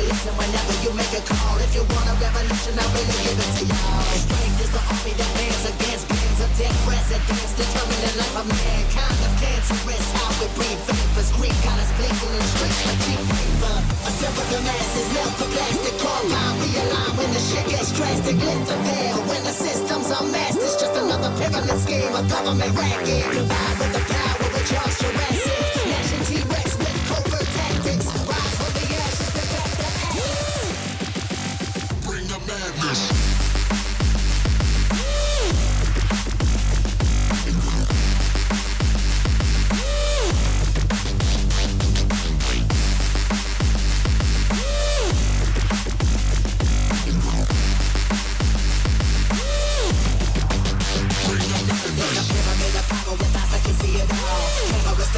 me listen whenever you make a call. If you want a revolution, I really give it to y'all. Strength is the army that bands against bands of dead presidents, determining the life of mankind of cancerous. How we breathe vapors, Greek got us blinking in streets like cheap paper. Assemble the masses, melt the plastic, compound, realign when the shit gets drastic. Lift the veil when the system's unmasked. It's just another pyramid scheme, a government racket. Combined with the power of Charles Jurassic, gnashing T-Rex with covert tactics. Rise from the ashes to back the ashes. Bring the madness.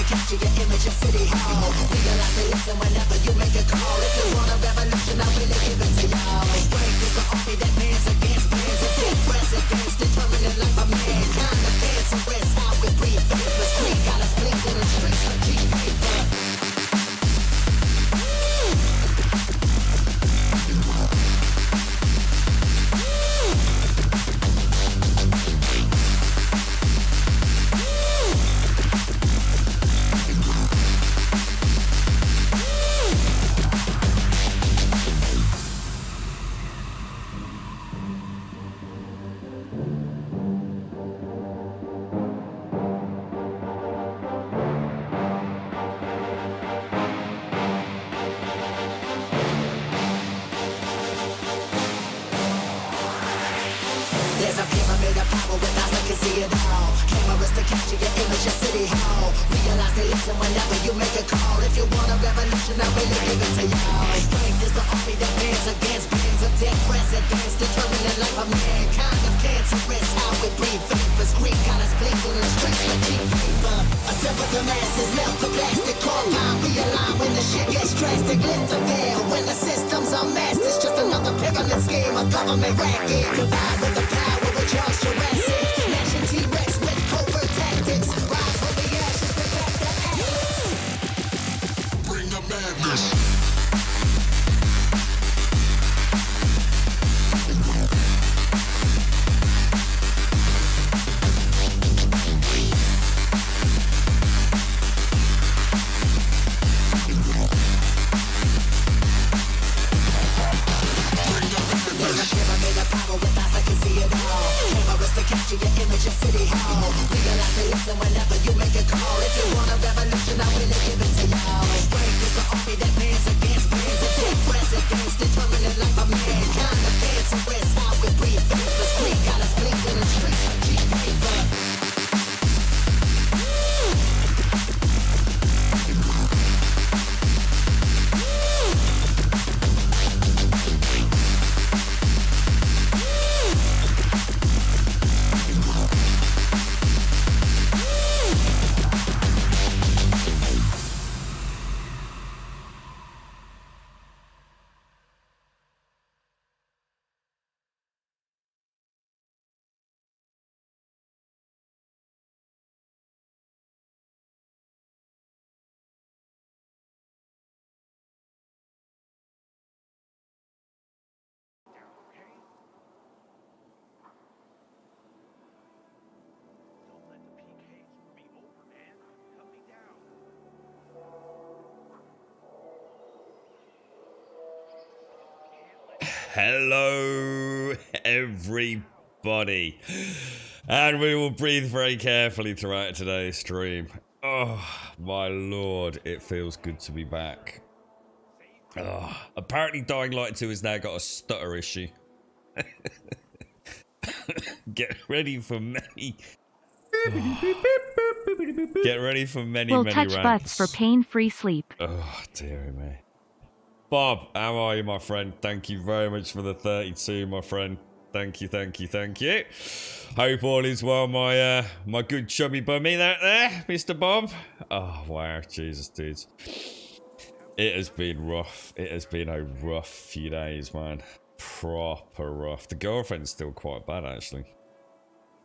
Capture your image of City Hall. Realize they listen whenever you make a call. If you want a revolution, I really give it to y'all. Strength is the army that bands against bands of dead presidents, determining the life of mankind of cancerous. How we breathe vapors, Greek got us blinking in streets like cheap paper. There's a pyramid of power with eyes that can see it all. Cameras to capture your image of City Hall. Realize they listen whenever you make a call. If you want a revolution, I really give it to y'all. Strength is the army that bands against bands of dead presidents, determining the life of mankind of cancerous. How we breathe vapors, Greek got us blinking in streets like cheap paper. Assemble the masses, melt the plastic, compound, realign when the shit gets drastic. Lift the veil when the system's unmasked. It's just another pyramid scheme, a government racket. Combined with the power of Charles Jurassic, gnashing T-Rex with covert tactics. Rise from the ashes to back the ashes. Bring the madness. Capture your image of City Hall. Realize they listen whenever you make a call. If you want a revolution, I really give it to y'all. Strength is the army that bands against bands of dead presidents, determining the life of mankind of cancerous. How we breathe vapors, Greek got us blinking in streets like cheap paper. Hello, everybody, and we will breathe very carefully throughout today's stream. Oh, my lord, it feels good to be back. Oh, apparently Dying Light 2 has now got a stutter issue. Get ready for many... Get ready for many We'll touch rants. butts for pain-free sleep. Oh, dear me. Bob, how are you, my friend? Thank you very much for the 32, my friend. Thank you, thank you, thank you. Hope all is well, my my good chubby bummy out there, Mr. Bob. Oh, wow, Jesus, dudes. It has been rough. It has been a rough few days, man. Proper rough. The girlfriend's still quite bad, actually.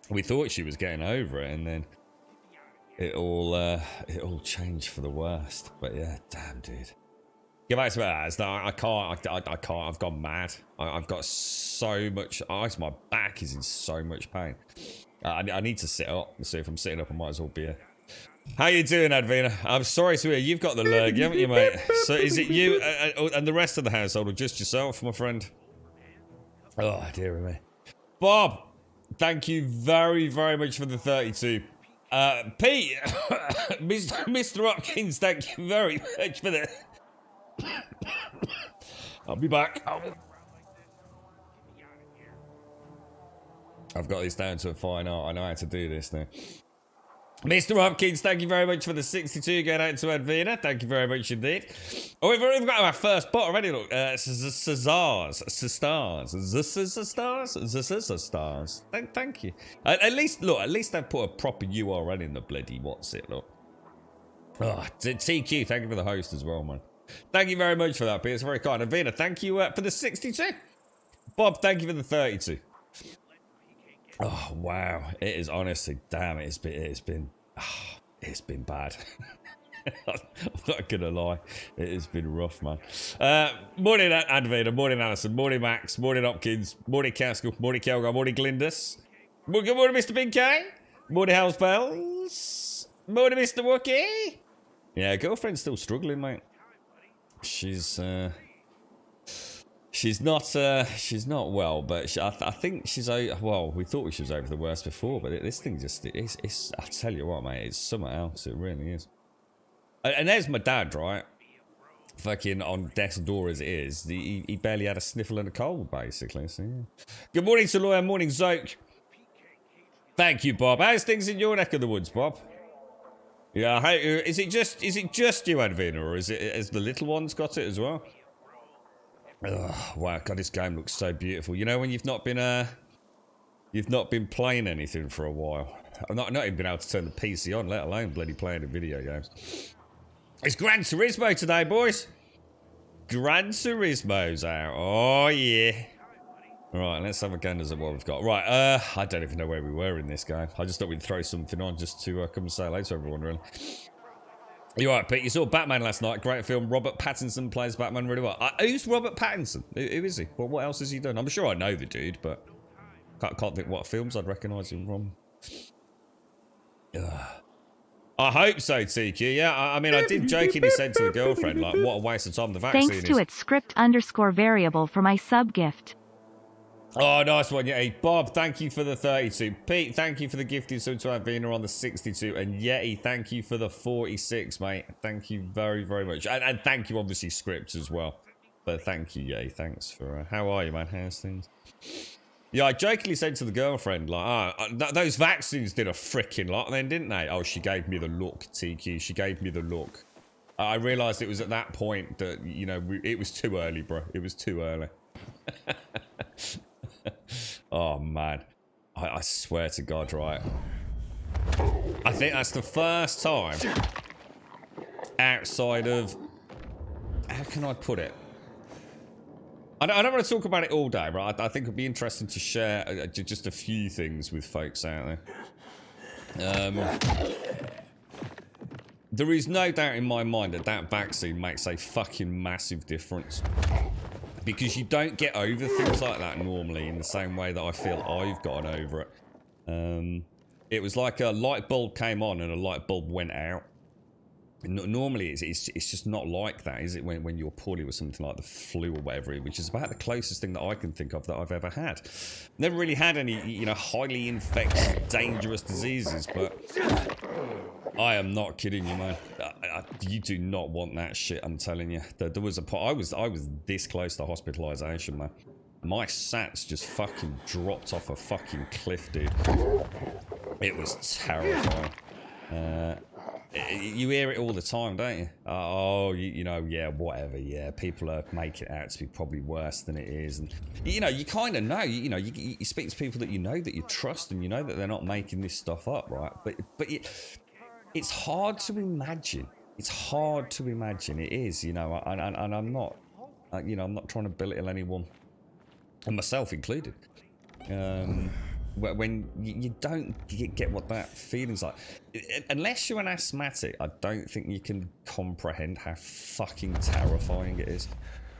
We thought she was getting over it, and then it all changed for the worst. But yeah, damn, dude. Get back to it. No, I can't. I can't. I've gone mad. I've got so much. My back is in so much pain. I need to sit up. So if I'm sitting up, I might as well be here. How you doing, Advina? I'm sorry to hear you've got the lurg, haven't you, mate? So is it you and the rest of the household, or just yourself, my friend? Oh, dear me. Bob, thank you very, very much for the 32. Pete, Mr. Hopkins, thank you very much for the... I'll be back. I've got this down to a fine art. I know how to do this now. Mr. Hopkins, thank you very much for the 62. Going out to Advina. Thank you very much indeed. Oh, we've got our first bot already. Look, Stars. Thank you. At least they've put a proper URL in the bloody what's it, look. Oh, TQ, thank you for the host as well, man. Thank you very much for that, Pete. It's very kind. Advina, thank you for the 62. Bob, thank you for the 32. Oh wow! It is honestly, damn, it's been bad. I'm not gonna lie, it has been rough, man. Morning, Advader. Morning, Alison. Morning, Max. Morning, Hopkins. Morning, Caskell. Morning, Kelgar. Morning, Glindus. Good morning, Mr. Big K. Morning, House Bells. Morning, Mr. Wookie. Yeah, girlfriend's still struggling, mate. She's not well, but I think she's well. We thought she was over the worst before, but this thing it's I tell you what, mate, it's something else. It really is. And there's my dad, right? Fucking on death's door as it is. He barely had a sniffle and a cold, basically. So yeah. Good morning to Lawyer. Morning, Zoke. Thank you, Bob. How's things in your neck of the woods, Bob? Yeah. Hey, is it just you, Advina, or has the little ones got it as well? Oh, wow, God, this game looks so beautiful. You know when you've not been playing anything for a while. I've not even been able to turn the PC on, let alone bloody playing the video games. It's Gran Turismo today, boys. Gran Turismo's out. Oh yeah. Right, let's have a gander at what we've got. Right, I don't even know where we were in this game. I just thought we'd throw something on just to come and say hello to everyone, really. You're right, Pete. You saw Batman last night. Great film. Robert Pattinson plays Batman really well. Who's Robert Pattinson? Who is he? Well, what else has he done? I'm sure I know the dude, but can't think what films I'd recognise him from. I hope so, TQ. Yeah, I mean, I did jokingly say to the girlfriend, like, what a waste of time the vaccine is. Thanks to its script_variable for my sub gift. Oh, nice one, Yeti. Bob, thank you for the 32. Pete, thank you for the gifted sub to Advina on the 62. And Yeti, thank you for the 46, mate. Thank you very, very much. And thank you, obviously, Scripts as well. But thank you, Yeti. Thanks for... how are you, man? How's things? Yeah, I jokingly said to the girlfriend, like, those vaccines did a freaking lot then, didn't they? Oh, she gave me the look, TQ. She gave me the look. I realised it was at that point that, you know, it was too early, bro. It was too early. Oh man, I swear to God, right? I think that's the first time outside of, how can I put it? I don't want to talk about it all day, right? I think it'd be interesting to share just a few things with folks out there. There is no doubt in my mind that vaccine makes a fucking massive difference. Because you don't get over things like that normally in the same way that I feel I've gotten over it. It was like a light bulb came on and a light bulb went out. Normally it's just not like that, is it, when you're poorly with something like the flu or whatever, which is about the closest thing that I can think of that I've ever had. Never really had any, you know, highly infectious, dangerous diseases, but I am not kidding you, man. You do not want that shit, I'm telling you. There was a point, I was this close to hospitalisation, man. My sats just fucking dropped off a fucking cliff, dude. It was terrifying. You hear it all the time, don't you? Oh, you know, yeah, whatever, yeah. People are making it out to be probably worse than it is. And, you know, you kind of know, you know, you speak to people that you know, that you trust, and you know that they're not making this stuff up, right? But it's hard to imagine. It's hard to imagine. It is, you know, and I'm not, you know, I'm not trying to belittle anyone, and myself included. when you don't get what that feeling's like. Unless you're an asthmatic, I don't think you can comprehend how fucking terrifying it is.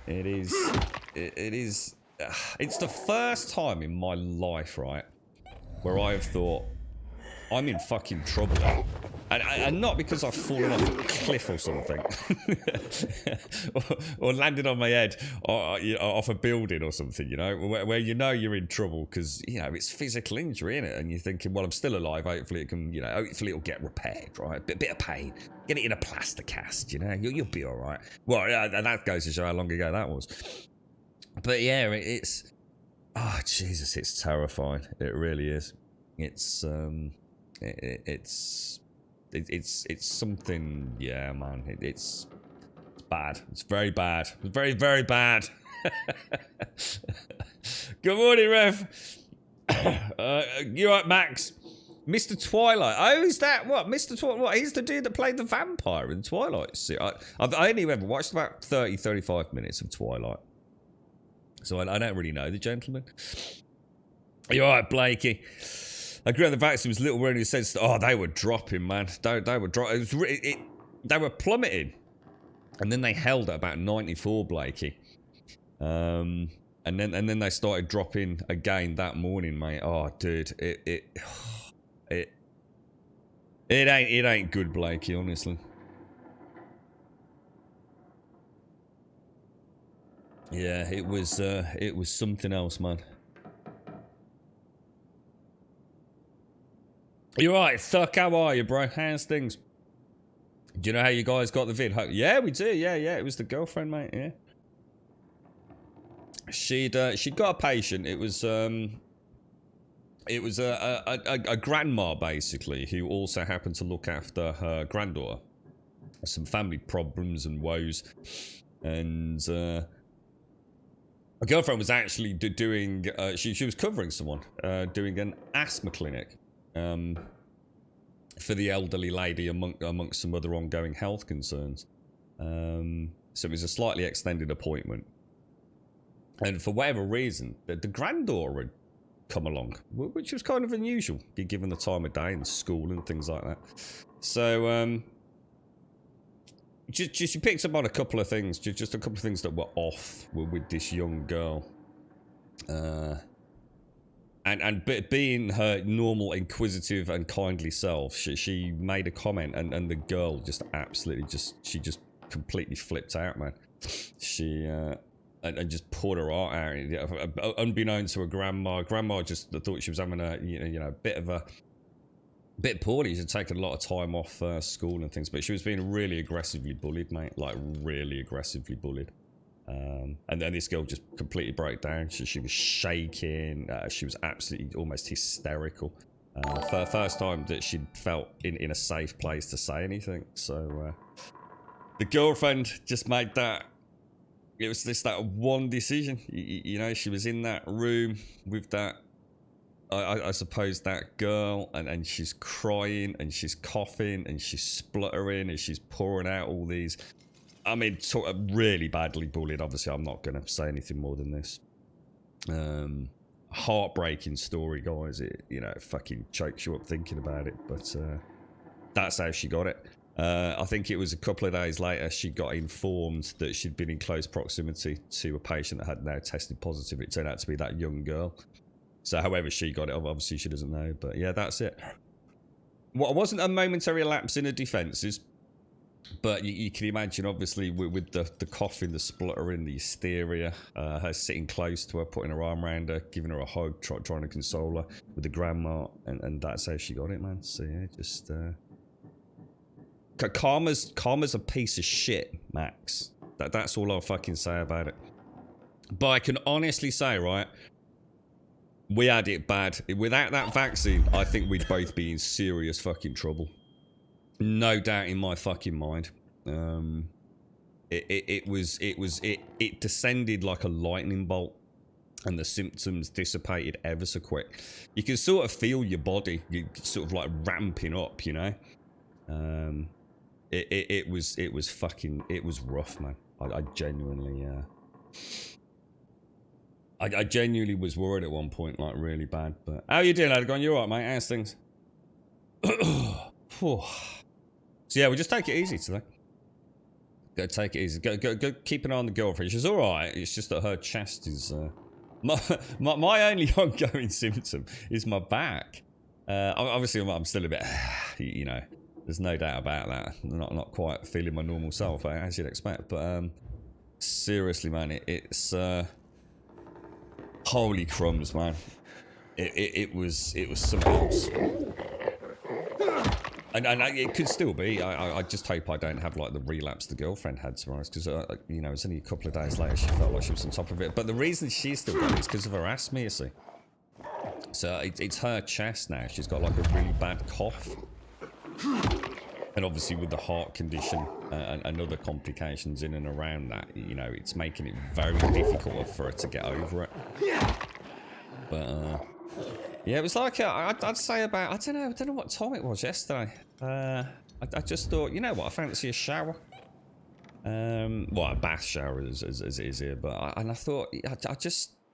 It is. It's the first time in my life, right, where I've thought, I'm in fucking trouble. And not because I've fallen off a cliff or something. or landed on my head or, off a building or something, you know, where you know you're in trouble because, you know, it's physical injury, innit? And you're thinking, well, I'm still alive. Hopefully it can, you know, hopefully it'll get repaired, right? Bit of pain. Get it in a plaster cast, you know? You'll be all right. Well, and that goes to show how long ago that was. But yeah, it's... Oh, Jesus, it's terrifying. It really is. It's something, yeah, man. It's bad. It's very bad. It's very, very bad. Good morning, Rev. You right, Max? Mr. Twilight. Oh, is that what? Mr. Twilight? What? He's the dude that played the vampire in Twilight. See, I've only ever watched about 35 minutes of Twilight. So I don't really know the gentleman. You all right, Blakey? I agree on the vaccine was little in the sense that, oh, they were dropping, man. They were dropping. They were plummeting. And then they held at about 94, Blakey. And then they started dropping again that morning, mate. Oh, dude, it ain't good, Blakey, honestly. Yeah, it was something else, man. You're right, Thuck, how are you, bro? How's things? Do you know how you guys got the vid? Yeah, we do, yeah, it was the girlfriend, mate, yeah. She'd got a patient. It was a grandma, basically, who also happened to look after her granddaughter. Some family problems and woes. And, a girlfriend was actually doing, she was covering someone, doing an asthma clinic. For the elderly lady amongst some other ongoing health concerns. So it was a slightly extended appointment. And for whatever reason, the granddaughter had come along, which was kind of unusual, given the time of day and school and things like that. So, she picked up on a couple of things, just a couple of things that were off with this young girl. And being her normal, inquisitive and kindly self, she made a comment, and the girl just absolutely she just completely flipped out, man. She and just poured her heart out, unbeknownst to her grandma. Grandma just thought she was having a bit poorly. She'd taken a lot of time off school and things, but she was being really aggressively bullied, mate. Like really aggressively bullied. And then this girl just completely broke down. She was shaking. She was absolutely almost hysterical. For the first time that she'd felt in a safe place to say anything. So the girlfriend just made that. It was that one decision. You know, she was in that room with that. I suppose that girl, and she's crying and she's coughing and she's spluttering and she's pouring out all these. I mean, sort of really badly bullied. Obviously, I'm not going to say anything more than this. Heartbreaking story, guys. It, you know, fucking chokes you up thinking about it. But that's how she got it. I think it was a couple of days later she got informed that she'd been in close proximity to a patient that had now tested positive. It turned out to be that young girl. So however she got it, obviously she doesn't know. But yeah, that's it. What wasn't a momentary lapse in her defences. But you can imagine, obviously, with the coughing, the spluttering, the hysteria, her sitting close to her, putting her arm around her, giving her a hug, trying to console her with the grandma, and that's how she got it, man. So yeah, just karma's a piece of shit, Max. That's all I'll fucking say about it. But I can honestly say, right, we had it bad. Without that vaccine, I think we'd both be in serious fucking trouble. No doubt in my fucking mind. It descended like a lightning bolt, and the symptoms dissipated ever so quick. You can sort of feel your body sort of like ramping up, you know. It was rough, man. I genuinely I genuinely was worried at one point, like really bad. But how you doing, Adgon? You alright, mate? How's things? So yeah, we'll just take it easy today. Go take it easy. Go keep an eye on the girlfriend. She's alright. It's just that her chest is my only ongoing symptom is my back. Obviously I'm still a bit you know, there's no doubt about that. Not quite feeling my normal self, as you'd expect, but seriously, man, it's holy crumbs, man. It was something else. And it could still be. I just hope I don't have like the relapse the girlfriend had tomorrow, because you know, it's only a couple of days later she felt like she was on top of it. But the reason she's still got it is because of her asthma, you see. So it's her chest now. She's got like a really bad cough, and obviously with the heart condition and other complications in and around that, you know, it's making it very difficult for her to get over it. But yeah, it was like I'd say about I don't know what time it was yesterday. I just thought, you know what, I fancy a shower. Well, a bath shower as it is here, but I thought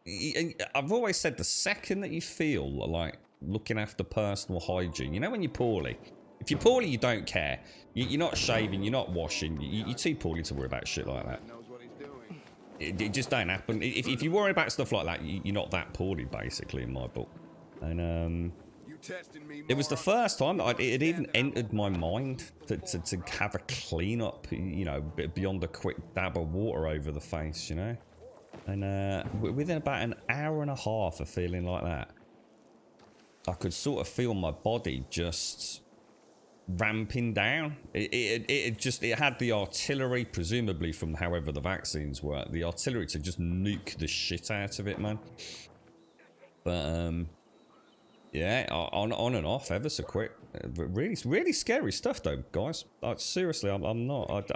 I've always said the second that you feel like looking after personal hygiene, you know, when you're poorly. If you're poorly, you don't care. You're not shaving, you're not washing. You're too poorly to worry about shit like that. It just don't happen. If you worry about stuff like that, you're not that poorly, basically, in my book. And it was the first time that it had even entered my mind to have a clean up, you know, beyond a quick dab of water over the face, you know. And within about an hour and a half of feeling like that, I could sort of feel my body just ramping down. It had the artillery, presumably from however the vaccines work, the artillery to just nuke the shit out of it, man. But yeah, on and off ever so quick. Really scary stuff though, guys. Seriously, I'm not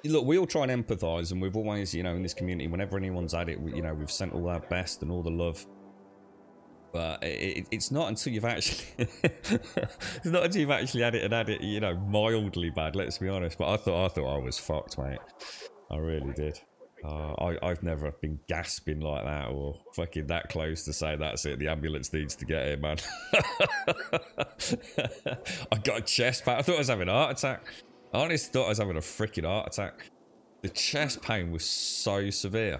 look, we all try and empathise, and we've always, you know, in this community, whenever anyone's had it, you know, we've sent all our best and all the love. But it's not until you've actually it's not until you've actually had it, you know, mildly bad, let's be honest. But I thought I was fucked, mate. I really did. I've never been gasping like that, or fucking that close to say that's it, the ambulance needs to get here, man. I got a chest pain. I thought I was having a heart attack. I honestly thought I was having a freaking heart attack. The chest pain was so severe.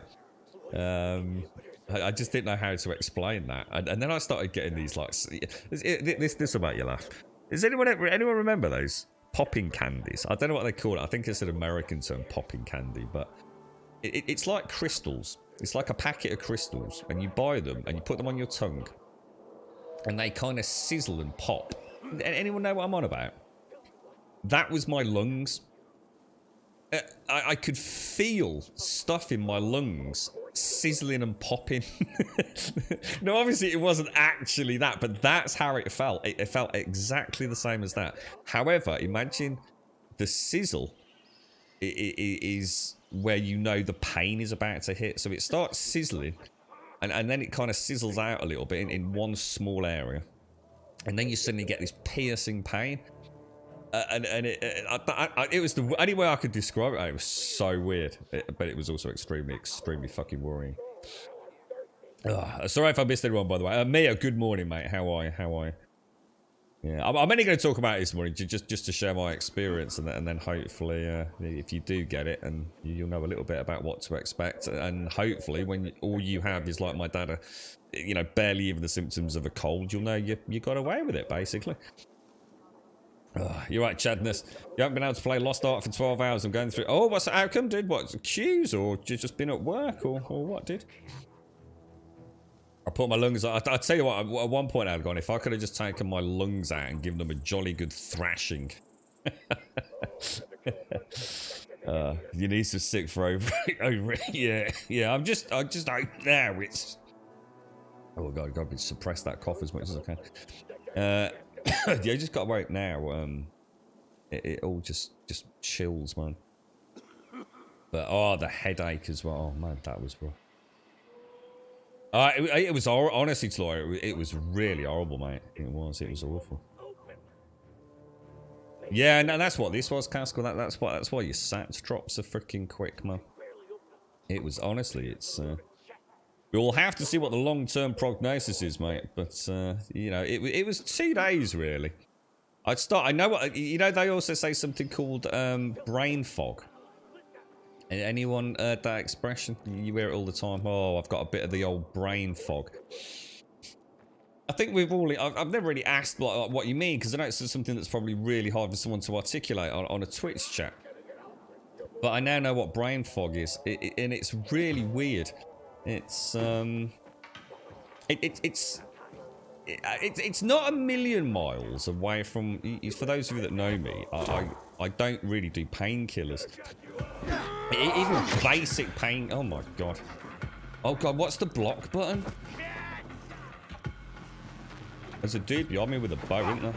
I just didn't know how to explain that, and then I started getting these like this will make you laugh. Does anyone remember those popping candies? I don't know what they call it. I think it's an American term, popping candy, but it's like crystals. It's like a packet of crystals, and you buy them and you put them on your tongue, and they kind of sizzle and pop. Anyone know what I'm on about? That was my lungs. I could feel stuff in my lungs sizzling and popping. No, obviously it wasn't actually that, but that's how it felt. It felt exactly the same as that. However, imagine the sizzle is where you know the pain is about to hit. So it starts sizzling, and then it kind of sizzles out a little bit in one small area, and then you suddenly get this piercing pain. And it was the only way I could describe it. It was so weird, but it was also extremely fucking worrying. Sorry if I missed anyone, by the way. Mia, good morning, mate. How are you? Yeah, I'm only going to talk about it this morning just to share my experience, and then hopefully, if you do get it, and you'll know a little bit about what to expect, and hopefully, when all you have is like my dad, you know, barely even the symptoms of a cold, you'll know you got away with it, basically. You're right, Chadness. You haven't been able to play Lost Ark for 12 hours. I'm going through. Oh, what's the outcome, dude? What, queues, or you just been at work, or what, dude? I put my lungs out. I tell you what, at one point I'd gone, if I could have just taken my lungs out and given them a jolly good thrashing. You need some sick for over yeah. I'm just out now. It's oh god, gotta suppress that cough as much as I can. Yeah, you just gotta wait now. It all just chills, man. But the headache as well. Oh man, that was rough. It was honestly, Tori, it was really horrible, mate. It was awful. Yeah, no, that's what this was, Cascal. That's why your sats drops are freaking quick, man. It was honestly, it's We'll have to see what the long-term prognosis is, mate. But, you know, it was 2 days, really. I know what... You know, they also say something called brain fog. Anyone heard that expression? You hear it all the time. Oh, I've got a bit of the old brain fog. I think we've all... I've never really asked what you mean, because I know it's something that's probably really hard for someone to articulate on a Twitch chat. But I now know what brain fog is, and it's really weird. It's not a million miles away from. For those of you that know me, I don't really do painkillers. Even basic pain. Oh my god. Oh god, what's the block button? There's a dude behind me with a bow, isn't there?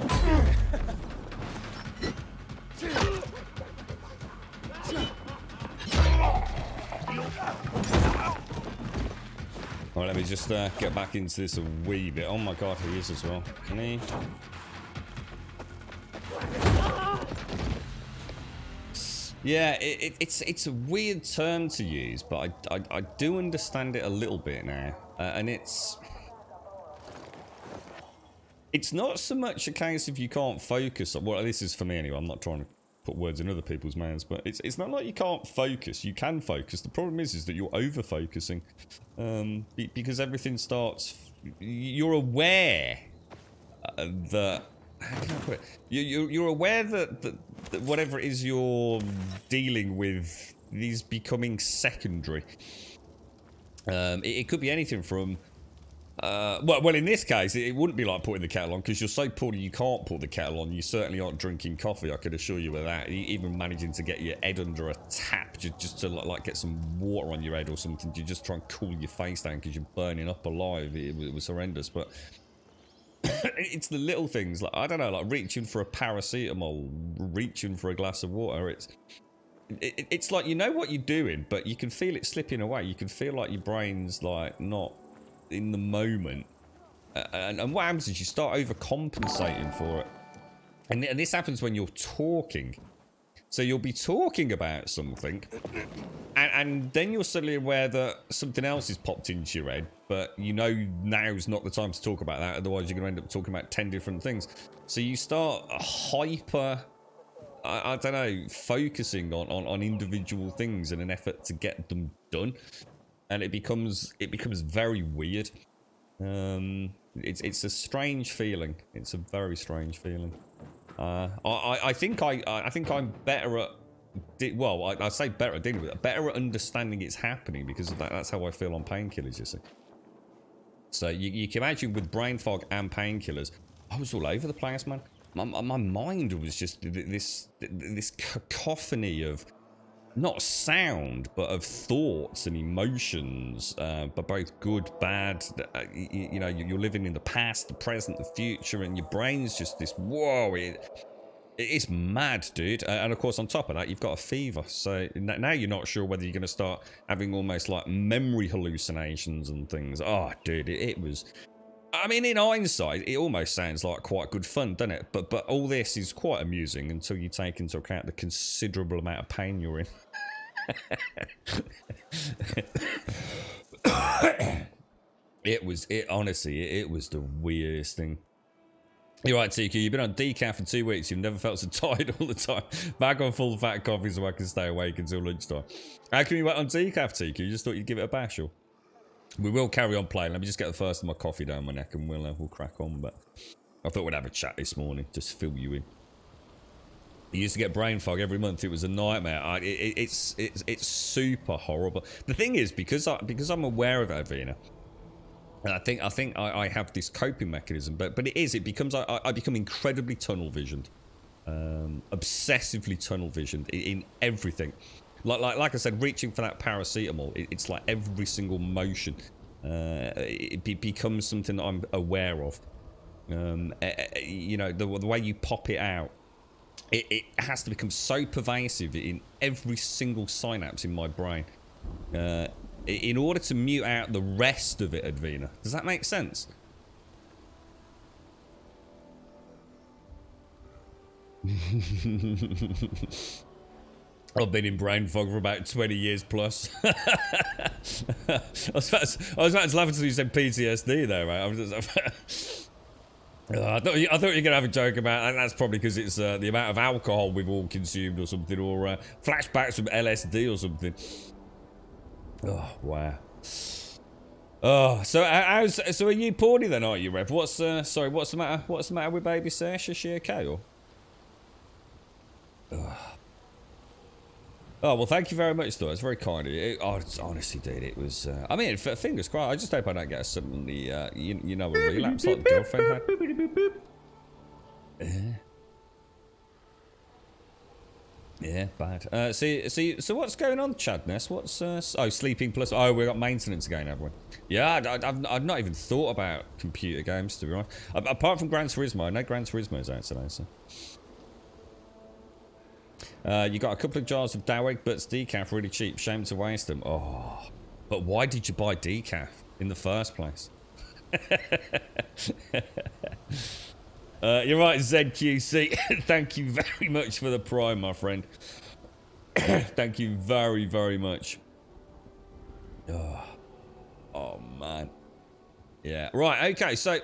Alright, let me just get back into this a wee bit. Oh my god, he is as well. Can he? Yeah, it's a weird term to use, but I do understand it a little bit now. And it's not so much a case of you can't focus. Well, this is for me anyway. I'm not trying to put words in other people's mouths, but it's not like you can't focus. You can focus. The problem is that you're over focusing, because everything starts. You're aware that. How can I put it? You're aware that whatever it is you're dealing with is becoming secondary. It could be anything from. Well, in this case, it wouldn't be like putting the kettle on, because you're so poorly you can't put the kettle on. You certainly aren't drinking coffee, I could assure you of that. Even managing to get your head under a tap just to like get some water on your head or something, you just try and cool your face down because you're burning up alive. It was horrendous, but it's the little things, like, I don't know, like reaching for a paracetamol, reaching for a glass of water. It's like, you know what you're doing, but you can feel it slipping away. You can feel like your brain's like not in the moment, and what happens is you start overcompensating for it, and this happens when you're talking. So you'll be talking about something, and then you're suddenly aware that something else has popped into your head, but you know now's not the time to talk about that, otherwise you're going to end up talking about 10 different things. So you start hyper, I don't know, focusing on individual things in an effort to get them done. And it becomes very weird. It's a strange feeling. It's a very strange feeling. I think I'm better at. Well, I say better at dealing with it. Better at understanding it's happening, because that's how I feel on painkillers. You see. So you can imagine with brain fog and painkillers, I was all over the place, man. My mind was just this cacophony of. Not sound, but of thoughts and emotions, but both good, bad. You know, you're living in the past, the present, the future, and your brain's just this, whoa, it's mad, dude. And of course, on top of that, you've got a fever. So now you're not sure whether you're going to start having almost like memory hallucinations and things. Oh, dude, it was... I mean, in hindsight, it almost sounds like quite good fun, doesn't it? But all this is quite amusing until you take into account the considerable amount of pain you're in. Honestly, it was the weirdest thing. You're right, TQ, you've been on decaf for 2 weeks. You've never felt so tired all the time. Back on full fat coffee so I can stay awake until lunchtime. How come you went on decaf, TQ? You just thought you'd give it a bash, or? We will carry on playing. Let me just get the first of my coffee down my neck and we'll crack on. But I thought we'd have a chat this morning, just fill you in. I used to get brain fog every month. It was a nightmare. It's super horrible. The thing is, because I'm aware of it, Avina, and I think I have this coping mechanism. But it becomes I become incredibly tunnel visioned, obsessively tunnel visioned in everything. Like I said, reaching for that paracetamol, it's like every single motion. It becomes something that I'm aware of. You know, the way you pop it out, it has to become so pervasive in every single synapse in my brain. In order to mute out the rest of it, Advina. Does that make sense? I've been in brain fog for about 20 years plus. I was about to laugh until you said PTSD there, right? I thought you were going to have a joke about, and that's probably because it's the amount of alcohol we've all consumed or something, or flashbacks from LSD or something. Oh, wow. Oh, so are you poorly then, are you, Rev? What's the matter? What's the matter with baby Sash? Is she okay, or? Oh, well, thank you very much, though. It's very kind of you. Honestly, dude, it was... I mean, fingers crossed. I just hope I don't get suddenly, a relapse like the girlfriend had. Yeah, bad. So what's going on, Chadness? What's... Sleeping Plus... Oh, we've got maintenance again, haven't we? Yeah, I've not even thought about computer games, to be honest. Apart from Gran Turismo. I know Gran Turismo's out today, so... You got a couple of jars of Dowig Butts decaf really cheap. Shame to waste them. Oh, but why did you buy decaf in the first place? You're right, ZQC. Thank you very much for the prime, my friend. Thank you very, very much. Oh, man. Yeah. Right, okay, so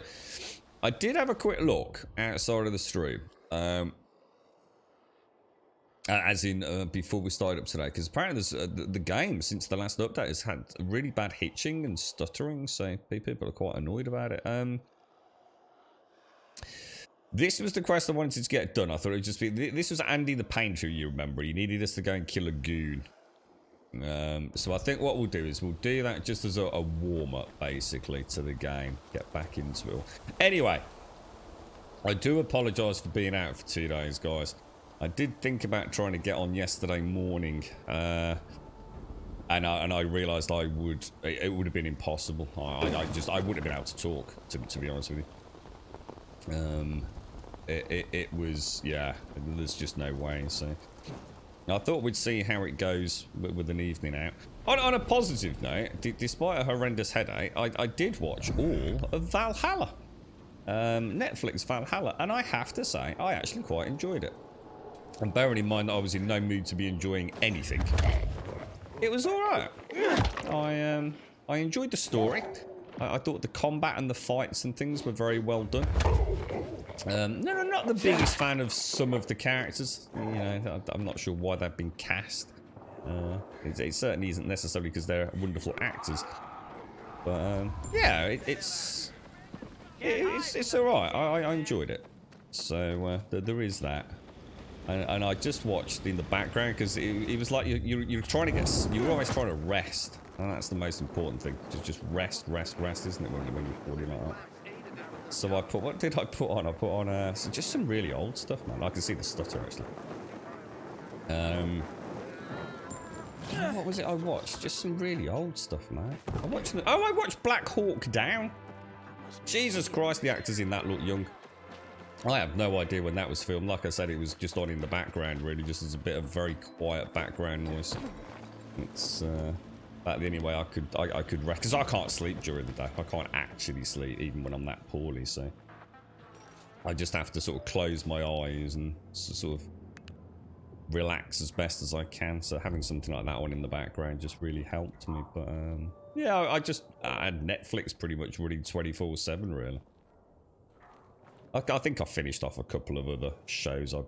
I did have a quick look outside of the stream. As in, before we started up today, because apparently there's, the game, since the last update, has had really bad hitching and stuttering, so people are quite annoyed about it. This was the quest I wanted to get done. I thought it would just be... This was Andy the Painter, you remember. He needed us to go and kill a goon. So I think what we'll do is we'll do that just as a warm-up, basically, to the game. Get back into it. Anyway, I do apologise for being out for 2 days, guys. I did think about trying to get on yesterday morning, and I realised it would have been impossible. I wouldn't have been able to talk, to be honest with you. It was, yeah, there's just no way. So I thought we'd see how it goes with an evening out. On a positive note, despite a horrendous headache, I did watch all of Valhalla, Netflix Valhalla, and I have to say I actually quite enjoyed it. And bearing in mind that I was in no mood to be enjoying anything, it was alright. I enjoyed the story. I thought the combat and the fights and things were very well done. No, I'm not the biggest fan of some of the characters. You know, I'm not sure why they've been cast. It certainly isn't necessarily because they're wonderful actors. But yeah, it's alright. I enjoyed it. So there is that. And I just watched in the background because it was like you're trying to get... You're always trying to rest. And that's the most important thing. Just rest, isn't it, when you're poorly like that? So what did I put on? I put on just some really old stuff, man. I can see the stutter, actually. What was it I watched? Just some really old stuff, man. I watched Black Hawk Down. Jesus Christ, the actors in that look young. I have no idea when that was filmed. Like I said, it was just on in the background, really, just as a bit of very quiet background noise. It's about the only way I could rest, because I can't sleep during the day. I can't actually sleep, even when I'm that poorly. So I just have to sort of close my eyes and sort of relax as best as I can. So having something like that on in the background just really helped me. But yeah, I had Netflix pretty much running 24/7, really. I think I finished off a couple of other shows or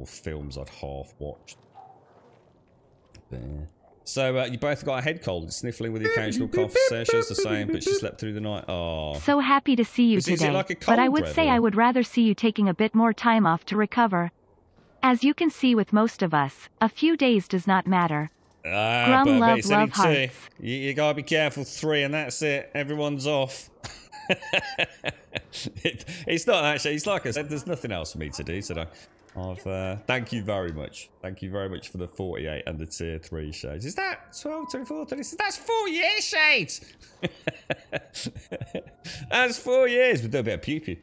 films I'd half watched. There. So you both got a head cold, sniffling with the occasional cough. Saoirse's the same, but she slept through the night. Oh. So happy to see you today. Is it like a cold, but I would say I would rather see you taking a bit more time off to recover. As you can see with most of us, a few days does not matter. Grum, love, love, hearts. You gotta be careful, 3 and that's it. Everyone's off. It's not actually. It's like I said. There's nothing else for me to do today. Thank you very much. Thank you very much for the 48 and the tier 3 shades. Is that 12, 24, 36? That's 4 years, shades. That's 4 years. We'll do a bit of pew pew.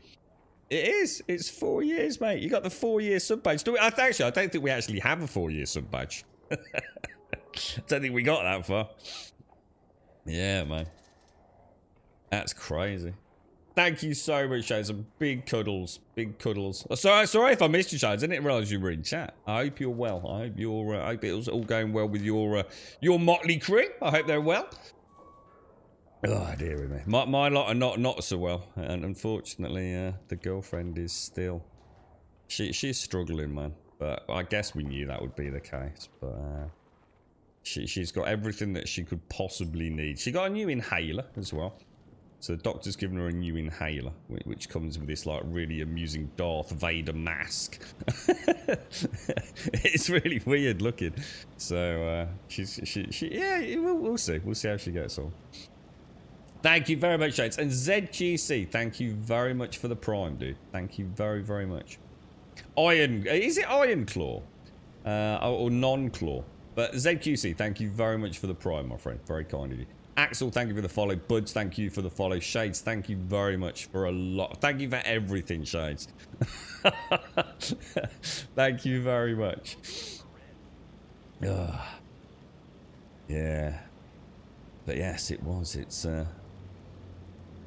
It is. It's 4 years, mate. You got the 4-year sub badge. I don't think we actually have a 4-year sub badge. I don't think we got that far. Yeah, man. That's crazy. Thank you so much, Shades. Some big cuddles. Big cuddles. Oh, sorry if I missed you, Shades. I didn't realise you were in chat. I hope you're well. I hope it was all going well with your motley crew. I hope they're well. Oh, dear me. My lot are not so well. And unfortunately, the girlfriend is still... She's struggling, man. But I guess we knew that would be the case. But she's got everything that she could possibly need. She got a new inhaler as well. So the doctor's given her a new inhaler, which comes with this like really amusing Darth Vader mask. It's really weird looking. So yeah, we'll see. We'll see how she gets on. Thank you very much, Shades. And ZGC, thank you very much for the Prime, dude. Thank you very, very much. Is it Iron Claw? Or Non-Claw? But ZQC, thank you very much for the Prime, my friend. Very kind of you. Axel, thank you for the follow. Buds, thank you for the follow. Shades, thank you very much for a lot. Thank you for everything, Shades. Thank you very much. Yeah. But yes, it was. It's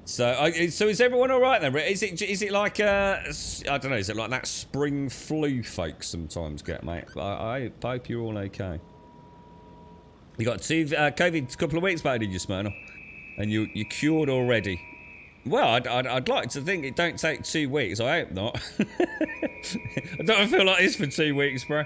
So is everyone all right then? Is it like I don't know? Is it like that spring flu folks sometimes get, mate? I hope you're all okay. You got COVID a couple of weeks back, did you, Smyrna? And you cured already. Well, I'd like to think it don't take 2 weeks. I hope not. I don't feel like this for 2 weeks, bro.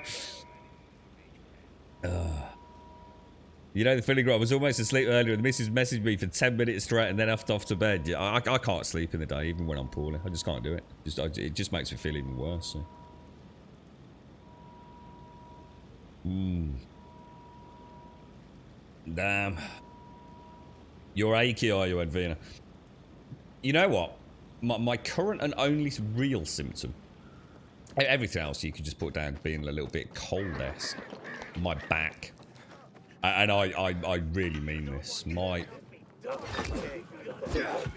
You know the feeling, I was almost asleep earlier and the missus messaged me for 10 minutes straight and then off to bed. I can't sleep in the day even when I'm poorly. I just can't do it. It just makes me feel even worse. So. Damn. You're achy, are you, Edwina? You know what? My current and only real symptom, everything else you could just put down being a little bit cold-esque. My back. And I really mean this. My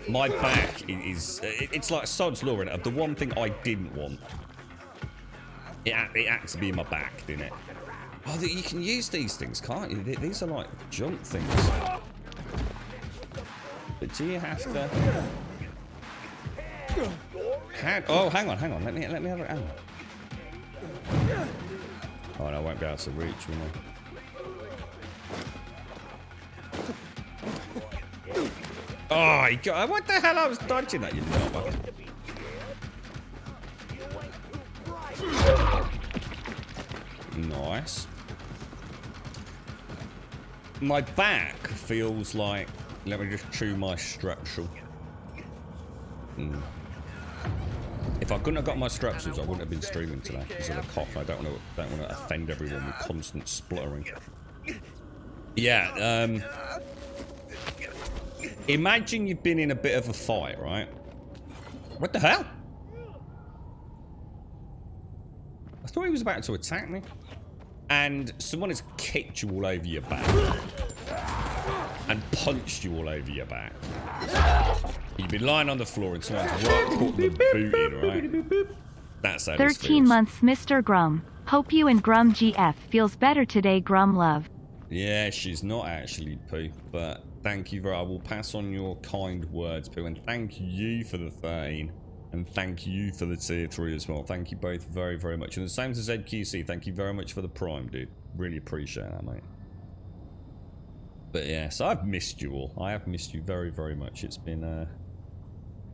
back is... It's like Sod's Law in it. The one thing I didn't want, it had to be my back, didn't it? Oh, you can use these things, can't you? These are like junk things. But do you have to... Oh, hang on. Let me have a... Hang on. Oh, no, I won't be able to reach, will I? Oh, what the hell? I was dodging that, you know. Nice. My back feels like... Let me just chew my strepsil. If I couldn't have got my strepsils, I wouldn't have been streaming today because of the cough. I don't want to offend everyone with constant spluttering. Yeah, imagine you've been in a bit of a fight, right? What the hell? I thought he was about to attack me. And someone has kicked you all over your back. And punched you all over your back. You've been lying on the floor and someone's put the boot in, right? That's how 13 months, Mr. Grum. Hope you and Grum GF feels better today, Grum love. Yeah, she's not actually, Pooh, but thank you I will pass on your kind words, Pooh, and thank you for the 13, and thank you for the tier 3 as well. Thank you both very, very much. And the same to ZQC, thank you very much for the Prime, dude. Really appreciate that, mate. But yeah, so I've missed you all. I have missed you very, very much. It's been,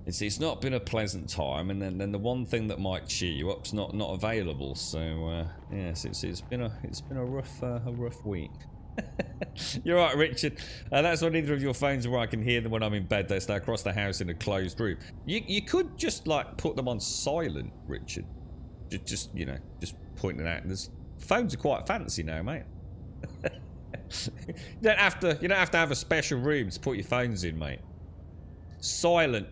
it's not been a pleasant time, and then the one thing that might cheer you up's not available. So yes, it's been a rough week. You're right, Richard. That's on either of your phones where I can hear them when I'm in bed. They stay across the house in a closed room. You could just like put them on silent, Richard. Just you know, just pointing out. Phones are quite fancy now, mate. You don't have to have a special room to put your phones in, mate. Silent,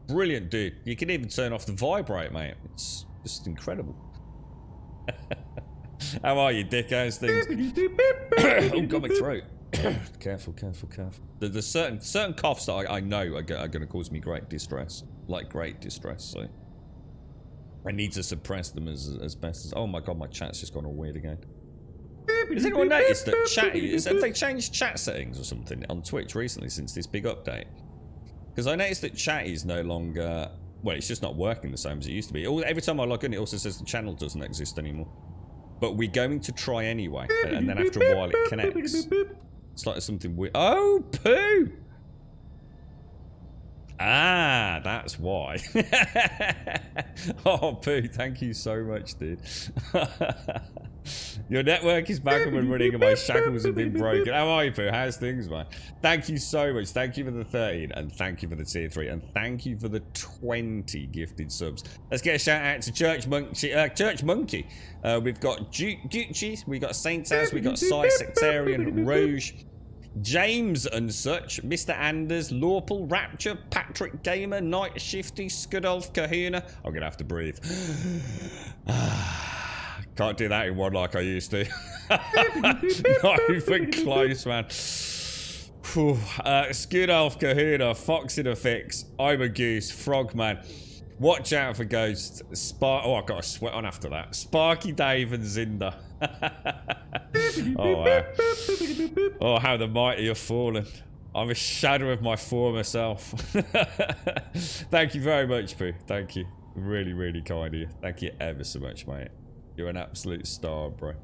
brilliant, dude. You can even turn off the vibrate, mate. It's just incredible. How are you, Dick? How's things? Oh, got my throat. Careful. There's certain coughs that I know are going to cause me great distress. Like great distress, so... I need to suppress them as best as... Oh my god, my chat's just gone all weird again. Has anyone noticed that have they changed chat settings or something on Twitch recently since this big update? Because I noticed that chat is no longer... Well, it's just not working the same as it used to be. Every time I log in, it also says the channel doesn't exist anymore. But we're going to try anyway. And then after a while, it connects. It's like something weird. Oh, poo! Ah, that's why. Oh, Pooh, thank you so much, dude. Your network is back up and running and my shackles have been broken. How are you, Pooh? How's things, man? Thank you so much. Thank you for the 13 and thank you for the tier 3 and thank you for the 20 gifted subs. Let's get a shout out to Church Monkey. We've got Gucci, we've got Saint House, we've got Psy Sectarian, Rouge, James and such, Mr. Anders, Lorpal, Rapture, Patrick Gamer, Night Shifty, Scudolf, Kahuna. I'm gonna have to breathe. Can't do that in one like I used to. Not even close, man. Scudolf, Kahuna, Fox in a Fix, I'm a Goose, Frogman. Watch out for Ghosts. Oh, I've got to sweat on after that. Sparky Dave and Zinda. Oh, wow. Oh, how the mighty have fallen. I'm a shadow of my former self. Thank you very much, Pooh. Thank you. Really, really kind of you. Thank you ever so much, mate. You're an absolute star, bro.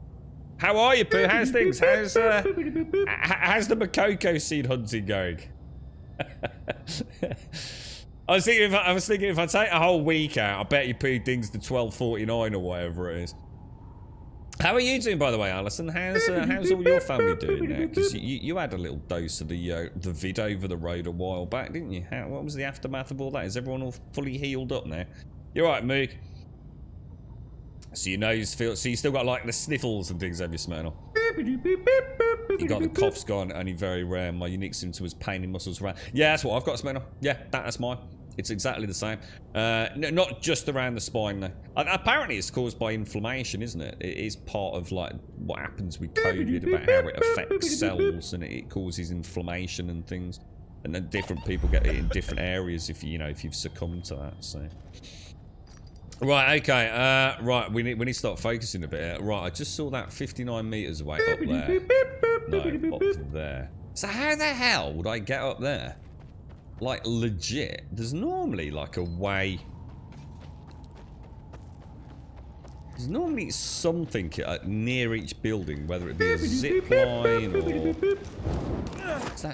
How are you, Pooh? How's things? How's the Makoko seed hunting going? I was thinking if I take a whole week out, I bet you Pooh dings the 12.49 or whatever it is. How are you doing, by the way, Alison? How's all your family doing now? Because you had a little dose of the vid over the road a while back, didn't you? What was the aftermath of all that? Is everyone all fully healed up now? You're right, Moog. So your nose feels... So you still got like the sniffles and things, have you, Smyrna? You got the cough's gone, only very rare. My unique symptom was pain in muscles around... Yeah, that's what I've got, Smyrna. Yeah, that's mine. It's exactly the same. Not just around the spine, though. Apparently it's caused by inflammation, isn't it? It is part of like what happens with COVID, about how it affects cells and it causes inflammation and things. And then different people get it in different areas if you've succumbed to that, so... Right, okay, right, we need to start focusing a bit. Right, I just saw that 59 meters away up there. No, up there. So how the hell would I get up there? Like, legit. There's normally, like, a way... There's normally something near each building, whether it be a zip line or...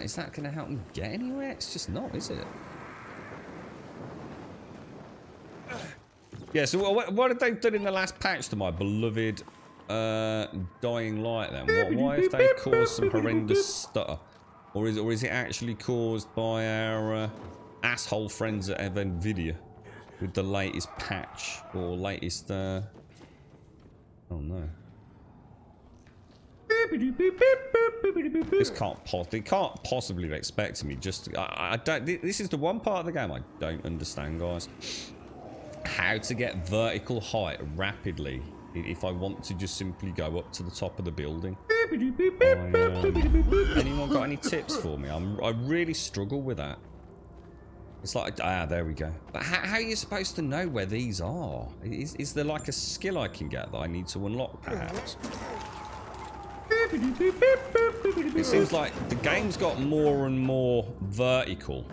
Is that going to help me get anywhere? It's just not, is it? Yeah, so what have they done in the last patch to my beloved Dying Light then? Why have they caused some horrendous stutter? Or is it actually caused by our asshole friends at NVIDIA with the latest patch or latest oh no. This can't possibly be expecting me just to, I don't, this is the one part of the game I don't understand, guys. How to get vertical height rapidly if I want to just simply go up to the top of the building. Anyone got any tips for me? I really struggle with that. It's like, there we go. But how are you supposed to know where these are? Is there like a skill I can get that I need to unlock, perhaps? It seems like the game's got more and more vertical,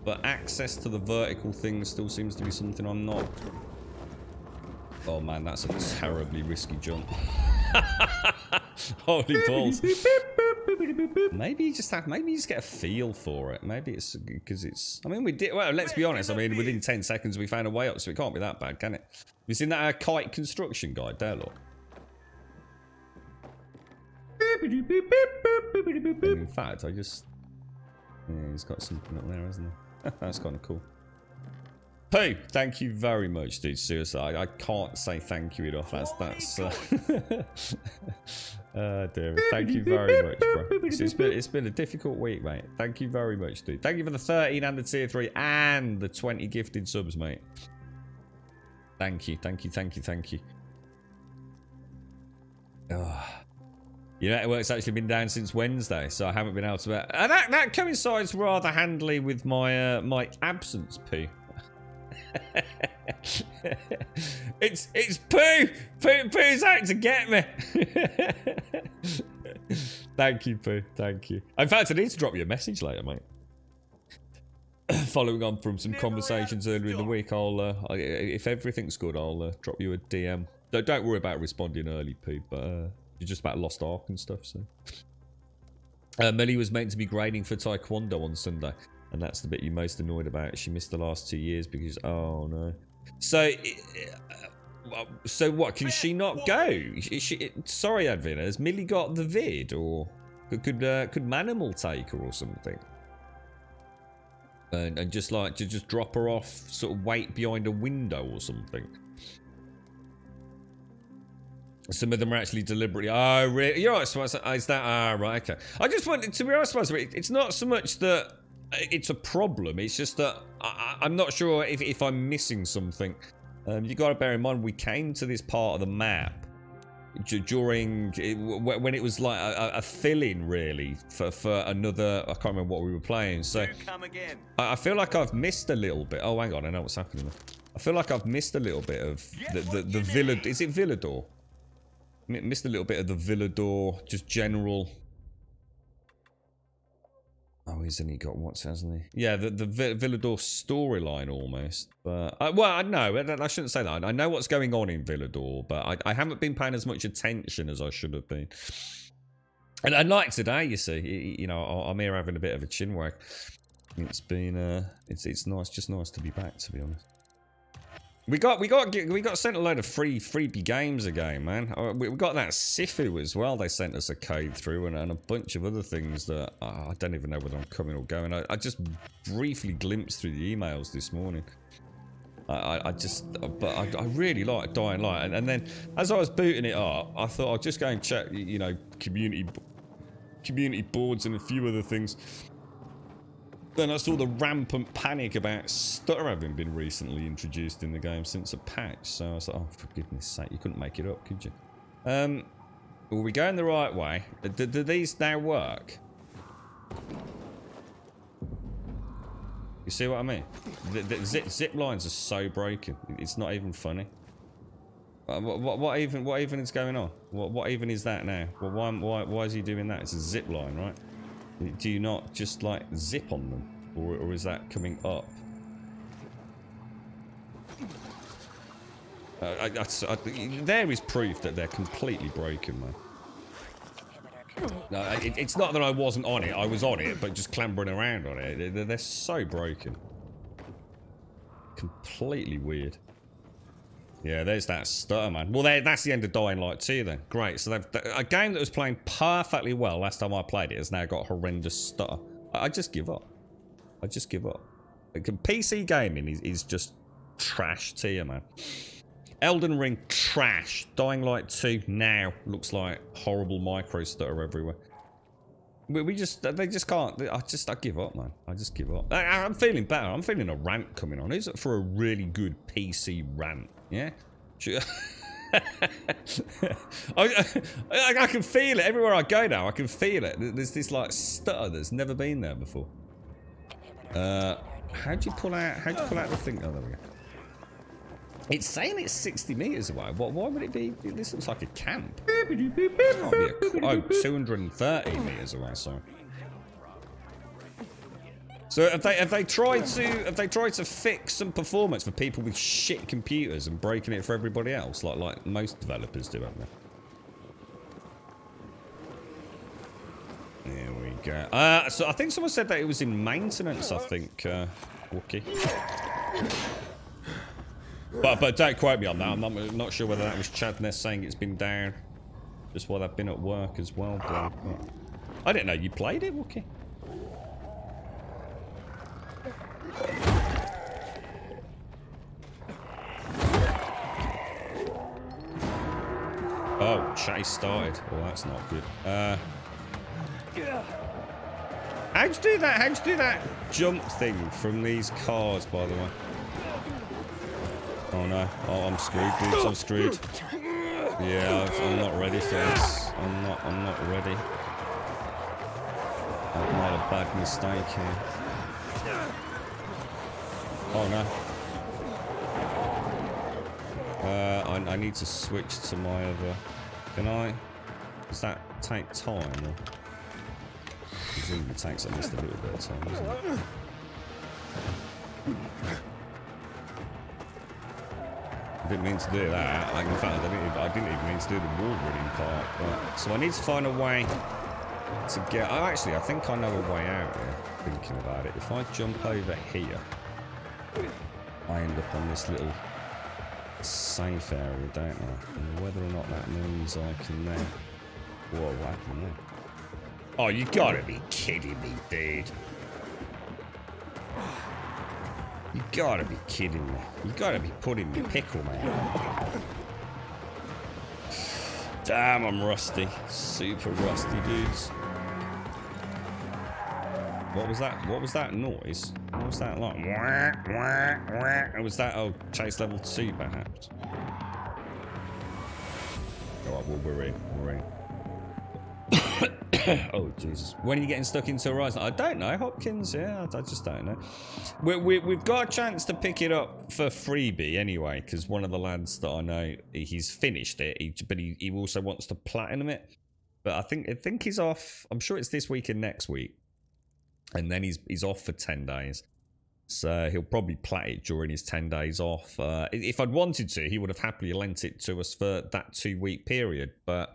but access to the vertical thing still seems to be something I'm not. Oh man, that's a terribly risky jump. Holy balls. Maybe you just get a feel for it. Maybe it's because it's... I mean, we did... Well, let's be honest. I mean, within 10 seconds we found a way up, so it can't be that bad, can it? Have you seen that kite construction guide there, look? In fact, I just... Yeah, he's got something up there, hasn't he? That's kind of cool. Pooh, thank you very much, dude. Seriously, I can't say thank you enough. That's dear. Thank you very much, bro. It's been a difficult week, mate. Thank you very much, dude. Thank you for the 13 and the tier 3 and the 20 gifted subs, mate. Thank you. Oh. Your network's actually been down since Wednesday, so I haven't been able to... And that coincides rather handily with my my absence, Pooh. It's Pooh! Pooh's out to get me! Thank you, Pooh. Thank you. In fact, I need to drop you a message later, mate. following on from some conversations earlier in the week, if everything's good, I'll drop you a DM. Don't worry about responding early, Pete, but you're just about Lost Ark and stuff, so. Millie was meant to be grading for Taekwondo on Sunday, and that's the bit you're most annoyed about. She missed the last 2 years because, oh no. So what, can she not go? Sorry, Advina, has Millie got the vid, or could Manimal take her or something? And just like, to just drop her off, sort of wait behind a window or something. Some of them are actually deliberately, oh, really? You're right, so is that, right, okay. I just wanted to be honest, it's not so much that it's a problem, it's just that I'm not sure if I'm missing something. You got to bear in mind, we came to this part of the map during when it was like a fill-in, really, for another. I can't remember what we were playing. So I feel like I've missed a little bit. Oh, hang on, I know what's happening there. I feel like I've missed a little bit of the Villa. Is it Villador? Missed a little bit of the Villador, just general. Oh, hasn't he got what's, hasn't he? Yeah, the Villador storyline almost. But, well, no, I shouldn't say that. I know what's going on in Villador, but I haven't been paying as much attention as I should have been. And like today, you see, you know, I'm here having a bit of a chin wag. It's been, it's nice, just nice to be back, to be honest. We got sent a load of freebie games again, man. We got that Sifu as well. They sent us a code through and a bunch of other things that I don't even know whether I'm coming or going. I just briefly glimpsed through the emails this morning. I really like Dying Light, and then as I was booting it up, I thought I'll just go and check, you know, community boards and a few other things. Then I saw the rampant panic about stutter having been recently introduced in the game since a patch. So I was like, oh, for goodness sake, you couldn't make it up, could you? Are we going the right way? Do these now work? You see what I mean? The zip lines are so broken. It's not even funny. What even is going on? What even is that now? Well, why is he doing that? It's a zip line, right? Do you not just like zip on them, or is that coming up? There is proof that they're completely broken, man. No, it's not that I wasn't on it. I was on it, but just clambering around on it. They're so broken. Completely weird. Yeah, there's that stutter, man. Well, that's the end of Dying Light 2 then. Great. So a game that was playing perfectly well last time I played it has now got horrendous stutter. I just give up. I just give up. PC gaming is just trash tier, man. Elden Ring, trash. Dying Light 2 now looks like horrible micro stutter everywhere. They just can't. I give up, man. I just give up. I'm feeling better. I'm feeling a rant coming on. Is it for a really good PC rant? Yeah. I can feel it everywhere I go now. I can feel it. There's this like stutter that's never been there before. How'd you pull out the thing? Oh, there we go. It's saying it's 60 meters away. Why would it be? This looks like a camp. It can't be 230 meters away. Sorry. So have they tried to fix some performance for people with shit computers and breaking it for everybody else, like most developers do, haven't they? There we go. So I think someone said that it was in maintenance. I think Wookie. But don't quote me on that. I'm not sure whether that was Chad Ness saying it's been down just while they've been at work as well. But I didn't know you played it, Wookie. Oh, chase started. Oh, that's not good. How'd you do that? How'd you do that jump thing from these cars, by the way? Oh no. Oh, I'm screwed, dudes. I'm screwed. Yeah, I'm not ready for this. I'm not ready. I've made a bad mistake here. Oh no. I need to switch to my other. Can I? Does that take time? Or? I presume it takes at least a little bit of time, doesn't it? I didn't mean to do that. In fact, I didn't even mean to do the wall running part. Right. So I need to find a way to get... Oh, actually, I think I know a way out here, thinking about it. If I jump over here, I end up on this little safe area, don't I? And whether or not that means I can then... Whoa, what happened there? Oh, you gotta be kidding me, dude. You gotta be kidding me. You gotta be putting me pickle, man. Damn, I'm rusty. Super rusty, dudes. What was that? What was that noise? What was that like? Wah, wah, wah. Was that, oh, chase level 2, perhaps? Oh, well, we're in. We're in. Oh, Jesus. When are you getting stuck into Horizon? I don't know, Hopkins. Yeah, I just don't know. We've got a chance to pick it up for freebie anyway, because one of the lads that I know, he's finished it, but he also wants to platinum it. But I think he's off. I'm sure it's this week and next week. And then he's off for 10 days. So he'll probably plat it during his 10 days off. If I'd wanted to, he would have happily lent it to us for that 2-week period. But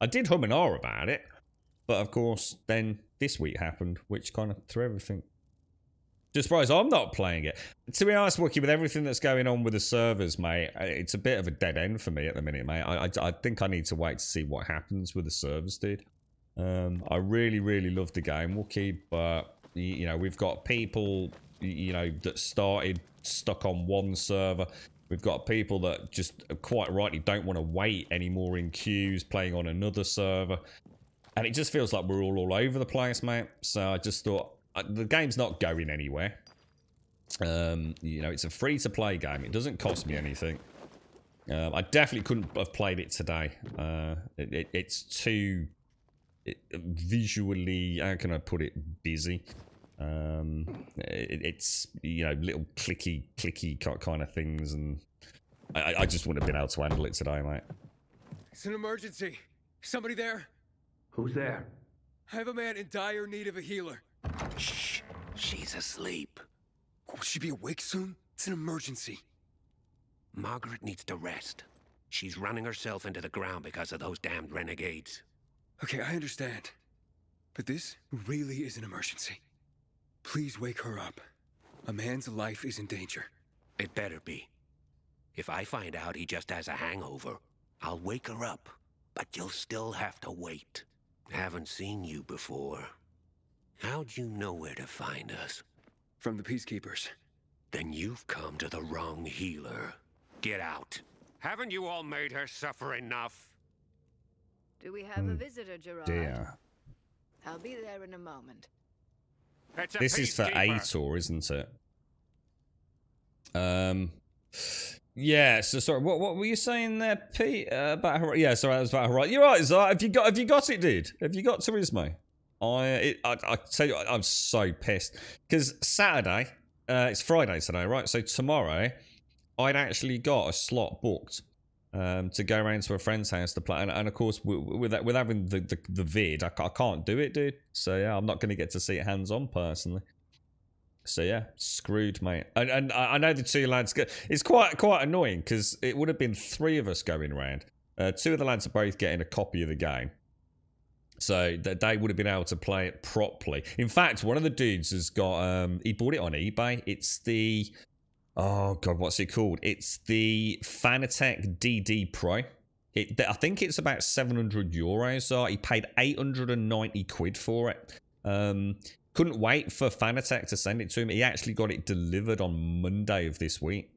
I did hum and ah about it. But of course, then this week happened, which kind of threw everything. Just surprised I'm not playing it. To be honest, Wookie, with everything that's going on with the servers, mate, it's a bit of a dead end for me at the minute, mate. I think I need to wait to see what happens with the servers, dude. I really, really love the game, Wookie, but, you know, we've got people, you know, that started stuck on one server. We've got people that just quite rightly don't want to wait anymore in queues playing on another server. And it just feels like we're all over the place, mate. So I just thought, the game's not going anywhere. You know, it's a free-to-play game. It doesn't cost me anything. I definitely couldn't have played it today. It's too visually, how can I put it, busy. It's, you know, little clicky kind of things. And I just wouldn't have been able to handle it today, mate. It's an emergency. Somebody there? Who's there? I have a man in dire need of a healer. Shh. She's asleep. Will she be awake soon? It's an emergency. Margaret needs to rest. She's running herself into the ground because of those damned renegades. Okay, I understand. But this really is an emergency. Please wake her up. A man's life is in danger. It better be. If I find out he just has a hangover, I'll wake her up. But you'll still have to wait. Haven't seen you before. How'd you know where to find us? From the Peacekeepers. Then you've come to the wrong healer. Get out. Haven't you all made her suffer enough? Do we have a visitor, Gerard? Dear. I'll be there in a moment. This is for Aitor, isn't it? Yeah, so sorry, what were you saying there, Pete? About Horizon? Yeah, sorry, that was about Horizon. You're right, Zara. Have you got it, dude? Have you got Turismo? I tell you, I'm so pissed because Saturday, it's Friday today, right? So tomorrow, I'd actually got a slot booked to go around to a friend's house to play, and of course, with having the vid, I can't do it, dude. So yeah, I'm not going to get to see it hands on personally. So yeah, screwed, mate. And I know the two lads. It's quite annoying because it would have been 3 of us going around. 2 of the lads are both getting a copy of the game, so that they would have been able to play it properly. In fact, one of the dudes has got. He bought it on eBay. It's the. Oh god, what's it called? It's the Fanatec DD Pro. I think it's about €700. So he paid 890 quid for it. Couldn't wait for Fanatec to send it to him. He actually got it delivered on Monday of this week.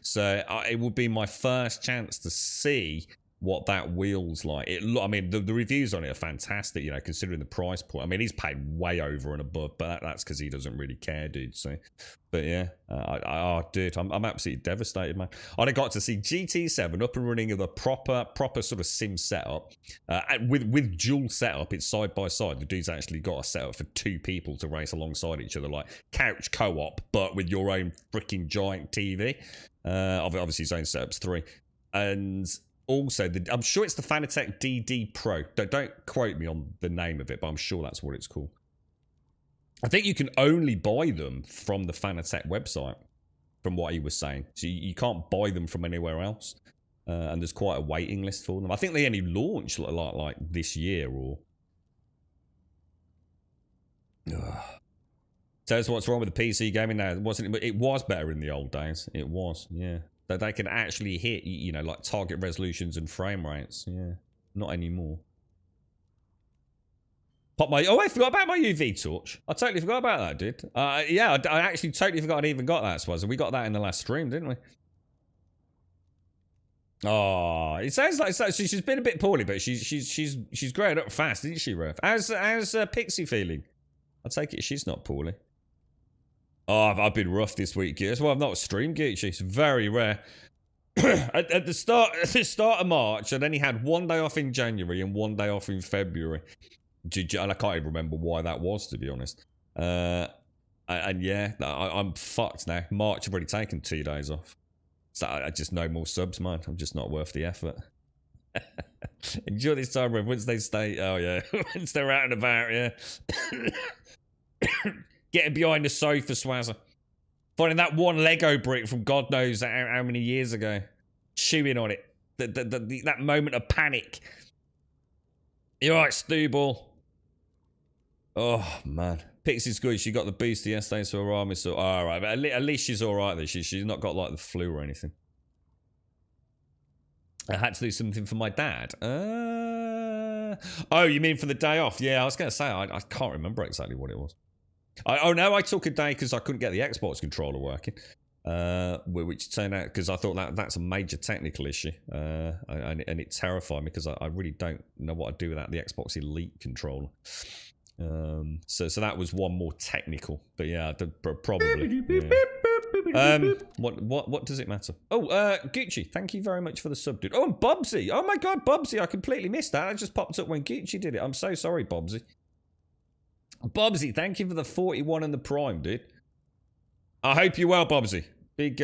So it would be my first chance to see what that wheel's like. I mean, the reviews on it are fantastic, you know, considering the price point. I mean, he's paid way over and above, but that's because he doesn't really care, dude. So, but yeah, dude, I'm absolutely devastated, man. I'd have got to see GT7 up and running with a proper sort of sim setup, with dual setup. It's side by side. The dude's actually got a setup for 2 people to race alongside each other, like couch co-op, but with your own freaking giant TV. Obviously, his own setup's 3, and also, I'm sure it's the Fanatec DD Pro. Don't quote me on the name of it, but I'm sure that's what it's called. I think you can only buy them from the Fanatec website. from what he was saying. So you can't buy them from anywhere else. And there's quite a waiting list for them. I think they only launched like this year or... Tell us what's wrong with the PC gaming now. It was better in the old days. It was, yeah. That they can actually hit, you know, like target resolutions and frame rates. Yeah, not anymore. Pop my... Oh, I forgot about my UV torch. I totally forgot about that, dude. Yeah, I actually totally forgot I even got that, Swazza. We got that in the last stream, didn't we? Oh, it sounds like so. She's been a bit poorly, but she's growing up fast, isn't she, Ref? How's Pixie feeling? I take it she's not poorly. Oh, I've been rough this week, yes. Well, I've not streamed, Gucci. It's very rare. at the start of March, I'd only had 1 day off in January and 1 day off in February. And I can't even remember why that was, to be honest. And yeah, I'm fucked now. March, I've already taken 2 days off. So I just no more subs, man. I'm just not worth the effort. Enjoy this time, Rev. Once they stay... Oh, yeah. Once they're out and about, yeah. Getting behind the sofa, Swazza. Finding that one Lego brick from God knows how many years ago. Chewing on it. That moment of panic. You alright, Stewball? Oh, man. Pixie's good. She got the booster yesterday, so her arm is so... Alright, but at least she's alright, though. She's not got, like, the flu or anything. I had to do something for my dad. Oh, you mean for the day off? Yeah, I was going to say, I can't remember exactly what it was. Oh, no, I took a day because I couldn't get the Xbox controller working. Which turned out, because I thought that's a major technical issue. And it terrified me because I really don't know what I'd do without the Xbox Elite controller. So that was one more technical. But yeah, probably. Yeah. What does it matter? Oh, Gucci, thank you very much for the sub, dude. Oh, and Bobsy. Oh my god, Bobsy, I completely missed that. I just popped up when Gucci did it. I'm so sorry, Bobsy. Bobsy, thank you for the 41 and the Prime, dude. I hope you're well, Bobsy. Big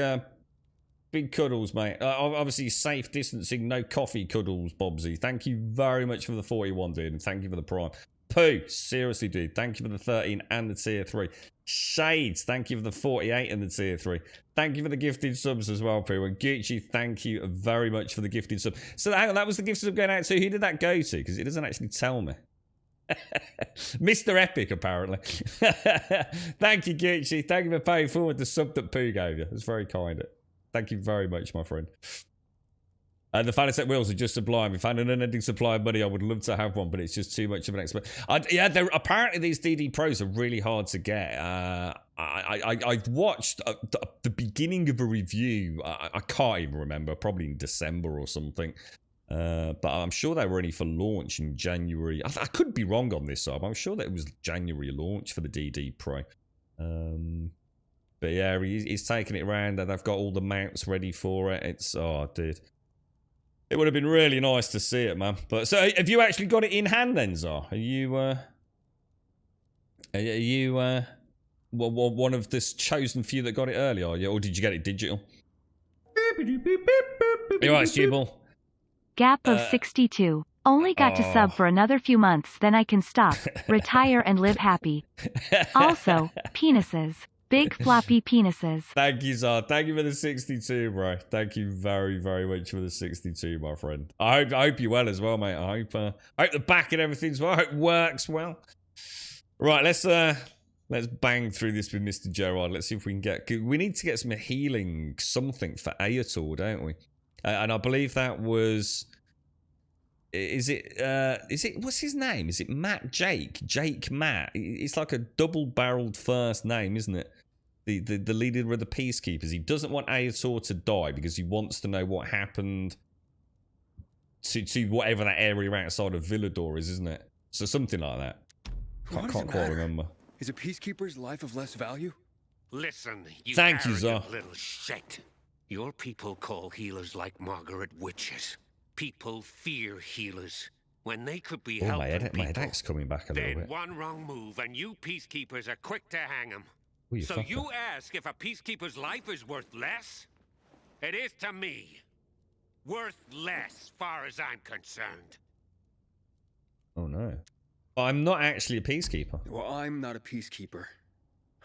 cuddles, mate. Obviously, safe distancing, no coffee cuddles, Bobsy. Thank you very much for the 41, dude, and thank you for the Prime. Pooh, seriously, dude. Thank you for the 13 and the tier 3. Shades, thank you for the 48 and the tier 3. Thank you for the gifted subs as well, Pooh. And Gucci, thank you very much for the gifted sub. So hang on, that was the gifted sub going out to. Who did that go to? Because it doesn't actually tell me. Mr. Epic, apparently. Thank you, Gucci. Thank you for paying forward the sub that Pooh gave you. That's very kind. Thank you very much, my friend. The Fanatec wheels are just sublime. If I had an unending supply of money, I would love to have one, but it's just too much of an expert. Yeah, apparently these DD Pros are really hard to get. I watched the beginning of a review. I can't even remember, probably in December or something. But I'm sure they were only for launch in January. I could be wrong on this, so I'm sure that it was January launch for the DD Pro. But yeah, he's taking it around and they've got all the mounts ready for it. It's, oh, dude. It would have been really nice to see it, man. But so, have you actually got it in hand then, Zar? Are you one of this chosen few that got it early, are you? Or did you get it digital? You alright, Stubble? Gap of 62. Only got to sub for another few months, then I can stop, retire and live happy. Also, penises. Big floppy penises. Thank you, Zar. Thank you for the 62, bro. Thank you very, very much for the 62, my friend. I hope you're well as well, mate. I hope the back and everything's well. I hope it works well. Right, let's bang through this with Mr. Gerard. Let's see if we can get... We need to get some healing something for Ayator, don't we? And I believe that was... Is it, what's his name? Is it Matt Jake? Jake Matt? It's like a double-barreled first name, isn't it? The leader of the Peacekeepers. He doesn't want Ayator to die because he wants to know what happened to whatever that area outside of Villador is, isn't it? So something like that. Can't quite remember. Is a Peacekeeper's life of less value? Listen, you Thank you, arrogant Zar. little shit. Your people call healers like Margaret witches. People fear healers when they could be helping my people. head's coming back a little Then bit. one wrong move and you Peacekeepers are quick to hang them. Ooh, you So fucker. you ask if a Peacekeeper's life is worth less? It is to me. Worth less, far as I'm concerned. Oh no. I'm not actually a Peacekeeper. Well, I'm not a Peacekeeper.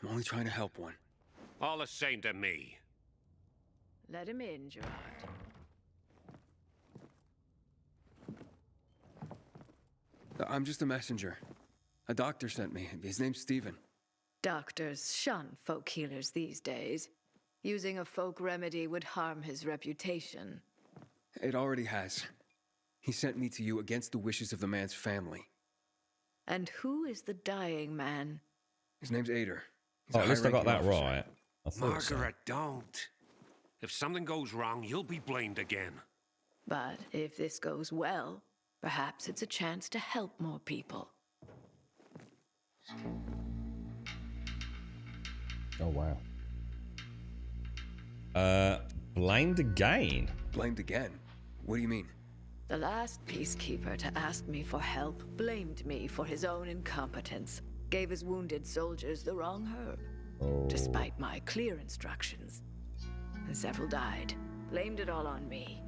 I'm only trying to help one. All the same to me. Let him in, Gerard. I'm just a messenger. A doctor sent me. His name's Stephen. Doctors shun folk healers these days. Using a folk remedy would harm his reputation. It already has. He sent me to you against the wishes of the man's family. And who is the dying man? His name's Ader. He's Oh, a at least I got that high-ranking officer. right. I thought so. Margaret, don't. If something goes wrong, you'll be blamed again. But if this goes well, perhaps it's a chance to help more people. Oh, wow. Blamed again? Blamed again? What do you mean? The last peacekeeper to ask me for help blamed me for his own incompetence, gave his wounded soldiers the wrong herb, despite my clear instructions. And several died, blamed it all on me.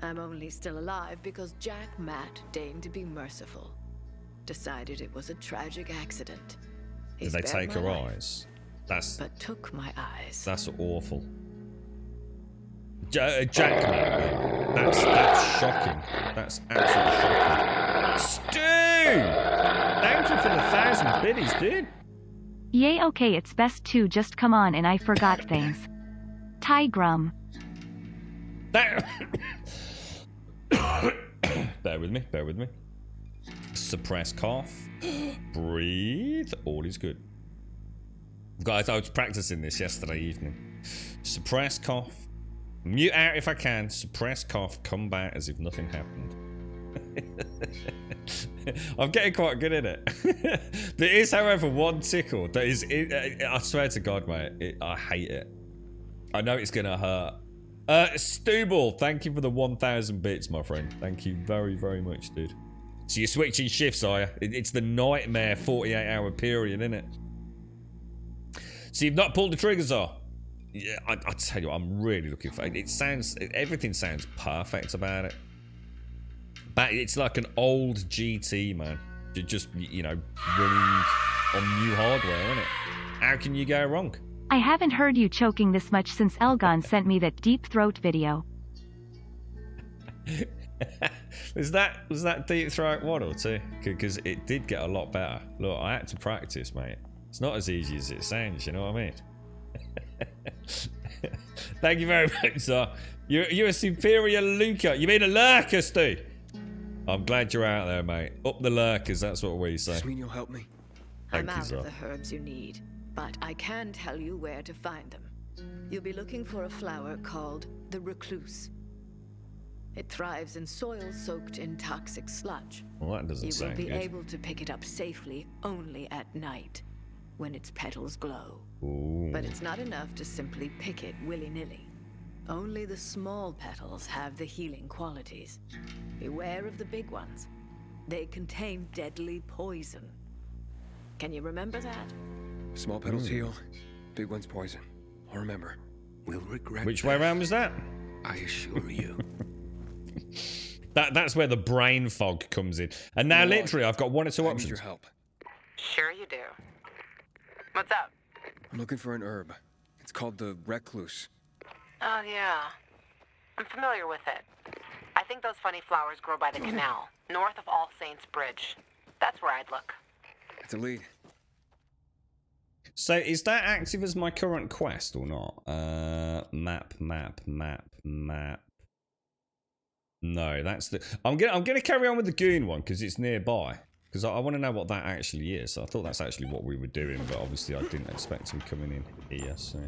I'm only still alive because Jack Matt deigned to be merciful. Decided it was a tragic accident. He Did they spared take my her life, eyes? That's but took my eyes. That's awful. Jack, man, that's shocking. That's absolutely shocking. Stu! Thank you for the 1,000 biddies, dude. Yay, okay, it's best to just come on and I forgot things. Tigrum. That bear with me, bear with me. Suppress cough. Breathe. All is good. Guys, I was practicing this yesterday evening. Suppress cough. Mute out if I can. Suppress cough. Come back as if nothing happened. I'm getting quite good at it. There is, however, one tickle that is. I swear to God, mate. I hate it. I know it's gonna hurt. Stubble, thank you for the 1,000 bits, my friend. Thank you very, very much, dude. So you're switching shifts, are you? It's the nightmare 48-hour period, isn't it? So you've not pulled the triggers off. Yeah, I tell you what, I'm really looking for it. Everything sounds perfect about it. But it's like an old GT, man. Just, you know, running on new hardware, isn't it? How can you go wrong? I haven't heard you choking this much since Elgon sent me that deep throat video. was that deep throat 1 or 2? Because it did get a lot better. Look, I had to practice, mate. It's not as easy as it sounds, you know what I mean? Thank you very much, sir. You're a superior lurker. You mean a lurker, Stu? I'm glad you're out there, mate. Up the lurkers, that's what we say. Does this mean you'll help me? I'm Thank you, out sir. of the herbs you need, but I can tell you where to find them. You'll be looking for a flower called the recluse. It thrives in soil soaked in toxic sludge. Well, that doesn't You will sound be good. able to pick it up safely only at night, when its petals glow. Ooh. But it's not enough to simply pick it willy-nilly. Only the small petals have the healing qualities. Beware of the big ones. They contain deadly poison. Can you remember that? Small petals heal, big ones poison. I'll remember. We'll regret Which way this, around was that? I assure you. That's where the brain fog comes in. And now, Lord, literally, I've got one or two I need options. your help. Sure you do. What's up? I'm looking for an herb. It's called the recluse. Oh, yeah. I'm familiar with it. I think those funny flowers grow by the canal, north of All Saints Bridge. That's where I'd look. It's a lead. So, is that active as my current quest or not? Map. No, that's the. I'm gonna carry on with the goon one because it's nearby. Because I want to know what that actually is. I thought that's actually what we were doing, but obviously I didn't expect him coming in here. So,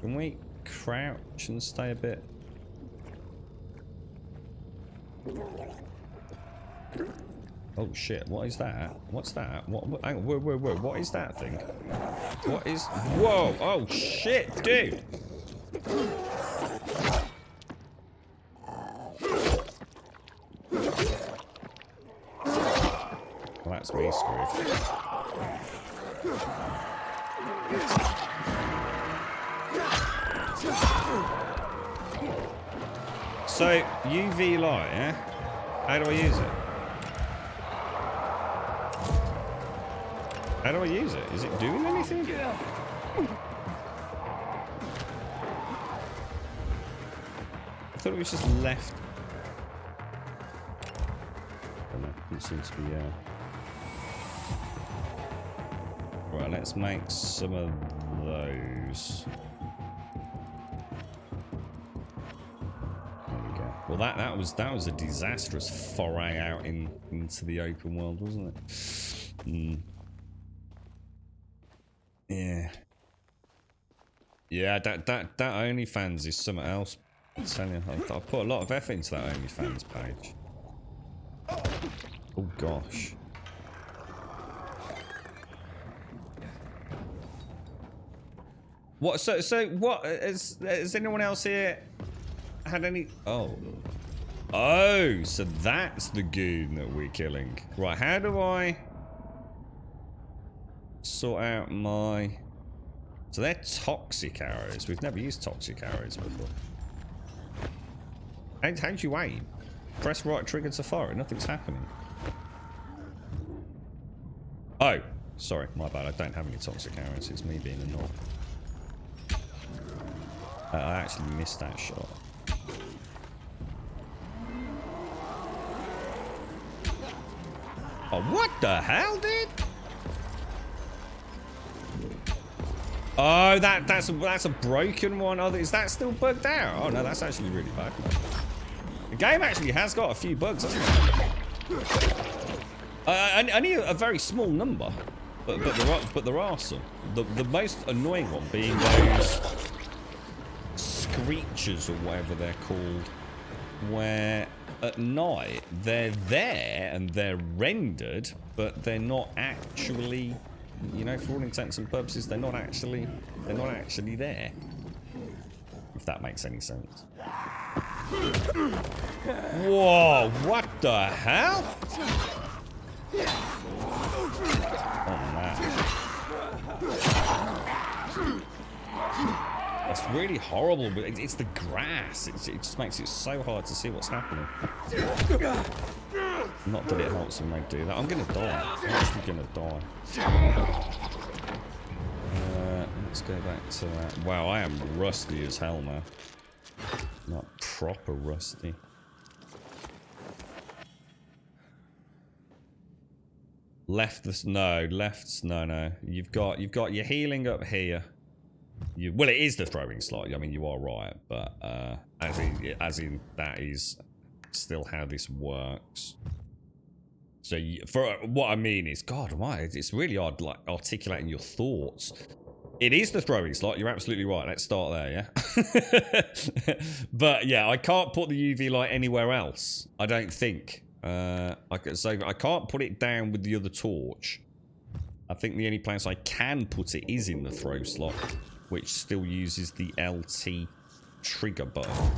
can we crouch and stay a bit? Oh shit! What is that? What's that? Hang on, whoa! What is that thing? What is? Whoa! Oh shit, dude! Well, that's me screwed. So UV light, yeah? How do I use it? How do I use it? Is it doing anything? thought it was just left. I don't know. It seems to be. Right, let's make some of those. There we go. Well, that was a disastrous foray out into the open world, wasn't it? Yeah. Yeah, that OnlyFans is something else. I'm telling you, I put a lot of effort into that OnlyFans page. Oh gosh. What? So what? Has anyone else here had any? Oh, so that's the goon that we're killing. Right? How do I sort out my? So they're toxic arrows. We've never used toxic arrows before. How do you aim? Press right trigger to fire it. Nothing's happening. Oh, sorry, my bad. I don't have any toxic arrows. It's me being a knob. I actually missed that shot. Oh, what the hell, dude? Oh, that's a broken one. Oh, is that still bugged out? Oh no, that's actually really bad. The game actually has got a few bugs, hasn't it? Only a very small number, but there are some. The most annoying one being those screechers or whatever they're called, where at night they're there and they're rendered, but they're not actually. You know, for all intents and purposes, they're not actually there. If that makes any sense. Whoa! What the hell? Oh man, that's really horrible. But it's the grass. It just makes it so hard to see what's happening. Not that it helps when they do that. I'm gonna die. I'm actually gonna die. Let's go back to that. Wow, I am rusty as hell now. Not proper rusty. Lefts, no. You've got your healing up here. Well, it is the throwing slot. I mean, you are right, but as in that is still how this works. So for what I mean is, God, why it's really hard, like articulating your thoughts. It is the throwing slot. You're absolutely right. Let's start there, yeah. But yeah, I can't put the UV light anywhere else. I don't think. I can't put it down with the other torch. I think the only place I can put it is in the throw slot, which still uses the LT trigger button,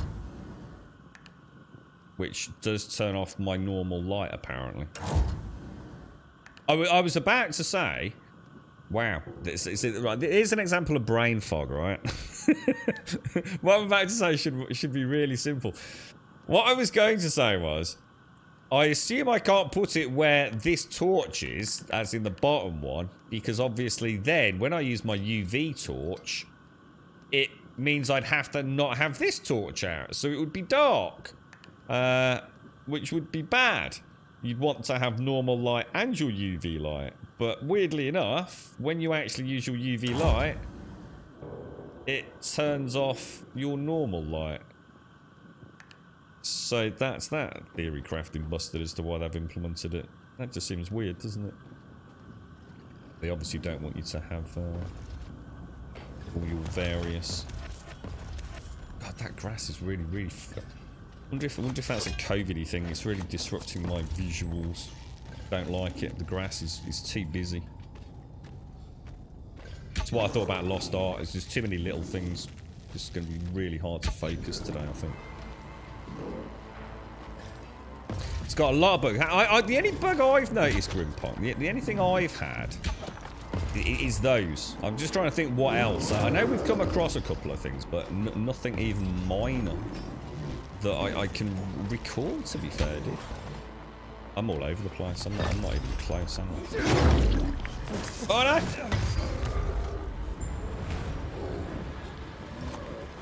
which does turn off my normal light, apparently. I was about to say, wow, here's an example of brain fog, right? What I'm about to say should be really simple. What I was going to say was, I assume I can't put it where this torch is, as in the bottom one, because obviously then, when I use my UV torch, it means I'd have to not have this torch out, so it would be dark. Which would be bad. You'd want to have normal light and your UV light. But weirdly enough, when you actually use your UV light, it turns off your normal light. So that's that theory crafting busted as to why they've implemented it. That just seems weird, doesn't it? They obviously don't want you to have all your various... God, that grass is really, really... I wonder if that's a COVID-y thing. It's really disrupting my visuals. Don't like it. The grass is too busy. That's what I thought about Lost Art. It's just too many little things. It's going to be really hard to focus today, I think. It's got a lot of bugs. The only bug I've noticed, Grimpong, the only thing I've had is those. I'm just trying to think what else. I know we've come across a couple of things, but nothing even minor that I can recall, to be fair, dude. I'm all over the place. I'm not even close, am I? Oh, no!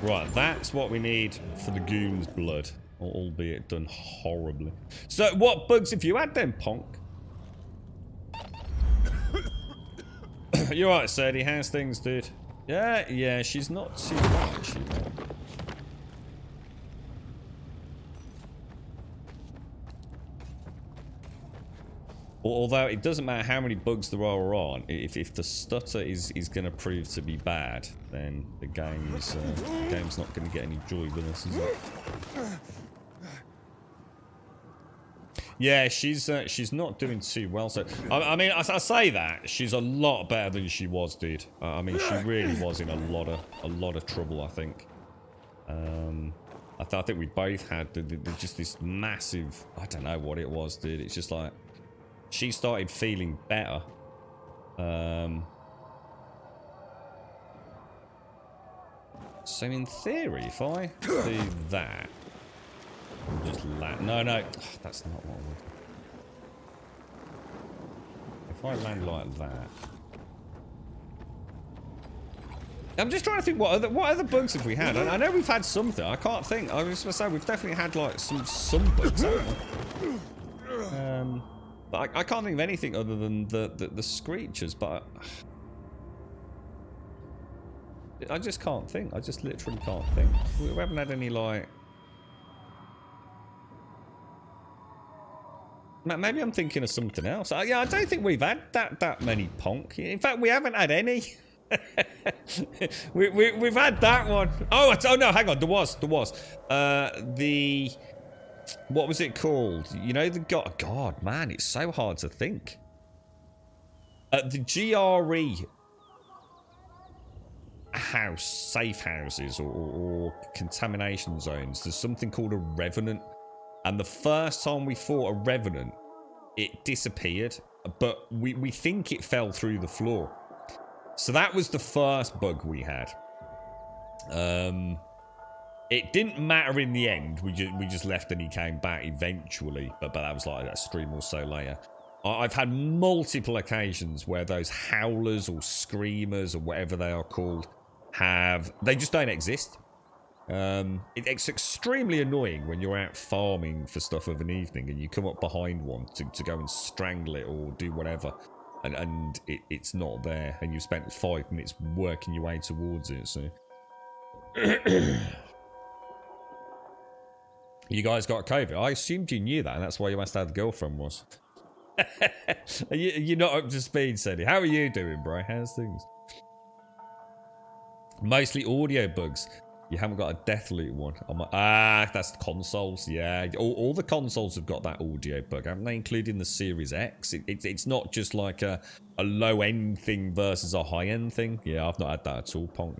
Right, that's what we need for the goon's blood. Albeit done horribly. So, what bugs have you had then, Ponk? You're right, Sadie. How's things, dude? Yeah, she's not too bad, actually. Although it doesn't matter how many bugs there are on, if the stutter is going to prove to be bad, then the game's not going to get any joy with us, is it? Yeah, she's not doing too well. So I mean, I say that she's a lot better than she was, dude. I mean, she really was in a lot of trouble. I think. I think we both had just this massive. I don't know what it was, dude. It's just like she started feeling better. So in theory, if I do that. Just land. No, that's not what I want. If I land like that, I'm just trying to think what other bugs have we had. I know we've had something. I can't think. I was going to say we've definitely had like some bugs. But I can't think of anything other than the screechers. But I just can't think. I just literally can't think. We haven't had any like. Maybe I'm thinking of something else. Yeah, I don't think we've had that many Ponk. In fact, we haven't had any. we've had that one. Oh no, hang on. There was. What was it called? You know, God, man, it's so hard to think. The GRE safe houses or contamination zones. There's something called a revenant. And the first time we fought a revenant, it disappeared, but we think it fell through the floor. So that was the first bug we had. It didn't matter in the end. We just left and he came back eventually, but that was like a stream or so later. I've had multiple occasions where those howlers or screamers or whatever they are called they just don't exist. It's extremely annoying when you're out farming for stuff of an evening and you come up behind one to go and strangle it or do whatever, and it's not there, and you spent 5 minutes working your way towards it. So you guys got COVID. I assumed you knew that, and that's why you asked how the girlfriend was. You're not up to speed, Sadie. How are you doing, bro? How's things? Mostly audio bugs. You haven't got a Deathloop one. That's the consoles. Yeah, all the consoles have got that audio bug, haven't they? Including the Series X. It's not just like a low end thing versus a high end thing. Yeah, I've not had that at all, Ponk.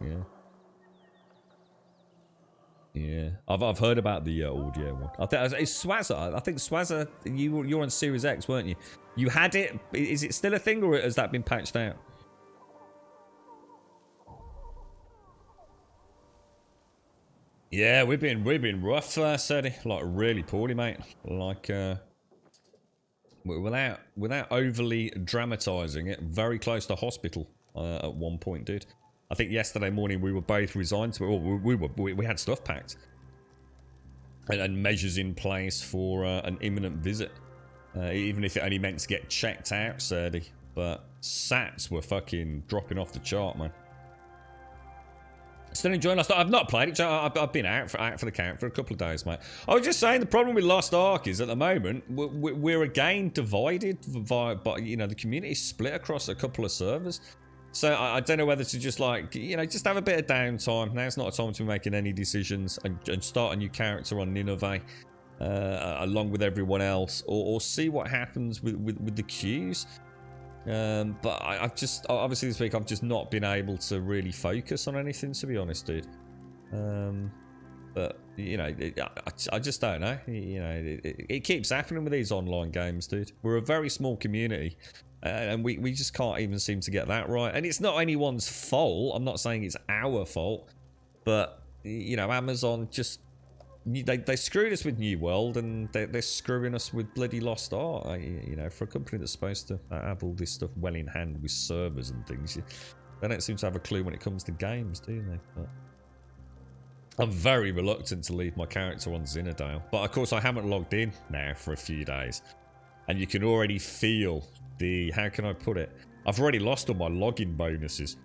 Yeah, I've heard about the audio one. I think it's Swazza. I think Swazza. You're on Series X, weren't you? You had it. Is it still a thing, or has that been patched out? Yeah, we've been rough, Sadie. Like really poorly, mate. Like without overly dramatising it, very close to hospital at one point, dude. I think yesterday morning we were both resigned to it. We had stuff packed and measures in place for an imminent visit, even if it only meant to get checked out, Sadie. But SATs were fucking dropping off the chart, man. Still enjoying Lost Ark. I've not played it. I've been out for the count for a couple of days, mate. I was just saying the problem with Lost Ark is at the moment we're again divided by you know, the community is split across a couple of servers. So I don't know whether to just like, you know, just have a bit of downtime. Now's not a time to be making any decisions and start a new character on Nineveh along with everyone else, or see what happens with the queues. But I've just, obviously this week I've just not been able to really focus on anything, to be honest, dude. But, you know, I just don't know. You know, it keeps happening with these online games, dude. We're a very small community, and we just can't even seem to get that right. And it's not anyone's fault. I'm not saying it's our fault. But, you know, Amazon just... They screwed us with New World, and they're screwing us with bloody Lost Ark. You know, for a company that's supposed to have all this stuff well in hand with servers and things, they don't seem to have a clue when it comes to games, do they? But I'm very reluctant to leave my character on Zinadale. But of course I haven't logged in now for a few days. And you can already feel the... How can I put it? I've already lost all my login bonuses.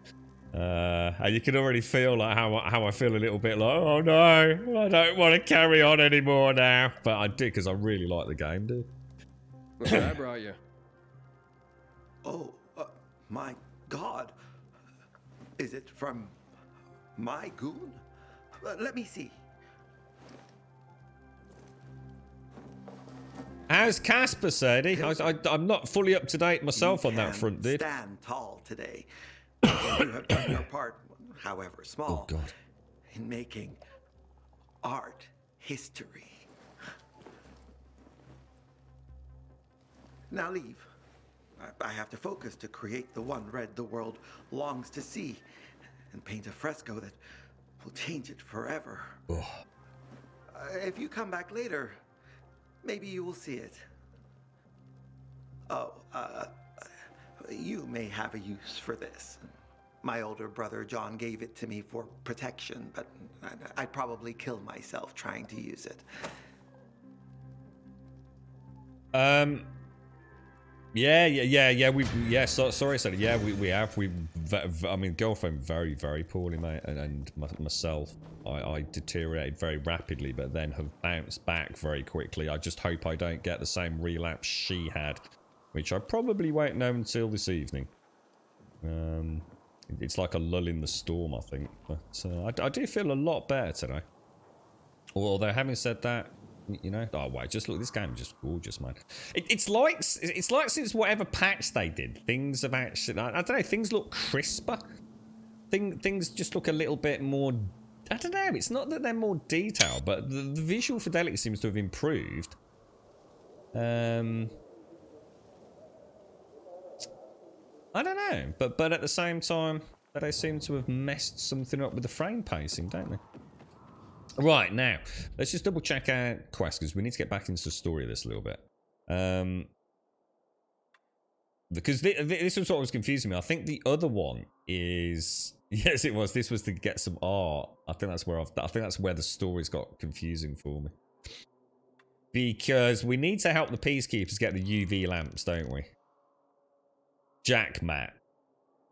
And you can already feel like how I feel a little bit like, oh no, I don't want to carry on anymore now. But I did because I really like the game, dude. Look what I brought you. Oh, my God. Is it from my goon? Let me see. How's Casper, Sadie? I'm not fully up to date myself on that front, dude. Stand tall today. You have done your part, however small, Oh, God. in making art history. Now leave. I have to focus to create the one red the world longs to see and paint a fresco that will change it forever. If you come back later, maybe you will see it. Oh, you may have a use for this. My older brother John gave it to me for protection, but I'd probably kill myself trying to use it. Yeah. Sorry, Sadie. Yeah, we have. I mean, girlfriend very, very poorly, mate, and myself. I deteriorated very rapidly, but then have bounced back very quickly. I just hope I don't get the same relapse she had, which I probably won't know until this evening. It's like a lull in the storm, I think. But I do feel a lot better today. Although, having said that, you know, oh wait, just look, this game is just gorgeous, man. It's like since whatever patch they did, things have actually, I don't know, things look crisper. Things just look a little bit more. I don't know. It's not that they're more detailed, but the visual fidelity seems to have improved. I don't know, but at the same time, they seem to have messed something up with the frame pacing, don't they? Right, now, let's just double check our quest, because we need to get back into the story of this a little bit. Because this was what was confusing me. I think the other one is... Yes, it was. This was to get some art. I think that's where the stories got confusing for me. Because we need to help the Peacekeepers get the UV lamps, don't we? Jack Matt.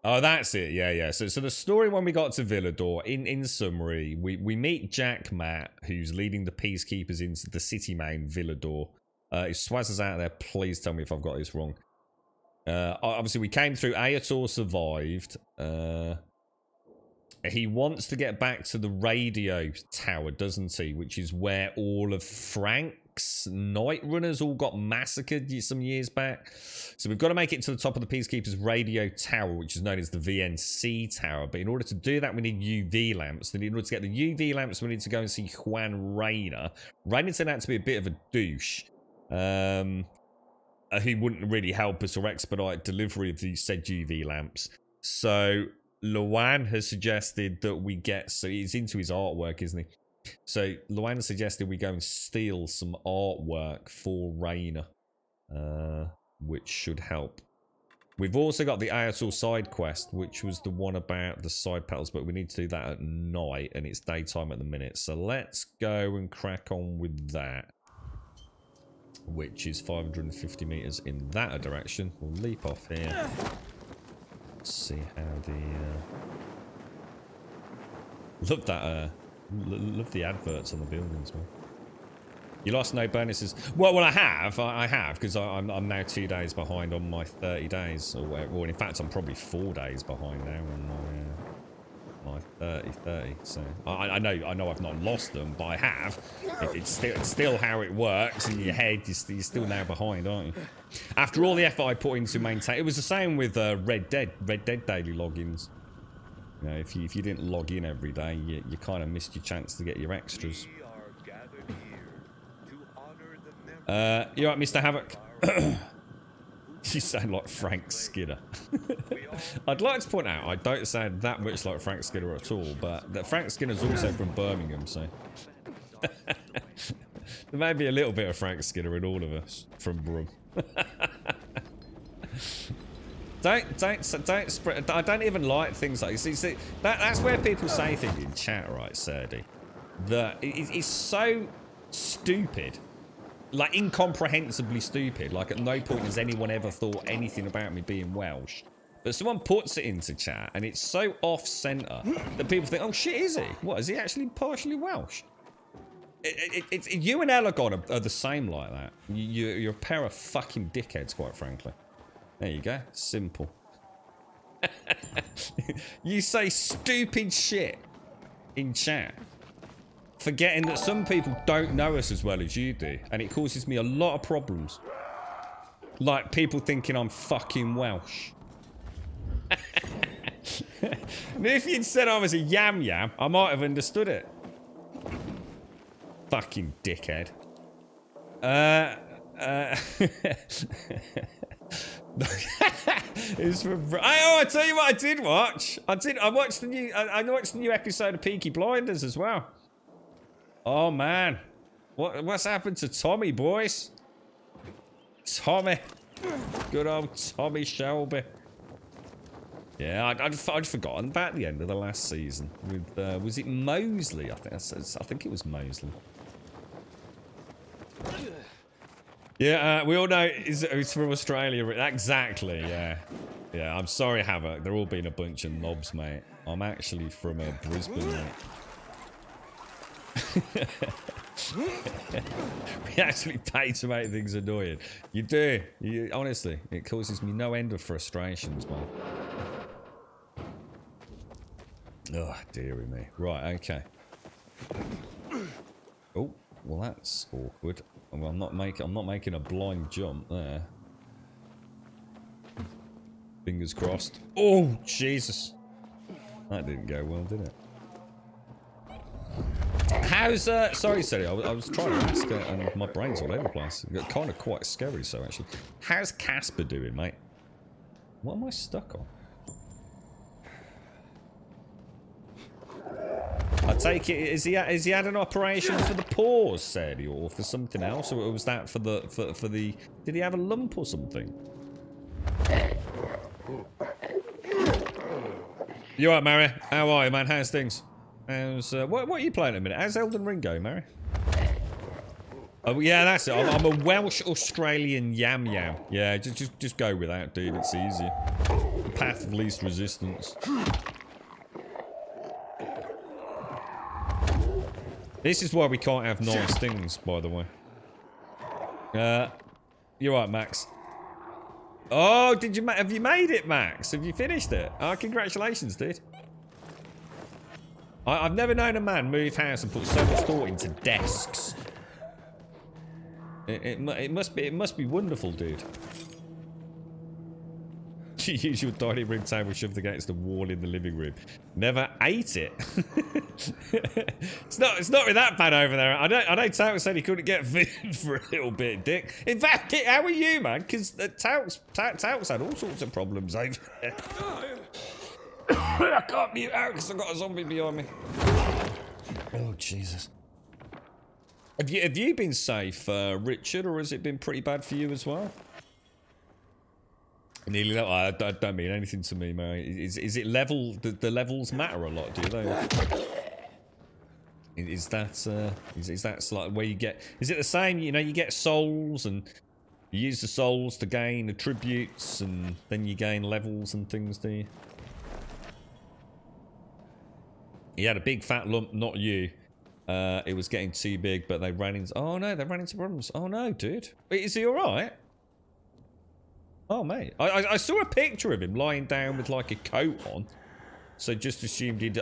Oh, that's it. Yeah. So the story when we got to Villador, in summary, we meet Jack Matt, who's leading the Peacekeepers into the city main Villador. If Swaz is out there, please tell me if I've got this wrong. Obviously, we came through. Ayator survived. He wants to get back to the radio tower, doesn't he? Which is where all of Frank's Night Runners all got massacred some years back. So we've got to make it to the top of the Peacekeepers radio tower, which is known as the VNC tower. But in order to do that, we need UV lamps. And in order to get the UV lamps, we need to go and see Juan Reyna. Reyna turned out to be a bit of a douche. He wouldn't really help us or expedite delivery of these said UV lamps. So Luan has suggested that we get... So he's into his artwork, isn't he? So Luan has suggested we go and steal some artwork for Reyna, which should help. We've also got the Ayator side quest, which was the one about the side petals, but we need to do that at night, and it's daytime at the minute. So let's go and crack on with that, which is 550 meters in that direction. We'll leap off here. Let's see how the... Love the adverts on the buildings, man. You lost no bonuses. Well, I have, because I'm now 2 days behind on my 30 days. Or in fact, I'm probably 4 days behind now on my 30. So I know I've not lost them, but I have. It's still how it works in your head. You're still now behind, aren't you? After all the effort I put into maintain, it was the same with Red Dead daily logins. You know, if you didn't log in every day, you kind of missed your chance to get your extras. You right, Mr. Havoc? You sound like Frank Skinner. I'd like to point out, I don't sound that much like Frank Skinner at all, but that Frank Skinner's also from Birmingham, so... There may be a little bit of Frank Skinner in all of us from Brum. Don't spread. I don't even like things like this. See, that's where people say things in chat, right, Serdi? that is so stupid. Like, incomprehensibly stupid. Like, at no point has anyone ever thought anything about me being Welsh. But someone puts it into chat, and it's so off-centre that people think, oh shit, is he? What, is he actually partially Welsh? You and Elagod are the same like that. You're a pair of fucking dickheads, quite frankly. There you go. Simple. You say stupid shit in chat, forgetting that some people don't know us as well as you do, and it causes me a lot of problems. Like people thinking I'm fucking Welsh. And if you'd said I was a yam yam, I might have understood it. Fucking dickhead. It's from. Oh, I tell you what, I did watch. I watched the new. I watched the new episode of Peaky Blinders as well. Oh man, what's happened to Tommy, boys? Tommy, good old Tommy Shelby. Yeah, I'd forgotten about the end of the last season with was it Mosley? I think it was Mosley. Yeah, we all know it's from Australia. Exactly, yeah. Yeah, I'm sorry, Havoc. They're all being a bunch of knobs, mate. I'm actually from Brisbane, mate. We actually pay to make things annoying. You do. Honestly, it causes me no end of frustrations, man. Oh, dearie me. Right, okay. Oh, well that's awkward. Well, I'm not making a blind jump there. Fingers crossed. Oh, Jesus. That didn't go well, did it? How's sorry, Sally, I was trying to ask and my brain's all over the place. Got kind of quite scary, so actually. How's Casper doing, mate? What am I stuck on? I take it, is he had an operation for the paws, said he, or for something else, or was that for the did he have a lump or something? You alright, Mary? How are you, man? How's things? How's what are you playing at the minute? How's Elden Ring going, Mary? Oh yeah, that's it. I'm a Welsh Australian yam yam. Yeah, just go with that, dude. It's easier. The path of least resistance. This is why we can't have nice things, by the way. You're right, Max. Oh, have you made it, Max? Have you finished it? Oh, congratulations, dude. I've never known a man move house and put so much thought into desks. It must be wonderful, dude. You use your dining room table shoved against the wall in the living room. Never ate it. It's not really that bad over there. I know Tauks said he couldn't get food for a little bit, Dick. In fact, how are you, man? Because Tauks had all sorts of problems over there. I can't mute out because I've got a zombie behind me. Oh, Jesus. Have you been safe, Richard, or has it been pretty bad for you as well? Nearly, I don't mean anything to me, Mary. Is it level? The levels matter a lot, do they? Is that like where you get? Is it the same? You know, you get souls and you use the souls to gain attributes, and then you gain levels and things, do you? He had a big fat lump, not you. It was getting too big, but they ran into. Oh no, they ran into problems. Oh no, dude. Wait, is he all right? Oh, mate. I saw a picture of him lying down with, like, a coat on. So just assumed he'd...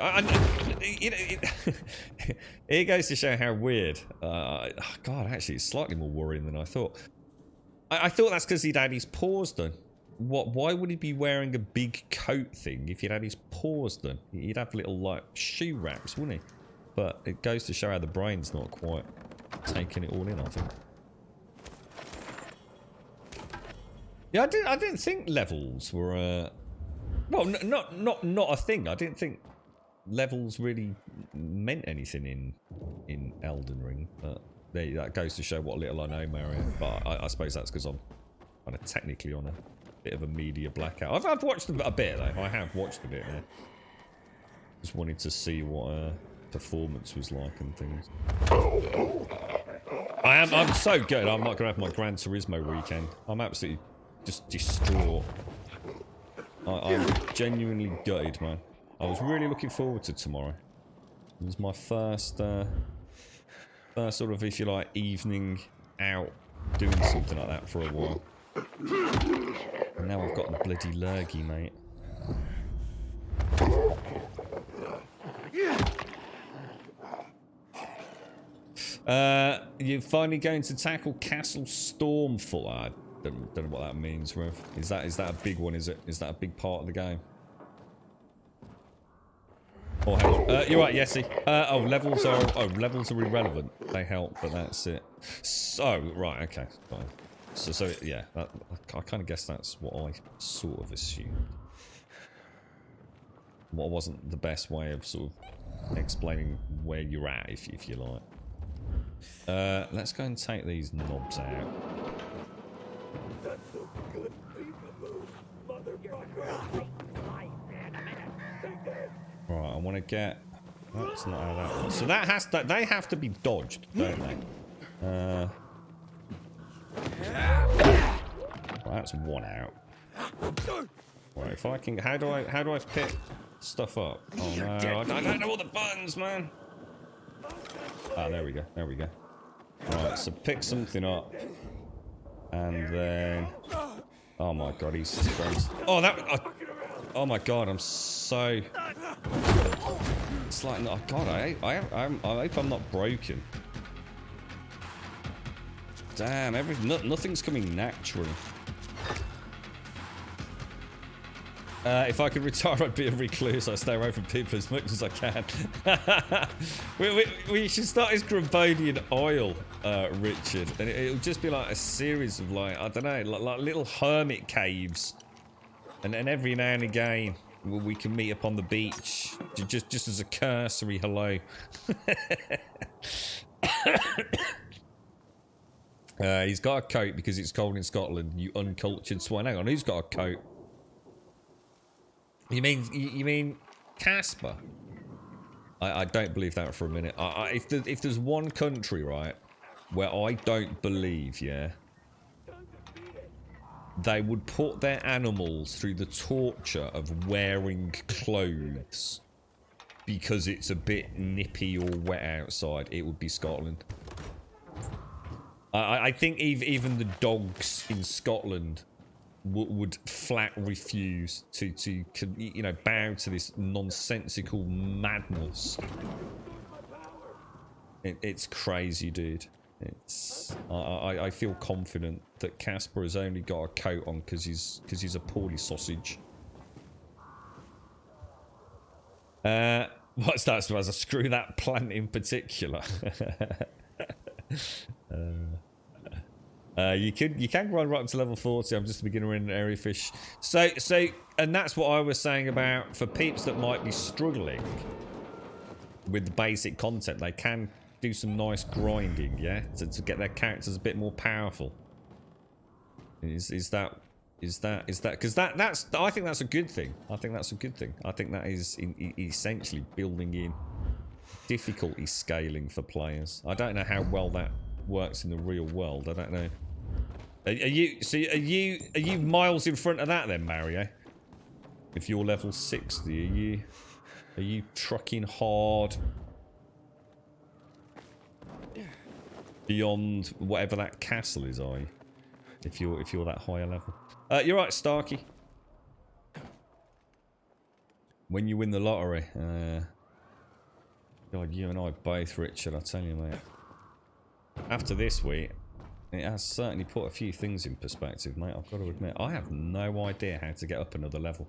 Here goes to show how weird. God, actually, it's slightly more worrying than I thought. I thought that's because he'd had his paws done. Why would he be wearing a big coat thing if he'd had his paws done? He'd have little, like, shoe wraps, wouldn't he? But it goes to show how the brain's not quite taking it all in, I think. Yeah, I didn't think levels were well, not a thing. I didn't think levels really meant anything in Elden Ring. But that goes to show what little I know, Mario. But I suppose that's because I'm kind of technically on a bit of a media blackout. I've watched a bit though. I have watched a bit. Just wanted to see what performance was like and things. I'm so good. I'm not gonna have my Gran Turismo weekend. I'm absolutely just distraught. I'm genuinely gutted, man. I was really looking forward to tomorrow. It was my first sort of, if you like, evening out doing something like that for a while. And now I've got the bloody lurgy, mate. You're finally going to tackle Castle Stormfall. I don't know what that means, Rev. Is that a big one, is it? Is that a big part of the game? Oh, hey. You're right, Yessie. Levels are irrelevant. They help, but that's it. So, right, okay, fine. So yeah, I kind of guess that's what I sort of assumed. What wasn't the best way of sort of explaining where you're at, if you like. Let's go and take these knobs out. Right, I want to get. That's not how that works. So that has to. They have to be dodged, don't they? Well, that's one out. Right, if I can. How do I pick stuff up? Oh no, I don't know all the buttons, man. Ah, there we go. There we go. Right, so pick something up, and then. Oh my god, he's. Oh that. Oh my god, I'm so. It's like, oh god, I hope I'm not broken. Damn, nothing's coming naturally. If I could retire, I'd be a recluse. I stay away from people as much as I can. we should start his Grabonian oil, Richard, and it'll just be like a series of like, I don't know, like little hermit caves, and every now and again we can meet up on the beach, just as a cursory hello. He's got a coat because it's cold in Scotland. You uncultured swine. Hang on, who's got a coat? You mean Casper? I don't believe that for a minute. If there's one country, right, where I don't believe, yeah, they would put their animals through the torture of wearing clothes because it's a bit nippy or wet outside, it would be Scotland. I think even the dogs in Scotland would flat refuse to you know, bow to this nonsensical madness. It's crazy, dude. I feel confident that Casper has only got a coat on because he's a poorly sausage. What's that supposed to screw that plant in particular? You can grind right up to level 40. I'm just a beginner in area fish. So, and that's what I was saying about for peeps that might be struggling with the basic content. They can do some nice grinding, yeah, to get their characters a bit more powerful. Is that because that's I think that's a good thing. I think that's a good thing. I think that is essentially building in difficulty scaling for players. I don't know how well that works in the real world. I don't know. Are you miles in front of that then, Mario? If you're level 60, are you trucking hard beyond whatever that castle is, are you? If you're that higher level. You're right, Starkey. When you win the lottery, God, you and I both, Richard. I tell you, mate. After this week, it has certainly put a few things in perspective, mate. I've got to admit, I have no idea how to get up another level.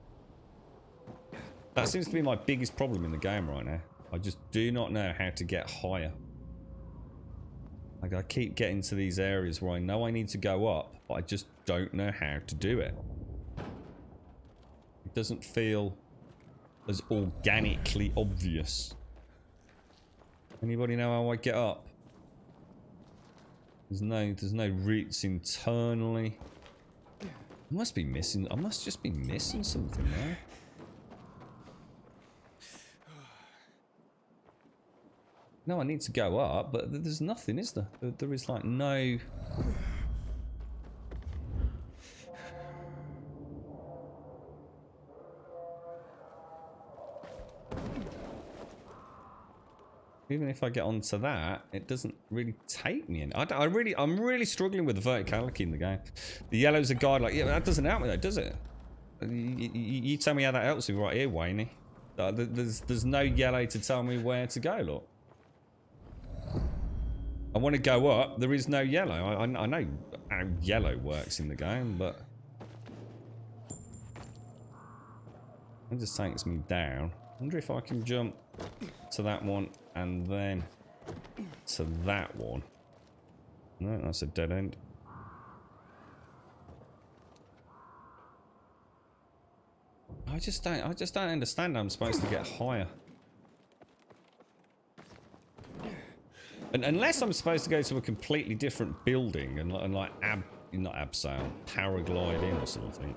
That seems to be my biggest problem in the game right now. I just do not know how to get higher. Like, I keep getting to these areas where I know I need to go up, but I just don't know how to do it. It doesn't feel as organically obvious. Anybody know how I get up? There's no routes internally. I must be missing. I must just be missing something there. No, I need to go up, but there's nothing, is there? There is like no... Even if I get onto that, it doesn't really take me in. I'm really struggling with the verticality in the game. The yellow's a guide, like, yeah, that doesn't help me though, does it? You tell me how that helps me right here, Wayne. There's no yellow to tell me where to go, look. I want to go up, there is no yellow. I know how yellow works in the game, but... It just takes me down. I wonder if I can jump to that one and then to that one. No, that's a dead end. I just don't understand how I'm supposed to get higher. And unless I'm supposed to go to a completely different building and like not abseil, paraglide in or something.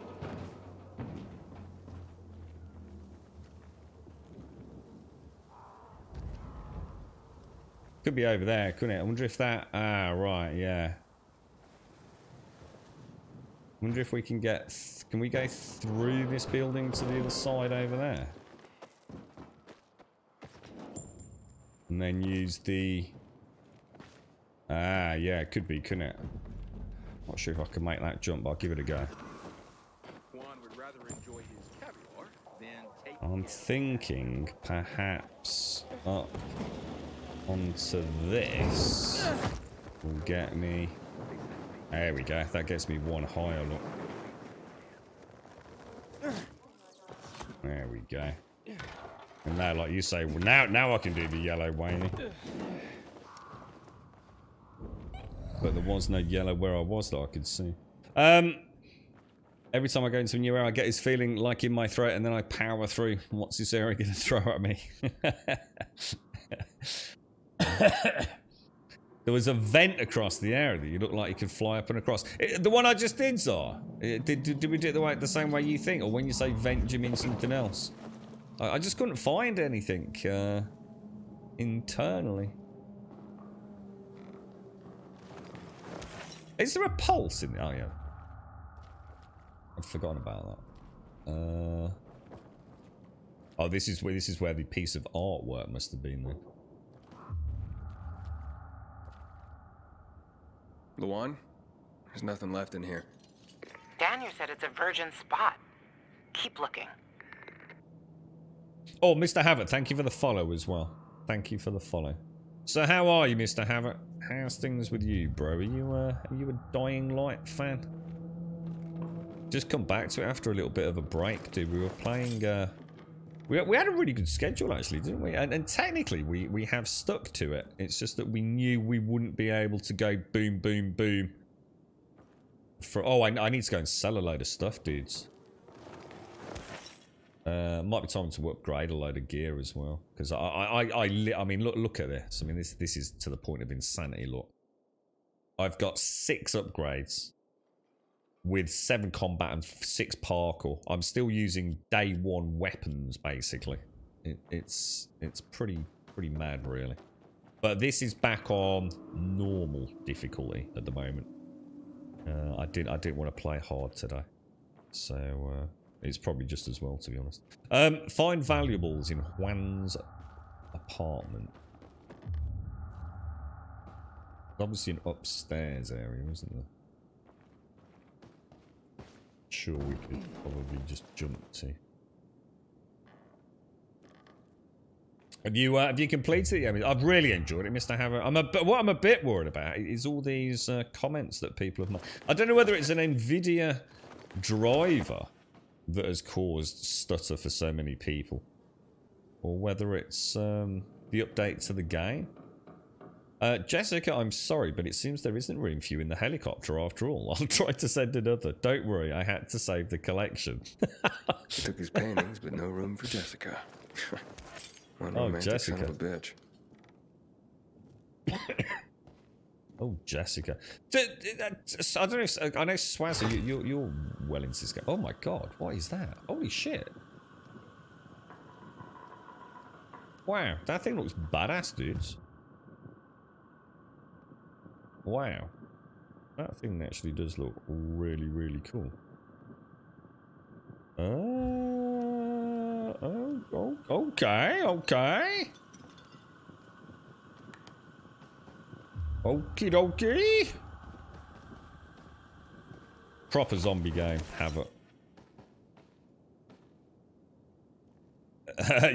Could be over there, couldn't it? I wonder if that... Ah, right, yeah. I wonder if we can get... Can we go through this building to the other side over there? And then use the... Ah, yeah, it could be, couldn't it? Not sure if I can make that jump, but I'll give it a go. Juan would rather enjoy his caviar than take... I'm thinking perhaps up onto this will get me... There we go, that gets me one higher, look. There we go. And now, like you say, well, now I can do the yellow, Wayne. But there was no yellow where I was that I could see. Every time I go into a new area, I get this feeling like in my throat, and then I power through. What's this area going to throw at me? There was a vent across the area that you looked like you could fly up and across. The one I just did, Zar. Did we do it the same way you think? Or when you say vent, do you mean something else? I just couldn't find anything internally. Is there a pulse in there? Oh, yeah. I've forgotten about that. Oh, this is where the piece of artwork must have been then. Luan, there's nothing left in here. Daniel said it's a virgin spot. Keep looking. Oh, Mr. Havoc, thank you for the follow as well. Thank you for the follow. So how are you, Mr. Havoc? How's things with you, bro? Are you a Dying Light fan? Just come back to it after a little bit of a break, dude. We were playing... We had a really good schedule, actually, didn't we? And technically, we have stuck to it. It's just that we knew we wouldn't be able to go boom, boom, boom. Oh, I need to go and sell a load of stuff, dudes. Might be time to upgrade a load of gear as well. Because I mean, look at this. I mean, this is to the point of insanity, look. I've got 6 upgrades. With 7 combat and 6 parkour. I'm still using day 1 weapons, basically. It's pretty mad, really. But this is back on normal difficulty at the moment. I didn't want to play hard today. So, it's probably just as well, to be honest. Find valuables in Juan's apartment. Obviously an upstairs area, isn't there? Sure, we could probably just jump to. Have you completed it? I mean, I've really enjoyed it, Mr. Havoc. What I'm a bit worried about is all these comments that people have made. I don't know whether it's an NVIDIA driver that has caused stutter for so many people, or whether it's the update to the game. Jessica, I'm sorry, but it seems there isn't room for you in the helicopter after all. I'll try to send another. Don't worry, I had to save the collection. He took his paintings, but no room for Jessica. One Oh, romantic Jessica. son of a bitch. Oh, Jessica. I don't know if... I know, Swazzy, you're well into this game. Oh my god, what is that? Holy shit. Wow, that thing looks badass, dudes. Wow. That thing actually does look really, really cool. Oh, okay, okay. Okie dokie. Proper zombie game, have it.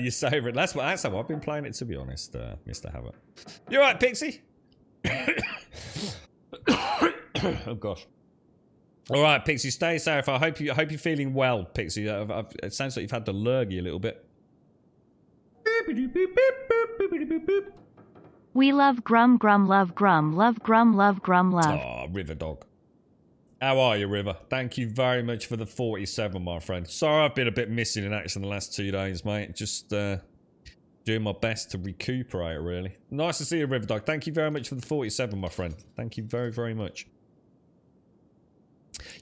Your favourite. That's how I've been playing it, to be honest, Mr. Havert. You alright, Pixie? Oh gosh. Alright, Pixie, stay safe. I hope you're feeling well, Pixie. It sounds like you've had the lurgy a little bit. We love Grum Grum love Grum love Grum love Grum love. Oh, River Dog. How are you, River? Thank you very much for the 47, my friend. Sorry I've been a bit missing in action the last 2 days, mate. Just doing my best to recuperate, really. Nice to see you, River Dog. Thank you very much for the 47, my friend. Thank you very, very much.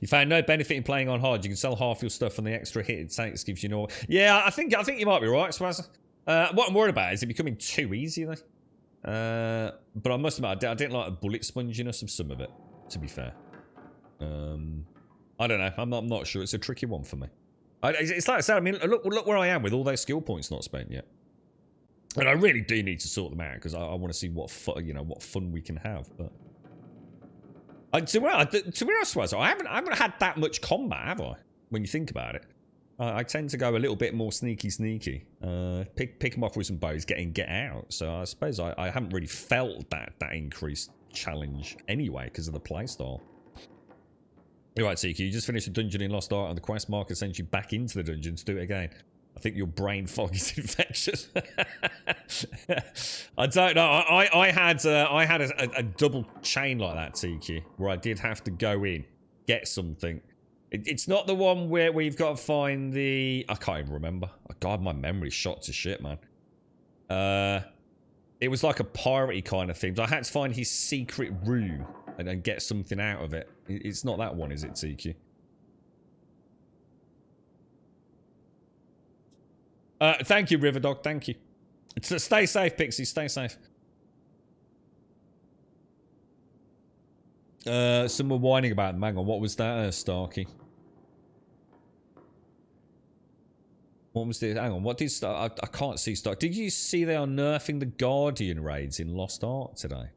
You found no benefit in playing on hard. You can sell half your stuff and the extra hit it takes gives you no... Yeah, I think you might be right, Swazza. What I'm worried about is it becoming too easy, though. But I must admit, I didn't like the bullet sponginess of some of it, to be fair. I don't know. I'm not sure. It's a tricky one for me. It's like I said, I mean, look where I am with all those skill points not spent yet. And I really do need to sort them out because I want to see what fun we can have. But to be honest, I haven't had that much combat, have I? When you think about it, I tend to go a little bit more sneaky. Pick them off with some bows, get out. So I suppose I haven't really felt that increased challenge anyway because of the playstyle. You're right, CQ. You just finished a dungeon in Lost Ark and the quest marker sends you back into the dungeon to do it again. I think your brain fog is infectious. I don't know. I had a double chain like that, TQ, where I did have to go in, get something. It's not the one where we've got to find the... I can't even remember. Oh, God, my memory's shot to shit, man. It was like a piratey kind of thing. So I had to find his secret room and then get something out of it. It's not that one, is it, TQ? Thank you, Riverdog. Thank you. Stay safe, Pixie. Stay safe. Some were whining about them. Hang on. What was that, Starkey? What was this? Hang on. What did Stark... I can't see Stark. Did you see they are nerfing the Guardian raids in Lost Ark today?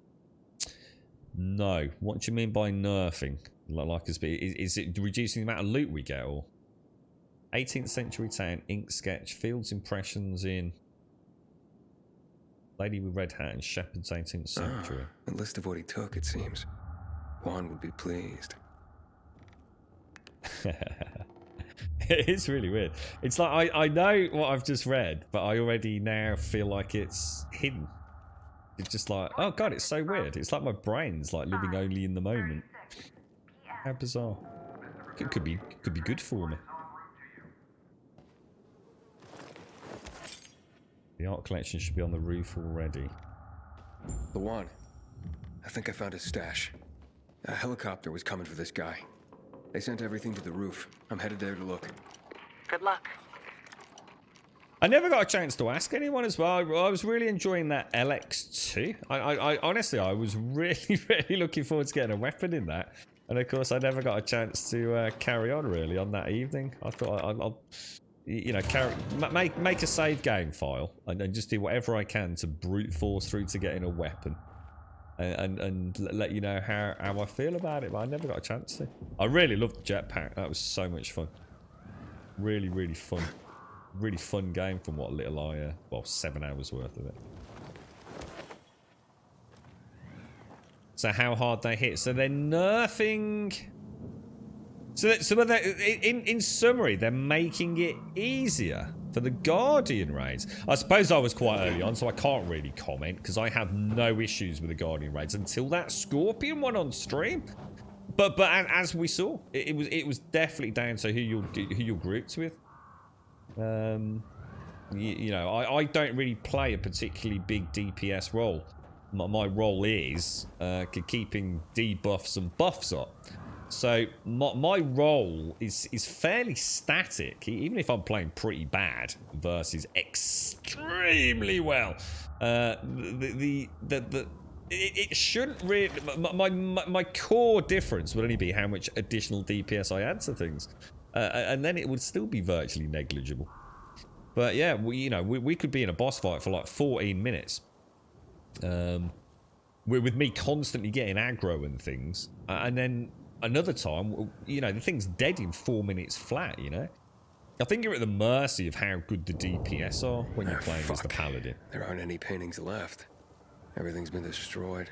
No. What do you mean by nerfing? Is it reducing the amount of loot we get, or... 18th century town, ink sketch, Fields impressions in Lady with Red Hat and Shepherd's 18th century. A list of what he took, it seems. Juan would be pleased. It is really weird. It's like I know what I've just read, but I already now feel like it's hidden. It's just like, oh god, it's so weird. It's like my brain's like living only in the moment. How bizarre. It could be good for me. The art collection should be on the roof already. Lawan, I think I found his stash. A helicopter was coming for this guy. They sent everything to the roof. I'm headed there to look. Good luck. I never got a chance to ask anyone as well. I was really enjoying that LX2. I honestly, I was really, really looking forward to getting a weapon in that. And of course, I never got a chance to carry on really on that evening. I thought I'll you know, make a save game file and just do whatever I can to brute force through to getting a weapon, and let you know how I feel about it. But I never got a chance to. I really loved the jetpack. That was so much fun. Really, really fun. Really fun game from what little well, 7 hours worth of it. So how hard they hit? So they're nerfing. So in summary, they're making it easier for the Guardian raids. I suppose I was quite early on, so I can't really comment because I have no issues with the Guardian raids until that Scorpion one on stream. But as we saw, it was definitely down to who you're grouped with. You know, I don't really play a particularly big DPS role. My role is keeping debuffs and buffs up. So my role is fairly static, even if I'm playing pretty bad versus extremely well. The it shouldn't really... My core difference would only be how much additional DPS I add to things. And then it would still be virtually negligible. But yeah, we could be in a boss fight for like 14 minutes. With me constantly getting aggro and things. And then another time, the thing's dead in 4 minutes flat, I think you're at the mercy of how good the DPS are when you're playing as the Paladin. There aren't any paintings left. Everything's been destroyed.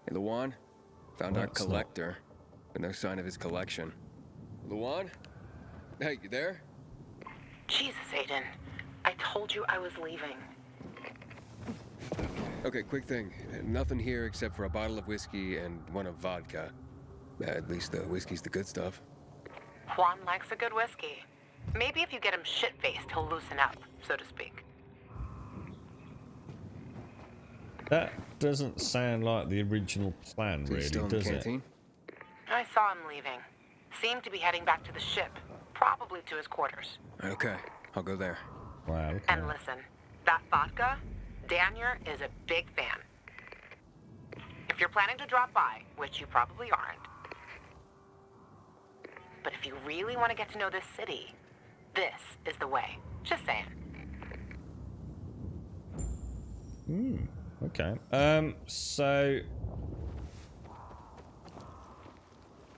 Hey, Luan? Found our collector, but no sign of his collection. Luan? Hey, you there? Jesus, Aiden. I told you I was leaving. Okay, quick thing. Nothing here except for a bottle of whiskey and one of vodka. At least the whiskey's the good stuff. Juan likes a good whiskey. Maybe if you get him shit-faced, he'll loosen up, so to speak. That doesn't sound like the original plan, really, Still in does the it? canteen? I saw him leaving. Seemed to be heading back to the ship. Probably to his quarters. Okay, I'll go there. Wow, okay. And listen, that vodka, Daniel is a big fan. If you're planning to drop by, which you probably aren't, but if you really want to get to know this city, this is the way. Just saying. Okay. So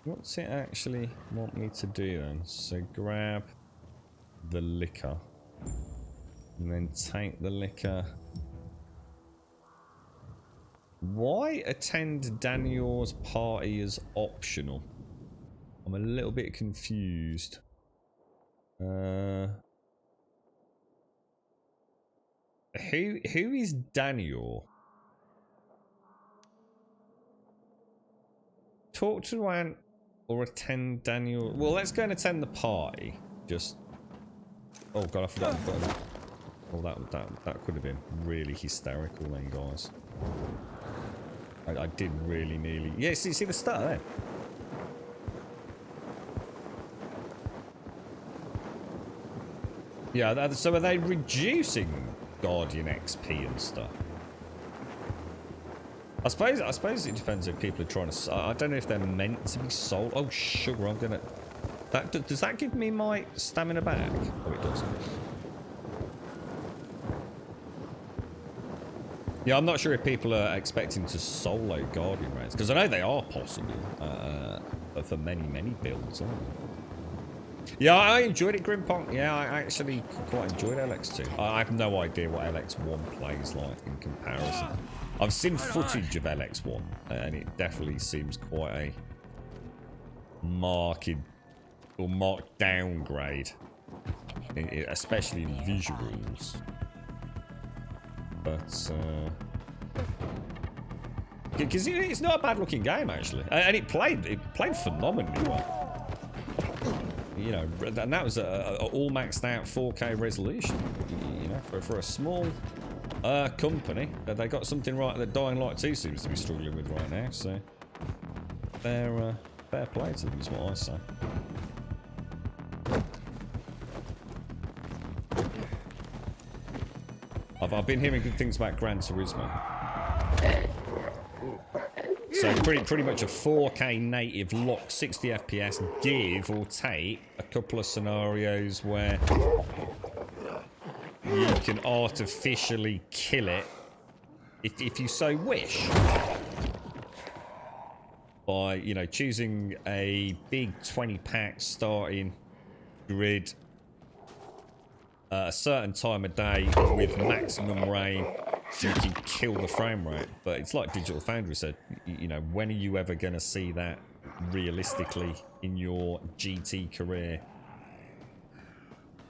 what's it actually want me to do then? So grab the liquor and then take the liquor. Why attend Daniel's party is optional? I'm a little bit confused. Who is Daniel? Talk to Ant or attend Daniel. Well, let's go and attend the party. Just. Oh god, I forgot the button. Oh, that could have been really hysterical then, guys. I did really nearly. Yeah, see the start there. Yeah, so are they reducing Guardian XP and stuff? I suppose it depends if people are trying to. I don't know if they're meant to be sold. Oh sugar, I'm gonna. Does that give me my stamina back? Oh, it does. Yeah, I'm not sure if people are expecting to solo Guardian raids because I know they are possible for many builds. Aren't they? Yeah, I enjoyed it, Grimpong. Yeah, I actually quite enjoyed LX2. I have no idea what LX1 plays like in comparison. I've seen footage of LX1, and it definitely seems quite a marked downgrade, especially in visuals. But because it's not a bad-looking game actually, and it played phenomenally well. And that was a all maxed out 4K resolution. For a small company, they got something right that Dying Light 2 seems to be struggling with right now. So fair play to them is what I say. I've been hearing good things about Gran Turismo. So pretty much a 4K native lock 60 FPS, give or take a couple of scenarios where you can artificially kill it if you so wish by choosing a big 20-pack starting grid a certain time of day with maximum rain. You can kill the frame rate, but it's like Digital Foundry said, when are you ever going to see that realistically in your GT career?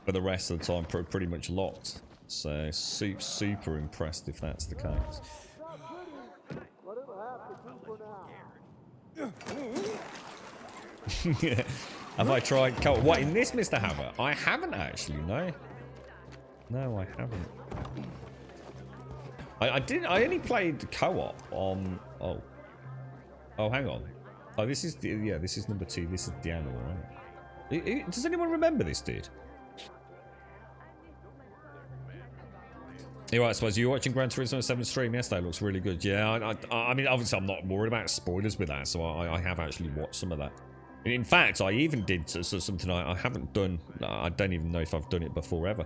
For the rest of the time, pretty much locked. So super impressed if that's the case. Have I tried co-op? What, in this, Mr. Hammer? I haven't actually, no. No, I haven't. I only played co-op on. Oh, hang on. Oh, this is number 2. This is Diana, right? Does anyone remember this dude? You're right, I suppose you're watching Gran Turismo 7 stream yesterday. Looks really good. Yeah, I mean, obviously I'm not worried about spoilers with that, so I have actually watched some of that. And in fact, I even did something I haven't done. I don't even know if I've done it before ever.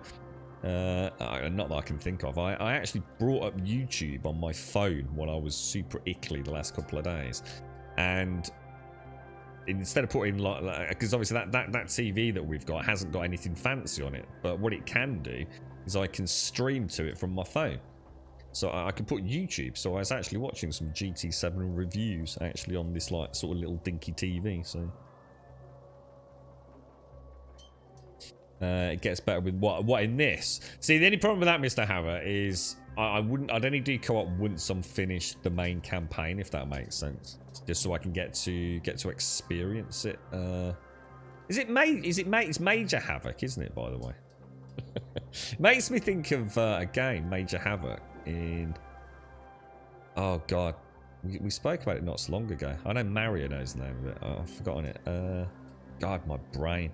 Not that I can think of. I actually brought up YouTube on my phone when I was super ickly the last couple of days, and instead of putting like because obviously that TV that we've got hasn't got anything fancy on it, but what it can do is I can stream to it from my phone, so I can put YouTube. So I was actually watching some GT7 reviews actually on this like sort of little dinky TV. So it gets better with what in this. See, the only problem with that, Mr. Hava, is I'd only do co-op once I'm finished the main campaign, if that makes sense, just so I can get to experience it. It's Major Havoc, isn't it? By the way, makes me think of a game, Major Havoc. In oh god, we spoke about it not so long ago. I know Mario knows the name of it. Oh, I've forgotten it. God, my brain.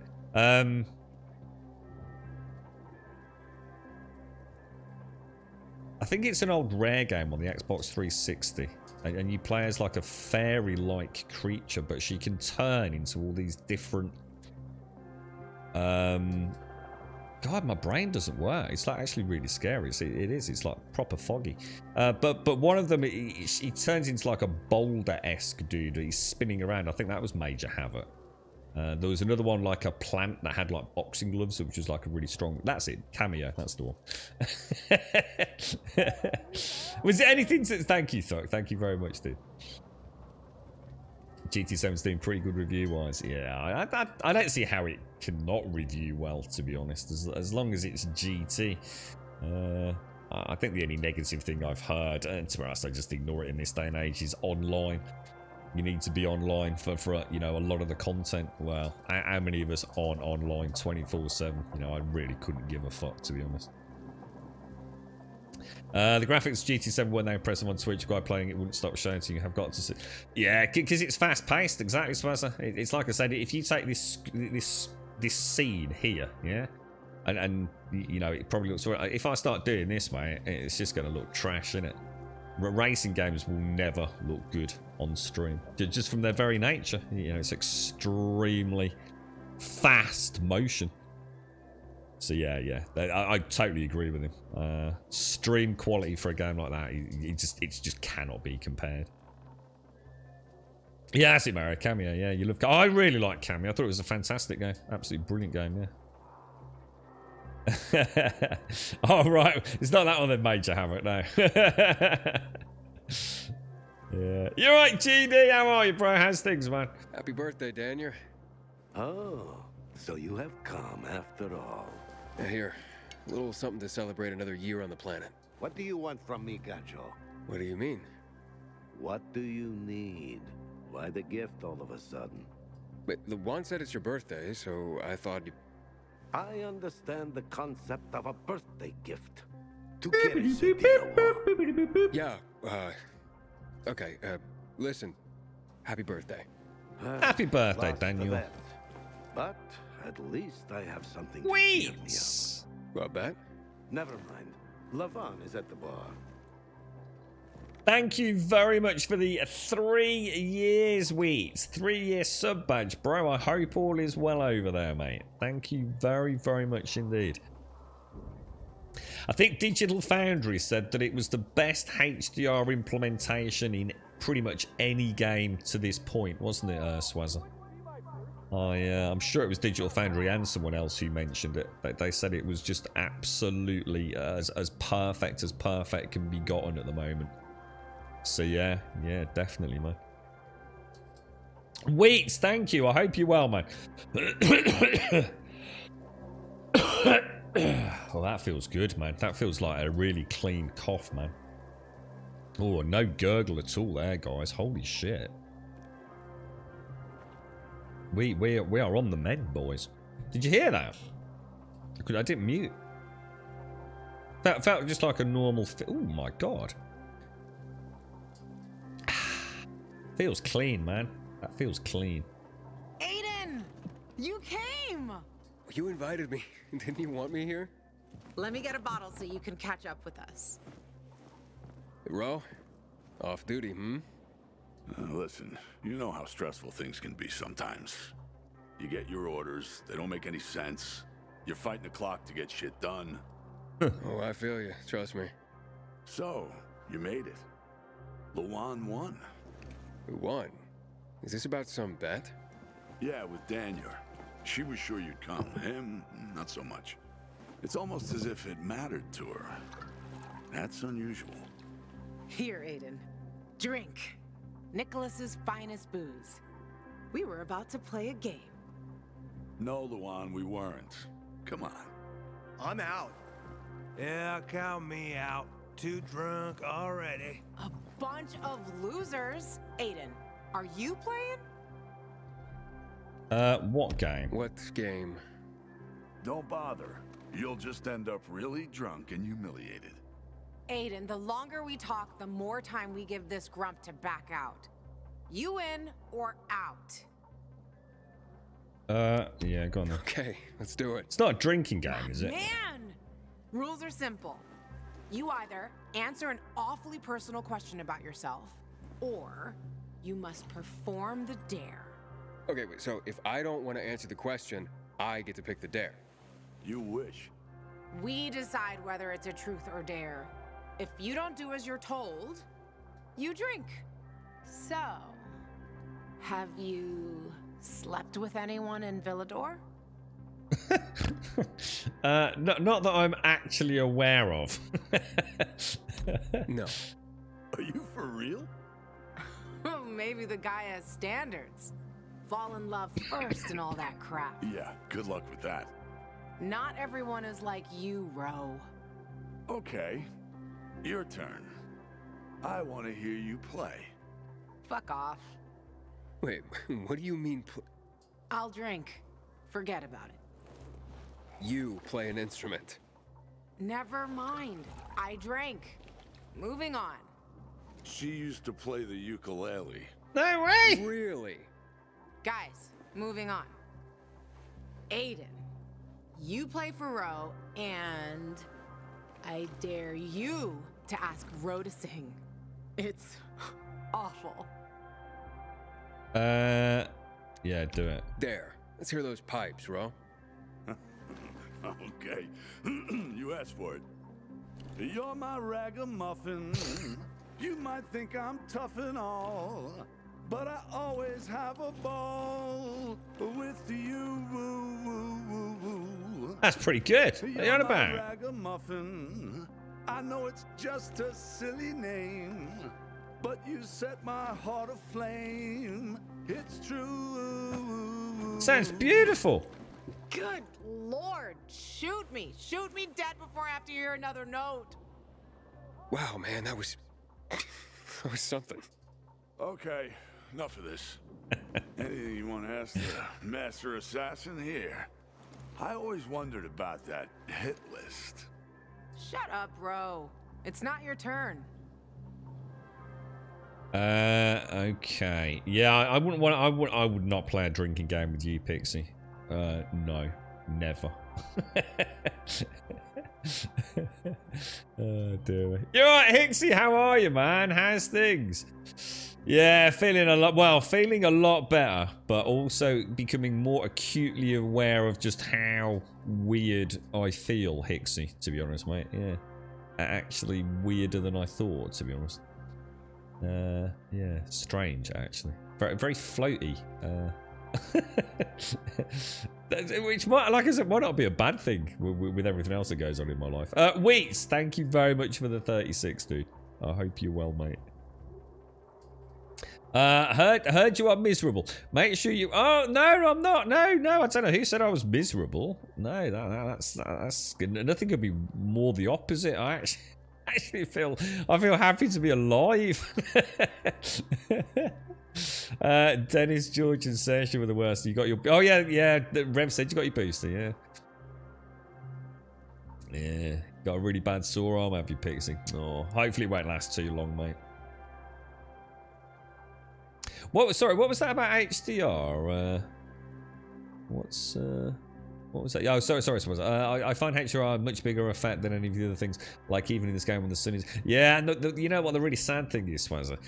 I think it's an old Rare game on the Xbox 360, and you play as like a fairy-like creature, but she can turn into all these different. God, my brain doesn't work. It's like actually really scary. It is. It's like proper foggy. But one of them, he turns into like a boulder-esque dude. He's spinning around. I think that was Major Havoc. There was another one like a plant that had like boxing gloves, which was like a really strong. That's it. Cameo. That's the one. Was it anything? Thank you, Thug. Thank you very much, dude. GT7's doing pretty good review-wise. Yeah, I don't see how it cannot review well, to be honest, as long as it's GT. I think the only negative thing I've heard, and to be honest, I just ignore it in this day and age, is online. You need to be online for you know, a lot of the content. Well, how many of us aren't online 24/7? You know, I really couldn't give a fuck, to be honest. The graphics GT7, when they press them on Switch, guy playing it wouldn't stop showing, so you have got to see. Yeah, because it's fast paced. Exactly, Spazza. It's like I said. If you take this scene here, yeah, and you know, it probably looks. If I start doing this, mate, it's just going to look trash, innit? Racing games will never look good on stream, just from their very nature. You know, it's extremely fast motion. So yeah, I totally agree with him. Stream quality for a game like that, it just cannot be compared. Yeah, that's it, Mario. Cameo. Yeah, you love. I really like Cameo. I thought it was a fantastic game, absolutely brilliant game. Yeah. Oh right, it's not that one that Major Havoc, no. Yeah, you're right, GD. How are you, bro? How's things, man? Happy birthday, Daniel. Oh, so you have come after all. Here, a little something to celebrate another year on the planet. What do you want from me, Gacho? What do you mean? What do you need? Why the gift all of a sudden? But the Juan said it's your birthday, so I thought you... I understand the concept of a birthday gift. Yeah, okay, listen. Happy birthday. Happy birthday, Daniel. But at least I have something Wait. to cheer me up. Well, bet. Never mind. Lavon is at the bar. Thank you very much for the 3 years, Wheats. 3-year sub badge, bro. I hope all is well over there, mate. Thank you very, very much indeed. I think Digital Foundry said that it was the best HDR implementation in pretty much any game to this point, wasn't it, Swazza? I'm sure it was Digital Foundry and someone else who mentioned it. They said it was just absolutely as perfect as perfect can be gotten at the moment. So yeah, definitely, man. Wheats, thank you. I hope you're well, man. Well, that feels good, man. That feels like a really clean cough, man. Oh, no gurgle at all there, guys. Holy shit. We are on the mend, boys. Did you hear that? I didn't mute. That felt just like a normal. Oh my god. Feels clean, man. That feels clean. Aiden, you came. You invited me. Didn't you want me here? Let me get a bottle so you can catch up with us. Ro? Off duty, hmm? Listen, you know how stressful things can be sometimes. You get your orders, they don't make any sense. You're fighting the clock to get shit done. Oh, I feel you. Trust me. So, you made it. Lawan won. Who won? Is this about some bet? Yeah, with Daniel. She was sure you'd come. Him, not so much. It's almost as if it mattered to her. That's unusual. Here, Aiden. Drink. Nicholas's finest booze. We were about to play a game. No, Lawan, we weren't. Come on. I'm out. Yeah, count me out. Too drunk already. A bunch of losers. Aiden, are you playing? What game? What game? Don't bother. You'll just end up really drunk and humiliated. Aiden, the longer we talk, the more time we give this grump to back out. You in or out? Yeah, go on then. Okay, let's do it. It's not a drinking game, is it? Man! Rules are simple. You either answer an awfully personal question about yourself, or you must perform the dare. Okay, wait, so if I don't want to answer the question, I get to pick the dare. You wish. We decide whether it's a truth or dare. If you don't do as you're told, you drink. So, have you slept with anyone in Villador? Not that I'm actually aware of. No. Are you for real? Maybe the guy has standards. Fall in love first and all that crap. Yeah, good luck with that. Not everyone is like you, Ro. Okay, your turn. I want to hear you play. Fuck off. Wait, what do you mean I'll drink. Forget about it. you play an instrument? Never mind. I drank. Moving on. She used to play the ukulele. No way! Really? Guys, moving on. Aiden, you play for Ro, and I dare you to ask Ro to sing. It's awful. Yeah, do it. There. Let's hear those pipes, Ro. Okay, you asked for it. You're my ragamuffin. You might think I'm tough and all, but I always have a ball with you. Woo, woo, woo, woo. That's pretty good. What are you on about? Ragamuffin. I know it's just a silly name, but you set my heart aflame. It's true. Sounds beautiful. Good Lord, shoot me. Shoot me dead before I have to hear another note. Wow, man, that was something. Okay, enough of this. Anything you want to ask the master assassin here? I always wondered about that hit list. Shut up, Ro. It's not your turn. Okay. Yeah, I wouldn't want. I would not play a drinking game with you, Pixie. No, never. Oh dear. You alright, Hixie? How are you, man? How's things? Yeah, feeling a lot better, but also becoming more acutely aware of just how weird I feel, Hixie, to be honest, mate. Yeah. Actually weirder than I thought, to be honest. Yeah, strange, actually. Very, very floaty. Which might, like I said, might not be a bad thing with everything else that goes on in my life. Wheats, thank you very much for the 36, dude. I hope you're well, mate. Heard you are miserable. Make sure you. Oh no, I'm not. No, I don't know who said I was miserable. No, that's good. Nothing could be more the opposite. I actually feel happy to be alive. Dennis, George, and Saoirse were the worst. You got your. Oh yeah. Rev said you got your booster. Yeah. Yeah. Got a really bad sore arm, have you, Pixie? Oh, hopefully it won't last too long, mate. What was that about HDR? What was that? Oh, sorry, I find HDR a much bigger effect than any of the other things, like even in this game when the sun is... Yeah, and you know what the really sad thing is, Swazza?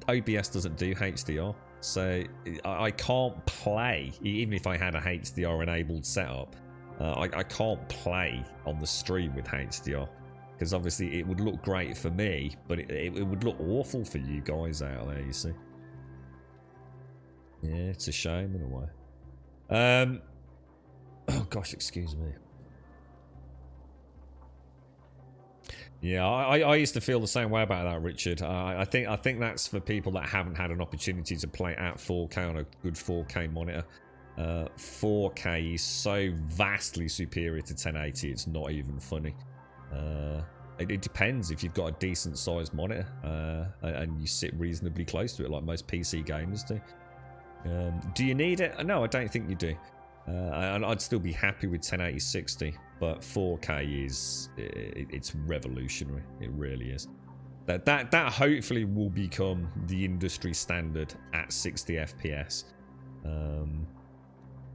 OBS doesn't do HDR, so I can't play, even if I had a HDR-enabled setup, I can't play on the stream with HDR, because obviously it would look great for me, but it would look awful for you guys out there, you see. Yeah, it's a shame in a way. Oh gosh, excuse me. Yeah, I used to feel the same way about that, Richard. I think that's for people that haven't had an opportunity to play at 4K on a good 4K monitor. 4K is so vastly superior to 1080, it's not even funny. It depends if you've got a decent sized monitor and you sit reasonably close to it, like most PC gamers do. Do you need it? No, I don't think you do. And I'd still be happy with 1080 60, but 4K is it's revolutionary. It really is. That hopefully will become the industry standard at 60 FPS.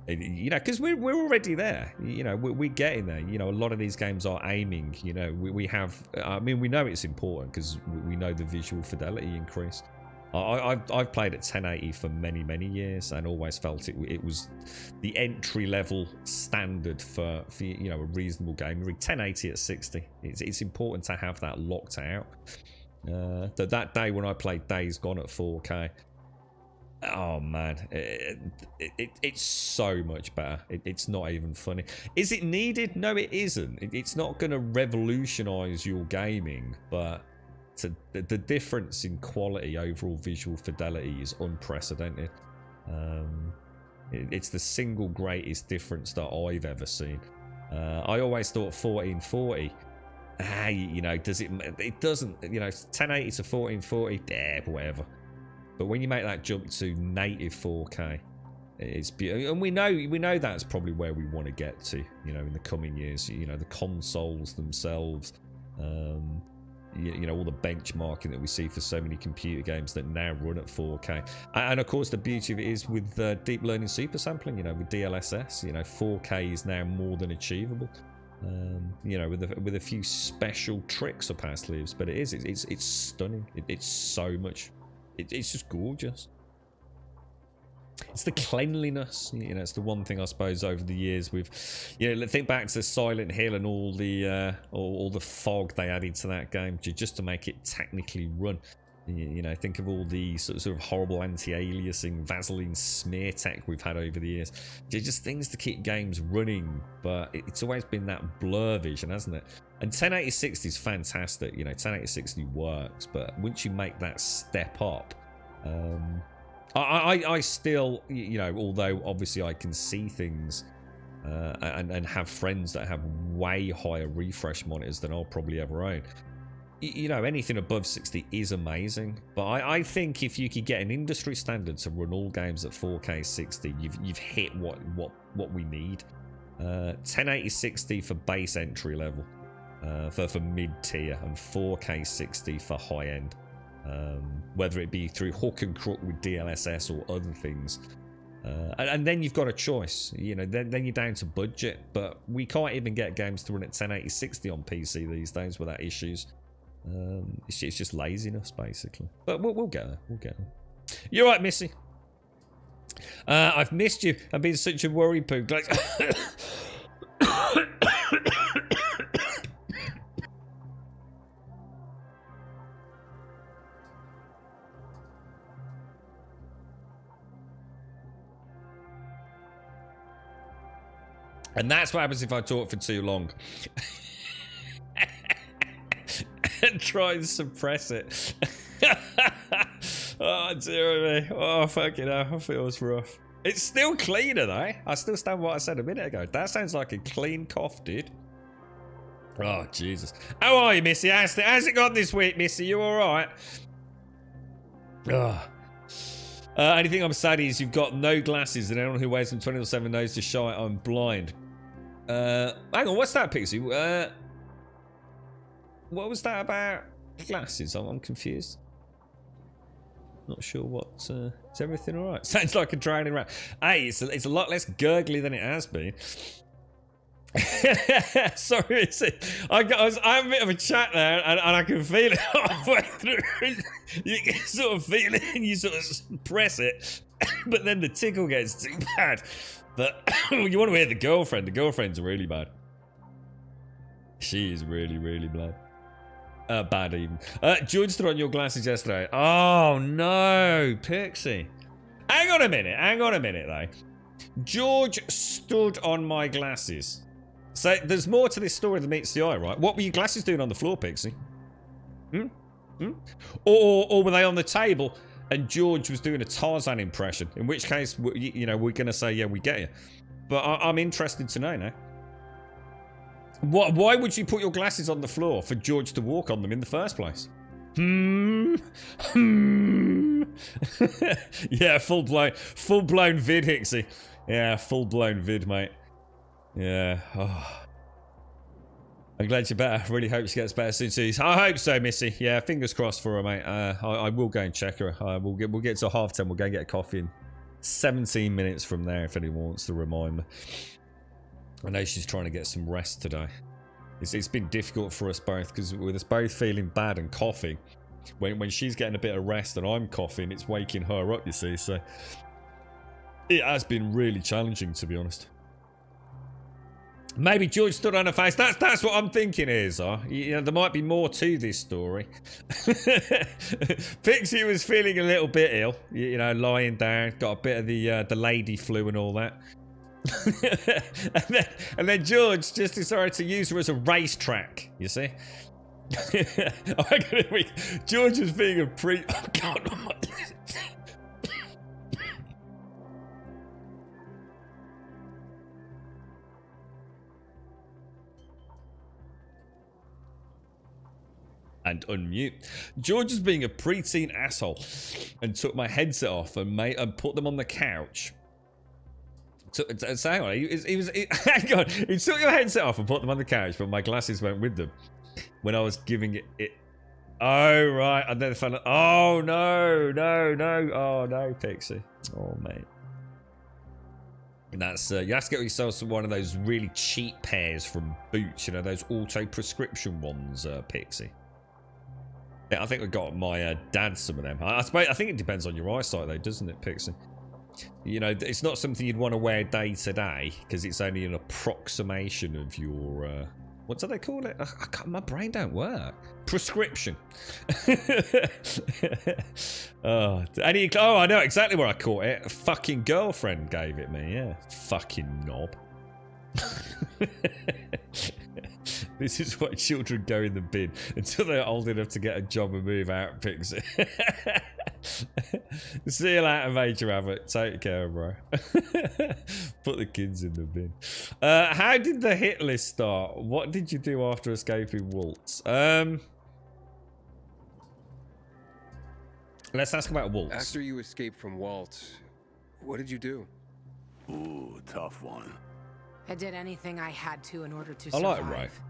You know, because we're already there. You know, we're getting there. You know, a lot of these games are aiming. You know, we have. I mean, we know it's important because we know the visual fidelity increase. I've played at 1080 for many years and always felt it was the entry level standard for you know, a reasonable game. 1080 at 60. It's important to have that locked out. That day when I played Days Gone at 4K, oh man, it's so much better. It's not even funny. Is it needed? No, it isn't. It's not going to revolutionize your gaming, but the difference in quality, overall visual fidelity, is unprecedented. It's the single greatest difference that I've ever seen. I always thought 1440, you know, it doesn't, you know, 1080 to 1440, whatever. But when you make that jump to native 4K, it's beautiful. And we know that's probably where we want to get to, you know, in the coming years. You know, the consoles themselves, you know, all the benchmarking that we see for so many computer games that now run at 4K. And of course, the beauty of it is with deep learning super sampling, you know, with DLSS, you know, 4K is now more than achievable. You know, with a few special tricks up our sleeves, but it's stunning. It's so much. It's just gorgeous. It's the cleanliness, you know. It's the one thing I suppose over the years we've, you know, think back to Silent Hill and all the fog they added to that game just to make it technically run. You know, think of all the sort of horrible anti-aliasing, Vaseline smear tech we've had over the years. Just things to keep games running, but it's always been that blur vision, hasn't it? And 1080-60 is fantastic. You know, 1080-60 works, but once you make that step up, I still, you know, although obviously I can see things and have friends that have way higher refresh monitors than I'll probably ever own. You know, anything above 60 is amazing, but I think if you could get an industry standard to run all games at 4K 60, you've hit what we need. 1080-60 for base entry level, for mid-tier, and 4K 60 for high-end. Whether it be through hook and crook with DLSS or other things. And then you've got a choice, you know, then you're down to budget, but we can't even get games to run at 1080-60 on PC these days without issues. It's just laziness, basically. But we'll get there. We'll get there. You're right, Missy. I've missed you. I've been such a worry poo. Like... And that's what happens if I talk for too long. And try and suppress it. Oh, dear me. Oh, fucking hell. That feels rough. It's still cleaner, though. I still stand by what I said a minute ago. That sounds like a clean cough, dude. Oh, Jesus. How are you, Missy? How's it gone this week, Missy? You all right? Oh. Anything I'm sad is you've got no glasses, and anyone who wears them 24/7 knows to shite. I'm blind. Hang on, what's that, Pixie? What was that about glasses? I'm confused. Not sure what. Is everything all right? Sounds like a drowning rat. Hey, it's a lot less gurgly than it has been. Sorry, I'm a bit of a chat there, and I can feel it halfway through. You can sort of feel it, and you sort of press it, but then the tickle gets too bad. But you want to hear the girlfriend. The girlfriend's really bad. She is really, really bad. Bad even. George threw on your glasses yesterday. Oh no, Pixie. Hang on a minute though. George stood on my glasses. So there's more to this story than meets the eye, right? What were your glasses doing on the floor, Pixie? Or were they on the table and George was doing a Tarzan impression? In which case, you know, we're going to say, yeah, we get you. But I'm interested to know now. Why would you put your glasses on the floor for George to walk on them in the first place? Yeah, full blown vid, Hixie. Yeah, full blown vid, mate. Yeah. Oh. I'm glad you're better. Really hope she gets better soon. I hope so, Missy. Yeah, fingers crossed for her, mate. I will go and check her. We'll get to 10:30. We'll go and get a coffee in 17 minutes from there if anyone wants to remind me. I know she's trying to get some rest today. It's been difficult for us both because with us both feeling bad and coughing, when she's getting a bit of rest and I'm coughing, it's waking her up, you see. So it has been really challenging, to be honest. Maybe George stood on her face. That's what I'm thinking is, you know, there might be more to this story. Pixie was feeling a little bit ill, you know, lying down, got a bit of the lady flu and all that. and then George just decided to use her as a racetrack, you see. George was being a oh god. And unmute. George was being a preteen asshole and took my headset off and put them on the couch. So hang on, hang on. He took your headset off and put them on the couch, but my glasses went with them when I was giving it. Oh right, and then found. Oh no, oh no, Pixie. Oh mate. And that's you have to get yourself one of those really cheap pairs from Boots. You know, those auto prescription ones, Pixie. Yeah, I think I got my dad some of them. I think it depends on your eyesight though, doesn't it, Pixie? You know, it's not something you'd want to wear day to day because it's only an approximation of your what do they call it? My brain don't work. Prescription. I know exactly where I caught it. A fucking girlfriend gave it me. Yeah, fucking knob. This is why children go in the bin until they're old enough to get a job and move out, Pixie. See you later, Major Rabbit. Take care, bro. Put the kids in the bin. How did the hit list start? What did you do after escaping Waltz? Let's ask about Waltz. After you escaped from Waltz, what did you do? Ooh, tough one. I did anything I had to in order to survive. I like Rafe.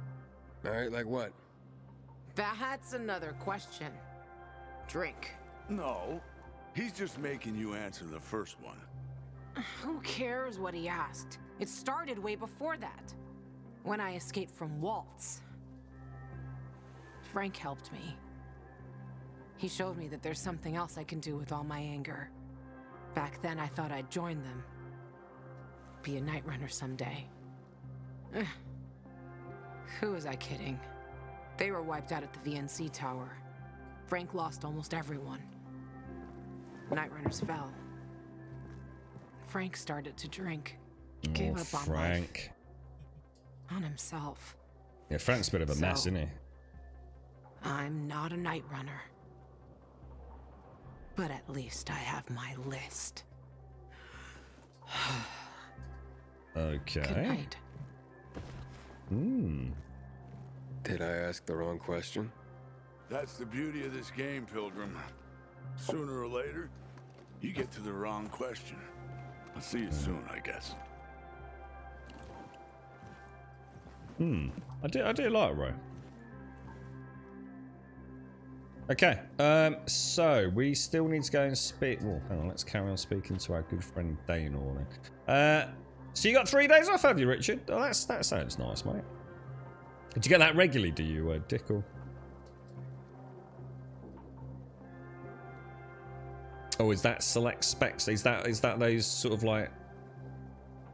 Alright, like what? That's another question. Drink. No, he's just making you answer the first one. Who cares what he asked? It started way before that. When I escaped from Waltz. Frank helped me. He showed me that there's something else I can do with all my anger. Back then I thought I'd join them. Be a night runner someday. Who was I kidding? They were wiped out at the VNC tower. Frank lost almost everyone. Night runners fell. Frank started to drink. Gave up on life. On himself. Yeah, Frank's a bit of a mess, isn't he? I'm not a night runner. But at least I have my list. Okay. Good night. Did I ask the wrong question? That's the beauty of this game, Pilgrim. Sooner or later, you get to the wrong question. I'll see you soon, I guess. I do like Ro. Okay, so we still need to go and speak. Well, hang on, let's carry on speaking to our good friend Daynor then. So you got 3 days off, have you, Richard? Oh, that sounds nice, mate. Did you get that regularly, do you, Dickle? Oh, is that select specs? Is that those sort of like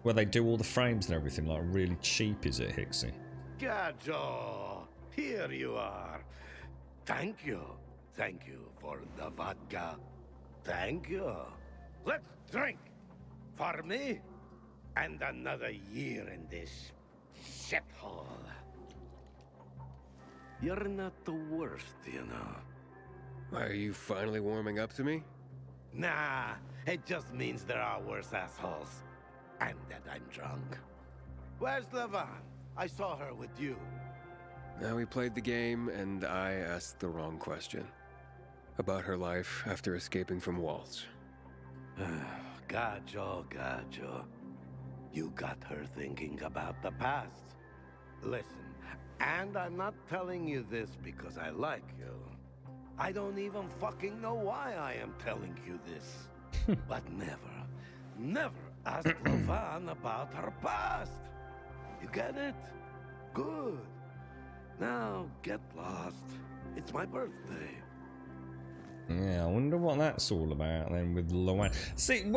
where they do all the frames and everything, like really cheap, is it, Hixie? Gajo, here you are. Thank you. Thank you for the vodka. Thank you. Let's drink. For me, and another year in this shithole. You're not the worst, you know. Are you finally warming up to me? Nah, it just means there are worse assholes. And that I'm drunk. Where's Levan? I saw her with you. Now we played the game, and I asked the wrong question. About her life after escaping from Waltz. Gajo. You got her thinking about the past. Listen, and I'm not telling you this because I like you. I don't even fucking know why I am telling you this. But never ask Levan about her past. You get it? Good. Now, get lost. It's my birthday. Yeah, I wonder what that's all about then with Luan. See,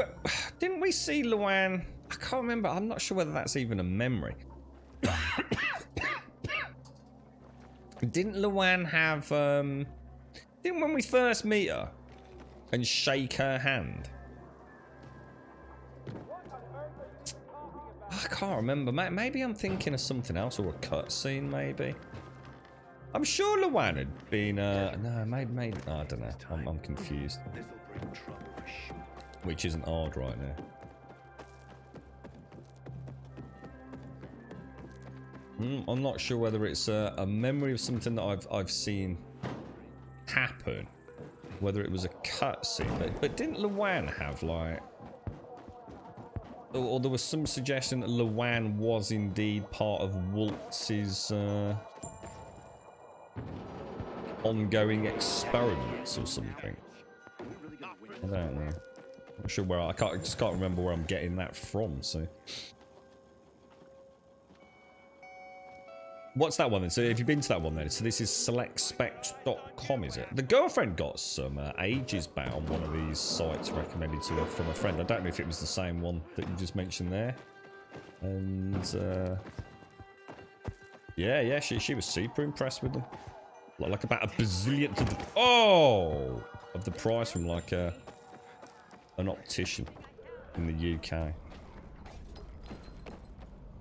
didn't we see Luan? I can't remember. I'm not sure whether that's even a memory. Didn't Luan have, didn't when we first meet her and shake her hand? I can't remember. Maybe I'm thinking of something else, or a cutscene, maybe. I'm sure Luan had been, no, maybe, oh, I don't know. I'm confused. Which isn't hard right now. I'm not sure whether it's a memory of something that I've seen happen, whether it was a cutscene, but didn't Luan have like, or there was some suggestion that Luan was indeed part of Waltz's ongoing experiments or something. I don't know. I'm not sure where I just can't remember where I'm getting that from. So, what's that one then? So, have you been to that one then? So this is selectspec.com, is it? The girlfriend got some ages back on one of these sites recommended to her from a friend. I don't know if it was the same one that you just mentioned there. And yeah, she was super impressed with them. Like about a bazillion to the of the price from like an optician in the UK.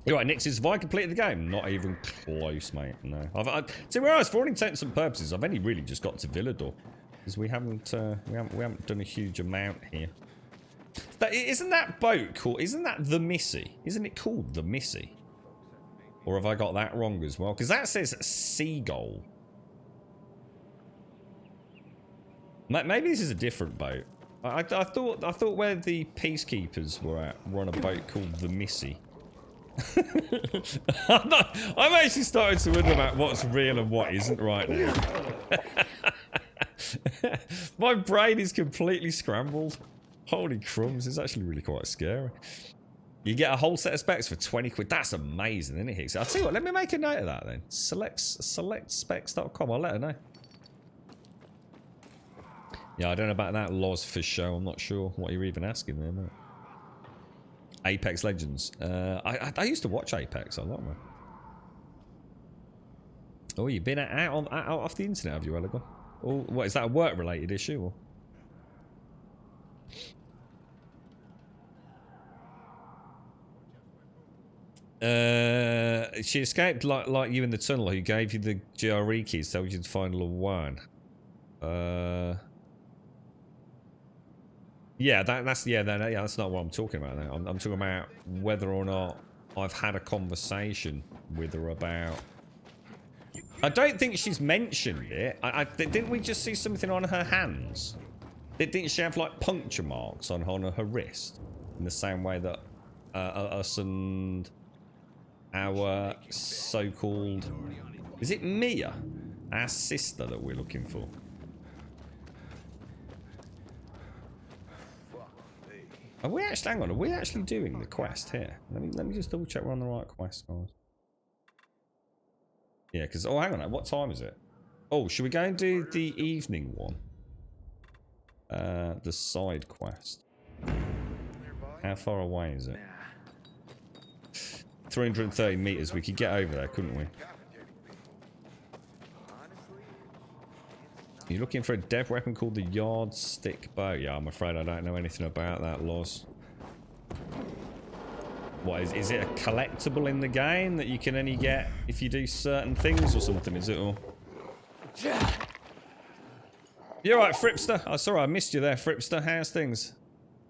Right, Nick says, have I completed the game? Not even close, mate. No. To be honest, for all intents and purposes, I've only really just got to Villador, because we haven't done a huge amount here. Isn't that boat called? Isn't that the Missy? Isn't it called the Missy? Or have I got that wrong as well? Because that says Seagull. Maybe this is a different boat. I thought where the peacekeepers were at were on a boat called the Missy. I'm actually starting to wonder about what's real and what isn't right now. My brain is completely scrambled. Holy crumbs, it's actually really quite scary. You get a whole set of specs for 20 quid. That's amazing, isn't it, Hicks? I'll tell you what, let me make a note of that then. Selectspecs.com, I'll let her know. Yeah, I don't know about that, Loz, for show. I'm not sure what you're even asking there, mate. Apex Legends. I used to watch Apex a lot, man. Oh, you've been out off the internet, have you, Elegant? Oh, what, is that a work-related issue? Or? She escaped like you in the tunnel. Who gave you the GRE keys? Told you to find Luan. Yeah, that's not what I'm talking about now. I'm talking about whether or not I've had a conversation with her about. I don't think she's mentioned it. Didn't we just see something on her hands? Didn't she have like puncture marks on her wrist in the same way that us and our so-called, is it Mia, our sister that we're looking for? Are we actually, hang on, are we actually doing the quest here? Let me just double check we're on the right quest, guys. Yeah, because, oh, hang on, what time is it? Oh, should we go and do the evening one? The side quest. How far away is it? 330 meters. We could get over there, couldn't we? You're looking for a dev weapon called the Yardstick Bow. Yeah, I'm afraid I don't know anything about that, Loz. What is it a collectible in the game that you can only get if you do certain things or something, is it all? You're right, Fripster. Oh, sorry, I missed you there, Fripster. How's things?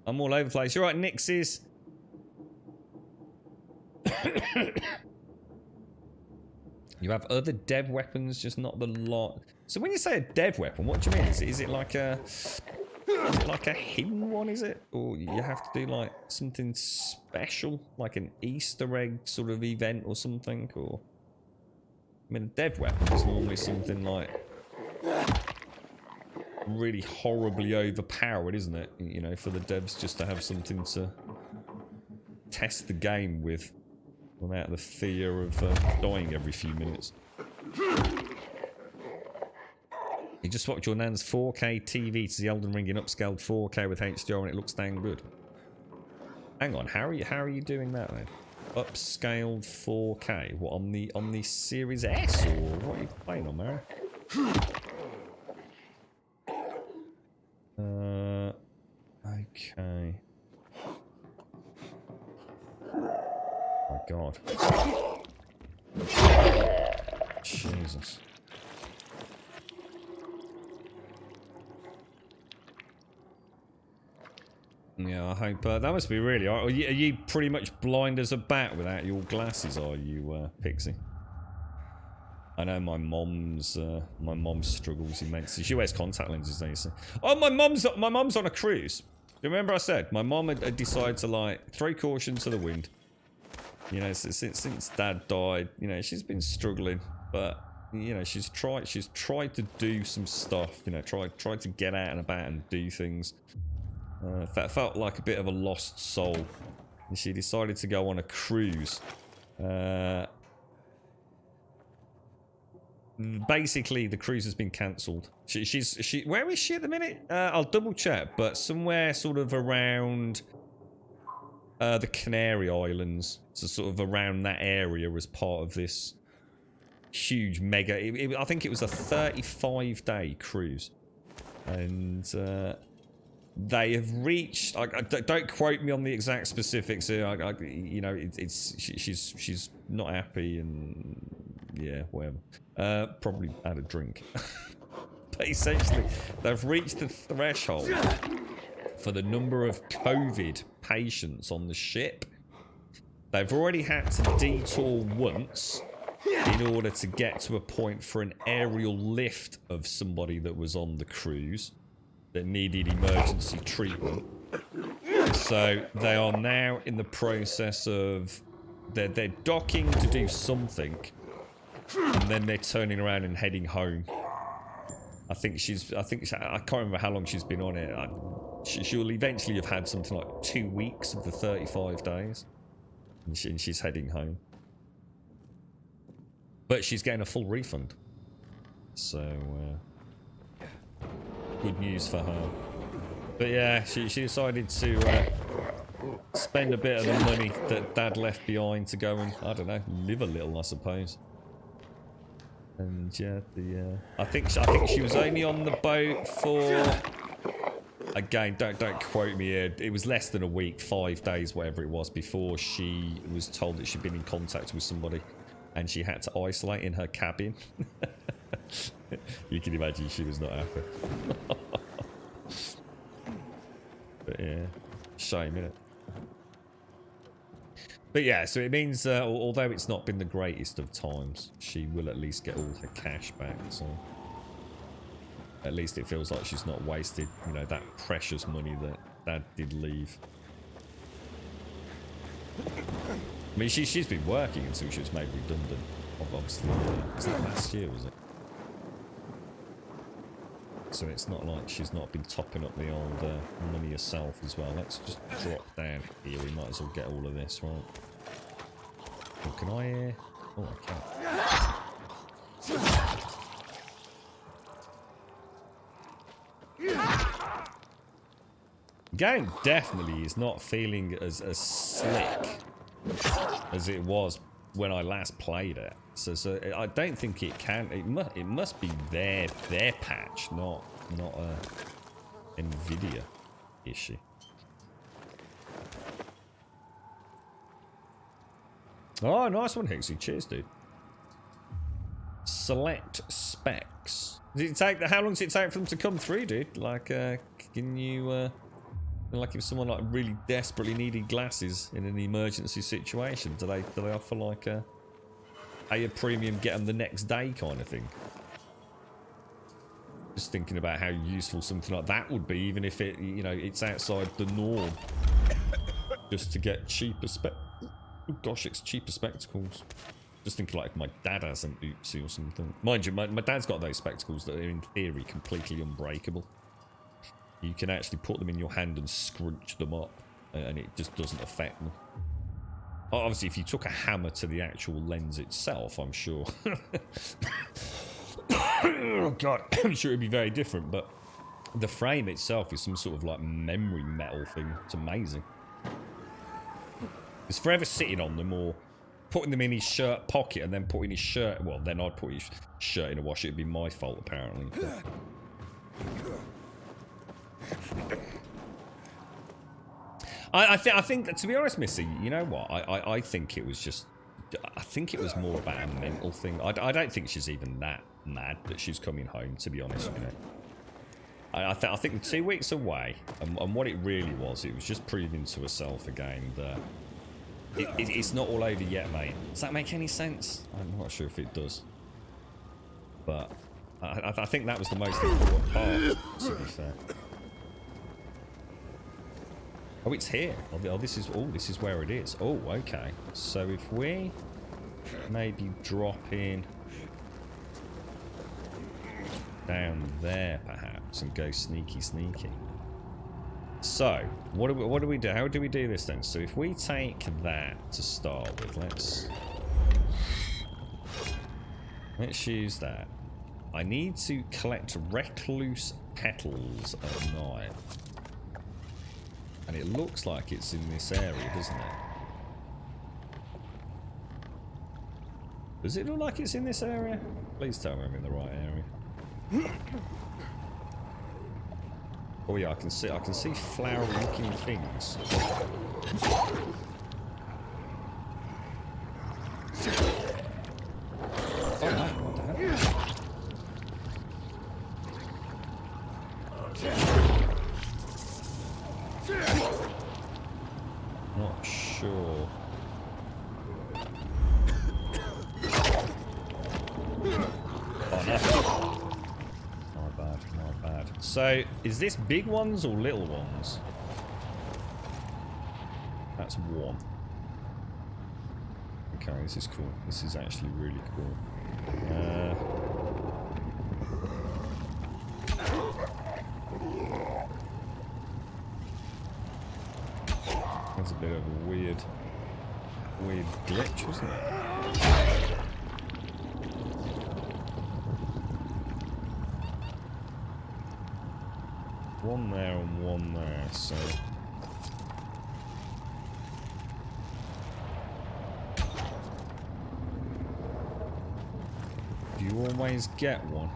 I'm all over the place. You're right, Nixies. You have other dev weapons, just not the lot. So when you say a dev weapon, what do you mean? Is it like a hidden one, is it? Or you have to do like something special, like an Easter egg sort of event or something? Or I mean, a dev weapon is normally something like really horribly overpowered, isn't it? You know, for the devs just to have something to test the game with without the fear of dying every few minutes. You just swapped your Nan's 4K TV to the Elden Ring in upscaled 4K with HDR and it looks dang good. Hang on, how are you doing that then? Upscaled 4K? What, on the Series S or what are you playing on, Mary? Okay. Oh my god. Jesus. Yeah, I hope that must be really. Are you pretty much blind as a bat without your glasses? Are you, Pixie? I know my mom struggles immensely. She wears contact lenses, don't you see? Oh, my mom's on a cruise. Remember I said my mom had decided to like throw caution to the wind. You know, since Dad died, you know, she's been struggling, but you know, she's tried to do some stuff. You know, tried to get out and about and do things. That felt like a bit of a lost soul, and she decided to go on a cruise. Basically, the cruise has been cancelled. Where is she at the minute? I'll double check, but somewhere sort of around the Canary Islands, so sort of around that area as part of this huge mega. I think it was a 35-day cruise, and they have reached. Don't quote me on the exact specifics here. You know, she's not happy, and yeah, whatever. Probably had a drink. But essentially, they've reached the threshold for the number of COVID patients on the ship. They've already had to detour once in order to get to a point for an aerial lift of somebody that was on the cruise that needed emergency treatment. So they are now in the process of they're docking to do something, and then they're turning around and heading home. I can't remember how long she's been on it. She'll eventually have had something like 2 weeks of the 35 days, and she's heading home. But she's getting a full refund, so good news for her. But yeah, she decided to spend a bit of the money that Dad left behind to go and, I don't know, live a little, I suppose. And yeah, I think she was only on the boat for, again, don't quote me here. It was less than a week, 5 days, whatever it was, before she was told that she'd been in contact with somebody, and she had to isolate in her cabin. You can imagine she was not happy. But yeah, shame, innit? But yeah, so it means, although it's not been the greatest of times, she will at least get all her cash back, so at least it feels like she's not wasted, you know, that precious money that Dad did leave. I mean, she's been working until she was made redundant, obviously. Was that last year, was it? so it's not like she's not been topping up the old money herself as well. Let's just drop down here. We might as well get all of this, right? Oh, can I... oh, I can't. Game definitely is not feeling as slick as it was when I last played it. So I don't think it can. It must be their patch, not a Nvidia issue. Oh, nice one, Hixie. Cheers, dude. Select specs. Does it take? How long does it take for them to come through, dude? Like, can you? Like if someone like really desperately needed glasses in an emergency situation, do they offer like a premium, get them the next day kind of thing? Just thinking about how useful something like that would be, even if it, you know, it's outside the norm, just to get cheaper oh gosh, it's cheaper spectacles. Just thinking like if my dad has an oopsie or something. Mind you, my dad's got those spectacles that are in theory completely unbreakable. You can actually put them in your hand and scrunch them up, and it just doesn't affect them. Obviously, if you took a hammer to the actual lens itself, I'm sure. Oh God, I'm sure it'd be very different. But the frame itself is some sort of like memory metal thing. It's amazing. He's forever sitting on them or putting them in his shirt pocket and then putting his shirt. Well, then I'd put his shirt in a wash. It'd be my fault apparently. But... I think, to be honest, Missy, you know what? I think it was just... I think it was more about a mental thing. I don't think she's even that mad that she's coming home, to be honest, you know. I think the 2 weeks away, and what it really was, it was just proving to herself again that it's not all over yet, mate. Does that make any sense? I'm not sure if it does. But I think that was the most important part, to be fair. Oh, it's here. Oh, this is where it is. Oh, okay. So if we maybe drop in down there, perhaps, and go sneaky. So what do we do? How do we do this then? So if we take that to start with, let's use that. I need to collect recluse petals at night. And it looks like it's in this area, doesn't it? Does it look like it's in this area? Please tell me I'm in the right area. Oh yeah, I can see flower-looking things. Oh no, what the hell? Not sure. Oh no. Not bad. So, is this big ones or little ones? That's one. Okay, this is cool. This is actually really cool. That's a bit of a weird glitch, wasn't it? One there and one there, so... Do you always get one?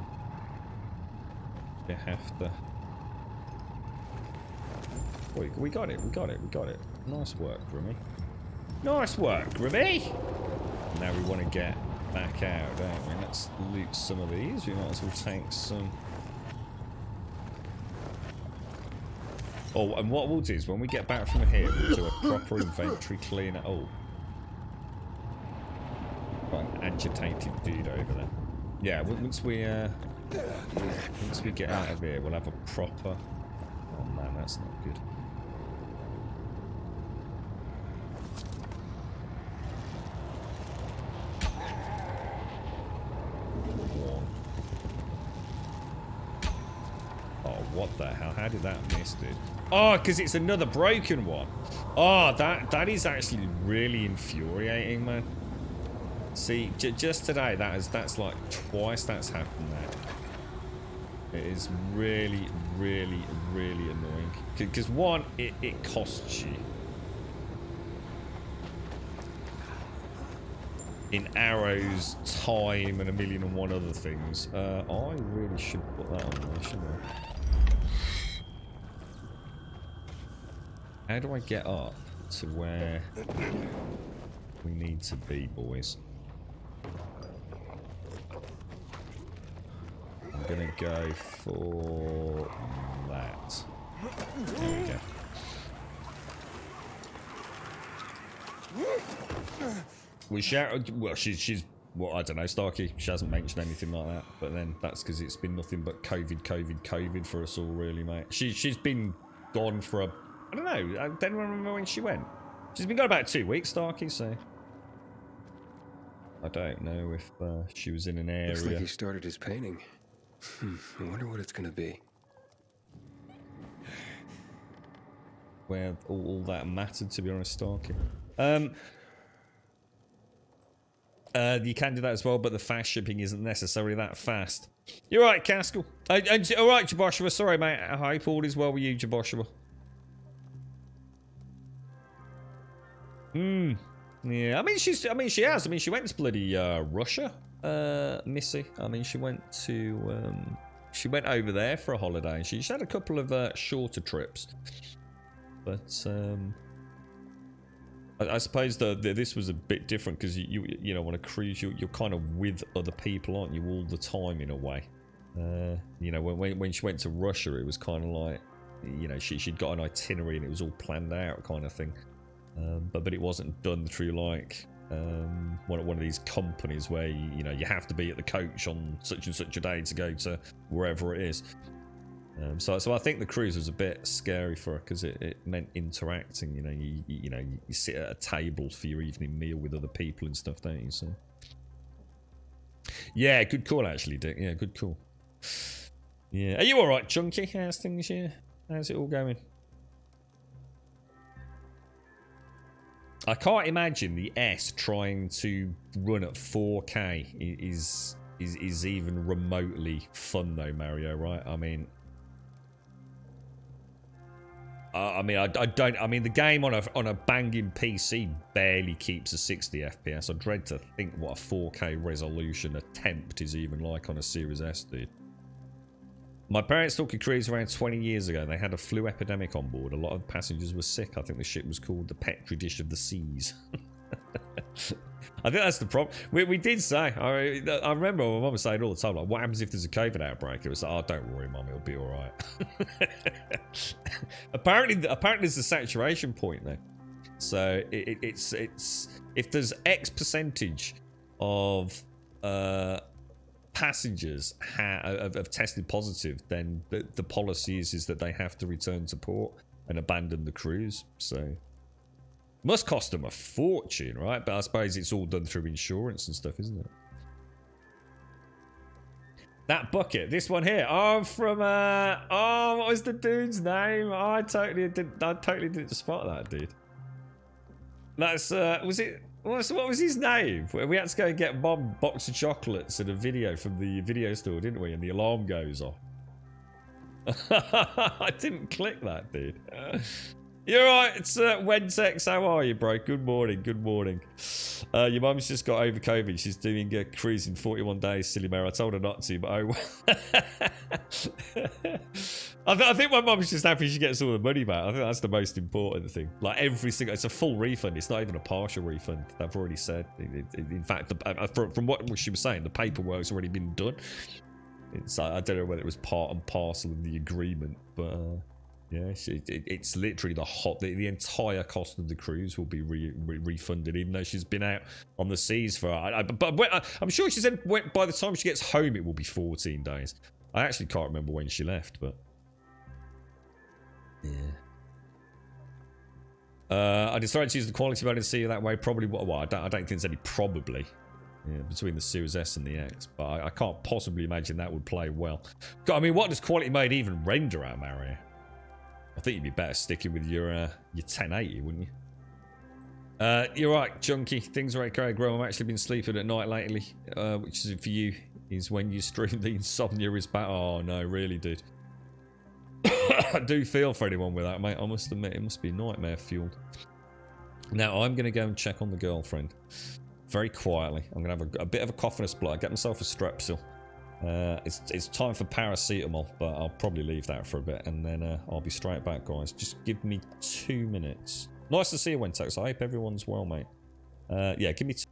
You have to... Wait, we got it. Nice work, Grimmy. Nice work, Grimmy! Now we want to get back out, don't we? Let's loot some of these. We might as well take some... Oh, and what we'll do is when we get back from here, we'll do a proper inventory cleaner. Oh. Got an agitated dude over there. Yeah, once we get out of here, we'll have a proper... Oh man, that's not good. What the hell? How did that miss, dude? Oh, because it's another broken one. Oh, that is actually really infuriating, man. See, just today, that's like twice that's happened there. It is really, really, really annoying. Because one, it costs you. In arrows, time, and 1,000,001 other things. I really should put that on there, shouldn't I? How do I get up to where we need to be, boys? I'm gonna go for that. There we go. We shouted. Well, she's. Well, I don't know, Starkey. She hasn't mentioned anything like that. But then that's because it's been nothing but COVID for us all, really, mate. She's been gone for a. I don't know. I don't remember when she went. She's been gone about 2 weeks, Starkey. So I don't know if she was in an area. Looks like he started his painting. I wonder what it's gonna be. Where all that mattered, to be honest, Starkey. You can do that as well, but the fast shipping isn't necessarily that fast. You're right, Caskell. All right, Jaboshua. Sorry, mate. I hope all is well with you, Jaboshua. Yeah. I mean, she has. I mean, she went to bloody Russia, Missy. I mean, she went over there for a holiday. She had a couple of shorter trips, but I suppose this was a bit different because you know, on a cruise you're kind of with other people, aren't you, all the time in a way. You know, when she went to Russia, it was kind of like, you know, she'd got an itinerary and it was all planned out kind of thing. But it wasn't done through like one of these companies where you know you have to be at the coach on such and such a day to go to wherever it is. So I think the cruise was a bit scary for her because it meant interacting. You know, you sit at a table for your evening meal with other people and stuff, don't you? So yeah, good call actually, Dick. Yeah, good call. Yeah, are you all right, Chunky? How's things here? How's it all going? I can't imagine the S trying to run at 4K is even remotely fun though, Mario. Right? I mean, I mean, the game on a banging PC barely keeps a 60 FPS. I dread to think what a 4K resolution attempt is even like on a Series S, dude. My parents took a cruise around 20 years ago. They had a flu epidemic on board. A lot of passengers were sick. I think the ship was called the Petri Dish of the Seas. I think that's the problem. We did say, I remember my mum was saying all the time, like, what happens if there's a COVID outbreak? It was like, oh, don't worry, Mum, it'll be all right. apparently there's a saturation point there. So it's if there's X percentage of passengers have tested positive, then the policy is that they have to return to port and abandon the cruise. So must cost them a fortune, right? But I suppose it's all done through insurance and stuff, isn't it? That bucket, this one here. Oh, from oh, what was the dude's name? Oh, I totally didn't spot that dude. That's was it? What was his name? We had to go and get Mom a box of chocolates and a video from the video store, didn't we? And the alarm goes off. I didn't click that, dude. You're right, it's Wentex. How are you, bro? Good morning, good morning. Your mum's just got over COVID. She's doing a cruise in 41 days, silly mare. I told her not to, but oh well. I think my mum's just happy she gets all the money back. I think that's the most important thing. Like every single, it's a full refund. It's not even a partial refund. I've already said. In fact, from what she was saying, the paperwork's already been done. It's I don't know whether it was part and parcel of the agreement, but. Yeah, it's literally the entire cost of the cruise will be refunded, even though she's been out on the seas for. But I'm sure she said by the time she gets home, it will be 14 days. I actually can't remember when she left, but yeah. I decided to use the quality mode and see it that way. Probably. Well, I don't think there's any probably. Yeah, between the Series S and the X, but I can't possibly imagine that would play well. I mean, what does quality mode even render at, Mario? I think you'd be better sticking with your 1080, wouldn't you? You're right, Junkie. Things are okay, Graham. I've actually been sleeping at night lately, which is for you is when you stream the insomnia is back. Oh no, really, dude. I do feel for anyone with that, mate. I must admit, it must be nightmare fueled. Now I'm going to go and check on the girlfriend very quietly. I'm going to have a bit of a cough and a splutter. Get myself a Strepsil. It's time for paracetamol, but I'll probably leave that for a bit, and then I'll be straight back, guys. Just give me 2 minutes. Nice to see you, Wentex. I hope everyone's well, mate. Yeah, give me 2.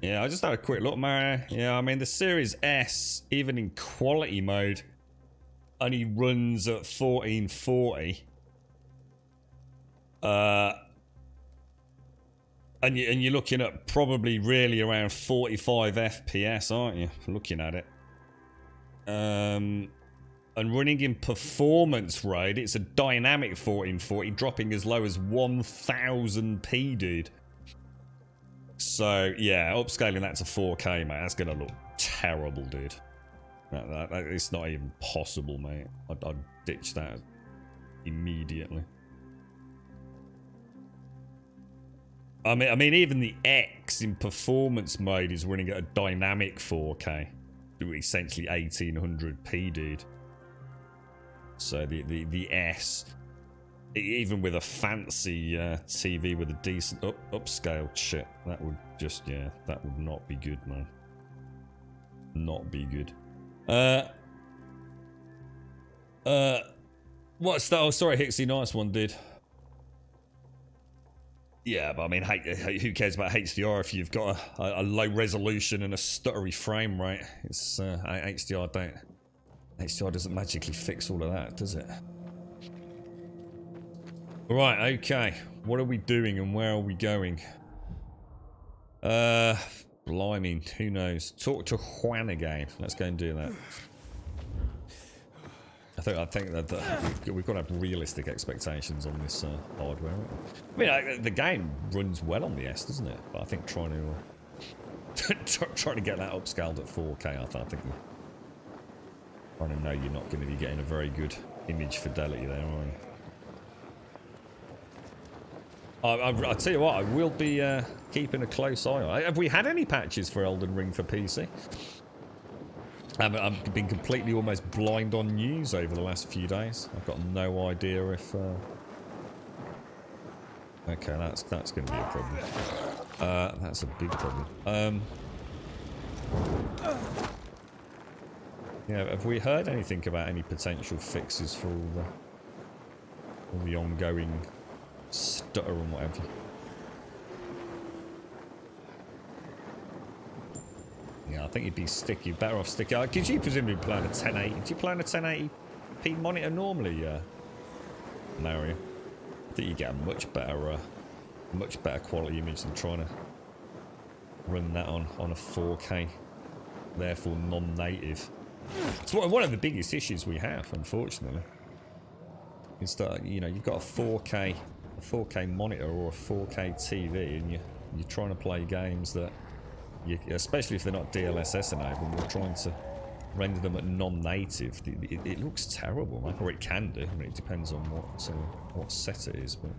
Yeah, I just had a quick look, Mario. Yeah, I mean, the Series S, even in quality mode, only runs at 1440. And you're looking at probably really around 45 FPS, aren't you? Looking at it. And running in performance mode, it's a dynamic 1440, dropping as low as 1000p, dude. So, yeah, upscaling that to 4K, mate, that's going to look terrible, dude. It's not even possible, mate. I'd ditch that immediately. I mean, even the X in performance mode is running at a dynamic 4K. Essentially 1800p, dude. So the S... Even with a fancy TV with a decent upscaled shit, that would just, yeah, that would not be good, man. not be good. What's that? Oh, sorry, Hixie, nice one, dude. Yeah, but I mean, who cares about HDR if you've got a low resolution and a stuttery frame rate? It's HDR doesn't magically fix all of that, does it? Right, okay. What are we doing and where are we going? Blimey, who knows? Talk to Juan again. Let's go and do that. I think that we've got to have realistic expectations on this hardware. I mean, the game runs well on the S, doesn't it? But I think trying to get that upscaled at 4K, I think I know you're not going to be getting a very good image fidelity there, are you? I'll tell you what, I will be keeping a close eye on it. Have we had any patches for Elden Ring for PC? I've been completely almost blind on news over the last few days. I've got no idea if... Okay, that's going to be a problem. That's a big problem. Yeah, have we heard anything about any potential fixes for all the ongoing stutter and whatever? Yeah, I think you'd be sticky. Better off sticky. Because you presumably plan a 1080. Do you plan a 1080p monitor normally, Mario? I think you get a much better quality image than trying to run that on a 4K, therefore non-native. It's one of the biggest issues we have, unfortunately. Is that, you know, you've got a 4K monitor or a 4K TV, and you're trying to play games that, especially if they're not DLSS enabled, you're trying to render them at non-native. It looks terrible, man. Or it can do. I mean, it depends on what set it is, but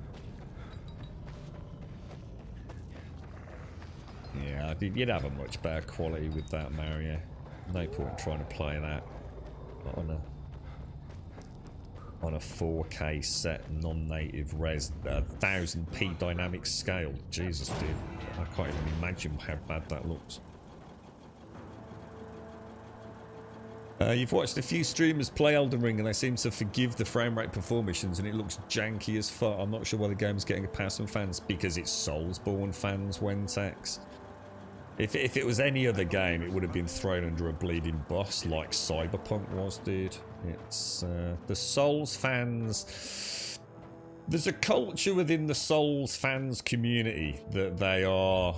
yeah, you'd have a much better quality with that, Mario. No point trying to play that on a 4K set, non-native res, 1000p dynamic scale. Jesus, dude, I can't even imagine how bad that looks. You've watched a few streamers play Elden Ring and they seem to forgive the frame rate performations and it looks janky as fuck. I'm not sure why the game's getting a pass from fans, because it's Soulsborne fans, Wentex. If it was any other game, it would have been thrown under a bleeding bus like Cyberpunk was, dude. It's the Souls fans. There's a culture within the Souls fans community that they are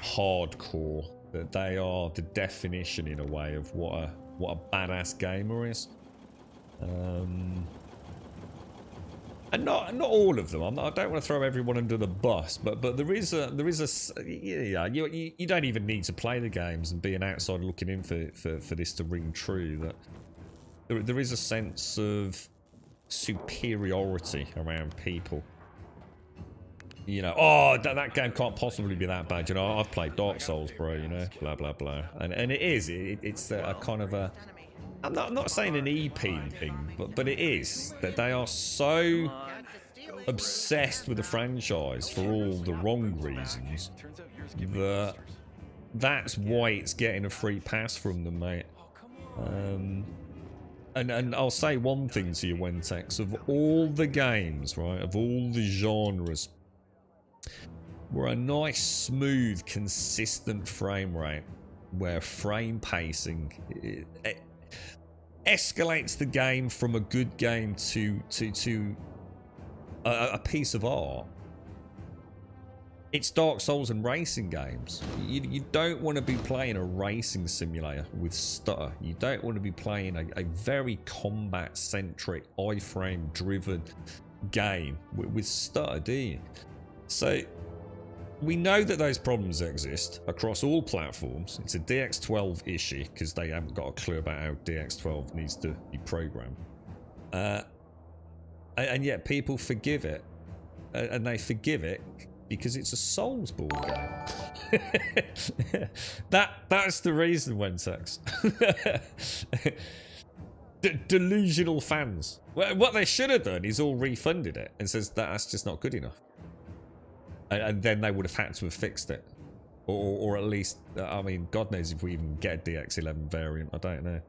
hardcore. That they are the definition, in a way, of what a badass gamer is. And not all of them. I don't want to throw everyone under the bus, but there is a yeah. You don't even need to play the games and be an outsider looking in for this to ring true. That there is a sense of superiority around people. You know, oh, that game can't possibly be that bad. You know, I've played Dark Souls, bro. You know, blah blah blah, and it is. It's a kind of a. I'm not saying an EP thing, but it is that they are so obsessed with the franchise for all the wrong reasons that that's why it's getting a free pass from them, mate. And I'll say one thing to you, Wentex, of all the games, right, of all the genres, where a nice, smooth, consistent frame rate, where frame pacing it escalates the game from a good game to a piece of art. It's Dark Souls and racing games. You don't want to be playing a racing simulator with stutter. You don't want to be playing a very combat-centric, iframe-driven game with stutter, do you? So we know that those problems exist across all platforms. It's a DX12 issue because they haven't got a clue about how DX12 needs to be programmed. And yet people forgive it. And they forgive it because it's a Soulsborne game. That's the reason, Wentex. Delusional fans. What they should have done is all refunded it and says that's just not good enough. And then they would have had to have fixed it. Or at least, I mean, God knows if we even get a DX11 variant. I don't know.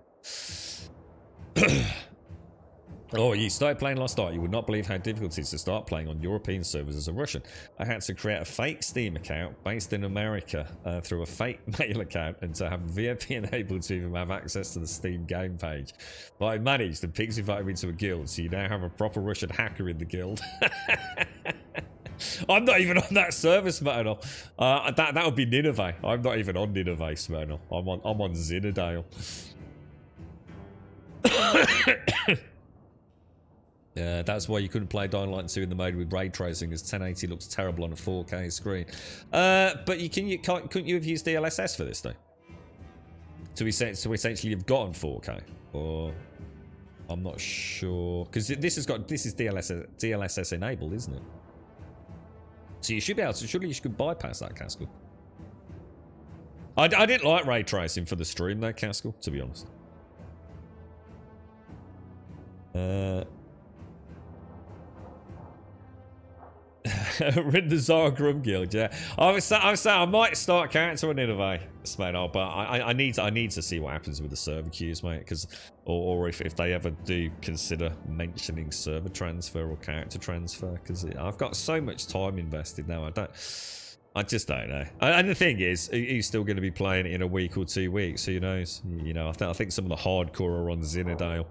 Oh, you started playing last night. You would not believe how difficult it is to start playing on European servers as a Russian. I had to create a fake Steam account based in America through a fake mail account and to have VIP enabled to even have access to the Steam game page. But I managed and Pix invited me to a guild, so you now have a proper Russian hacker in the guild. I'm not even on that server, Smirnoff. That would be Nineveh. I'm not even on Nineveh, Smirnoff. I'm on Zinadale. Yeah, that's why you couldn't play Dying Light 2 in the mode with ray tracing, as 1080 looks terrible on a 4K screen. But couldn't you have used DLSS for this though? To essentially have gotten 4K, or I'm not sure, because this is DLSS enabled, isn't it? So you should be able to. Surely you should bypass that, Castle. I didn't like ray tracing for the stream though, Castle, to be honest. Rid the Zargrum Guild, yeah. I saying I might start character on Nineveh, Smail, but I need to see what happens with the server queues, mate. Because or if they ever do consider mentioning server transfer or character transfer, because I've got so much time invested now. I just don't know. And the thing is, he's still going to be playing it in a week or 2 weeks. Who knows? You know, I think some of the hardcore are on Zinadale.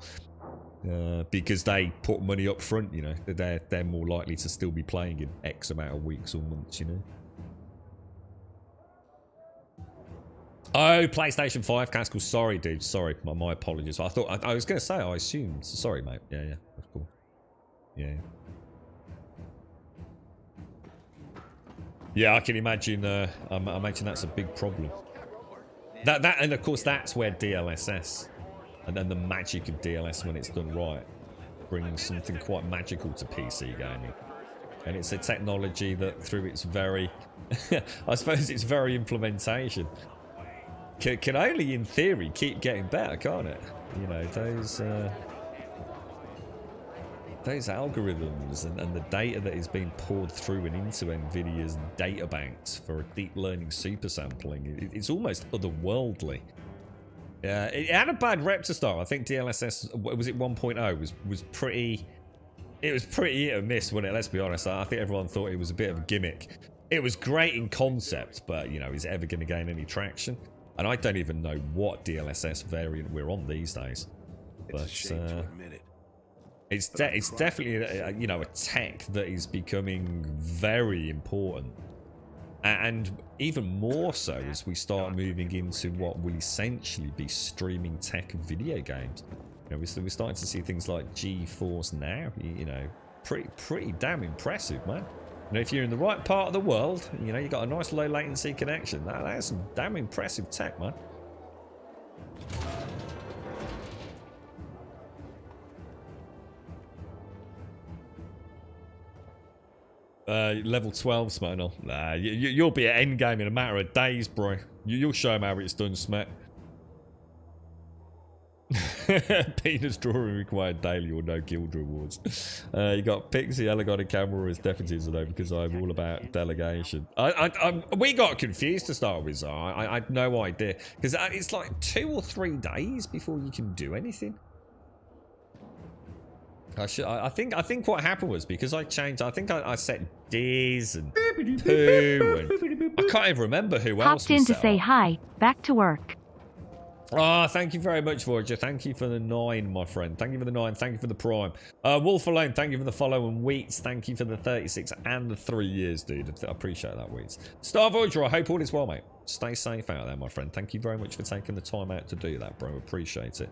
Because they put money up front, you know, they're more likely to still be playing in X amount of weeks or months, you know. Oh, PlayStation 5, Castle. Sorry, dude. Sorry, my apologies. I thought I was going to say. I assumed. Sorry, mate. Yeah, that's cool. Yeah. Yeah, I can imagine. I imagine that's a big problem. That and of course that's where DLSS. And then the magic of DLS when it's done right brings something quite magical to PC gaming. And it's a technology that through its very, I suppose its very implementation, can only in theory keep getting better, can't it? You know, those algorithms and the data that is being poured through and into NVIDIA's data banks for deep learning super sampling, it's almost otherworldly. Yeah, it had a bad rep to start. I think DLSS, was it 1.0, was pretty... It was pretty hit and miss, wasn't it? Let's be honest. I think everyone thought it was a bit of a gimmick. It was great in concept, but, you know, is it ever going to gain any traction? And I don't even know what DLSS variant we're on these days. But, it's definitely, you know, a tech that is becoming very important. And even more so as we start moving into what will essentially be streaming tech video games. You know, we're starting to see things like GeForce Now, you know, pretty damn impressive, man. You know, if you're in the right part of the world, you know, you got a nice low latency connection. That's some damn impressive tech, man. Level 12, Smail. Nah, you'll be at endgame in a matter of days, bro. You'll show him how it's done, Smack. Penis drawing required daily or no guild rewards. You got Pixie, Elegon, and Camera as deputies, though, because I'm all about delegation. We got confused to start with, I had no idea. Because it's like 2 or 3 days before you can do anything. I think what happened was because I changed. I think I set Diz and Pooh, and I can't even remember who else. Popped in to say hi. Back to work. Oh, thank you very much, Voyager. Thank you for the 9, my friend. Thank you for the 9. Thank you for the Prime. Wolf Alone, thank you for the follow. And Wheats, thank you for the 36 and the 3 years, dude. I appreciate that, Wheats. Star Voyager, I hope all is well, mate. Stay safe out there, my friend. Thank you very much for taking the time out to do that, bro. Appreciate it.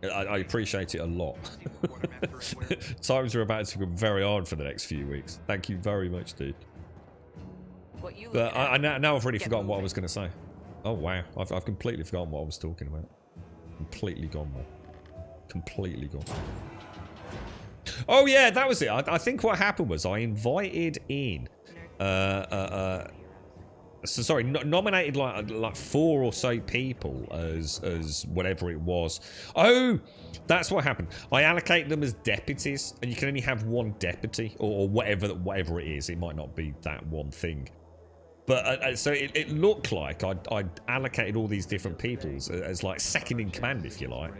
I appreciate it a lot. Times are about to become very hard for the next few weeks. Thank you very much, dude. But now I've already forgotten what I was going to say. Oh, wow. I've completely forgotten what I was talking about. Completely gone, man. Completely gone. Oh, yeah, that was it. I think what happened was I invited in... nominated like 4 or so people as whatever it was. Oh, that's what happened. I allocate them as deputies, and you can only have 1 deputy or whatever it is. It might not be that one thing, But so it looked like I'd allocated all these different peoples as like second in command, if you like.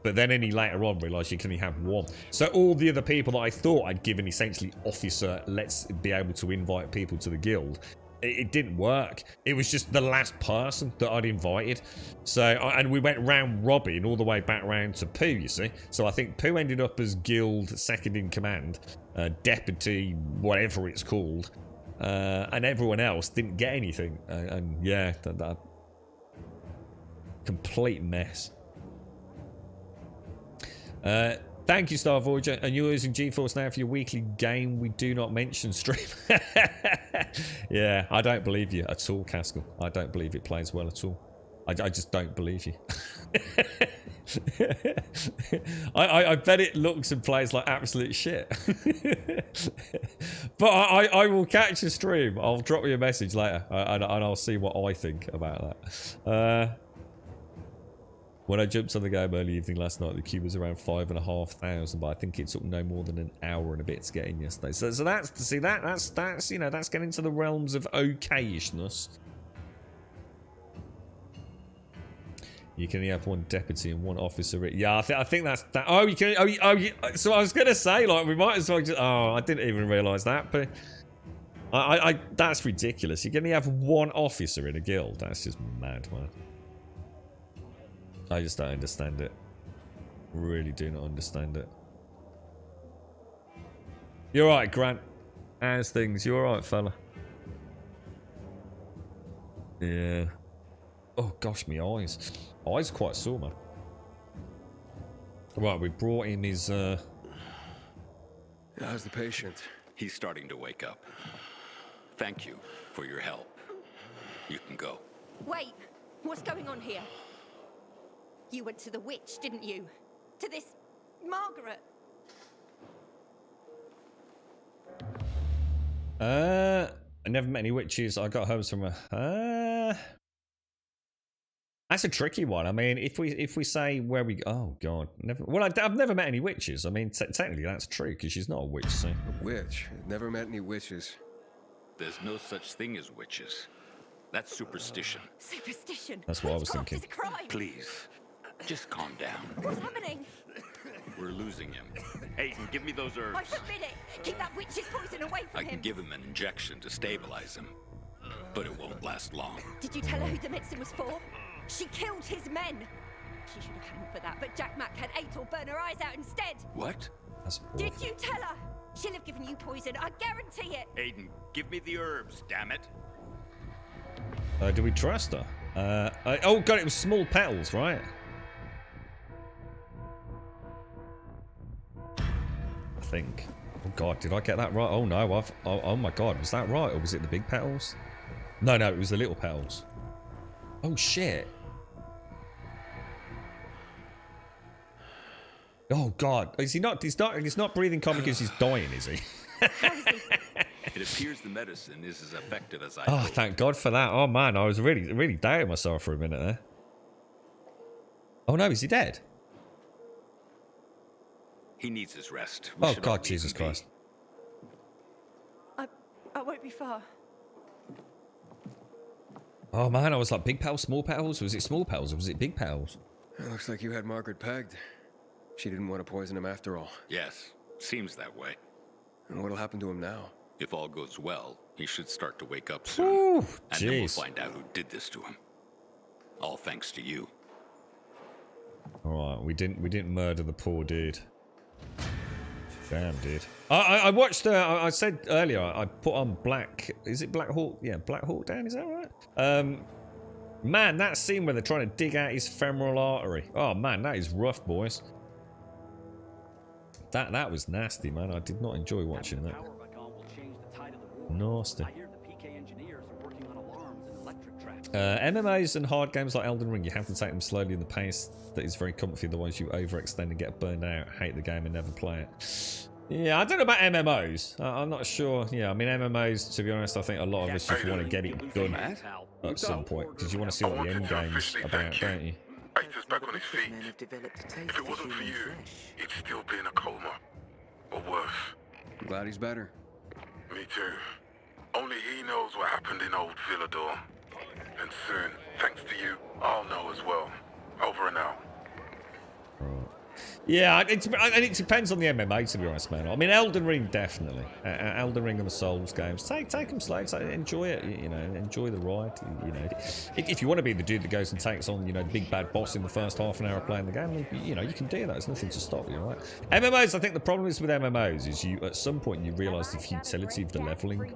But then any later on realised you can only have one. So all the other people that I thought I'd given essentially officer, let's be able to invite people to the guild, it didn't work. It was just the last person that I'd invited. So, and we went round robin all the way back round to Pooh, you see. So I think Pooh ended up as guild second in command, deputy, whatever it's called. And everyone else didn't get anything. And yeah, that complete mess. Thank you, Star Voyager, and you're using GeForce Now for your weekly game we do not mention stream. Yeah, I don't believe you at all, Caskell. I don't believe it plays well at all. I just don't believe you. I bet it looks and plays like absolute shit. But I will catch a stream. I'll drop you a message later, and I'll see what I think about that. When I jumped on the game early evening last night, the queue was around 5,500, but I think it took no more than an hour and a bit to get in yesterday. So that's you know, that's getting into the realms of okayishness. You can only have one deputy and one officer. Yeah, I think that's that. Oh, you can. So I was gonna say, like, we might as well just. Oh, I didn't even realise that, but that's ridiculous. You can only have one officer in a guild. That's just mad, man. I just don't understand it. Really do not understand it. You're right, Grant. How's things? You alright, fella? Yeah. Oh gosh, my eyes. Eyes quite sore, man. Right, we brought in his How's the patient? He's starting to wake up. Thank you for your help. You can go. Wait, what's going on here? You went to the witch, didn't you? To this Margaret. I never met any witches. I got home from a. That's a tricky one. I mean, if we say where we, oh god, never. Well, I've never met any witches. I mean, technically that's true because she's not a witch. So. A witch? Never met any witches. There's no such thing as witches. That's superstition. Superstition. That's what I was thinking. Is a crime. Please, just calm down. What's happening? We're losing him. Hayden, give me those herbs. I forbid it. Keep that witch's poison away from him. I can give him an injection to stabilize him, but it won't last long. Did you tell her who the medicine was for? She killed his men. She should have hanged for that, but Jack Mack had Atel burn her eyes out instead. What? That's awful. Did you tell her? She'll have given you poison. I guarantee it. Hayden, give me the herbs, damn it. Do we trust her? Oh god, it was small petals, right? I think. Oh god, did I get that right? Oh no, oh my god, was that right? Or was it the big petals? No, it was the little petals. Oh shit. Oh god, is he not? He's not breathing common because he's dying, is he? It appears the medicine is as effective as I Oh, hoped. thank God for that. Oh man, I was really doubting myself for a minute there. Oh no, is he dead? He needs his rest. We Oh should all god, leave Jesus him be. Christ. I won't be far. Oh man, I was like, big petals, small petals? Was it small petals or was it big petals? It looks like you had Margaret pegged. She didn't want to poison him after all. Yes, seems that way. And what'll happen to him now? If all goes well, he should start to wake up soon. Ooh, and then we'll jeez. find out who did this to him. All thanks to you. Alright, we didn't murder the poor dude. Damn, dude. I watched, I said earlier, I put on Black, is it Black Hawk? Yeah, Black Hawk Down, is that right? Man, that scene where they're trying to dig out his femoral artery. Oh man, that is rough, boys. That was nasty, man. I did not enjoy watching that. Nasty. MMOs and hard games like Elden Ring, you have to take them slowly in the pace that is very comfy. Otherwise you overextend and get burned out, hate the game and never play it. Yeah, I don't know about MMOs. I'm not sure. Yeah, I mean MMOs, to be honest, I think a lot of us just want to get it done at some point. Because you want to see what the end game's about, don't you? Aether's back on his feet. If it wasn't for you, he'd still be in a coma. Or worse. I'm glad he's better. Me too. Only he knows what happened in old Villador. And soon, thanks to you, I'll know as well. Over and out. Yeah, and it depends on the MMA, to be honest, man. I mean, Elden Ring, definitely. Elden Ring and the Souls games. Take them slow. Enjoy it, you know. Enjoy the ride, you know. If you want to be the dude that goes and takes on, you know, the big bad boss in the first half an hour of playing the game, then, you know, you can do that. There's nothing to stop you, right? MMOs, I think the problem is with MMOs is you, at some point, you realise the futility of the levelling.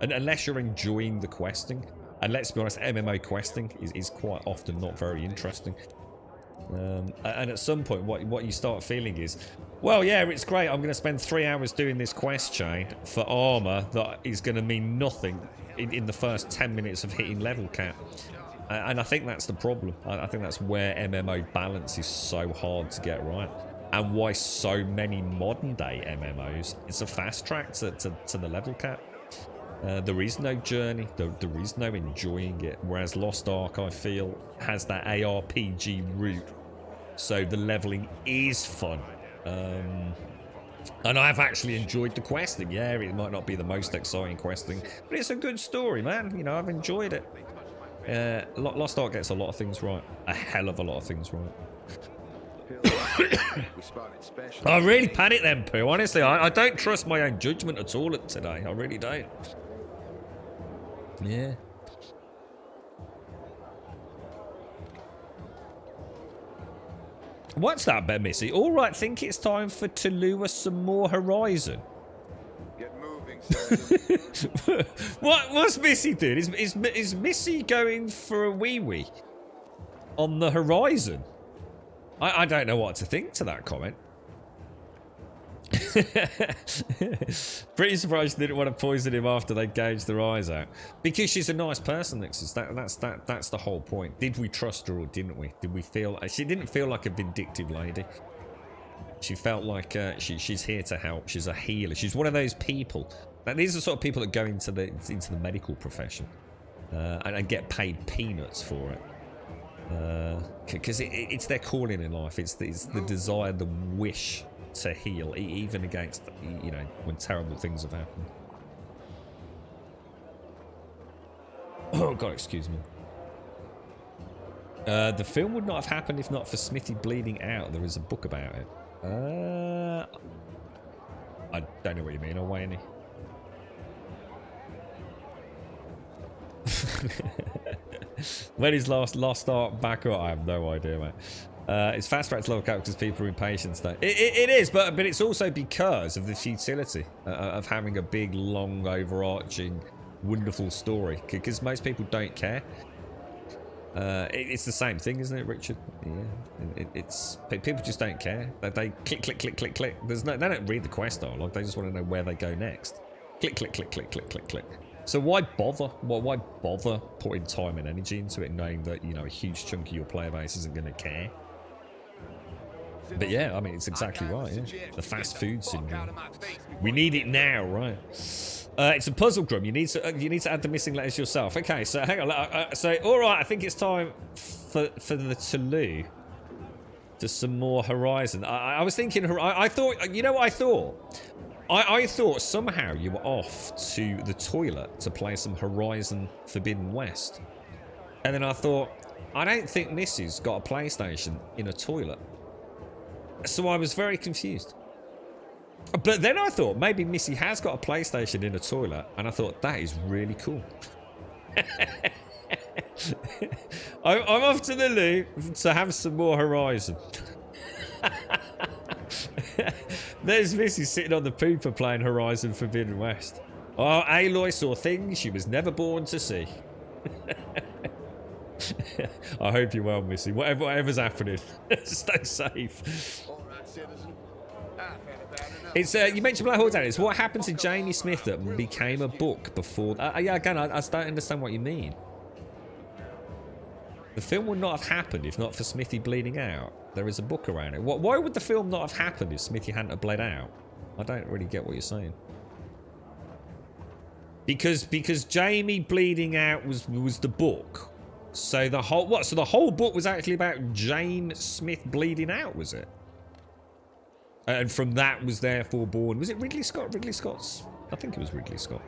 And unless you're enjoying the questing, and let's be honest, MMO questing is quite often not very interesting. And at some point, what you start feeling is, well, yeah, it's great. I'm going to spend 3 hours doing this quest chain for armor that is going to mean nothing in the first 10 minutes of hitting level cap. And I think that's the problem. I think that's where MMO balance is so hard to get right, and why so many modern day MMOs, it's a fast track to the level cap. There is no journey, there is no enjoying it, whereas Lost Ark, I feel, has that ARPG route, so the leveling is fun. And I've actually enjoyed the questing. Yeah, it might not be the most exciting questing, but it's a good story, man. You know, I've enjoyed it. Lost Ark gets a lot of things right. A hell of a lot of things right. I really panicked then, Pooh. Honestly, I don't trust my own judgment at all today. I really don't. Yeah. What's that, Ben Missy? All right, think it's time for to lure some more Horizon. Get moving, What's Missy doing? Is Missy going for a wee-wee on the Horizon? I don't know what to think to that comment. Pretty surprised she didn't want to poison him after they gouged their eyes out. Because she's a nice person, Nixus. That's the whole point. Did we trust her or didn't we? Did we feel... She didn't feel like a vindictive lady. She felt like she's here to help. She's a healer. She's one of those people. Now, these are the sort of people that go into the medical profession and get paid peanuts for it. Because it's their calling in life. It's the desire, the wish to heal, even against, you know, when terrible things have happened. Oh god, excuse me. The film would not have happened if not for Smithy bleeding out. There is a book about it. I don't know what you mean, or Wayne. When is Lost Ark back up? I have no idea, mate. It's fast track to level cap because people are impatient. It is, but it's also because of the futility of having a big, long, overarching, wonderful story. Because most people don't care. It's the same thing, isn't it, Richard? Yeah, it's people just don't care. They click, click, click, click, click. They don't read the quest dialogue. They just want to know where they go next. Click, click, click, click, click, click, click. So why bother? Why bother putting time and energy into it, knowing that, you know, a huge chunk of your player base isn't going to care? But yeah, I mean, it's exactly right. Yeah, the fast food syndrome. We need it now, right? It's a puzzle, Grum. You need to add the missing letters yourself. Okay, so hang on. So all right, I think it's time for the Toulouse to some more Horizon. I was thinking. I thought. You know what I thought? I thought somehow you were off to the toilet to play some Horizon Forbidden West, and then I thought, I don't think Missy's got a PlayStation in a toilet. So I was very confused. But then I thought maybe Missy has got a PlayStation in a toilet, and I thought that is really cool. I'm off to the loo to have some more Horizon. There's Missy sitting on the pooper playing Horizon Forbidden West. Oh, Aloy saw things she was never born to see. I hope you're well, Missy. Whatever's happening, stay safe. It's you mentioned Black Hawk Down. It's what happened to Jamie Smith that became a book before. Yeah, again, I don't understand what you mean. The film would not have happened if not for Smithy bleeding out. There is a book around it. Why would the film not have happened if Smithy hadn't have bled out? I don't really get what you're saying. Because Jamie bleeding out was the book. So the whole So the whole book was actually about James Smith bleeding out, was it? And from that was therefore born. Was it Ridley Scott? Ridley Scott's. I think it was Ridley Scott.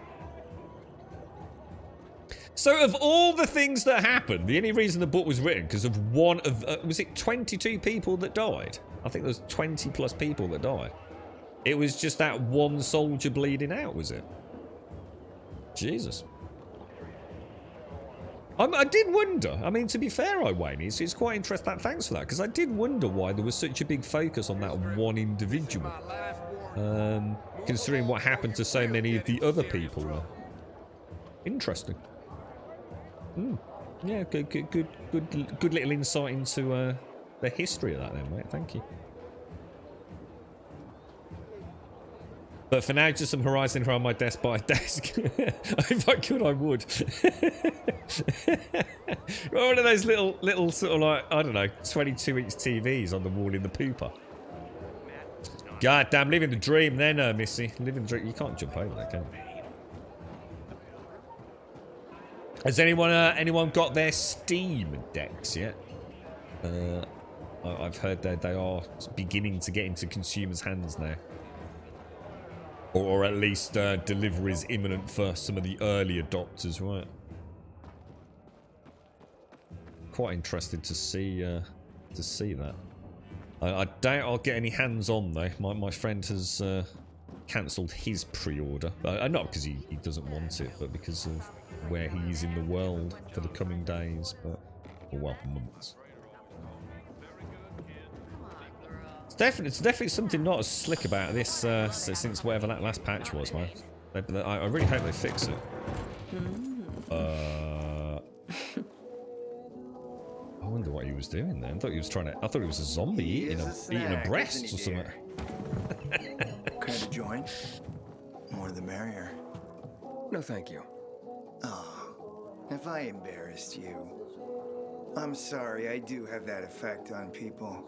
So of all the things that happened, the only reason the book was written because of one of was it 22 people that died? I think there was 20 plus people that died. It was just that one soldier bleeding out, was it? Jesus. I did wonder. I mean, to be fair, Wayne, it's quite interesting. Thanks for that, because I did wonder why there was such a big focus on that one individual, considering what happened to so many of the other people. Interesting. Yeah, good little insight into the history of that, then, mate. Thank you. But for now, just some Horizon here on my desk by desk. If I could, I would. One of those little sort of like, I don't know, 22-inch TVs on the wall in the pooper. God damn, living the dream then, Missy. Living the dream. You can't jump over that, can you? Has anyone got their Steam decks yet? I've heard that they are beginning to get into consumers' hands now. Or at least delivery is imminent for some of the early adopters, right? Quite interested to see that. I doubt I'll get any hands on though. My friend has cancelled his pre-order, not because he doesn't want it, but because of where he is in the world for the coming days, or well, months. It's definitely something not as slick about this since whatever that last patch was, man. I really hope they fix it. I wonder what he was doing then. I thought he was a zombie eating a breast or something. Care to join? More the merrier. No, thank you. Oh, if I embarrassed you, I'm sorry. I do have that effect on people.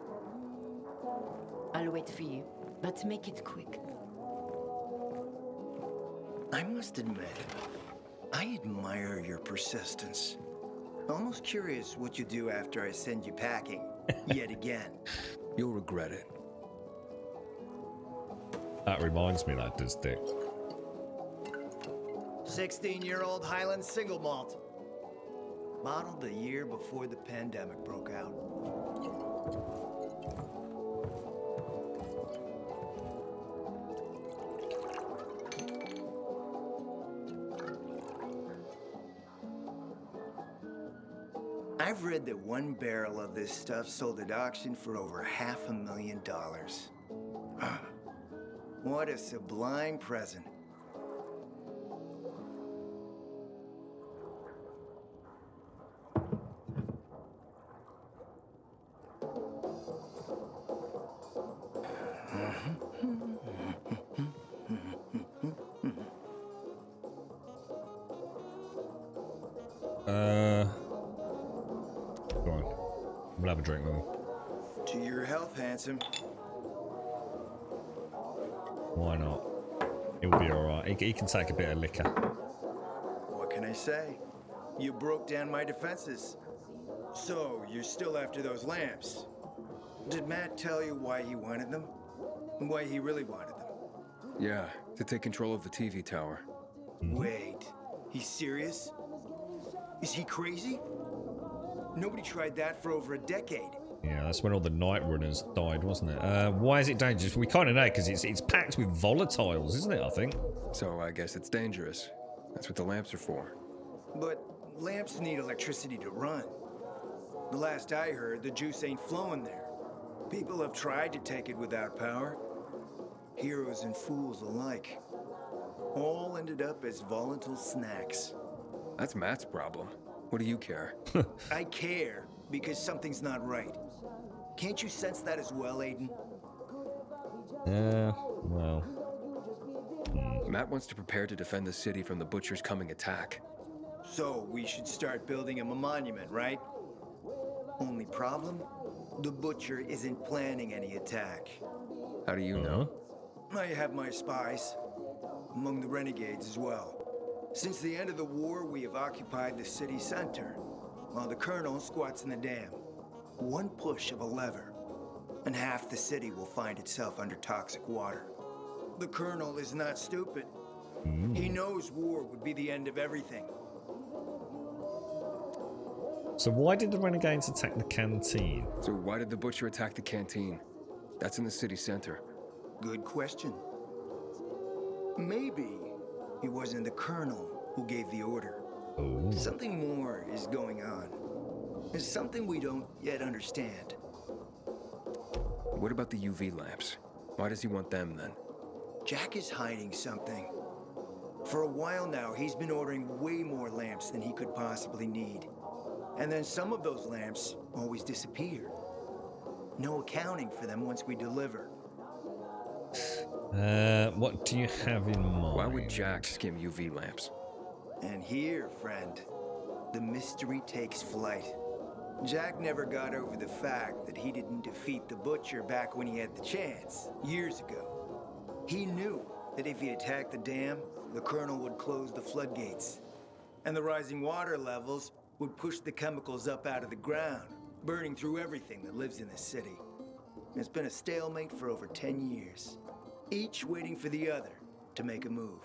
I'll wait for you, but make it quick. I must admit, I admire your persistence. Almost curious what you do after I send you packing, yet again. You'll regret it. That reminds me, that does, Dick. 16-year-old Highland single malt. Bottled the year before the pandemic broke out. I've read that one barrel of this stuff sold at auction for over $500,000. What a sublime present. Go on. We'll have a drink with him. To your health, handsome. Why not? He'll be alright. He can take a bit of liquor. What can I say? You broke down my defenses. So, you're still after those lamps. Did Matt tell you why he wanted them? Why he really wanted them? Yeah, to take control of the TV tower. Wait, he's serious? Is he crazy? Nobody tried that for over a decade. Yeah, that's when all the night runners died, wasn't it? Why is it dangerous? We kind of know, because it's packed with volatiles, isn't it, I think? So I guess it's dangerous. That's what the lamps are for. But lamps need electricity to run. The last I heard, the juice ain't flowing there. People have tried to take it without power. Heroes and fools alike. All ended up as volatile snacks. That's Matt's problem. What do you care? I care because something's not right. Can't you sense that as well, Aiden? Yeah, well. Matt wants to prepare to defend the city from the Butcher's coming attack. So we should start building him a monument, right? Only problem? The Butcher isn't planning any attack. How do you know? I have my spies. Among the renegades as well. Since the end of the war, we have occupied the city center, while the Colonel squats in the dam. One push of a lever, and half the city will find itself under toxic water. The Colonel is not stupid. He knows war would be the end of everything. So why did the renegades attack the canteen? So why did the butcher attack the canteen? That's in the city center. Good question. Maybe it wasn't the colonel who gave the order. Oh. Something more is going on. It's something we don't yet understand. What about the UV lamps? Why does he want them then? Jack is hiding something. For a while now, he's been ordering way more lamps than he could possibly need. And then some of those lamps always disappear. No accounting for them once we deliver. What do you have in mind? Why would Jack skim UV lamps? And here, friend, the mystery takes flight. Jack never got over the fact that he didn't defeat the Butcher back when he had the chance, years ago. He knew that if he attacked the dam, the Colonel would close the floodgates. And the rising water levels would push the chemicals up out of the ground, burning through everything that lives in the city. It's been a stalemate for over 10 years, each waiting for the other to make a move.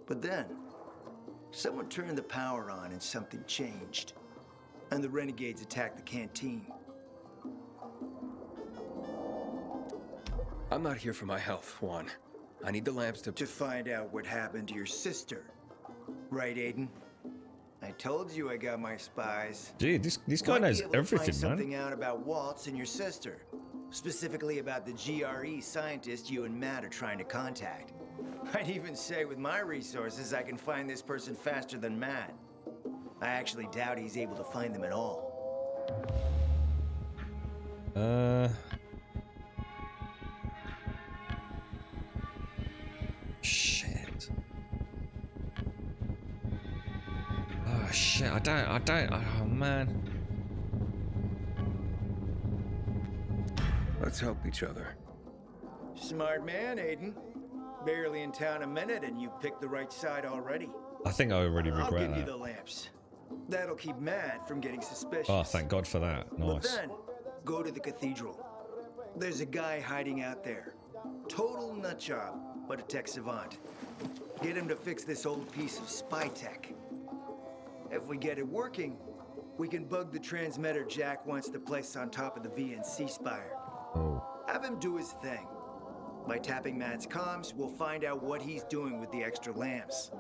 But then, someone turned the power on and something changed. And the renegades attacked the canteen. I'm not here for my health, Juan. I need the lamps to find out what happened to your sister. Right, Aiden? I told you I got my spies. Dude, this guy knows everything, find man. Something out about Waltz and your sister. Specifically about the GRE scientist you and Matt are trying to contact. I'd even say with my resources, I can find this person faster than Matt. I actually doubt he's able to find them at all. Shit. Oh shit, I don't, oh man. Let's help each other. Smart man, Aiden. Barely in town a minute and you picked the right side already. I think I already regret I'll give that. you the lamps. That'll keep Matt from getting suspicious. Oh, thank God for that. But Nice. then, go to the cathedral. There's a guy hiding out there. Total nut job, but a tech savant. Get him to fix this old piece of spy tech. If we get it working, we can bug the transmitter Jack wants to place on top of the VNC spire. Oh. Have him do his thing. By tapping Matt's comms, we'll find out what he's doing with the extra lamps.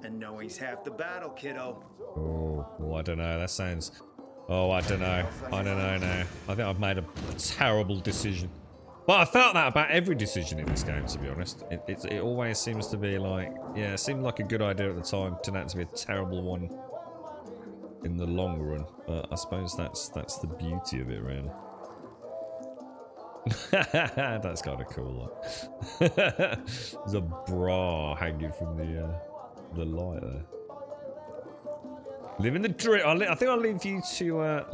And knowing's half the battle, kiddo. Oh, I don't know. That sounds... Oh, I don't know. I don't know now. I think I've made a terrible decision. Well, I felt that about every decision in this game, to be honest. It always seems to be like... Yeah, it seemed like a good idea at the time. Turned out to be a terrible one in the long run. But I suppose that's the beauty of it, really. That's kind of cool. There's a bra hanging from the light there. Live in the dream. I think I'll leave you to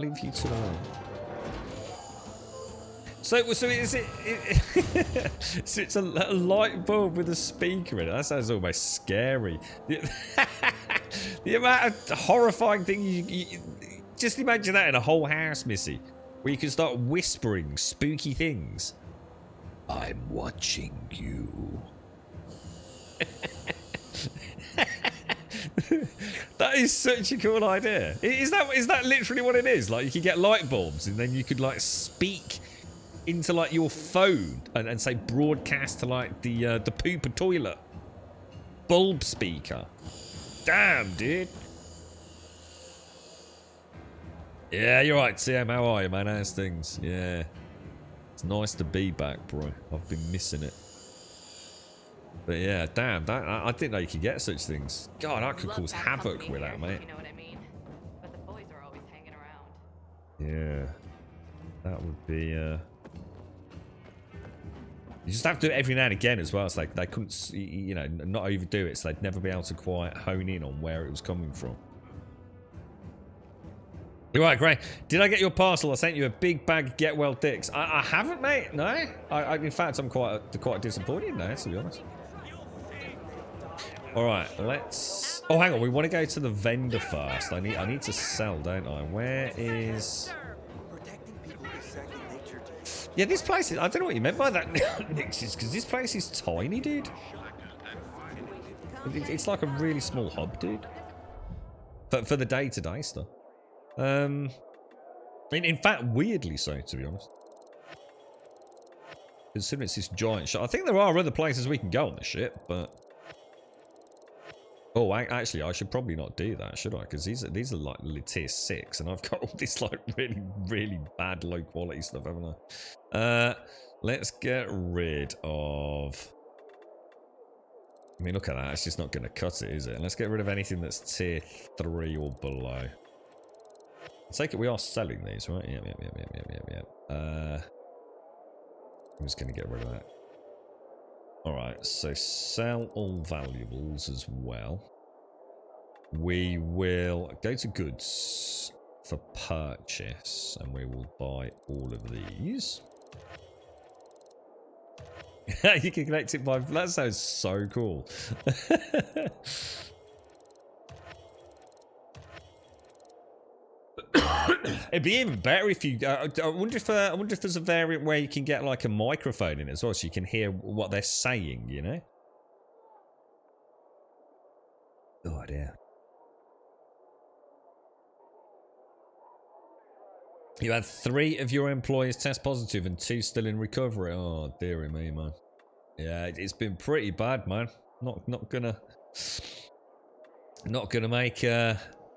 So is it? So it's a light bulb with a speaker in it. That sounds almost scary. The amount of horrifying things you just imagine that in a whole house, Missy, where you can start whispering spooky things. I'm watching you. That is such a cool idea. Is that literally what it is? Like you could get light bulbs and then you could like speak into like your phone and say broadcast to like the pooper toilet bulb speaker. Damn, dude. Yeah, you're right, TM. How are you, man? How's things? Yeah. It's nice to be back, bro. I've been missing it. But yeah, damn, I didn't know you could get such things. God, that could cause havoc with that, mate. You know what I mean? But the boys are always hanging around. Yeah. That would be, You just have to do it every now and again as well. It's like they couldn't, you know, not overdo it, so they'd never be able to quite hone in on where it was coming from. You're right, Gray. Did I get your parcel? I sent you a big bag of Get Well Dicks. I haven't, mate. No. In fact, I'm quite disappointed now, to be honest. All right, let's. Oh, hang on. We want to go to the vendor first. I need to sell, don't I? Where is? Yeah, this place is. I don't know what you meant by that, Nixes, because this place is tiny, dude. It's like a really small hub, dude. For the day-to-day stuff. In fact, weirdly so, to be honest. Considering it's this giant ship. I think there are other places we can go on this ship, but... Oh, actually, I should probably not do that, should I? Because these are like tier 6, and I've got all this like really, really bad low quality stuff, haven't I? Let's get rid of... I mean, look at that. It's just not going to cut it, is it? Let's get rid of anything that's tier 3 or below. I take it we are selling these, right? Yep. I'm just going to get rid of that. Alright, so sell all valuables as well. We will go to goods for purchase, and we will buy all of these. You can connect it by... That sounds so cool. It'd be even better if you... I wonder if there's a variant where you can get like a microphone in it as well, so you can hear what they're saying, you know? Oh dear. You had 3 of your employees test positive and 2 still in recovery. Oh dearie me, man. Yeah, it's been pretty bad, man. Not gonna make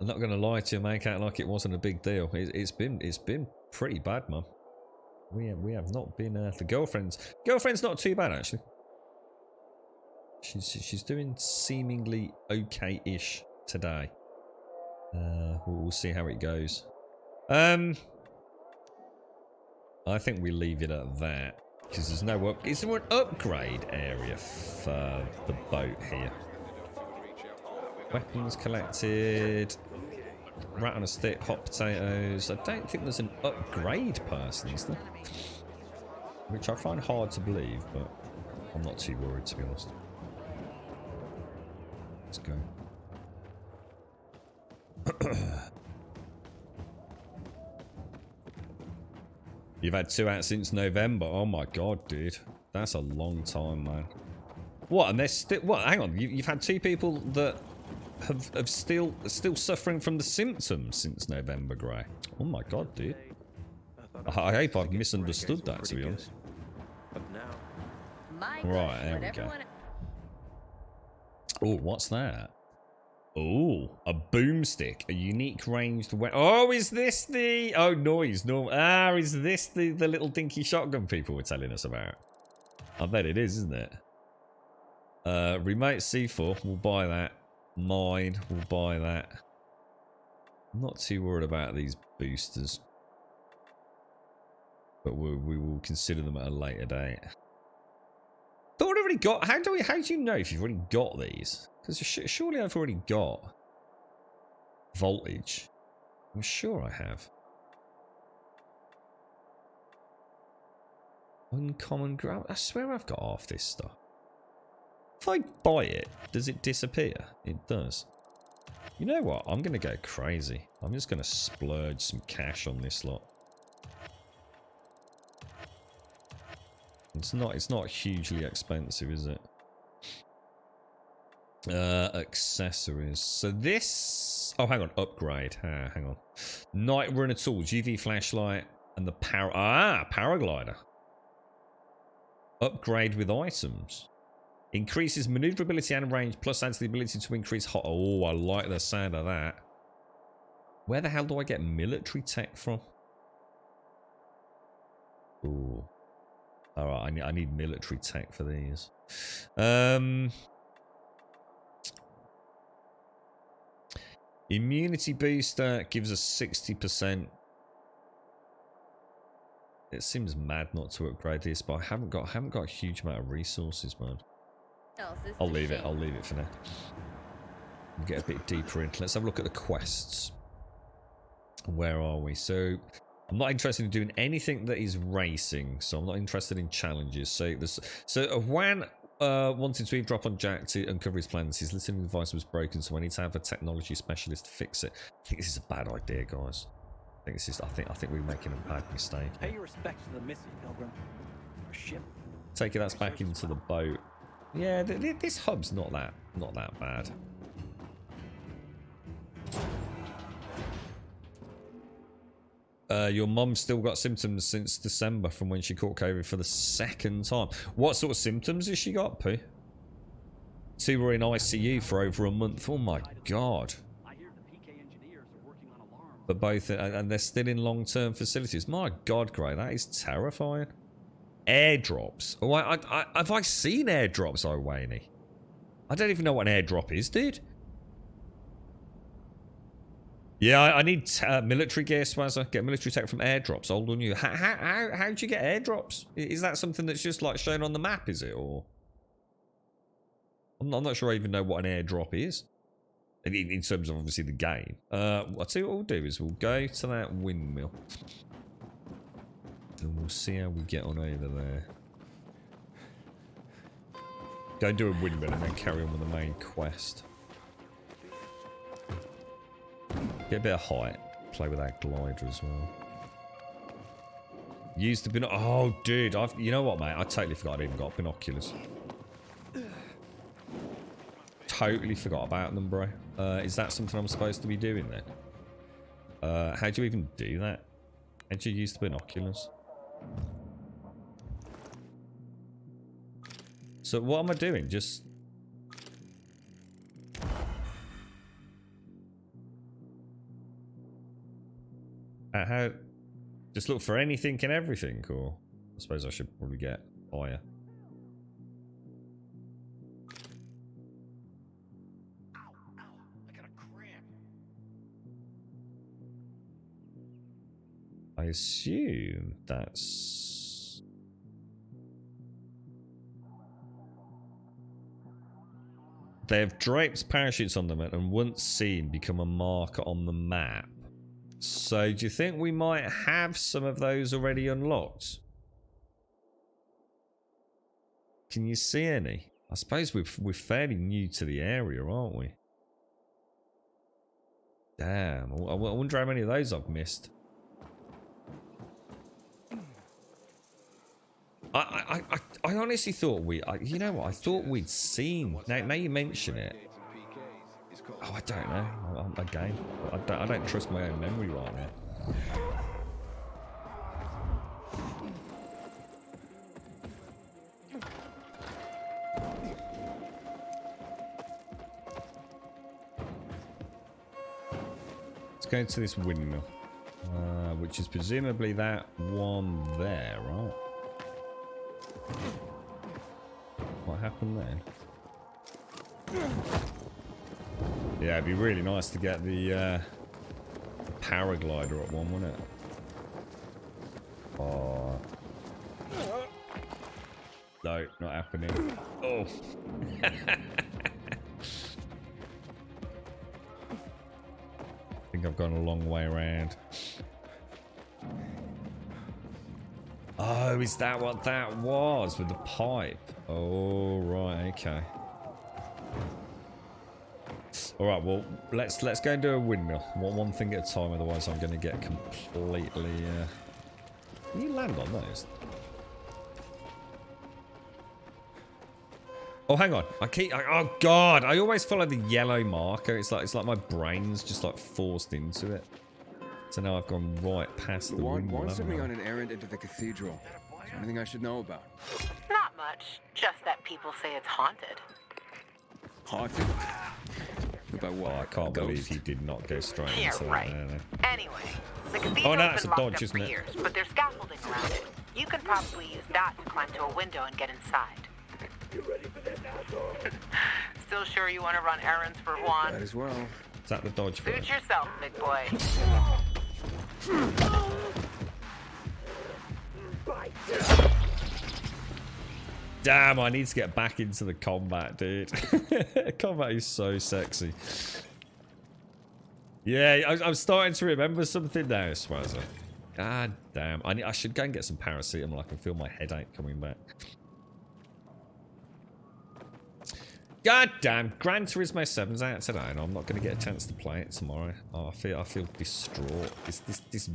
I'm not gonna lie to you, make out like it wasn't a big deal. It's been pretty bad, man. We have not been the girlfriend's not too bad actually. She's doing seemingly okay-ish today. We'll see how it goes. I think we leave it at that because there's no is there an upgrade area for the boat here? Weapons collected. Rat on a stick, hot potatoes. I don't think there's an upgrade person, is there? Which I find hard to believe, but I'm not too worried, to be honest. Let's go. You've had 2 out since November. Oh my god, dude. That's a long time, man. What? And they're still... What? Hang on. You've had 2 people that... Have still suffering from the symptoms since November, Grey. Oh my god, dude. I hope I've misunderstood that, to be honest. Right, there we go. Oh, what's that? Oh, a boomstick, a unique ranged weapon. Oh, is this the... Oh, noise. No. Ah, is this the little dinky shotgun people were telling us about? I bet it is, isn't it? Remote C4, we'll buy that. Mine, we'll buy that. I'm not too worried about these boosters, but we will consider them at a later date. Thought I already got. How do you know if you've already got these? Because surely I've already got voltage. I'm sure I have. Uncommon ground. I swear I've got half this stuff. If I buy it, does it disappear? It does. You know what? I'm going to go crazy. I'm just going to splurge some cash on this lot. It's not hugely expensive, is it? Accessories. So this... Oh, hang on. Upgrade. Hang on. Night runner tools, UV flashlight, and the paraglider. Upgrade with items. Increases maneuverability and range, plus adds the ability to increase hot. Oh, I like the sound of that. Where the hell do I get military tech from? Ooh. Alright, I need military tech for these. Immunity booster gives us 60%. It seems mad not to upgrade this, but I haven't got a huge amount of resources, man. I'll leave it for now. We'll get a bit deeper in. Let's have a look at the quests. Where are we? So I'm not interested in doing anything that is racing, so I'm not interested in challenges. So Juan wanted to eavesdrop on Jack to uncover his plans. His listening device was broken, so I need to have a technology specialist fix it. I think this is a bad idea, guys. I think we're making a bad mistake. Pay your respects to the missing, Pilgrim. Our ship. Take it. That's back into the boat. Yeah, this hub's not that bad. Your mum's still got symptoms since December from when she caught COVID for the second time. What sort of symptoms has she got, P? Two were in ICU for over a month. Oh my god. But both, and they're still in long-term facilities. My god, Gray, that is terrifying. Airdrops. Oh, have I seen airdrops, oh, Wayne? I don't even know what an airdrop is, dude. Yeah, I need military gear, Swazzer. Get military tech from airdrops. Old on you. How do you get airdrops? Is that something that's just like shown on the map, is it? Or I'm not sure I even know what an airdrop is. In terms of obviously the game. I'll tell you what we'll do is we'll go to that windmill. And we'll see how we get on over there. Go do a windmill and then carry on with the main quest. Get a bit of height. Play with that glider as well. Use the binoculars. Oh, dude. You know what, mate? I totally forgot I even got binoculars. Totally forgot about them, bro. Is that something I'm supposed to be doing then? How do you even do that? How do you use the binoculars? So what am I doing? Just... how... Just look for anything and everything, or... I suppose I should probably get fire. I assume that's... They have draped parachutes on them and once seen become a marker on the map. So do you think we might have some of those already unlocked? Can you see any? I suppose we're fairly new to the area, aren't we? Damn, I wonder how many of those I've missed. I honestly thought you know what? I thought we'd seen. Now you mention it. Oh, I don't know. Again, I don't trust my own memory right now. Let's go into this windmill, which is presumably that one there, right? What happened then? Yeah, it'd be really nice to get the paraglider at one, wouldn't it? Oh. No, not happening. Oh. I think I've gone a long way around. Oh, is that what that was with the pipe? Oh, right, okay. All right, well, let's go and do a windmill. One thing at a time, otherwise I'm going to get completely... Can you land on those? Oh, hang on. Oh, God. I always follow the yellow marker. It's like my brain's just like forced into it. So now I've gone right past the windmill. Juan sent me on an errand into the cathedral. Is there anything I should know about? Not much. Just that people say it's haunted. Haunted? By what? Oh, I can't believe he did not go straight Yeah, into right. that. Anyway, the cathedral's that's been a locked dodge, up isn't for it? years, but there's scaffolding around it. You can probably use that to climb to a window and get inside. You ready for this, asshole? Still sure you want to run errands for Juan? Might as well. Is that the dodge button? Suit yourself, big boy. Damn, I need to get back into the combat, dude. Combat is so sexy. Yeah, I'm starting to remember something now, Swazzer. God damn. I should go and get some paracetamol. I can feel my headache coming back. God damn. Gran Turismo 7's out today and I'm not going to get a chance to play it tomorrow. Oh, I feel distraught. This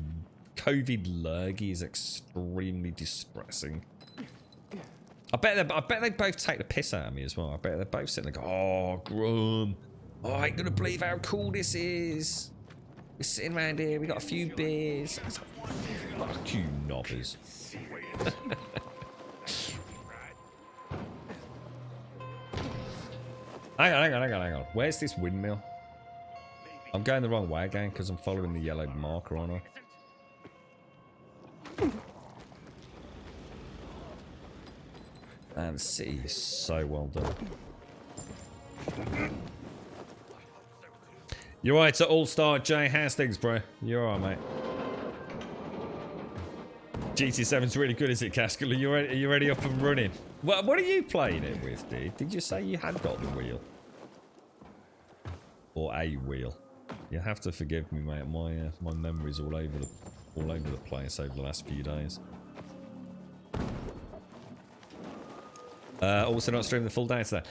COVID lurgy is extremely distressing. I bet they both take the piss out of me as well. I bet they're both sitting there going, oh, Grum. Oh, I ain't going to believe how cool this is. We're sitting around here, we got a few beers. Fuck you, knobbers. Hang on. Where's this windmill? I'm going the wrong way again because I'm following the yellow marker on her. And the city is so well done. You're right to All-Star Jay Hastings, bro. You're alright, mate. GT7's really good, is it, Caskell? Are you ready up and running? What are you playing it with, dude? Did you say you had got the wheel? Or a wheel? You have to forgive me, mate. My memory's all over the place over the last few days. Also not streaming the full day today.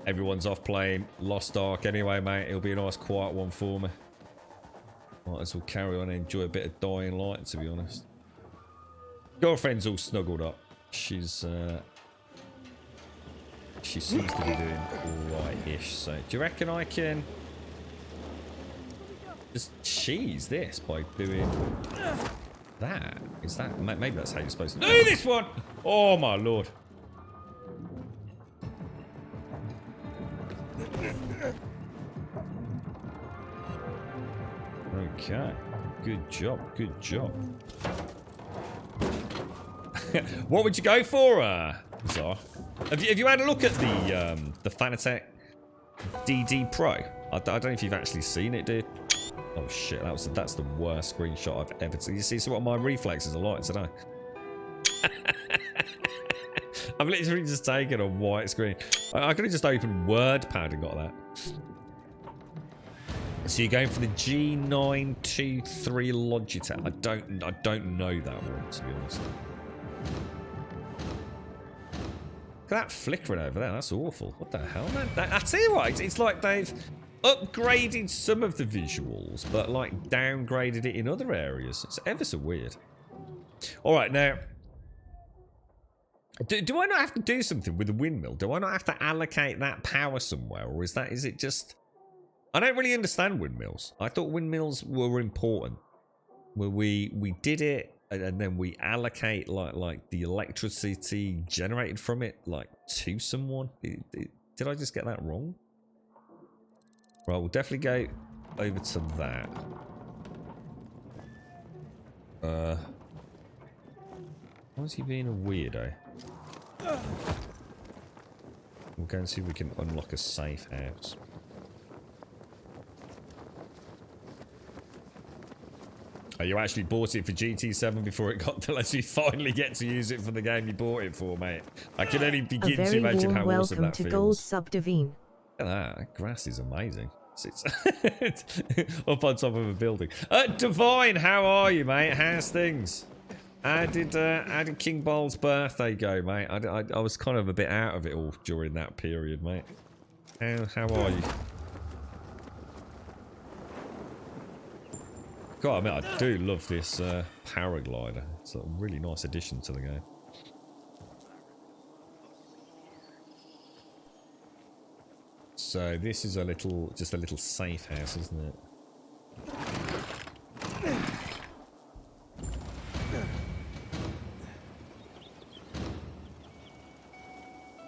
Everyone's off playing Lost Ark anyway, mate. It'll be a nice quiet one for me. Might as well carry on and enjoy a bit of Dying Light, to be honest. Girlfriend's all snuggled up. She seems to be doing alright-ish. So, do you reckon I can just cheese this by doing that? Is that maybe that's how you're supposed to do this one? Oh my lord! Okay, good job, good job. What would you go for, Zar? Have you had a look at the Fanatec DD Pro? I don't know if you've actually seen it, dude. Oh shit, that's the worst screenshot I've ever seen. You see what my reflexes are like today? I've literally just taken a white screen. I could have just opened WordPad and got that. So you're going for the G923 Logitech. I don't know that one, to be honest. Look at that flickering over there. That's awful. What the hell, man? I tell you what, it's like they've upgraded some of the visuals, but like downgraded it in other areas. It's ever so weird. All right, now, do I not have to do something with the windmill? Do I not have to allocate that power somewhere, or is it just? I don't really understand windmills. I thought windmills were important. Where we did it, and then we allocate like the electricity generated from it like to someone. Did I just get that wrong? Right, we'll definitely go over to that. Why is he being a weirdo? We'll go and see if we can unlock a safe house. Oh, you actually bought it for GT7 before it got to let you finally get to use it for the game you bought it for, mate. I can only begin to imagine how awesome that feels. A very warm welcome to Gold Sub Divine. Look at that. That grass is amazing. It's up on top of a building. Divine, how are you, mate? How's things? How did King Bowl's birthday go, mate? I was kind of a bit out of it all during that period, mate. How are you? God, I mean, I do love this paraglider. It's a really nice addition to the game. So this is just a little safe house, isn't it?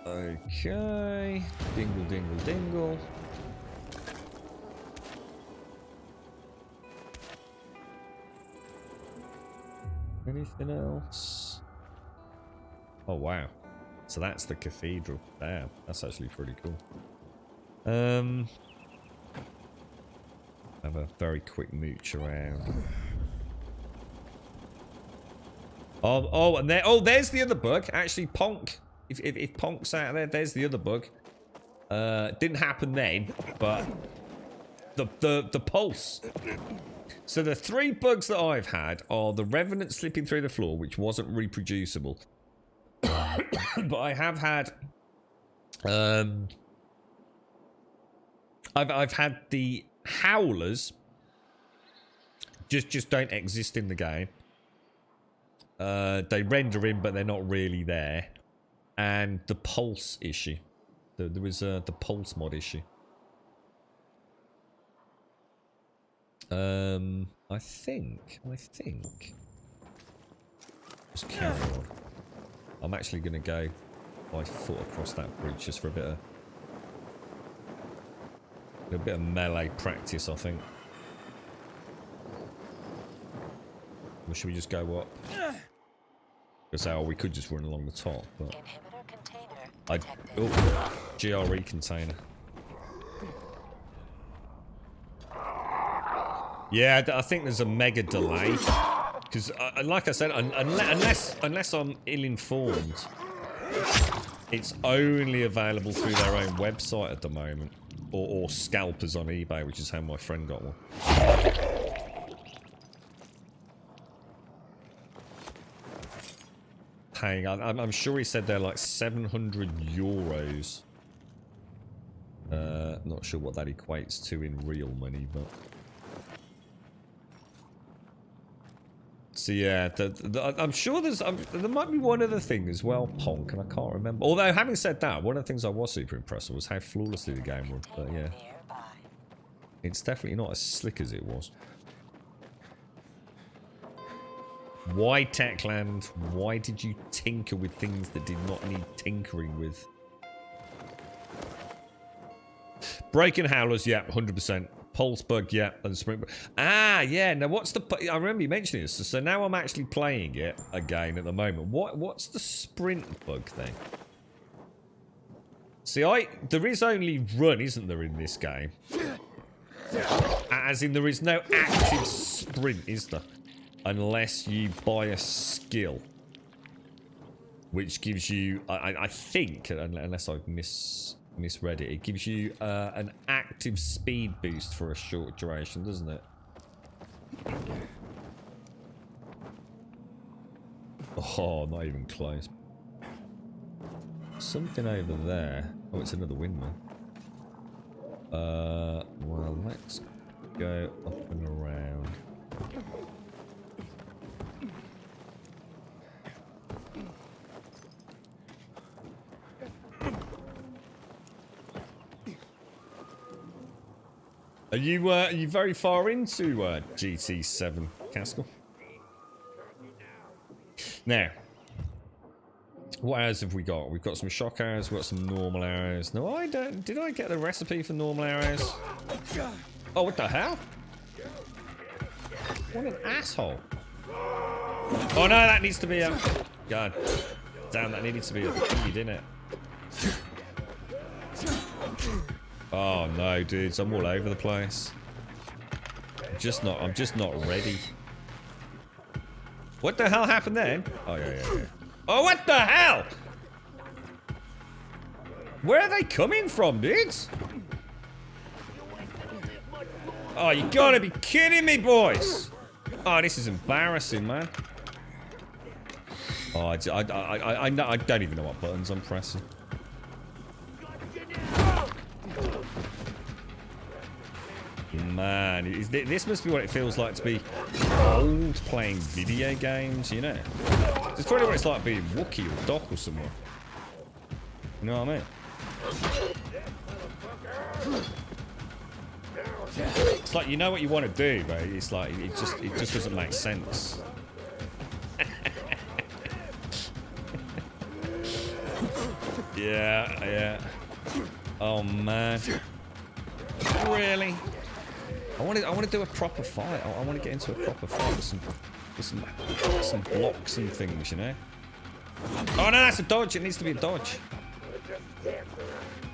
Okay. Dingle, dingle, dingle. Anything else? Oh wow. So that's the cathedral. Damn, that's actually pretty cool. Have a very quick mooch around. Oh, and there. Oh, there's the other bug. Actually, Ponk. If Ponk's out there, there's the other bug. Didn't happen then, but the pulse. So the three bugs that I've had are the Revenant slipping through the floor, which wasn't reproducible. But I have had I've had the Howlers just don't exist in the game. They render in, but they're not really there. And the pulse issue. There was the pulse mod issue. I think. Just carry on. I'm actually going to go by foot across that bridge just for a bit of melee practice, I think. Or should we just go up? Because we could just run along the top, but GRE container. Yeah, I think there's a mega delay. Because, like I said, unless I'm ill-informed, it's only available through their own website at the moment. Or scalpers on eBay, which is how my friend got one. Hang on, I'm sure he said they're like 700 euros. Not sure what that equates to in real money, but... So yeah, I'm sure there might be one other thing as well, Ponk, and I can't remember. Although, having said that, one of the things I was super impressed with was how flawlessly the game was. But yeah, it's definitely not as slick as it was. Why, Techland? Why did you tinker with things that did not need tinkering with? Breaking Howlers, yeah, 100%. Pulse bug, yeah, and sprint. Ah, yeah. Now, what's the? I remember you mentioning this. So now I'm actually playing it again at the moment. What's the sprint bug thing? See, there is only run, isn't there, in this game? As in, there is no active sprint, is there? Unless you buy a skill, which gives you, I think, unless I've misread it, it gives you an active speed boost for a short duration, doesn't it? Oh, not even close. Something over there. Oh, it's another windmill. Well, let's go up and around. Are you very far into GT7, Caskell? Now, what arrows have we got? We've got some shock arrows, we've got some normal arrows. No, I don't. Did I get the recipe for normal arrows? Oh, what the hell? What an asshole. Oh no, that needs to be a... God damn, that needed to be a feed, didn't it? Oh no, dudes, I'm all over the place. I'm just not ready. What the hell happened then? Oh yeah. Oh, what the hell? Where are they coming from, dudes? Oh, you gotta be kidding me, boys! Oh, this is embarrassing, man. Oh, I don't even know what buttons I'm pressing. Man, this must be what it feels like to be old playing video games, you know? It's probably what it's like being Wookiee or Doc or someone. You know what I mean? It's like you know what you want to do, but it's like it just doesn't make sense. Yeah. Oh man. Really? I want to do a proper fight. I want to get into a proper fight with some blocks and things, you know. Oh no, that's a dodge. It needs to be a dodge.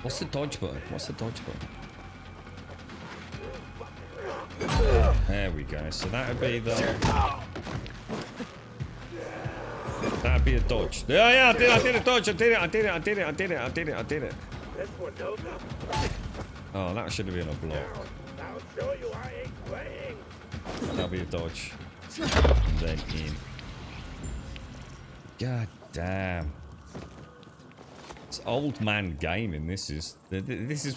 What's the dodge button? There we go. So that would be that'd be a dodge. Yeah, I did a dodge. I did it. Oh, that should have been a block. That'll be a dodge. And then in. God damn. It's old man gaming, this is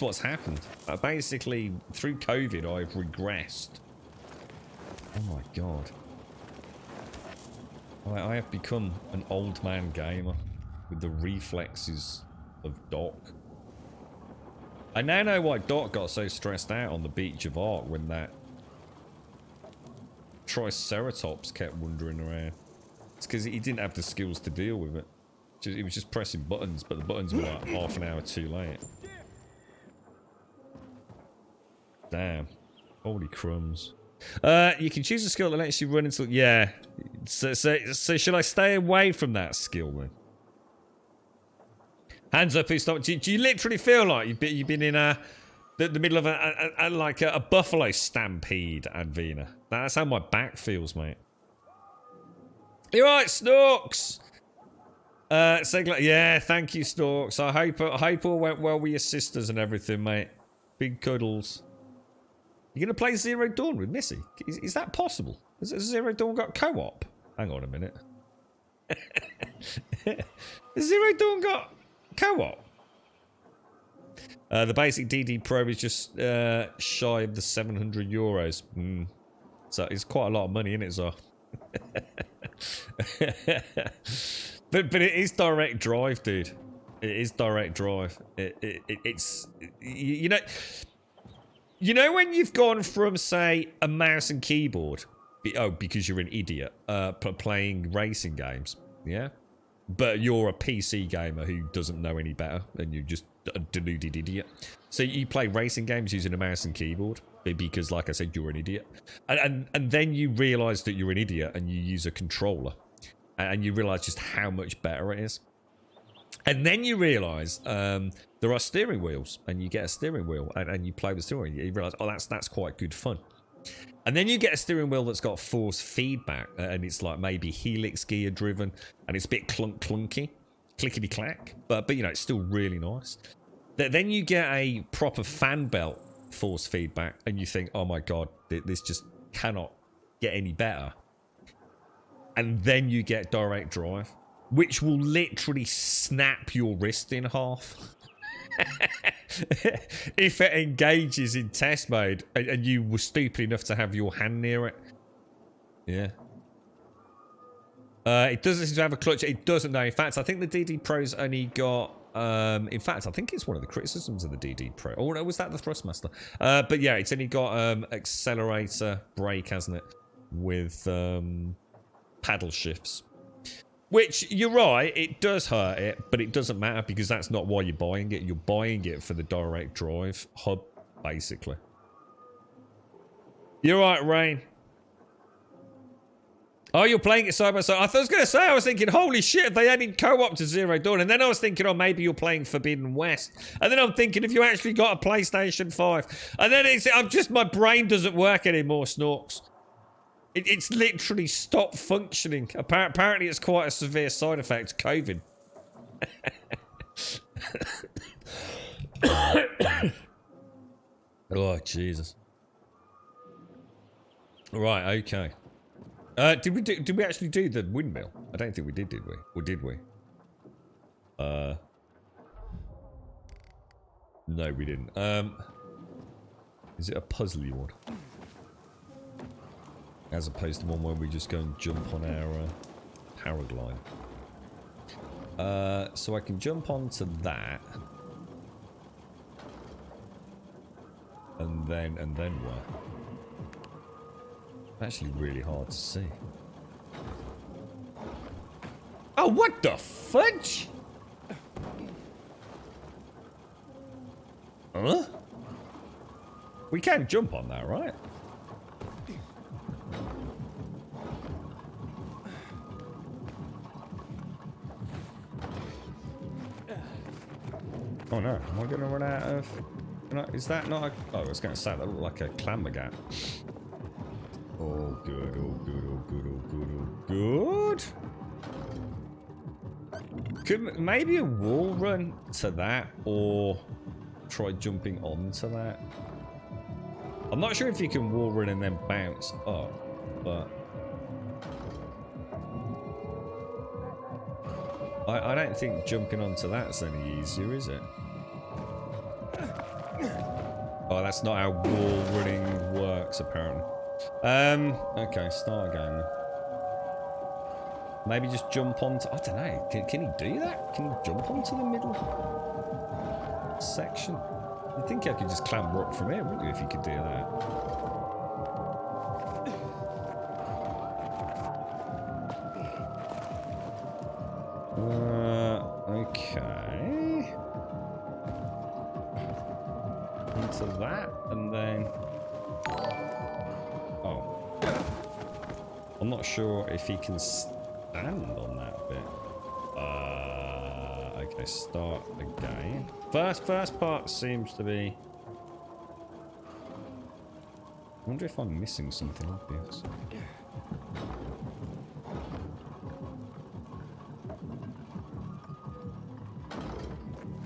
what's happened. Basically, through COVID, I've regressed. Oh my god. I have become an old man gamer with the reflexes of Doc. I now know why Doc got so stressed out on the Beach of Ark when that Triceratops kept wandering around. It's because he didn't have the skills to deal with it. He was just pressing buttons, but the buttons were like half an hour too late. Damn. Holy crumbs. You can choose a skill that lets you run until... Yeah. So should I stay away from that skill then? Hands up, who stopped? Do you literally feel like you've been in the middle of a buffalo stampede, Advina? That's how my back feels, mate. You're right, Snorks. Yeah, thank you, Snorks. I hope all went well with your sisters and everything, mate. Big cuddles. You gonna play Zero Dawn with Missy? Is that possible? Has Zero Dawn got co-op? Hang on a minute. Has Zero Dawn got co-op? The basic DD Pro is just shy of the €700. So it's quite a lot of money, isn't it, Zah? but it is direct drive, dude. It is direct drive. It's you know when you've gone from, say, a mouse and keyboard, because you're an idiot, playing racing games, yeah, but you're a PC gamer who doesn't know any better, and you're just a deluded idiot. So you play racing games using a mouse and keyboard because, like I said, you're an idiot, and then you realise that you're an idiot and you use a controller, and you realise just how much better it is. And then you realise there are steering wheels, and you get a steering wheel, and you play with steering wheel. You realise, oh, that's quite good fun. And then you get a steering wheel that's got force feedback, and it's like maybe helix gear driven, and it's a bit clunky, clickety clack, but you know, it's still really nice. Then you get a proper fan belt force feedback, and you think, oh my god, this just cannot get any better. And then you get direct drive, which will literally snap your wrist in half if it engages in test mode and you were stupid enough to have your hand near it. Yeah. It doesn't seem to have a clutch. It doesn't, know. In fact, I think the DD Pro's only got... in fact, I think it's one of the criticisms of the DD Pro. Oh, no, was that the Thrustmaster? But yeah, it's only got accelerator, brake, hasn't it? With paddle shifts. Which, you're right, it does hurt it, but it doesn't matter because that's not why you're buying it. You're buying it for the direct drive hub, basically. You're right, Rain. Oh, you're playing it side by side. I was going to say, I was thinking, holy shit, they added co-op to Zero Dawn. And then I was thinking, oh, maybe you're playing Forbidden West. And then I'm thinking, if you actually got a PlayStation 5. And then my brain doesn't work anymore, Snorks. It's literally stopped functioning. Apparently, it's quite a severe side effect. COVID. Oh, Jesus. Right, okay. Did we actually do the windmill? I don't think we did we? Or did we? No, we didn't. Is it a puzzly one? As opposed to one where we just go and jump on our paraglide. So I can jump onto that. And then what? Actually really hard to see. Oh, what the fudge? Huh? We can jump on that, right? Oh no, am I going to run out of... Is that not a... Oh, I was going to say, that looked like a clambergat. Oh, good, oh, good, oh, good, oh, good, oh, good. Could maybe a wall run to that, or try jumping onto that. I'm not sure if you can wall run and then bounce up, but... I don't think jumping onto that's any easier, is it? Oh, that's not how wall running works, apparently. Okay, start again. Maybe just jump onto... I don't know. Can he do that? Can he jump onto the middle section? You'd think I could just clamber up from here, wouldn't you, if you could do that? to that, and then... Oh. I'm not sure if he can stand on that bit. Okay, start again. First part seems to be... I wonder if I'm missing something obvious.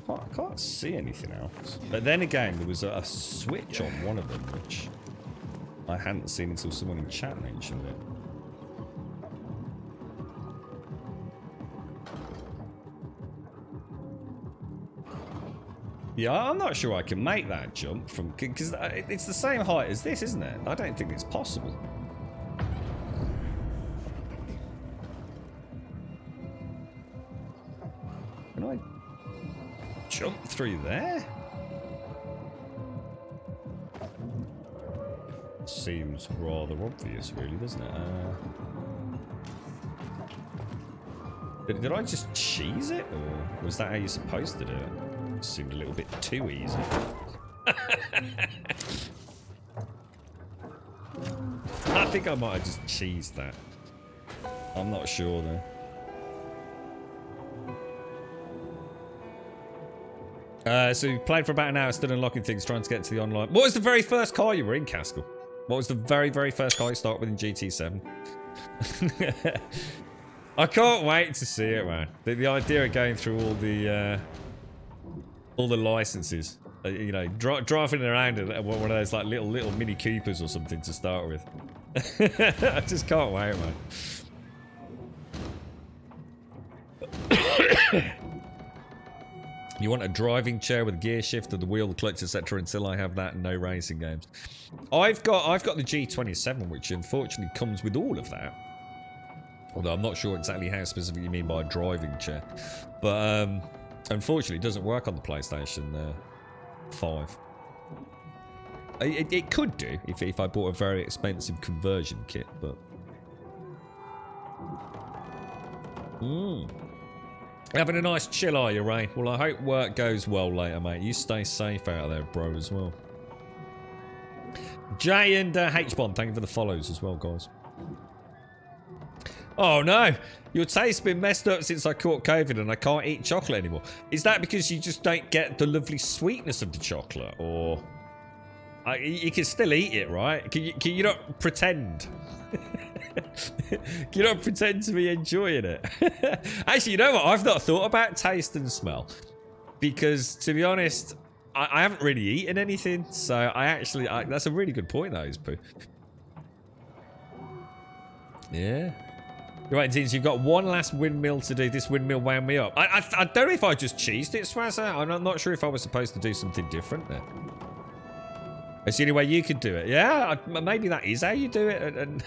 I can't see anything else. But then again, there was a switch on one of them, which I hadn't seen until someone in chat mentioned it. Yeah, I'm not sure I can make that jump from... Because it's the same height as this, isn't it? I don't think it's possible. Can I jump through there? Seems rather obvious, really, doesn't it? Did I just cheese it? Or was that how you're supposed to do it? Seemed a little bit too easy. I think I might have just cheesed that. I'm not sure though. So you played for about an hour, still unlocking things, trying to get to the online. What was the very first car you were in, Caskell? What was the very first car you started with in GT7? I can't wait to see it, man. The idea of going through all the licenses, you know, driving around in one of those like little Mini Coopers or something to start with. I just can't wait, man. You want a driving chair with a gear shifter, the wheel, the clutch, etc. Until I have that, no racing games. I've got the G27, which unfortunately comes with all of that. Although I'm not sure exactly how specific you mean by a driving chair, but unfortunately, it doesn't work on the PlayStation 5. It could do if I bought a very expensive conversion kit, but... Having a nice chill, are you, Ray? Well, I hope work goes well later, mate. You stay safe out there, bro, as well. Jay and H-Bond, thank you for the follows as well, guys. Oh no, your taste's been messed up since I caught COVID and I can't eat chocolate anymore. Is that because you just don't get the lovely sweetness of the chocolate, or you can still eat it, right? Can you not pretend? Can you not pretend to be enjoying it? Actually, you know what? I've not thought about taste and smell because, to be honest, I haven't really eaten anything. So that's a really good point, though, is Pooh. Yeah. Right, Tins, you've got one last windmill to do. This windmill wound me up. I don't know if I just cheesed it, Swazza. I'm not sure if I was supposed to do something different there. It's the only way you could do it. Yeah, maybe that is how you do it. And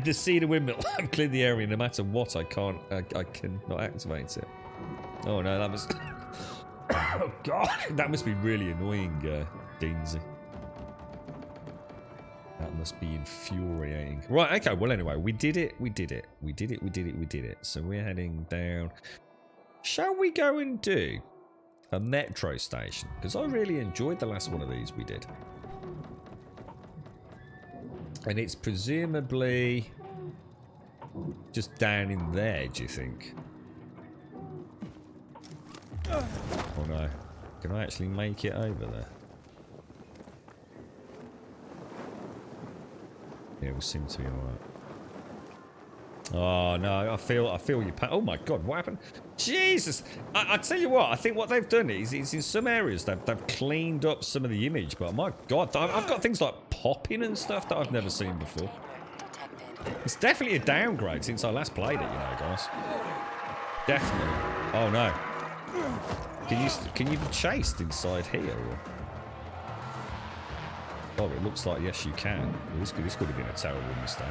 to see the windmill, I've cleared the area. No matter what, I cannot activate it. Oh no, that must... Oh God, that must be really annoying, Deansy. That must be infuriating. Right, okay, well anyway, we did it. So we're heading down. Shall we go and do a metro station? Because I really enjoyed the last one of these we did. And it's presumably just down in there, do you think? Oh no. Can I actually make it over there? Yeah, we'll seem to be alright. Oh no, I feel your pain. Oh my God, what happened? Jesus! I tell you what, I think what they've done is in some areas they've cleaned up some of the image, but my God, I've got things like popping and stuff that I've never seen before. It's definitely a downgrade since I last played it, you know, guys. Definitely. Oh no. Can you be chased inside here? Or? Oh, it looks like yes, you can. Well, this could have been a terrible mistake.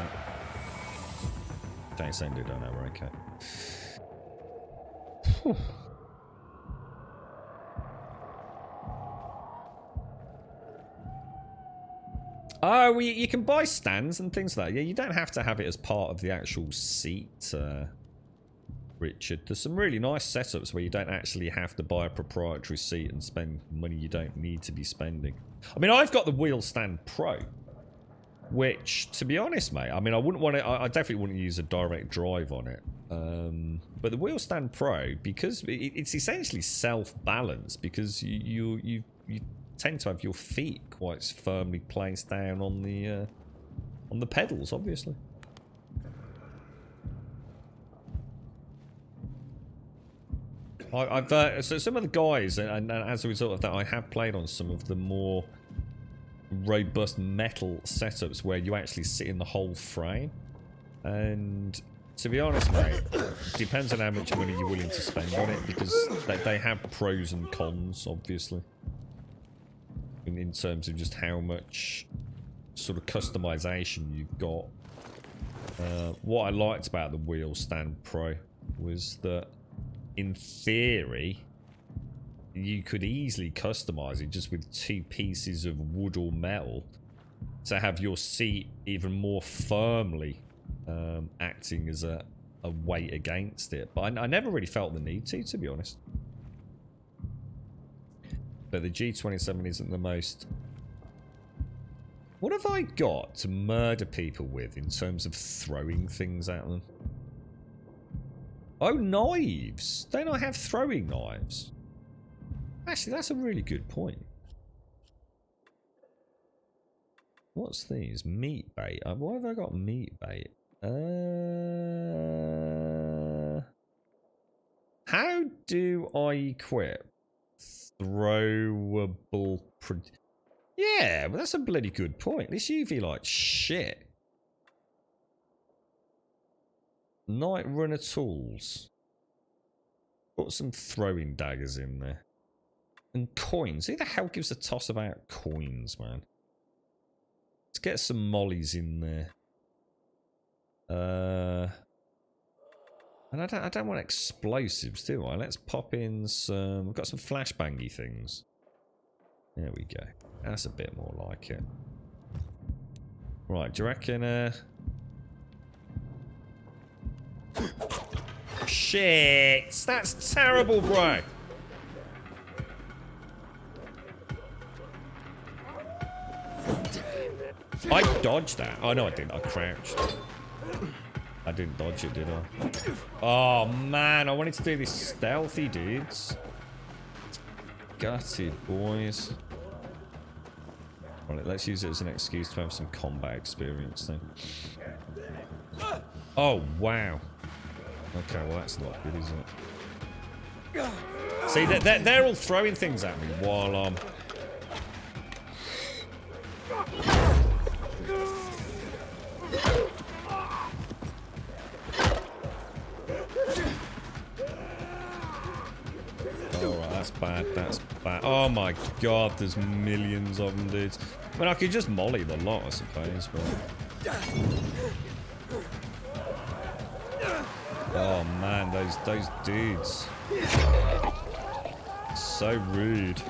Don't send it, don't know, we're okay. Oh, well, you can buy stands and things like that. Yeah, you don't have to have it as part of the actual seat Richard. There's some really nice setups where you don't actually have to buy a proprietary seat and spend money you don't need to be spending. I mean, I've got the Wheel Stand Pro, which, to be honest, mate, I mean, I wouldn't want to. I definitely wouldn't use a direct drive on it. But the Wheel Stand Pro, because it's essentially self-balanced, because you tend to have your feet quite firmly placed down on the pedals, obviously. So some of the guys, and as a result of that, I have played on some of the more robust metal setups where you actually sit in the whole frame. And to be honest, mate, depends on how much money you're willing to spend on it, because they have pros and cons, obviously, in terms of just how much sort of customization you've got. What I liked about the Wheel Stand Pro was that, in theory, you could easily customize it just with 2 pieces of wood or metal to have your seat even more firmly acting as a weight against it. But I never really felt the need to be honest. But the G27 isn't the most... What have I got to murder people with in terms of throwing things at them? Oh, knives! Don't I have throwing knives? Actually, that's a really good point. What's these? Meat bait. Why have I got meat bait? How do I equip throwable... Yeah, well, that's a bloody good point. This UV light's shit. Night Runner tools. Put some throwing daggers in there. And coins. Who the hell gives a toss about coins, man? Let's get some mollies in there. And I don't want explosives, do I? Let's pop in some... We've got some flashbangy things. There we go. That's a bit more like it. Right, do you reckon... Shit! That's terrible, bro! I dodged that. Oh, no, I didn't. I crouched. I didn't dodge it, did I? Oh, man. I wanted to do this stealthy, dudes. Gutted, boys. Right, let's use it as an excuse to have some combat experience, then. Oh, wow. Okay, well, that's not good, is it? See, they're all throwing things at me while I'm... Alright, that's bad, that's bad. Oh my god, there's millions of them, dudes. I mean, I could just molly the lot, I suppose, but... Oh man, those dudes. So rude.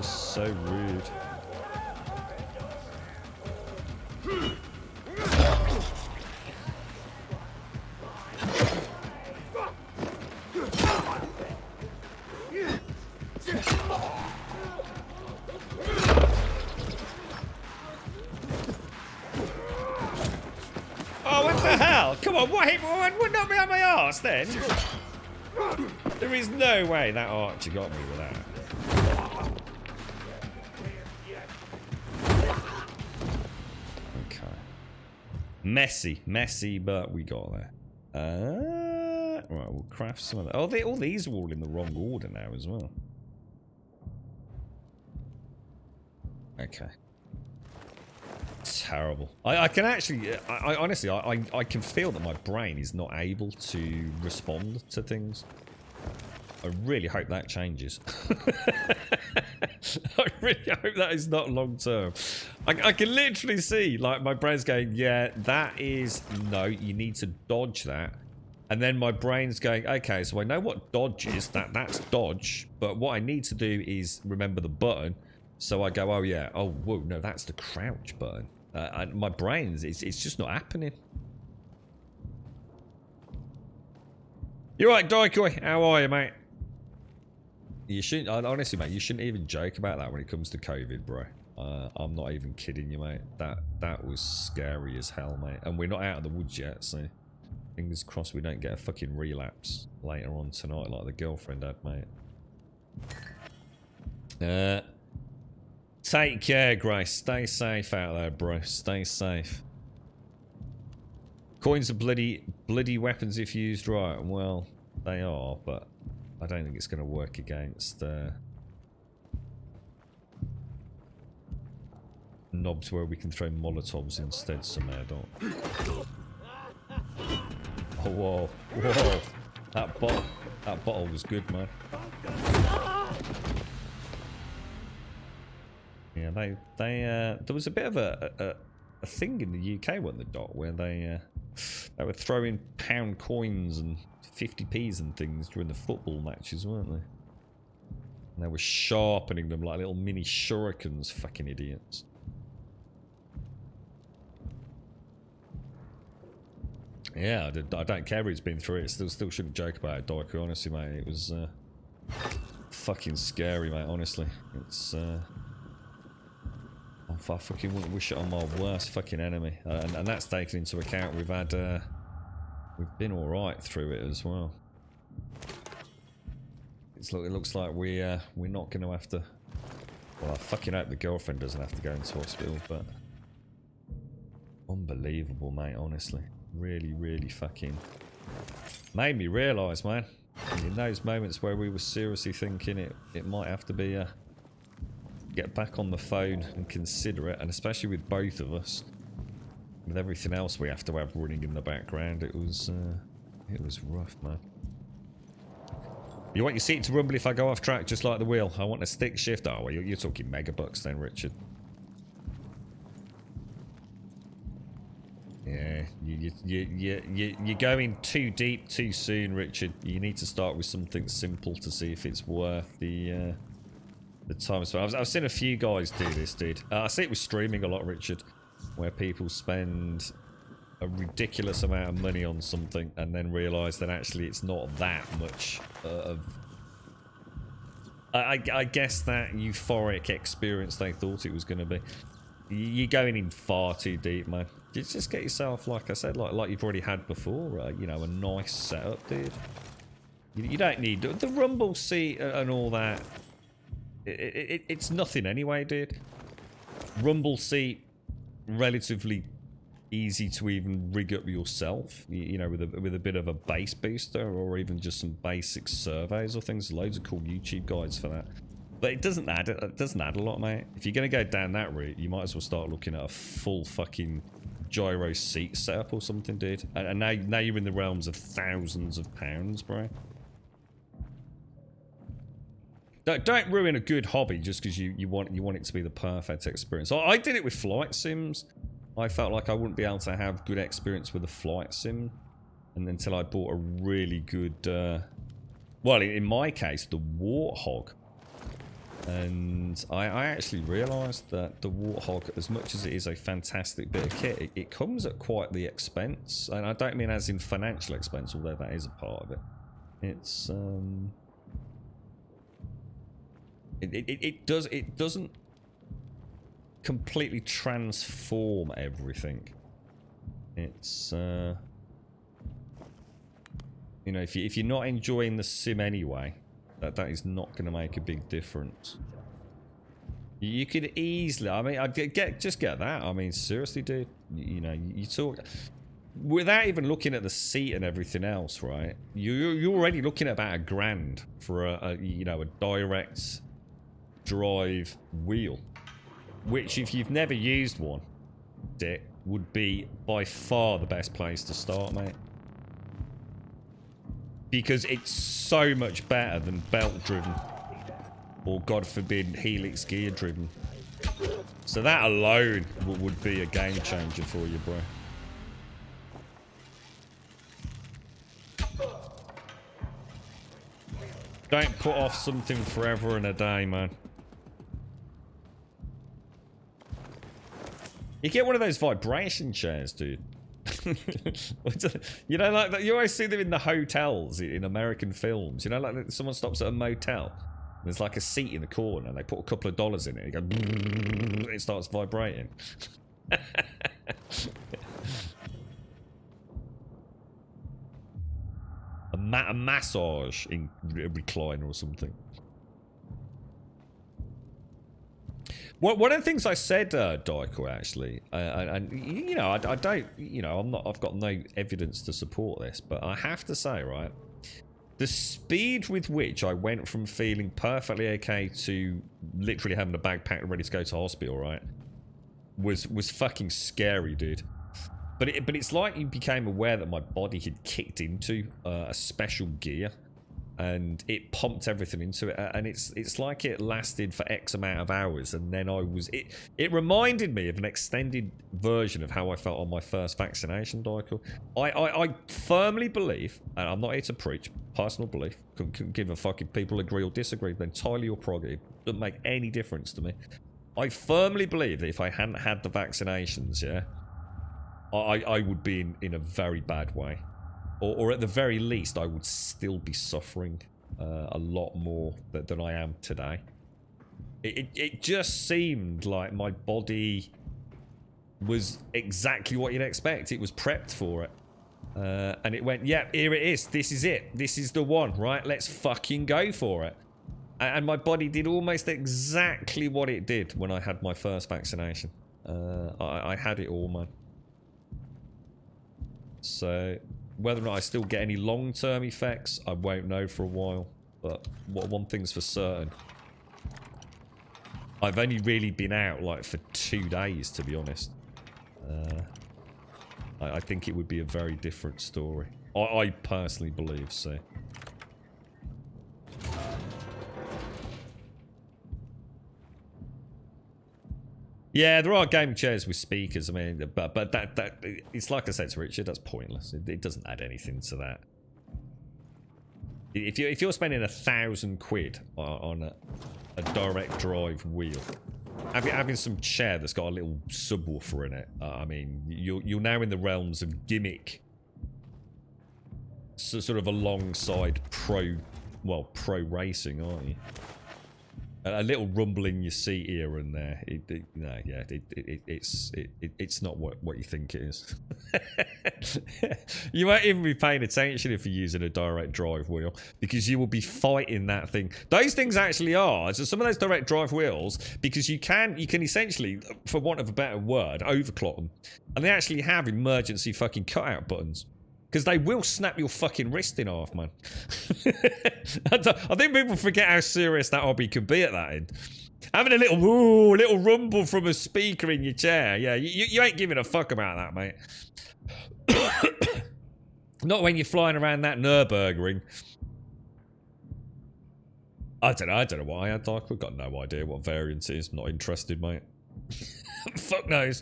So rude. Oh, what the hell? Come on, what would not be on my arse then? There is no way that archer got me with that. Okay. Messy, but we got there. Right, we'll craft some of that. Oh, all these are all in the wrong order now as well. Okay. Terrible. I can actually, I honestly, I can feel that my brain is not able to respond to things. I really hope that changes. I really hope that is not long term. I can literally see, like, my brain's going, yeah, that is, no, you need to dodge that. And then my brain's going, okay, so I know what dodge is, that's dodge, but what I need to do is remember the button. So I go, oh yeah, oh whoa, no, that's the crouch button. And my brain's, it's just not happening. You right, Daikoi? How are you, mate? You shouldn't, honestly, mate, you shouldn't even joke about that when it comes to COVID, bro. I'm not even kidding you, mate. That was scary as hell, mate. And we're not out of the woods yet, so fingers crossed we don't get a fucking relapse later on tonight like the girlfriend had, mate. Take care, Grace. Stay safe out there, bro. Stay safe. Coins are bloody weapons if used right. Well, they are, but I don't think it's going to work against knobs where we can throw Molotovs instead somehow, don't. Oh, whoa. Whoa. That bottle was good, man. Yeah, they there was a bit of a thing in the UK, wasn't there, Dot, where they were throwing pound coins and 50p's and things during the football matches, weren't they? And they were sharpening them like little mini shurikens, fucking idiots. Yeah, I don't care who's been through it. Still shouldn't joke about it, Daiku, honestly, mate. It was fucking scary, mate, honestly. It's I fucking wouldn't wish it on my worst fucking enemy. And that's taken into account we've we've been alright through it as well. It looks like we're not going to have to. Well, I fucking hope the girlfriend doesn't have to go into hospital, but unbelievable, mate, honestly. Really, really fucking made me realise, man, in those moments where we were seriously thinking it might have to be get back on the phone and consider it, and especially with both of us, with everything else we have to have running in the background, it was rough, man. You want your seat to rumble if I go off track, just like the wheel. I want a stick shift. Oh, well, you're talking megabucks then, Richard. Yeah, you're going too deep too soon, Richard. You need to start with something simple to see if it's worth the time spent. I've seen a few guys do this, dude. I see it with streaming a lot, Richard, where people spend a ridiculous amount of money on something and then realise that actually it's not that much of... I guess that euphoric experience they thought it was going to be. You're going in far too deep, man. You just get yourself, like I said, like you've already had before, you know, a nice setup, dude. You don't need the rumble seat and all that. It's nothing anyway, dude. Rumble seat, relatively easy to even rig up yourself. You know, with a bit of a bass booster or even just some basic surveys or things. Loads of cool YouTube guides for that. But it doesn't add a lot, mate. If you're gonna go down that route, you might as well start looking at a full fucking gyro seat setup or something, dude. And now you're in the realms of thousands of pounds, bro. Don't ruin a good hobby just because you want it to be the perfect experience. I did it with flight sims. I felt like I wouldn't be able to have good experience with a flight sim, and until I bought a really good, well, in my case, the Warthog. And I actually realised that the Warthog, as much as it is a fantastic bit of kit, it comes at quite the expense. And I don't mean as in financial expense, although that is a part of it. It's it doesn't completely transform everything. It's you know, if you're not enjoying the sim anyway, that is not going to make a big difference. You could easily, I mean, just get that. I mean, seriously, dude. You know, you talk without even looking at the seat and everything else, right? You're already looking at about $1,000 for a you know, a direct drive wheel, which if you've never used one, Dick, would be by far the best place to start, mate. Because it's so much better than belt driven, or God forbid helix gear driven. So that alone would be a game changer for you, bro. Don't put off something forever and a day, man. You get one of those vibration chairs, dude. You know, like you always see them in the hotels in American films. You know, like someone stops at a motel. There's like a seat in the corner, and they put a couple of dollars in it. And it starts vibrating. A massage in a recliner or something. One of the things I said, Dyker, actually, and you know, I don't, you know, I've got no evidence to support this, but I have to say, right, the speed with which I went from feeling perfectly okay to literally having a bag packed ready to go to hospital, right, was fucking scary, dude. But it's like you became aware that my body had kicked into a special gear, and it pumped everything into it, and it's like it lasted for X amount of hours, and then it reminded me of an extended version of how I felt on my first vaccination, Dykel. I firmly believe, and I'm not here to preach, personal belief, couldn't give a fuck if people agree or disagree, but entirely your prerogative, doesn't make any difference to me. I firmly believe that if I hadn't had the vaccinations, yeah, I would be in a very bad way. Or at the very least, I would still be suffering a lot more than I am today. It just seemed like my body was exactly what you'd expect. It was prepped for it. And it went, yeah, here it is. This is it. This is the one, right? Let's fucking go for it. And my body did almost exactly what it did when I had my first vaccination. I had it all, man. So whether or not I still get any long-term effects, I won't know for a while. But one thing's for certain. I've only really been out like for 2 days, to be honest. I think it would be a very different story. I personally believe so. Yeah, there are gaming chairs with speakers. I mean, but that it's like I said to Richard, that's pointless. It doesn't add anything to that. If you're spending £1,000 on a direct drive wheel, having some chair that's got a little subwoofer in it, I mean, you're now in the realms of gimmick. So sort of alongside pro racing, aren't you? A little rumble in your seat here and there. It's not what you think it is. You won't even be paying attention if you're using a direct drive wheel, because you will be fighting that thing. Those things actually are. So some of those direct drive wheels, because you can essentially, for want of a better word, overclock them, and they actually have emergency fucking cutout buttons. Because they will snap your fucking wrist in half, man. I think people forget how serious that hobby can be at that end. Having a little rumble from a speaker in your chair. Yeah, you ain't giving a fuck about that, mate. Not when you're flying around that Nürburgring. I don't know why I had Dark. I've got no idea what variant is. Not interested, mate. Fuck knows.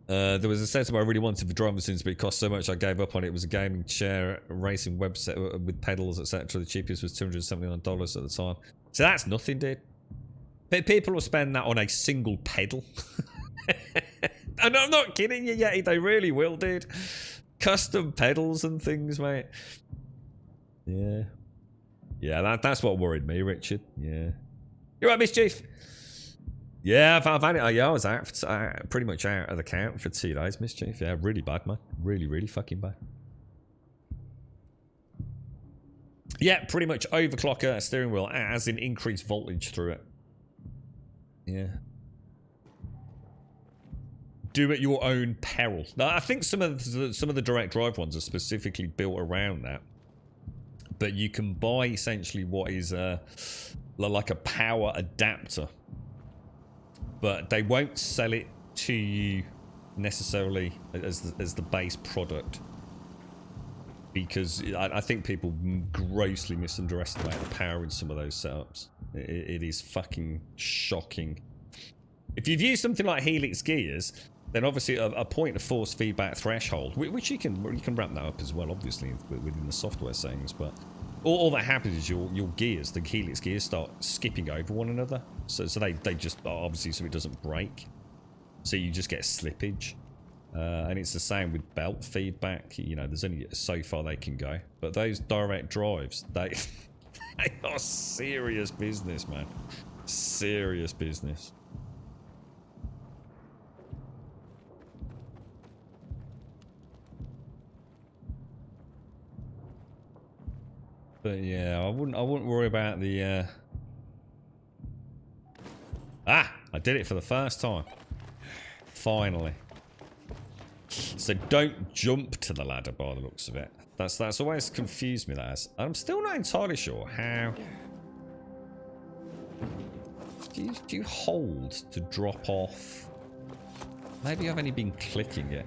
There was a setup I really wanted for driving since, but it cost so much I gave up on it. It was a gaming chair, a racing website with pedals, etc. The cheapest was $279 at the time. So that's nothing, dude. People will spend that on a single pedal. And I'm not kidding you, yet they really will, dude. Custom pedals and things, mate. Yeah. Yeah, that's what worried me, Richard. Yeah. You're right, Mischief. Yeah, I've had it. Yeah, I was out, pretty much out of the count for 2 days, Mischief. Yeah, really bad, man. Really, really fucking bad. Yeah, pretty much overclock a steering wheel, as in increased voltage through it. Yeah. Do at your own peril. Now, I think some of the direct drive ones are specifically built around that. But you can buy essentially what is like a power adapter. But they won't sell it to you necessarily as the base product, because I think people grossly misunderestimate the power in some of those setups. It is fucking shocking. If you've used something like Helix gears, then obviously a point of force feedback threshold, which you can ramp that up as well, obviously within the software settings, but all that happens is your gears, the Helix gears, start skipping over one another. So they just, obviously, so it doesn't break. So you just get slippage. And it's the same with belt feedback. You know, there's only so far they can go. But those direct drives, they are serious business, man. Serious business. But yeah, I wouldn't worry about the I did it for the first time. Finally. So don't jump to the ladder by the looks of it. That's always confused me, that has. I'm still not entirely sure how. Do you hold to drop off? Maybe I've only been clicking it.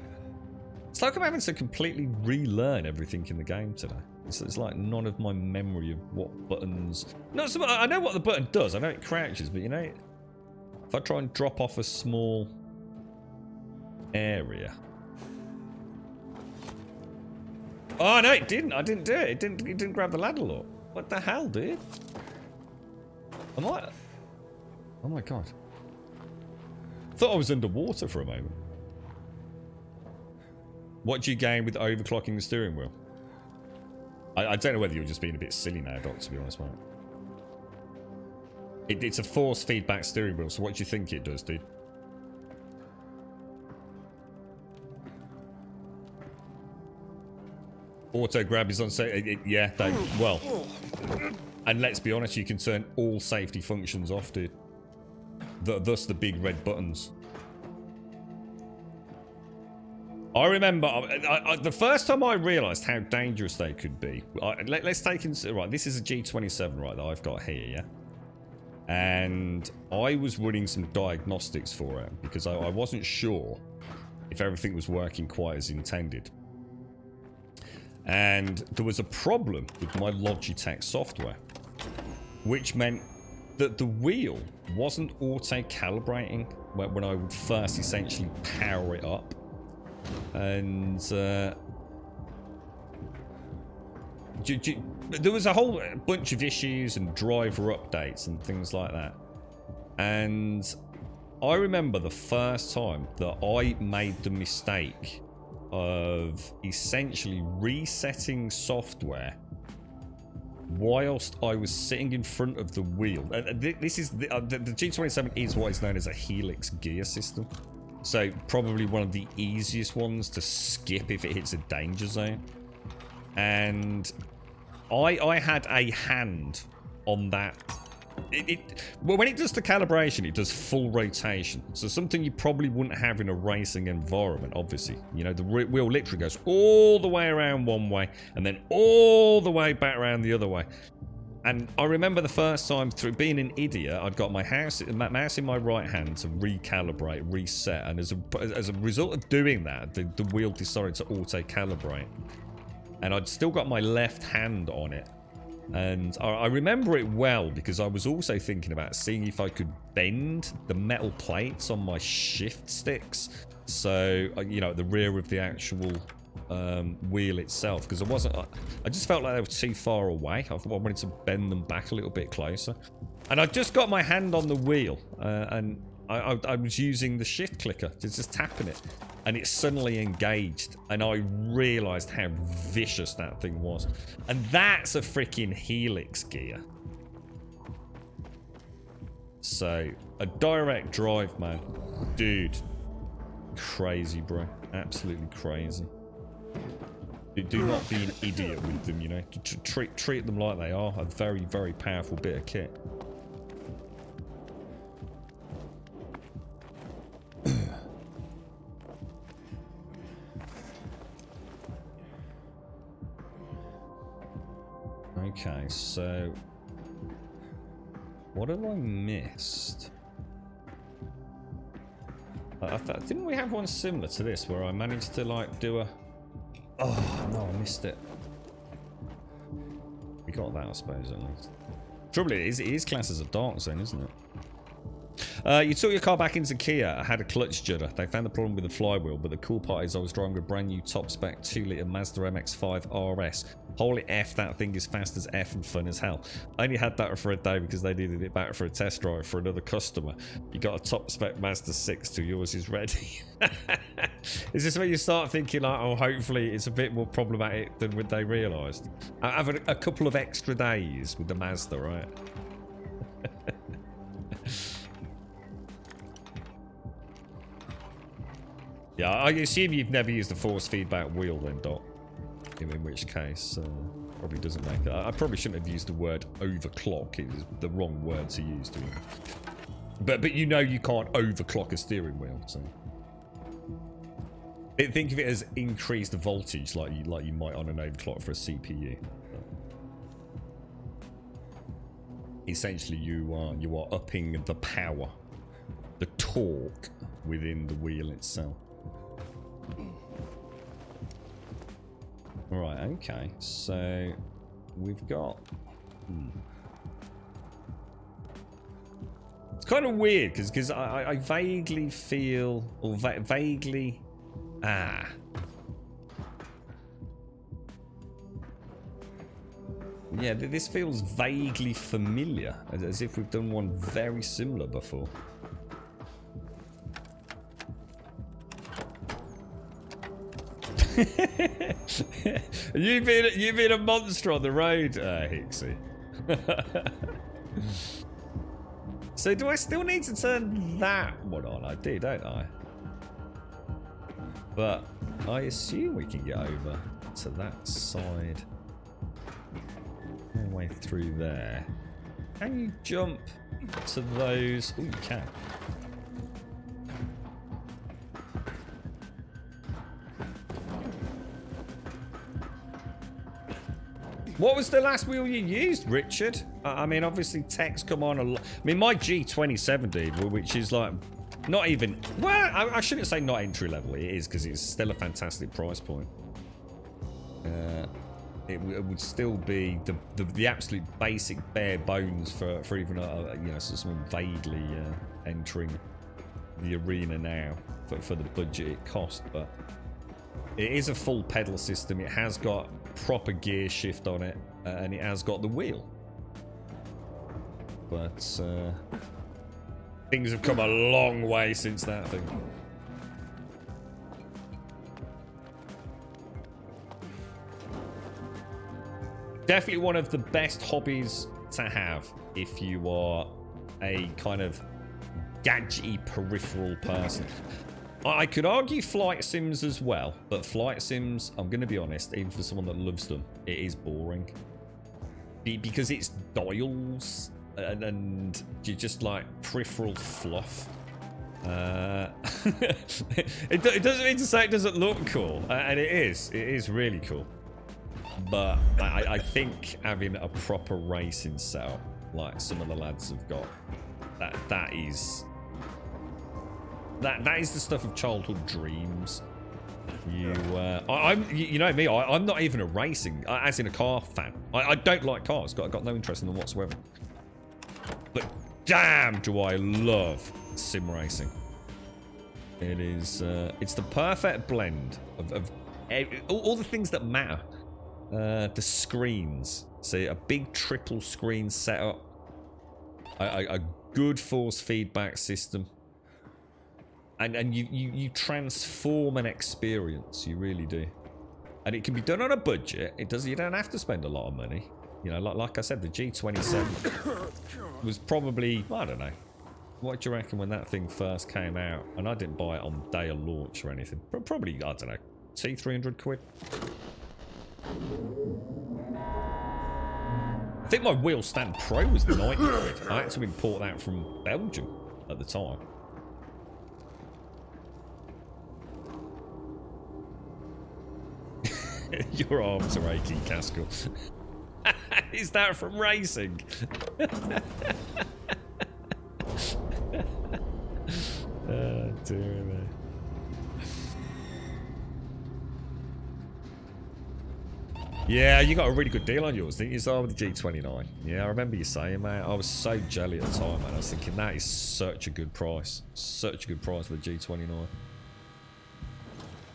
It's like I'm having to completely relearn everything in the game today. It's like none of my memory of what buttons... No, I know what the button does. I know it crouches, but you know, if I try and drop off a small area... Oh no, it didn't. I didn't do it. It didn't grab the ladder lock. What the hell, dude? Am I... Oh my god. Thought I was underwater for a moment. What do you gain with overclocking the steering wheel? I don't know whether you're just being a bit silly now, Doc, to be honest, mate. It's a force feedback steering wheel, so what do you think it does, dude? Auto grab is on safety. Yeah, well. And let's be honest, you can turn all safety functions off, dude. Thus the big red buttons. I remember the first time I realised how dangerous they could be. Let's take into right. This is a G27, right, that I've got here, yeah. And I was running some diagnostics for it because I wasn't sure if everything was working quite as intended. And there was a problem with my Logitech software, which meant that the wheel wasn't auto-calibrating when I would first essentially power it up. And there was a whole bunch of issues and driver updates and things like that. And I remember the first time that I made the mistake of essentially resetting software whilst I was sitting in front of the wheel. This is the G27 is what is known as a Helix gear system. So probably one of the easiest ones to skip if it hits a danger zone. And I had a hand on that. Well, when it does the calibration, it does full rotation. So something you probably wouldn't have in a racing environment, obviously. You know, the wheel literally goes all the way around one way and then all the way back around the other way. And I remember the first time, through being an idiot, I'd got my mouse in my right hand to recalibrate, reset, and as a result of doing that, the wheel decided to auto-calibrate. And I'd still got my left hand on it. And I remember it well because I was also thinking about seeing if I could bend the metal plates on my shift sticks. So, you know, at the rear of the actual wheel itself, because I just felt like they were too far away. I wanted to bend them back a little bit closer. And I just got my hand on the wheel and I was using the shift clicker, just tapping it. And it suddenly engaged, and I realised how vicious that thing was. And that's a freaking Helix gear. So, a direct drive, man. Dude. Crazy, bro. Absolutely crazy. Do not be an idiot with them, you know. Treat them like they are. A very, very powerful bit of kit. Okay, so what have I missed? Didn't we have one similar to this where I managed to like do a... Oh no, I missed it. We got that, I suppose, at least. Trouble is, it is classed as a dark zone, isn't it? You took your car back into Kia. I had a clutch judder. They found the problem with the flywheel, but the cool part is I was driving a brand new top spec 2-litre Mazda MX-5 RS. Holy F, that thing is fast as F and fun as hell. I only had that for a day because they needed it back for a test drive for another customer. You got a top spec Mazda 6 till yours is ready. Is this where you start thinking like, oh, hopefully it's a bit more problematic than what they realised? I have a couple of extra days with the Mazda, right? Yeah, I assume you've never used a force feedback wheel then, Doc. In which case, probably doesn't make it. I probably shouldn't have used the word overclock. It was the wrong word to use, to it. But you know you can't overclock a steering wheel, so. Think of it as increased voltage, like you might on an overclock for a CPU. Essentially, you are upping the power, the torque within the wheel itself. Right, okay, so we've got... It's kind of weird, because I vaguely feel, or vaguely... Yeah, this feels vaguely familiar, as if we've done one very similar before. You've been a monster on the road, Hixie. So do I still need to turn that one on? I do, don't I? But I assume we can get over to that side. All the way through there. Can you jump to those? Oh, you can. What was the last wheel you used, Richard? I mean, obviously tech's come on a lot. I mean, my G27 did, which is like not even... Well, I shouldn't say not entry level. It is, because it's still a fantastic price point. It would still be the absolute basic bare bones for even someone vaguely entering the arena now for the budget it cost. But it is a full pedal system. It has got proper gear shift on it, and it has got the wheel. But things have come a long way since that thing. Definitely one of the best hobbies to have if you are a kind of gadgety peripheral person. I could argue flight sims as well, but flight sims, I'm going to be honest, even for someone that loves them, it is boring. Because it's dials and you're just like peripheral fluff. It doesn't mean to say it doesn't look cool, and it is really cool. But I think having a proper racing setup, like some of the lads have got, that is the stuff of childhood dreams. You know me, I'm not even a racing, as in a car fan. I don't like cars. Got no interest in them whatsoever. But damn, do I love sim racing. It is, it's the perfect blend of all the things that matter. The screens. See, a big triple screen setup. A good force feedback system. And you transform an experience. You really do. And it can be done on a budget. You don't have to spend a lot of money. You know, like I said, the G27 was probably, I don't know. What do you reckon when that thing first came out? And I didn't buy it on day of launch or anything. Probably, I don't know, £300 quid. I think my Wheel Stand Pro was 90 quid. I had to import that from Belgium at the time. Your arms are aching, Cascal. Is that from racing? Oh, dear me. Yeah, you got a really good deal on yours, didn't you, Zara, with the G29? Yeah, I remember you saying, mate. I was so jelly at the time, man. I was thinking, that is such a good price. Such a good price for the G29.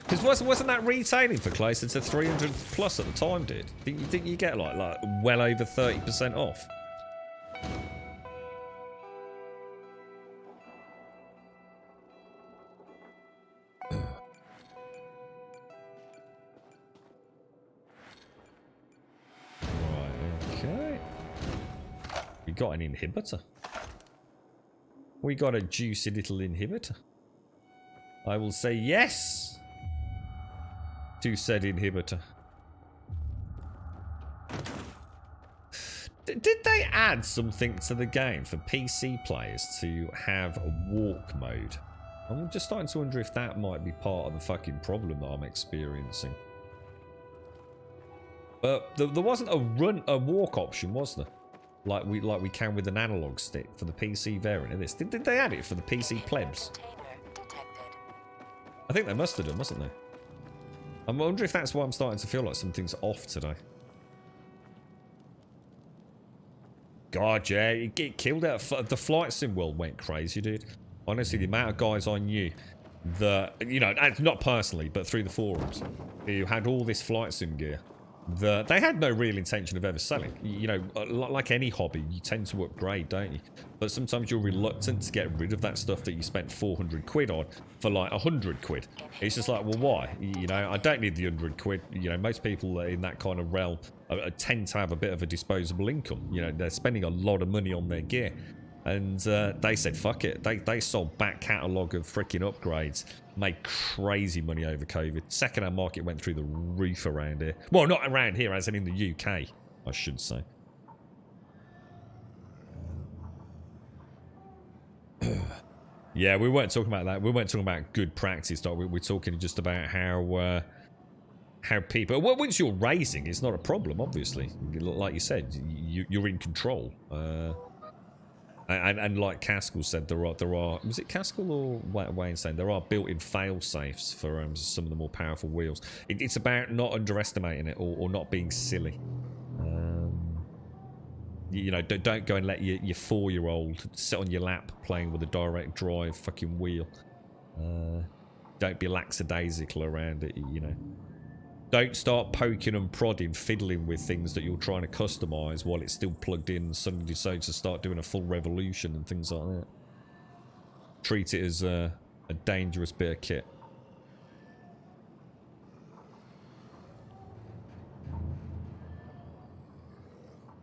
Because wasn't that retailing for closer to 300 plus at the time, dude? Didn't you get like well over 30% off? We got an inhibitor. We got a juicy little inhibitor. I will say yes to said inhibitor. Did they add something to the game for PC players to have a walk mode? I'm just starting to wonder if that might be part of the fucking problem that I'm experiencing. But there wasn't a walk option, was there? Like we can with an analog stick for the PC variant of this. Did they add it for the PC plebs? I think they must have done, mustn't they? I wonder if that's why I'm starting to feel like something's off today. God, yeah, it killed out. The flight sim world went crazy, dude. Honestly, the amount of guys I knew that, you know, not personally, but through the forums, who had all this flight sim gear that they had no real intention of ever selling. You know, like any hobby, you tend to upgrade, don't you? But sometimes you're reluctant to get rid of that stuff that you spent 400 quid on for like 100 quid. It's just like, well, why? You know, I don't need the 100 quid. You know, most people in that kind of realm tend to have a bit of a disposable income. You know, they're spending a lot of money on their gear. And they said, fuck it. They sold back catalogue of freaking upgrades. Made crazy money over COVID. Second-hand market went through the roof around here. Well, not around here, as in the UK, I should say. Yeah, we weren't talking about that. We weren't talking about good practice, though. We're talking just about how people... Well, once you're racing, it's not a problem, obviously. Like you said, you're in control. And like Caskell said, there are was it Caskell or Wayne saying there are built-in fail-safes for some of the more powerful wheels. It's about not underestimating it or not being silly. You know, don't go and let your 4-year-old sit on your lap playing with a direct drive fucking wheel. Don't be lackadaisical around it, you know. Don't start poking and prodding, fiddling with things that you're trying to customise while it's still plugged in and suddenly decide to start doing a full revolution and things like that. Treat it as a dangerous bit of kit.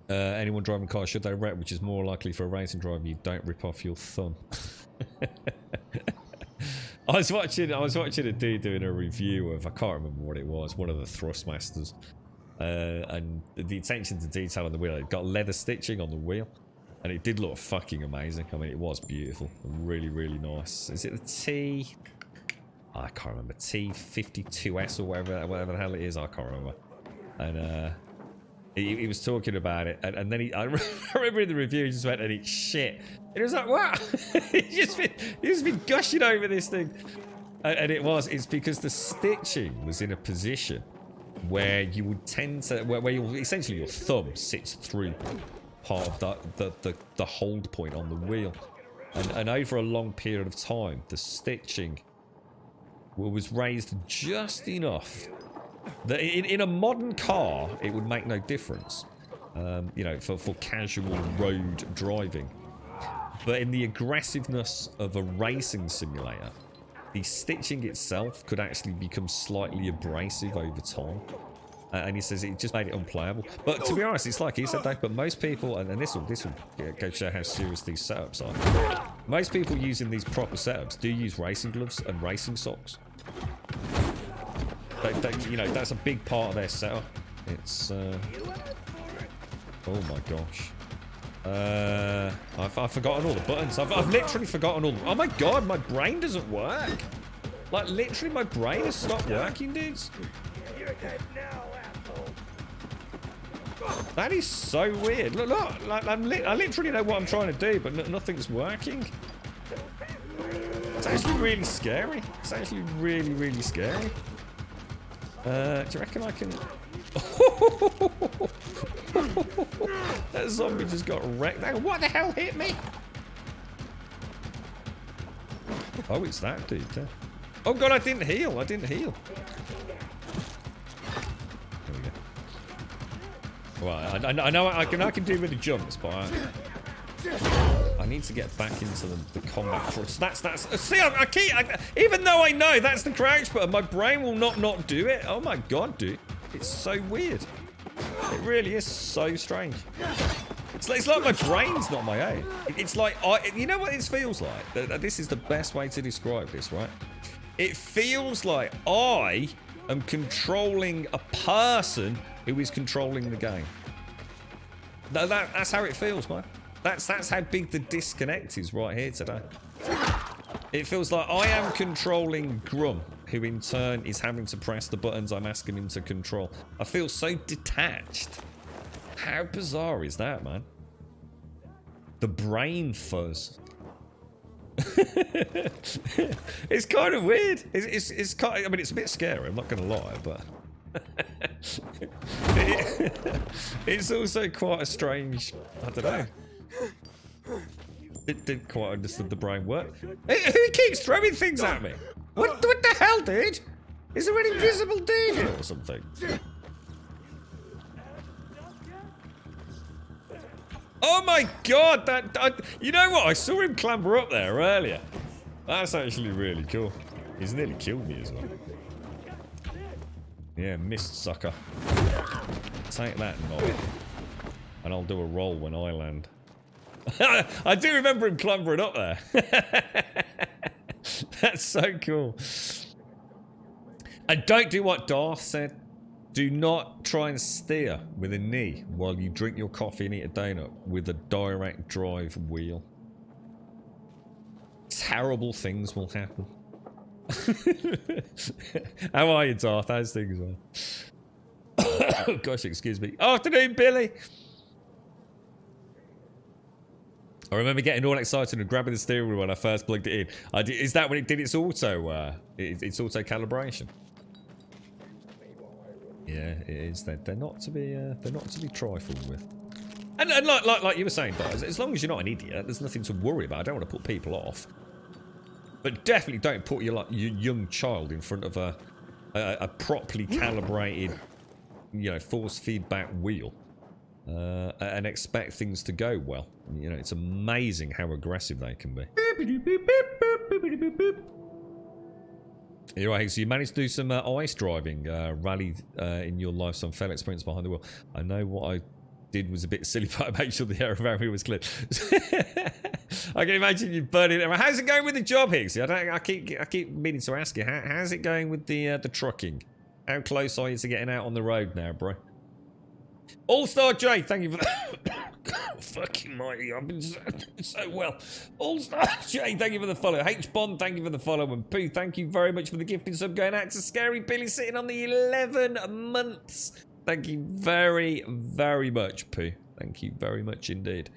Anyone driving a car, should they rep, which is more likely for a racing driver, you don't rip off your thumb. I was watching a dude doing a review of, I can't remember what it was, one of the Thrustmasters, and the attention to detail on the wheel, it got leather stitching on the wheel, and it did look fucking amazing. I mean, it was beautiful, really, really nice. Is it the T? I can't remember, T52S or whatever the hell it is, I can't remember. And he was talking about it, and then I remember in the review he just went, and it's shit. And it was like, what? He's just been gushing over this thing. And it's because the stitching was in a position where you would tend to, where essentially your thumb sits through part of the hold point on the wheel. And over a long period of time, the stitching was raised just enough that in a modern car, it would make no difference, you know, for casual road driving. But in the aggressiveness of a racing simulator, the stitching itself could actually become slightly abrasive over time. And he says it just made it unplayable. But to be honest, it's like he said, Dave, but most people, and this will go to show how serious these setups are. Most people using these proper setups do use racing gloves and racing socks. You know, that's a big part of their setup. It's, oh my gosh. I've forgotten all the buttons. I've literally forgotten all the... Oh my god, my brain doesn't work. Like, literally, my brain has stopped working, dudes. That is so weird. Look, like, I literally know what I'm trying to do, but nothing's working. It's actually really scary. It's actually really, really scary. Do you reckon I can... That zombie just got wrecked. What the hell hit me? Oh, it's that dude there. Oh god, I didn't heal. There we go. Well, I know I can do with the jumps, but I need to get back into the combat. So that's see, even though I know that's the crouch button, my brain will not do it. Oh my god, dude, it's so weird. It really is so strange. It's like my brain's not my own. It's like you know what it feels like. This is the best way to describe this, right? It feels like I am controlling a person who is controlling the game. That's how it feels, man. That's how big the disconnect is right here today. It feels like I am controlling Grum, who in turn is having to press the buttons I'm asking him to control. I feel so detached. How bizarre is that, man? The brain fuzz. It's kind of weird. It's kind of, I mean, it's a bit scary, I'm not going to lie, but it's also quite a strange, I don't know. It didn't quite understand the brain work. Who keeps throwing things at me? What the hell, dude? Is there an invisible dude here or something? Oh my god, you know what? I saw him clamber up there earlier. That's actually really cool. He's nearly killed me as well. Yeah, missed, sucker. Take that, knob. And I'll do a roll when I land. I do remember him clambering up there. That's so cool. And don't do what Darth said. Do not try and steer with a knee while you drink your coffee and eat a donut with a direct drive wheel. Terrible things will happen. How are you, Darth? How's things are? Oh, gosh, excuse me. Afternoon, Billy. I remember getting all excited and grabbing the steering wheel when I first plugged it in. Is that when it did its auto? Its auto calibration. Yeah, it is. They're not to be trifled with. And like you were saying, guys, as long as you're not an idiot, there's nothing to worry about. I don't want to put people off, but definitely don't put your young child in front of a properly calibrated, force feedback wheel, and expect things to go well. It's amazing how aggressive they can be. You're right, so you managed to do some ice driving, rally in your life, some fell experience behind the wheel. I know what I did was a bit silly, but I made sure the air around me was clear. I can imagine you burning it. How's it going with the job, Higgsy? I keep meaning to ask you, how's it going with the trucking? How close are you to getting out on the road now, bro? All-Star J, thank you for that. Fucking mighty, I've been so well. All-Star J, thank you for the follow. H-Bond, thank you for the follow. And Pooh, thank you very much for the gifting sub going out to Scary Billy sitting on the 11 months. Thank you very, very much, Pooh. Thank you very much indeed.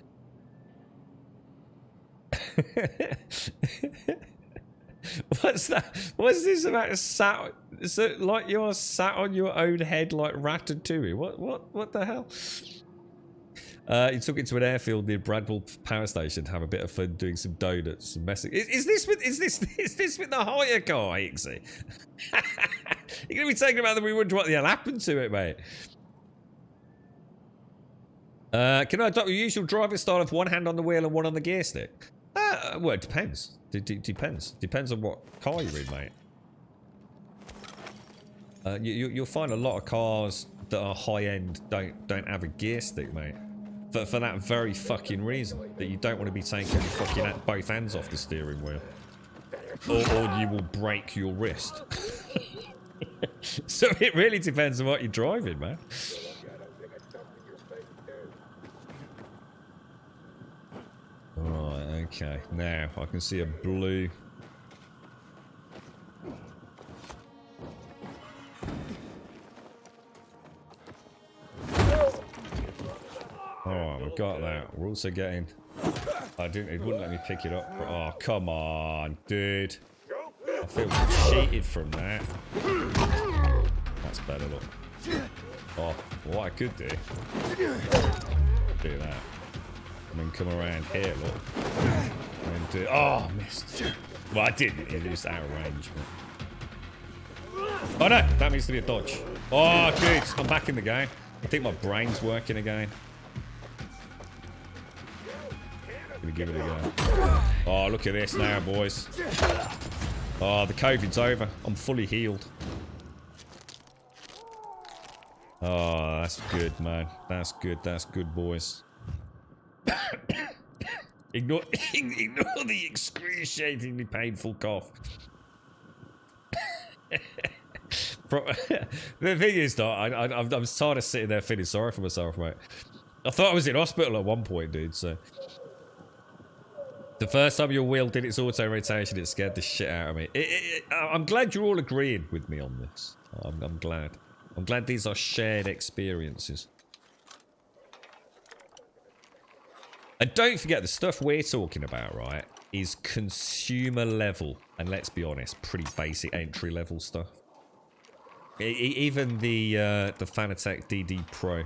What's that? What's this about sat? Is it like you're sat on your own head like Ratatouille? What the hell? You took it to an airfield near Bradwell Power Station to have a bit of fun doing some donuts and messing. Is this with the hire car, Ixie? You're gonna be talking about that we wonder what the hell happened to it, mate. Can I adopt your usual driving style of one hand on the wheel and one on the gear stick? Well, it depends. Depends. Depends on what car you're in, mate. You'll find a lot of cars that are high end don't have a gear stick, mate. For that very fucking reason, that you don't want to be taking your fucking both hands off the steering wheel, or you will break your wrist. So it really depends on what you're driving, man. Right, okay. Now I can see a blue. Alright, we've got that. We're also getting... it wouldn't let me pick it up. Oh, come on, dude. I feel cheated from that. That's better, look. Oh, what I could do. Do that. And then come around here, look. And do... Oh, missed. Well, I didn't. It was out of range. But... Oh, no. That needs to be a dodge. Oh, good. I'm back in the game. I think my brain's working again. Gonna give it a go. Oh, look at this now, boys. Oh, the COVID's over. I'm fully healed. Oh, that's good, man. That's good. That's good, boys. ignore the excruciatingly painful cough. The thing is, though, I'm tired of sitting there feeling sorry for myself, mate. I thought I was in hospital at one point, dude, so... The first time your wheel did its auto-rotation, it scared the shit out of me. I'm glad you're all agreeing with me on this. I'm glad. I'm glad these are shared experiences. And don't forget, the stuff we're talking about, right, is consumer level. And let's be honest, pretty basic entry level stuff. Even the Fanatec DD Pro,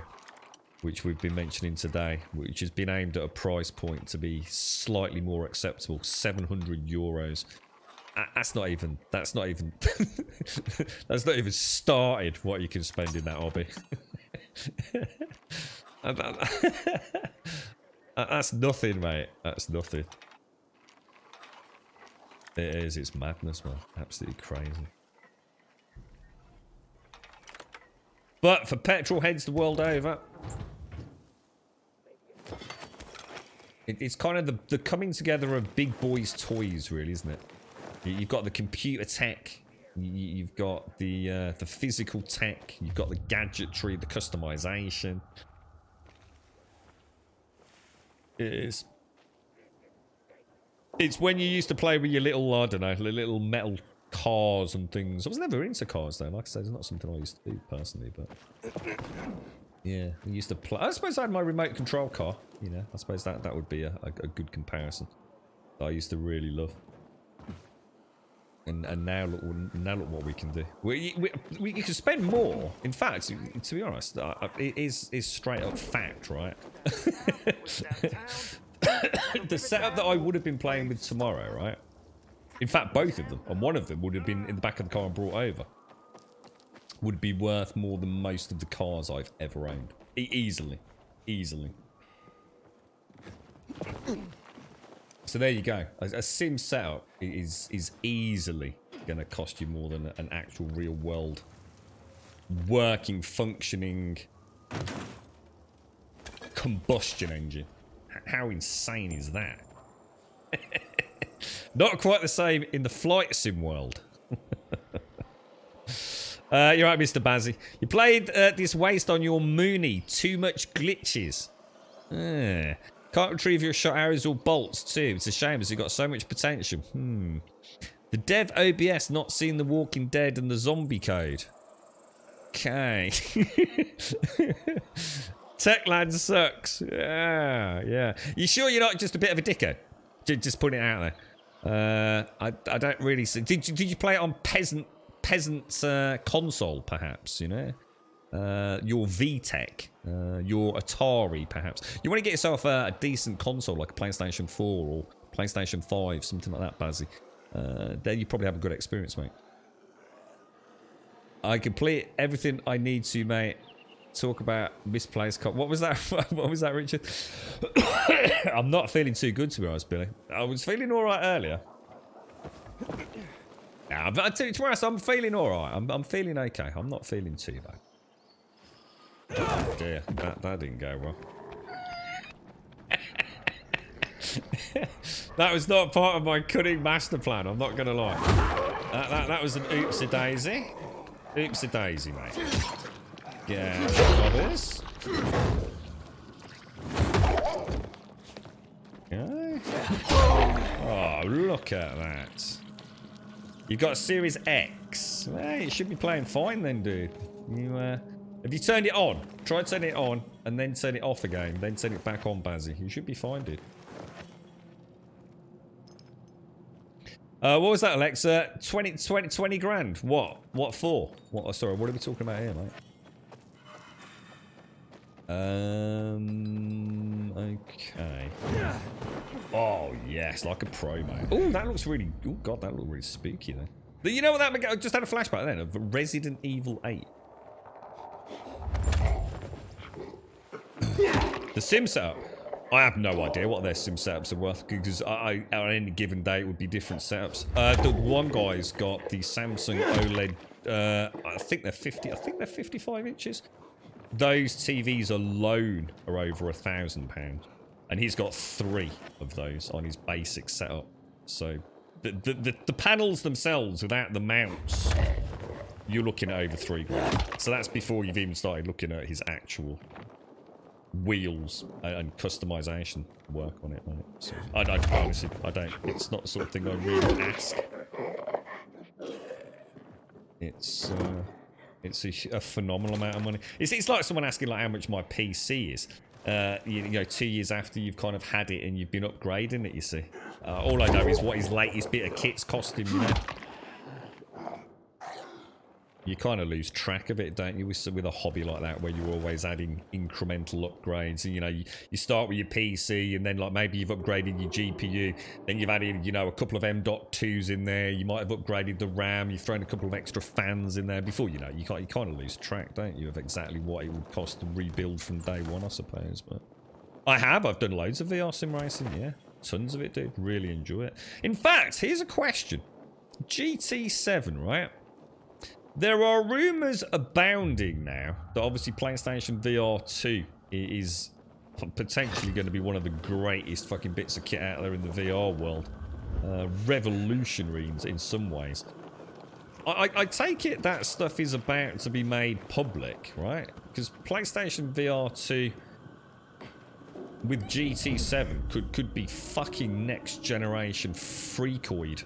which we've been mentioning today, which has been aimed at a price point to be slightly more acceptable, €700. That's not even that's not even started what you can spend in that hobby. That's nothing, mate. That's nothing. It is. It's madness, man. Absolutely crazy. But for petrol heads the world over, it's kind of the coming together of big boys' toys, really, isn't it? You've got the computer tech, you've got the physical tech, you've got the gadgetry, the customization. It's when you used to play with your little, I don't know, little metal cars and things. I was never into cars, though. Like I said, it's not something I used to do personally, but yeah, I used to play. I suppose I had my remote control car. You know, I suppose that would be a good comparison. That I used to really love. And now look what we can do. We can spend more. In fact, to be honest, it is straight up fact, right? The setup that I would have been playing with tomorrow, right? In fact, both of them, and one of them would have been in the back of the car and brought over. Would be worth more than most of the cars I've ever owned. Easily. So there you go. A sim setup is easily going to cost you more than an actual real world working, functioning combustion engine. How insane is that? Not quite the same in the flight sim world. You're right, Mr. Bazzi. You played this waste on your Mooney. Too much glitches. Can't retrieve your shot arrows or bolts too. It's a shame as you've got so much potential. The dev OBS not seen The Walking Dead and the zombie code. Okay. Techland sucks. Yeah. You sure you're not just a bit of a dickhead? Just putting it out there. I don't really see. Did you play it on peasant's console, perhaps? You know, your VTech, your Atari, perhaps. You want to get yourself a decent console like a PlayStation 4 or PlayStation 5, something like that, Bazzy. Then you probably have a good experience, mate. I complete everything I need to, mate. Talk about misplaced what was that? What was that, Richard? I'm not feeling too good, to be honest, Billy. I was feeling all right earlier. Nah, but to be honest, I'm feeling all right. I'm feeling okay. I'm not feeling too bad. Oh dear, that didn't go well. That was not part of my cunning master plan. I'm not gonna lie. That was an oopsie daisy. Oopsie daisy, mate. Yeah, robbers. Okay. Oh, look at that. You got a Series X. Hey, you should be playing fine then, dude. Have you turned it on? Try turning it on and then turn it off again. Then turn it back on, Bazzy. You should be fine, dude. What was that, Alexa? 20 grand. What for? Sorry, what are we talking about here, mate? Okay. Oh, yes, like a promo. Oh, that looks really... Oh, God, that looks really spooky, then. But you know what that... I just had a flashback then of Resident Evil 8. The sim setup. I have no idea what their sim setups are worth, because on any given day it would be different setups. The one guy's got the Samsung OLED... I think they're 50... I think they're 55 inches. Those TVs alone are over £1,000, and he's got 3 of those on his basic setup. So the panels themselves, without the mounts, you're looking at over £3,000. So that's before you've even started looking at his actual wheels and customization work on it, mate. So I honestly, I don't. It's not the sort of thing I really ask. It's a phenomenal amount of money. It's like someone asking like how much my PC is. You know, 2 years after you've kind of had it and you've been upgrading it, you see. All I know is what his latest bit of kit's costing, you know. You kind of lose track of it, don't you, with a hobby like that, where you're always adding incremental upgrades. And, you know, you start with your PC, and then, like, maybe you've upgraded your GPU, then you've added, you know, a couple of M.2s in there, you might have upgraded the RAM, you've thrown a couple of extra fans in there. Before, you know, you kind of lose track, don't you, of exactly what it would cost to rebuild from day one, I suppose. But I've done loads of VR sim racing, yeah. Tons of it, dude. Really enjoy it. In fact, here's a question. GT7, right? There are rumours abounding now that obviously PlayStation VR 2 is potentially going to be one of the greatest fucking bits of kit out there in the VR world. Revolutionary in some ways. I take it that stuff is about to be made public, right? Because PlayStation VR 2 with GT7 could be fucking next generation freakoid.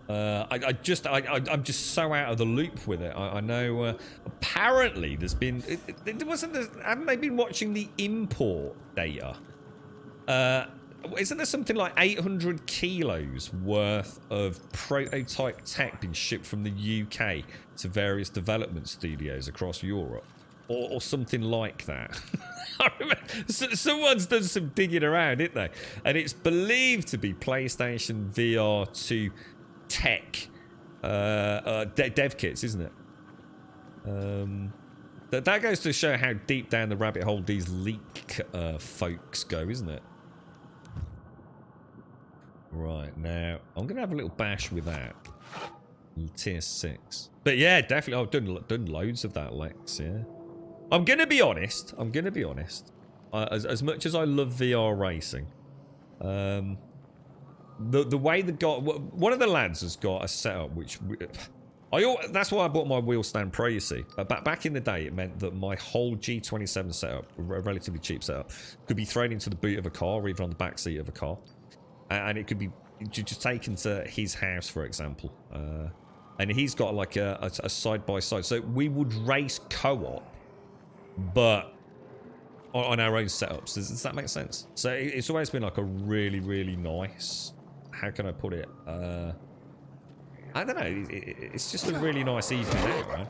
I'm just so out of the loop with it. I know apparently there's been haven't they been watching the import data? Isn't there something like 800 kilos worth of prototype tech being shipped from the UK to various development studios across Europe, or something like that? I remember someone's done some digging around, didn't they? And it's believed to be PlayStation VR 2 tech dev kits, isn't it? That goes to show how deep down the rabbit hole these leak folks go, isn't it? Right, now I'm gonna have a little bash with that tier 6, but yeah, definitely I've done loads of that, Lex. Yeah, I'm gonna be honest, as much as I love VR racing, the way one of the lads has got a setup which that's why I bought my wheel stand pro, you see. Back in the day, it meant that my whole G27 setup, a relatively cheap setup, could be thrown into the boot of a car or even on the back seat of a car, and it could be just taken to his house, for example. And he's got like a side-by-side, so we would race co-op, but on our own setups. Does that make sense? So it's always been like a really, really nice, how can I put it? I don't know. It's just a really nice evening out, man.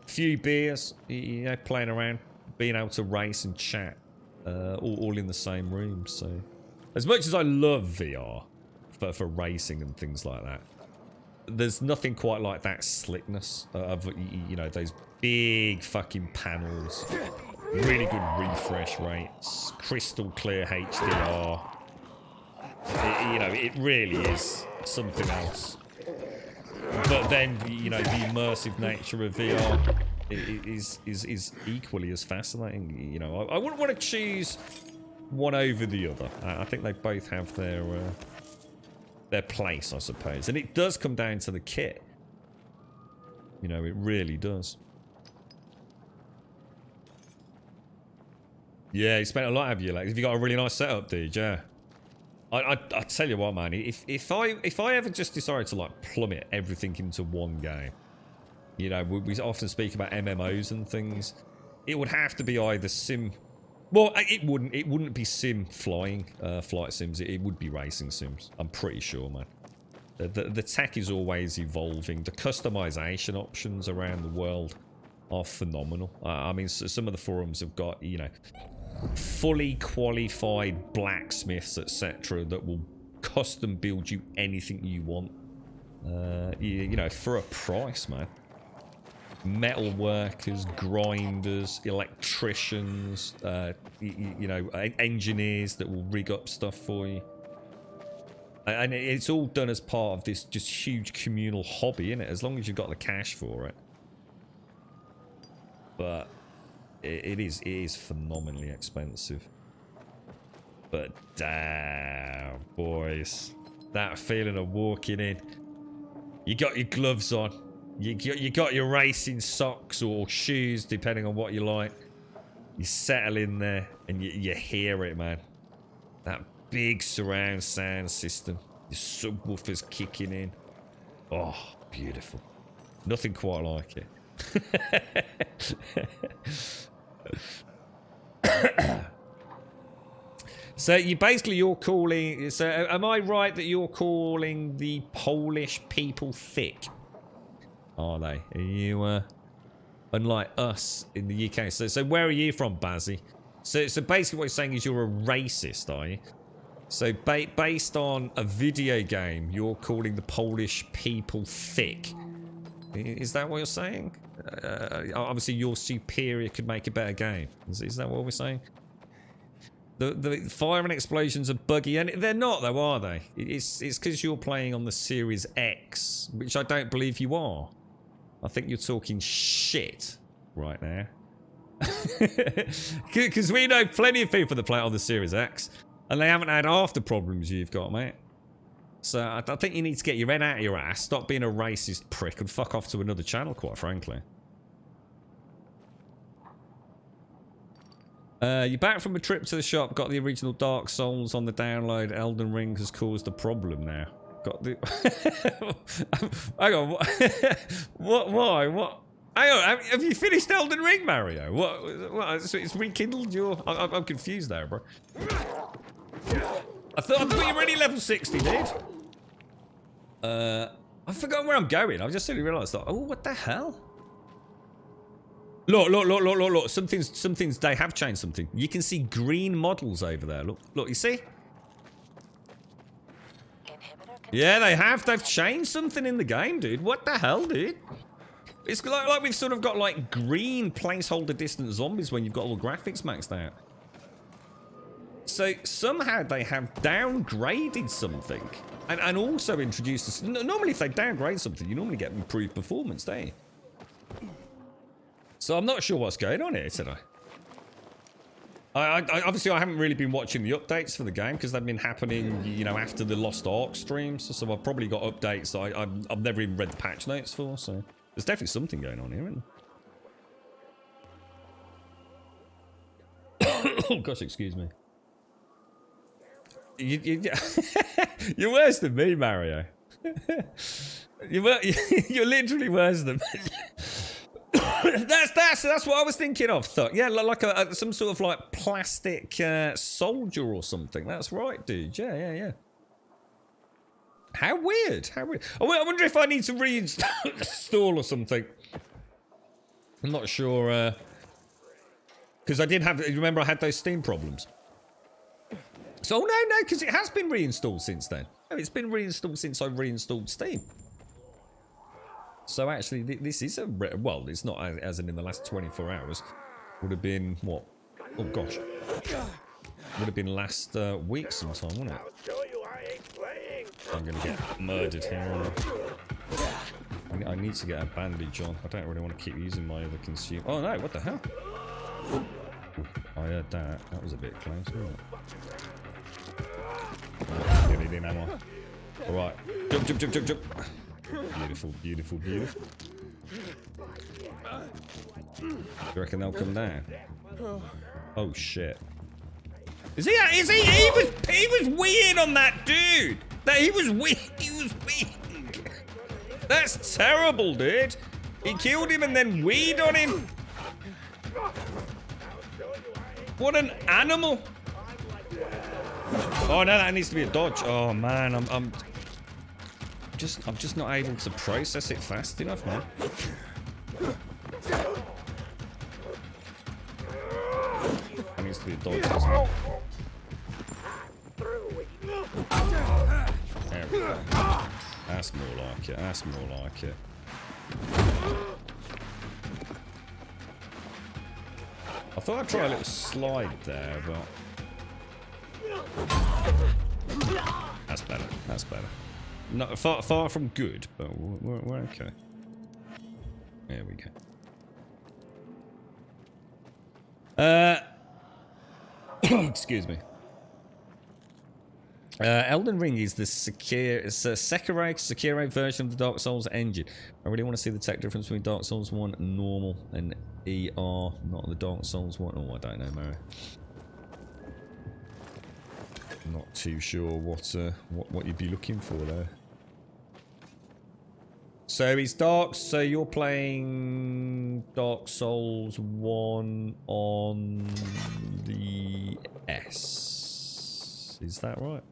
Few beers, you know, playing around, being able to race and chat, all in the same room. So, as much as I love VR for racing and things like that, there's nothing quite like that slickness of, you know, those big fucking panels, really good refresh rates, crystal clear HDR. You know, it really is something else. But then, you know, the immersive nature of VR is equally as fascinating. You know, I wouldn't want to choose one over the other. I think they both have their place, I suppose. And it does come down to the kit. You know, it really does. Yeah, you spent a lot, have you? Like, have you got a really nice setup, dude? Yeah. I tell you what, man. If I ever just decided to like plummet everything into one game, you know, we often speak about MMOs and things. It would have to be either sim. Well, it wouldn't be sim flying, flight sims. It would be racing sims. I'm pretty sure, man. The tech is always evolving. The customization options around the world are phenomenal. I mean, some of the forums have got, you know, fully qualified blacksmiths, etc., that will custom build you anything you want. You know, for a price, man. Metal workers, grinders, electricians, you know, engineers that will rig up stuff for you. And it's all done as part of this just huge communal hobby, innit? As long as you've got the cash for it. But it is phenomenally expensive. But damn, boys, that feeling of walking in. You got your gloves on. You got your racing socks or shoes, depending on what you like. You settle in there and you hear it, man. That big surround sound system. Your subwoofers kicking in. Oh, beautiful. Nothing quite like it. So you're calling, so am I right that you're calling the Polish people thick? Are they? Are you unlike us in the UK? So where are you from, Bazzy? So basically what you're saying is you're a racist, are you? So based on a video game, you're calling the Polish people thick. Is that what you're saying? Obviously your superior could make a better game. Is that what we're saying? The fire and explosions are buggy, and they're not though, are they? It's because you're playing on the Series X, which I don't believe you are. I think you're talking shit right now. Because we know plenty of people that play on the Series X, and they haven't had half the problems you've got, mate. So I think you need to get your head out of your ass, stop being a racist prick, and fuck off to another channel, quite frankly. You're back from a trip to the shop, got the original Dark Souls on the download. Elden Ring has caused a problem now. Got the... Hang on, what? Why? What? Hang on, have you finished Elden Ring, Mario? What it's rekindled your... I'm confused there, bro. I thought you were already level 60, dude. I forgot where I'm going. I just suddenly realised that. Oh, what the hell? Look. Some things, they have changed something. You can see green models over there. Look, you see? Yeah, they have. They've changed something in the game, dude. What the hell, dude? It's like we've sort of got like green placeholder distant zombies when you've got all the graphics maxed out. So somehow they have downgraded something and also introduced us. Normally if they downgrade something, you normally get improved performance, don't you? So I'm not sure what's going on here, said I. Obviously I haven't really been watching the updates for the game because they've been happening, you know, after the Lost Ark streams. So I've probably got updates that I've never even read the patch notes for. So there's definitely something going on here, isn't there? Oh gosh, excuse me. You're worse than me, Mario. You're literally worse than me. That's what I was thinking of. Yeah, like some sort of like plastic soldier or something. That's right, dude. Yeah. How weird. I wonder if I need to reinstall or something. I'm not sure. Because I did have. Remember, I had those Steam problems. So no, because it has been reinstalled since then. No, it's been reinstalled since I reinstalled Steam. So actually, this is a... Well, it's not as in the last 24 hours. Would have been, what? Oh, gosh. Would have been last week sometime, wouldn't it? I'm going to get murdered here, aren't I need to get a bandage on. I don't really want to keep using my other consumer... Oh, no, what the hell? I heard that. That was a bit close, wasn't it? Get it in, ammo. Alright. Jump. Beautiful. Do you reckon they'll come down? Oh shit. Is he was weird on that dude. He was weird. That's terrible, dude. He killed him and then weed on him. What an animal. Oh no, that needs to be a dodge. Oh man, I'm just not able to process it fast enough, man. to be a Dark Souls one. There we go. That's more like it. That's more like it. I thought I'd try a little slide there, but that's better. That's better. Not far from good, but we're okay. There we go. Excuse me. Elden Ring is the Sekiro version of the Dark Souls engine. I really want to see the tech difference between Dark Souls 1 normal and ER, not the Dark Souls 1. Oh, I don't know, Mary. Not too sure what you'd be looking for there. So it's Dark. So you're playing Dark Souls 1 on the S. Is that right?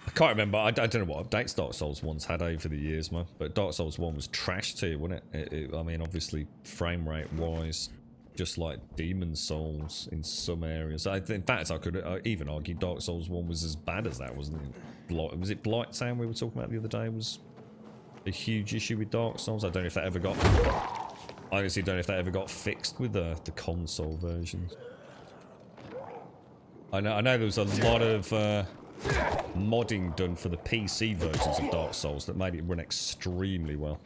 I can't remember. I don't know what updates Dark Souls 1's had over the years, man. But Dark Souls 1 was trash too, wasn't it? I mean, obviously, frame rate wise, just like Demon Souls in some areas. In fact, I could even argue Dark Souls 1 was as bad as that, wasn't it? Was it Blighttown we were talking about the other day? Was a huge issue with Dark Souls. I don't know if that ever got. I honestly don't know if that ever got fixed with the console versions. I know there was a lot of modding done for the PC versions of Dark Souls that made it run extremely well.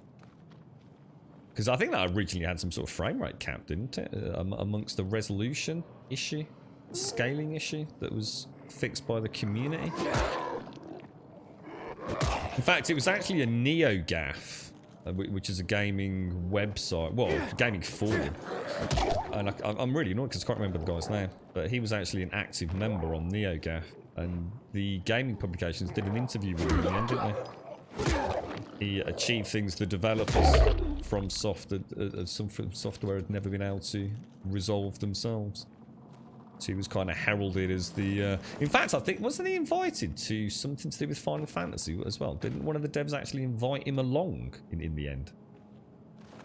Because I think that originally had some sort of frame rate cap, didn't it? Amongst the resolution issue, scaling issue that was fixed by the community. In fact, it was actually a NeoGAF, which is a gaming website, well, gaming forum. And I'm really annoyed because I can't remember the guy's name, but he was actually an active member on NeoGAF. And the gaming publications did an interview with him in the end, didn't they? He achieved things the developers from software had never been able to resolve themselves. So he was kind of heralded as the... in fact, I think, wasn't he invited to something to do with Final Fantasy as well? Didn't one of the devs actually invite him along in the end?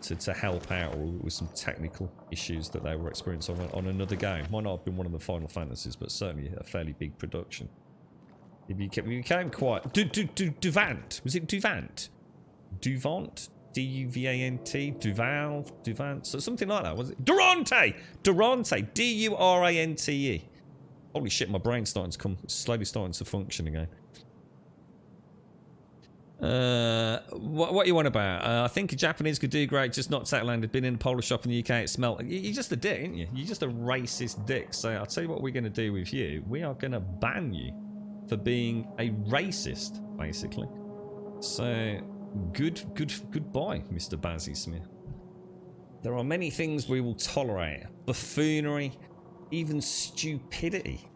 To help out with some technical issues that they were experiencing on another game. Might not have been one of the Final Fantasies, but certainly a fairly big production. He became quite... Duvant. Was it Duvant? Duvant? D-U-V-A-N-T? Duvant? So something like that, was it? Durante! D-U-R-A-N-T-E. Holy shit, my brain's starting to come... slowly starting to function again. What you want about? I think a Japanese could do great, just not Techland. Had been in a Polish shop in the UK, it smelled... You're just a dick, aren't you? You're just a racist dick. So I'll tell you what we're going to do with you. We are going to ban you for being a racist, basically. So... Goodbye, Mr. Bazzy Smith. There are many things we will tolerate. Buffoonery, even stupidity.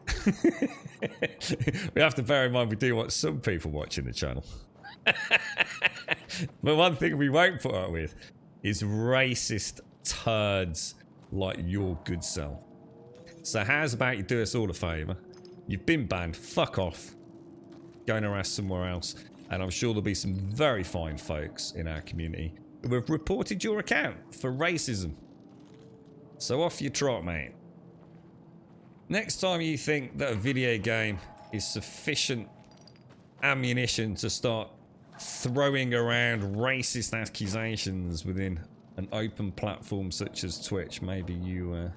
We have to bear in mind we do want some people watching the channel. But one thing we won't put up with is racist turds like your good self. So how's about you do us all a favour? You've been banned, fuck off. Go and harass somewhere else. And I'm sure there'll be some very fine folks in our community who have reported your account for racism. So off you trot, mate. Next time you think that a video game is sufficient ammunition to start throwing around racist accusations within an open platform such as Twitch, maybe you'll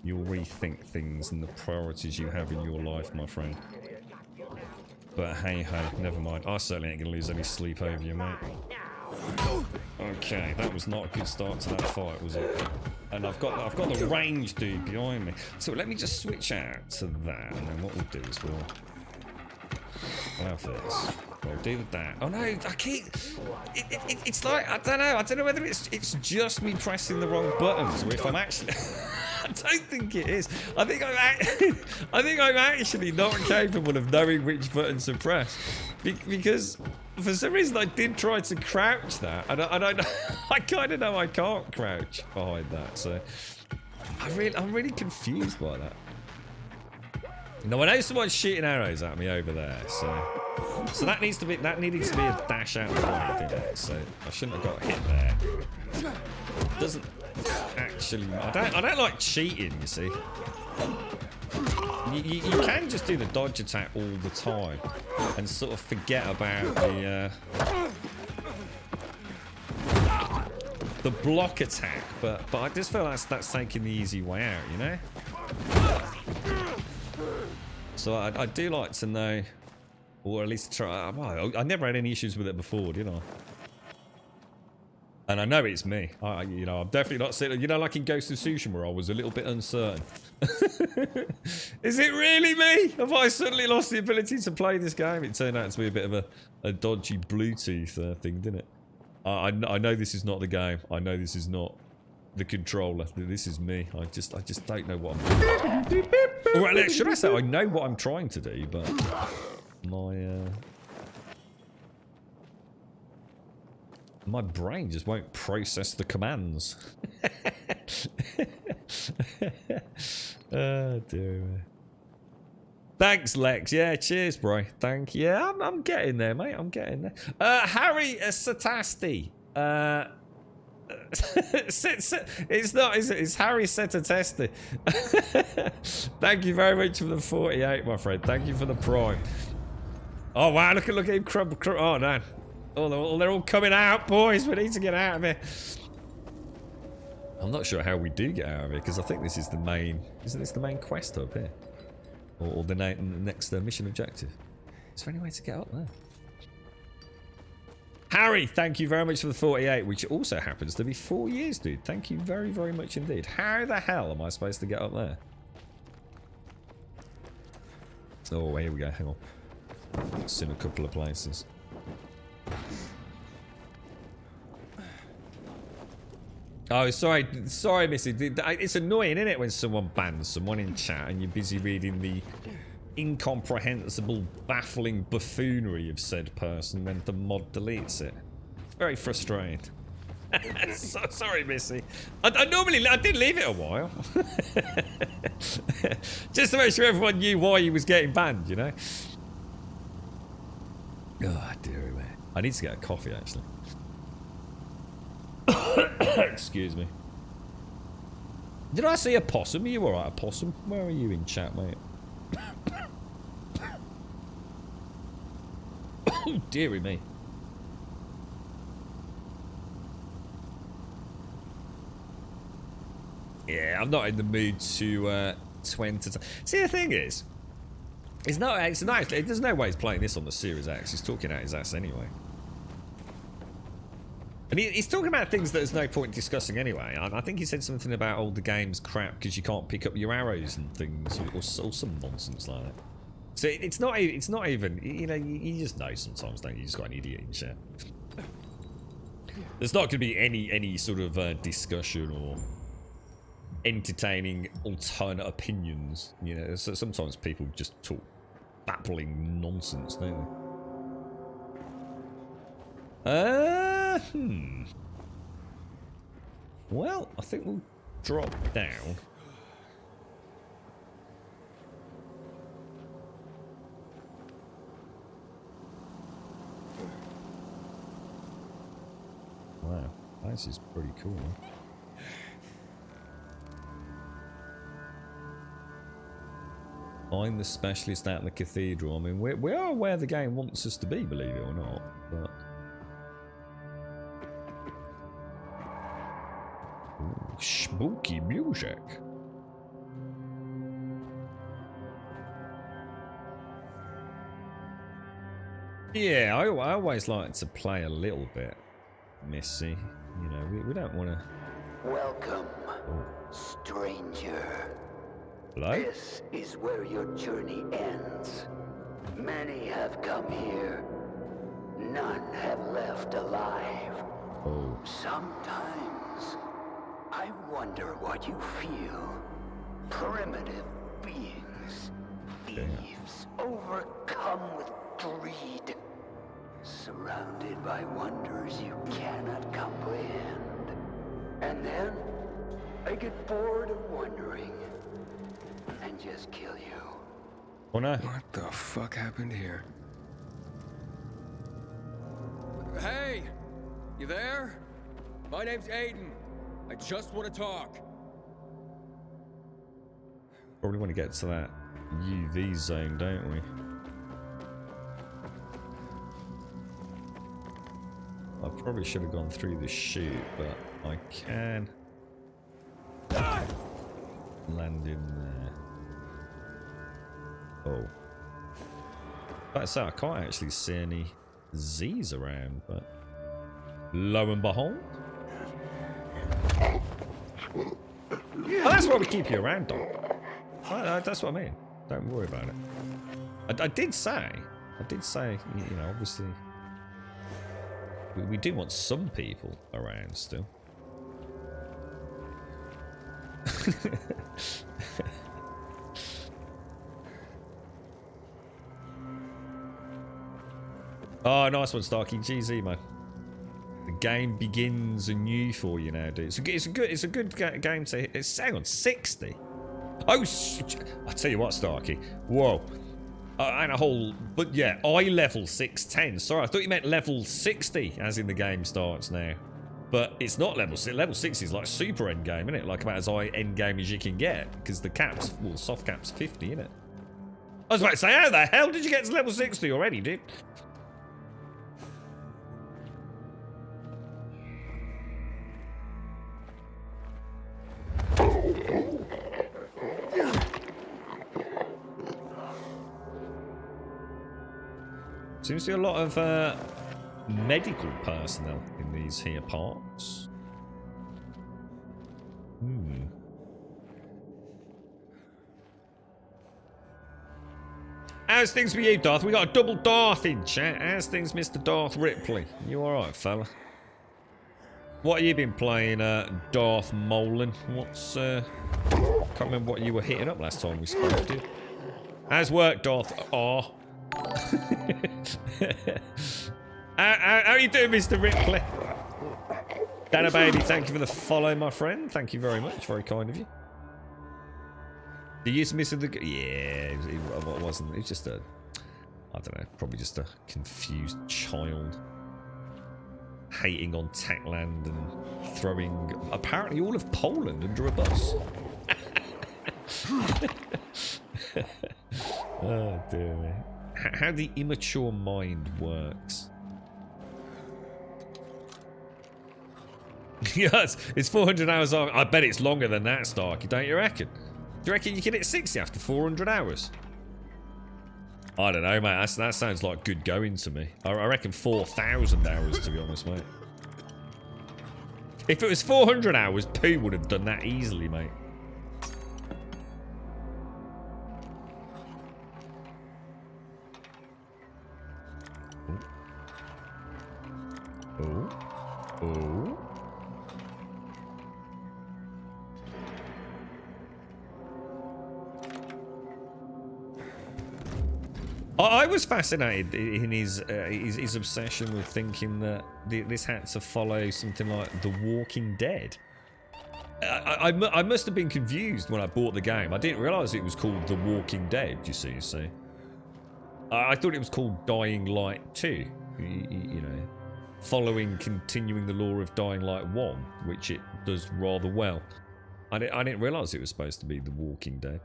rethink things and the priorities you have in your life, my friend. But hey ho, never mind. I certainly ain't gonna lose any sleep over you, mate. Okay, that was not a good start to that fight, was it? And I've got the range dude behind me. So let me just switch out to that, and then what we'll do is we'll have this. We'll do that. Oh no, I keep... It's like, I don't know whether it's just me pressing the wrong buttons, or if I'm actually... I don't think it is. I think I'm actually not capable of knowing which buttons to press. Because for some reason I did try to crouch that, and I kind of know I can't crouch behind that, so... I'm really confused by that. No, I know someone's shooting arrows at me over there, so that needed to be a dash out of the way, didn't it? So I shouldn't have got hit there. Doesn't actually actually. I don't like cheating. You see, you can just do the dodge attack all the time and sort of forget about the block attack. But I just feel that's taking the easy way out. You know. So I do like to know, or at least try. Well, I never had any issues with it before, did I? And I know it's me. You know, I'm definitely not sitting. You know, like in Ghost of Tsushima, where I was a little bit uncertain. Is it really me? Have I suddenly lost the ability to play this game? It turned out to be a bit of a dodgy Bluetooth thing, didn't it? I know this is not the game. I know this is not the controller. This is me. I just don't know what I'm doing. Or should I say I know what I'm trying to do, but my brain just won't process the commands. Oh dear me. Thanks, Lex. Yeah, cheers, bro. Thank you. Yeah, I'm getting there, mate. I'm getting there. Harry Satasti. It's not, is it? It's Harry Setatesti. Thank you very much for the 48, my friend. Thank you for the prime. Oh wow, look at him crumb. Oh man. Oh, they're all coming out, boys. We need to get out of here. I'm not sure how we do get out of here, because I think this is the main... Isn't this the main quest hub here? Or the next mission objective? Is there any way to get up there? Harry, thank you very much for the 48, which also happens to be 4 years, dude. Thank you very, very much indeed. How the hell am I supposed to get up there? Oh, here we go. Hang on. It's in a couple of places. Oh, sorry, Missy. It's annoying, isn't it, when someone bans someone in chat and you're busy reading the incomprehensible, baffling buffoonery of said person when the mod deletes it. It's very frustrating. Sorry, Missy. I did leave it a while. Just to make sure everyone knew why he was getting banned, you know? Oh, dear me. I need to get a coffee, actually. Excuse me. Did I see a possum? Are you alright, a possum? Where are you in chat, mate? Oh, dearie me. Yeah, I'm not in the mood to entertain. See, the thing is, it's nice. There's no way he's playing this on the Series X. He's talking out his ass anyway. And he's talking about things that there's no point discussing anyway. I think he said something about, oh, the game's crap because you can't pick up your arrows and things, or some nonsense like that. So it's not even, you know, you just know sometimes, don't you? You just got an idiot in chat. There's not going to be any sort of discussion or entertaining alternate opinions. You know, so sometimes people just talk babbling nonsense, don't they? Well, I think we'll drop down. Wow, this is pretty cool. Huh? Find the specialist at the cathedral. I mean, we are where the game wants us to be, believe it or not. But ooh, spooky music. Yeah, I always like to play a little bit, Missy. You know, we don't want to. Welcome, stranger. Hello? This is where your journey ends. Many have come here. None have left alive. Oh. Sometimes I wonder what you feel. Primitive beings. Thieves overcome with greed. Surrounded by wonders you cannot comprehend. And then I get bored of wondering and just kill you. Oh no. What the fuck happened here? Hey! You there? My name's Aiden. I just want to talk. Probably want to get to that UV zone, don't we? I probably should have gone through the chute, but I can land in there. Oh. Like I say, I can't actually see any Z's around, but lo and behold. Oh, that's why we keep you around, Doc. That's what I mean. Don't worry about it. I did say, you know, obviously, we do want some people around still. Oh, nice one, Starkey. GZ, man. The game begins anew for you now, dude. It's a good game to. It's hang on 60. Oh, I tell you what, Starkey. Whoa. And a whole, but yeah, I level 610. Sorry, I thought you meant level 60, as in the game starts now. But it's not level 6. Level 60 is like super end game, isn't it? Like about as high end game as you can get, because the caps, well, soft cap's 50, isn't it? I was about to say, how the hell did you get to level 60 already, dude? Seems to be a lot of medical personnel in these here parts. How's things with you, Darth? We got a double Darth in chat. How's things, Mr. Darth Ripley? You alright, fella? What have you been playing, Darth Molan? What's, can't remember what you were hitting up last time we spoke, dude. How's work, Darth R? How you doing, Mr. Ripley? Dana Baby, thank you for the follow, my friend. Thank you very much. Very kind of you. You used to miss the... Yeah, it wasn't... It was just a... I don't know. Probably just a confused child. Hating on Techland and throwing apparently all of Poland under a bus. Oh, dear me. How the immature mind works. Yes, it's 400 hours on. I bet it's longer than that, Starkey, don't you reckon? Do you reckon you can hit 60 after 400 hours? I don't know, mate. That sounds like good going to me. I reckon 4,000 hours, to be honest, mate. If it was 400 hours, Pooh would have done that easily, mate. Oh. Oh. I was fascinated in his obsession with thinking that this had to follow something like The Walking Dead. I must have been confused when I bought the game. I didn't realise it was called The Walking Dead, you see. So I thought it was called Dying Light 2. You know, continuing the lore of Dying Light 1, which it does rather well. I didn't realise it was supposed to be The Walking Dead.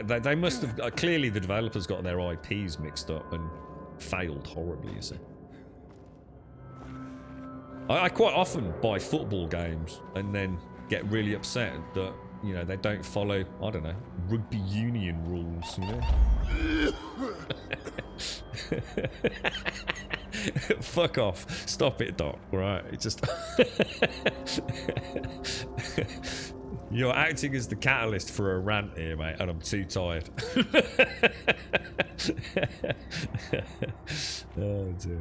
They must have... clearly the developers got their IPs mixed up and failed horribly, you see. I quite often buy football games and then get really upset that, you know, they don't follow, I don't know, rugby union rules, you know? Fuck off. Stop it, Doc. Right, it just... You're acting as the catalyst for a rant here, mate, and I'm too tired. Oh, dear,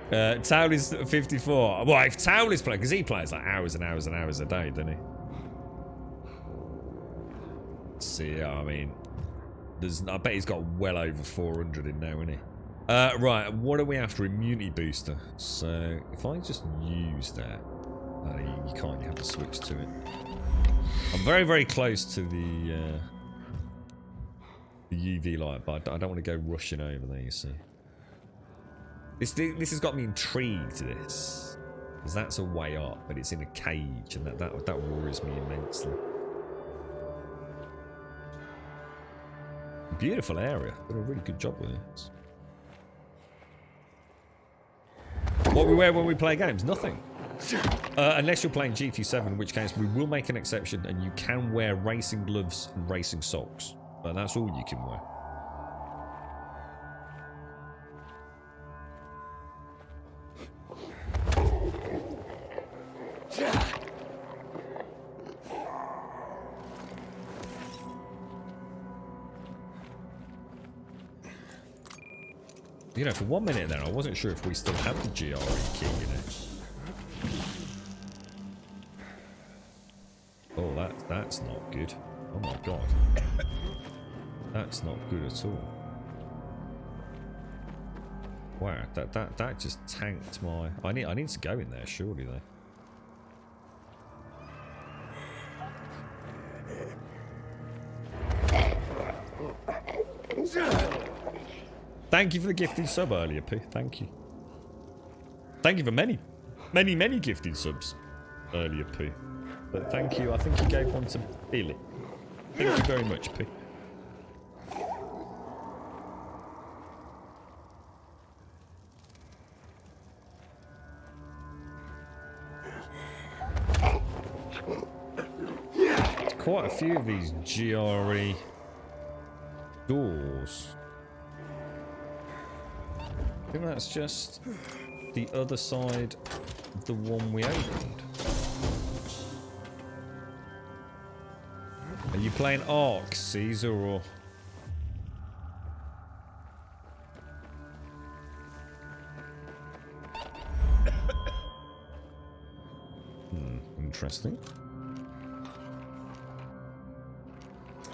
man. Town is 54. Well, if Town is playing, because he plays like hours and hours and hours a day, doesn't he? See, I mean, I bet he's got well over 400 in now, isn't he? Right, what are we after? Immunity booster. So, if I just use that... you can't, you have to switch to it. I'm very, very close to the UV light, but I don't want to go rushing over there, you see. This has got me intrigued, this. Because that's a way up, but it's in a cage, and that worries me immensely. beautiful area. Did a really good job with it. What we wear when we play games? Nothing. Unless you're playing GT7, in which case we will make an exception and you can wear racing gloves and racing socks. But that's all you can wear. You know, for 1 minute there, I wasn't sure if we still had the GRE key in it. Oh, that's not good. Oh my god. That's not good at all. Wow, that just tanked my... I need to go in there, surely, though. Thank you for the gifted sub earlier, P. Thank you. Thank you for many gifted subs earlier, P. But thank you. I think you gave one to Billy. Thank you very much, P. Quite a few of these GRE doors. I think that's just the other side of the one we opened. Are you playing Ark, Caesar, or... Interesting.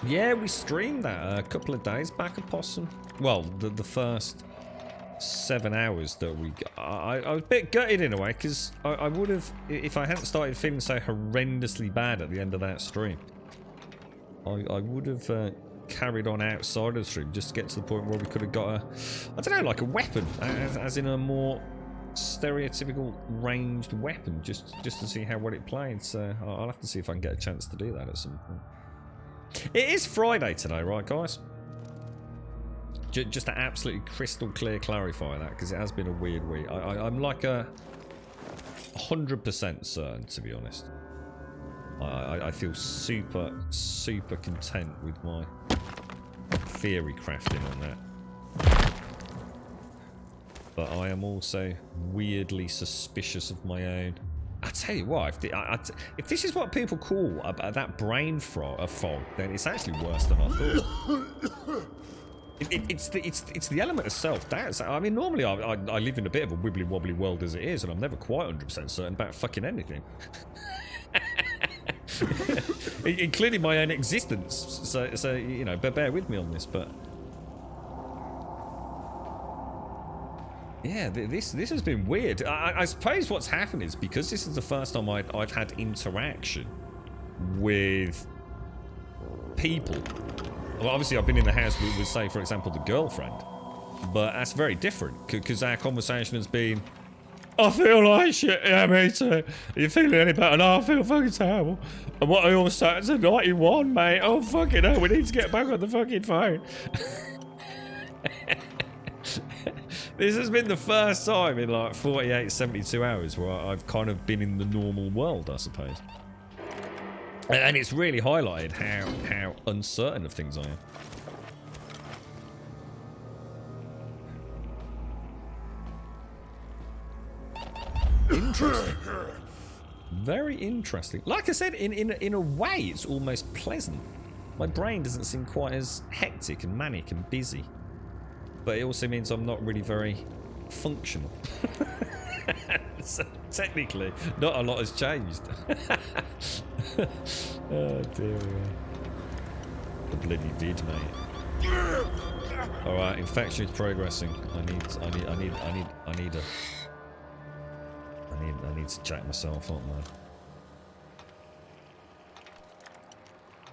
Yeah, we streamed that a couple of days back, Opossum. Well, the first 7 hours that we got. I was a bit gutted in a way, because I would have, if I hadn't started feeling so horrendously bad at the end of that stream, I would have carried on outside of the stream just to get to the point where we could have got a, I don't know, like a weapon, as in a more stereotypical ranged weapon, just to see how well it played. So I'll have to see if I can get a chance to do that at some point. It is Friday today, right, guys? Just to absolutely crystal clear clarify that, because it has been a weird week. I'm like 100% certain, to be honest. I feel super content with my theory crafting on that. But I am also weirdly suspicious of my own. I tell you what, if this is what people call that brain fog, then it's actually worse than I thought. It's the element of self-doubt. I mean, normally I live in a bit of a wibbly-wobbly world as it is, and I'm never quite 100% certain about fucking anything. Including my own existence. So you know, bear with me on this, but... Yeah, this has been weird. I suppose what's happened is, because this is the first time I've had interaction with people. Well, obviously I've been in the house with, say, for example, the girlfriend. But that's very different, because our conversation has been, I feel like shit, yeah, me too. Are you feeling any better? No, I feel fucking terrible. And what I always say, it's a 91, mate. Oh, fucking hell, we need to get back on the fucking phone. This has been the first time in like 48, 72 hours where I've kind of been in the normal world, I suppose. And it's really highlighted how uncertain of things I am. Interesting. Very interesting. Like I said, in a way, it's almost pleasant. My brain doesn't seem quite as hectic and manic and busy. But it also means I'm not really very functional. So technically, not a lot has changed. Oh dear. The bloody did, mate. All right, infection is progressing. I need to check myself up, man.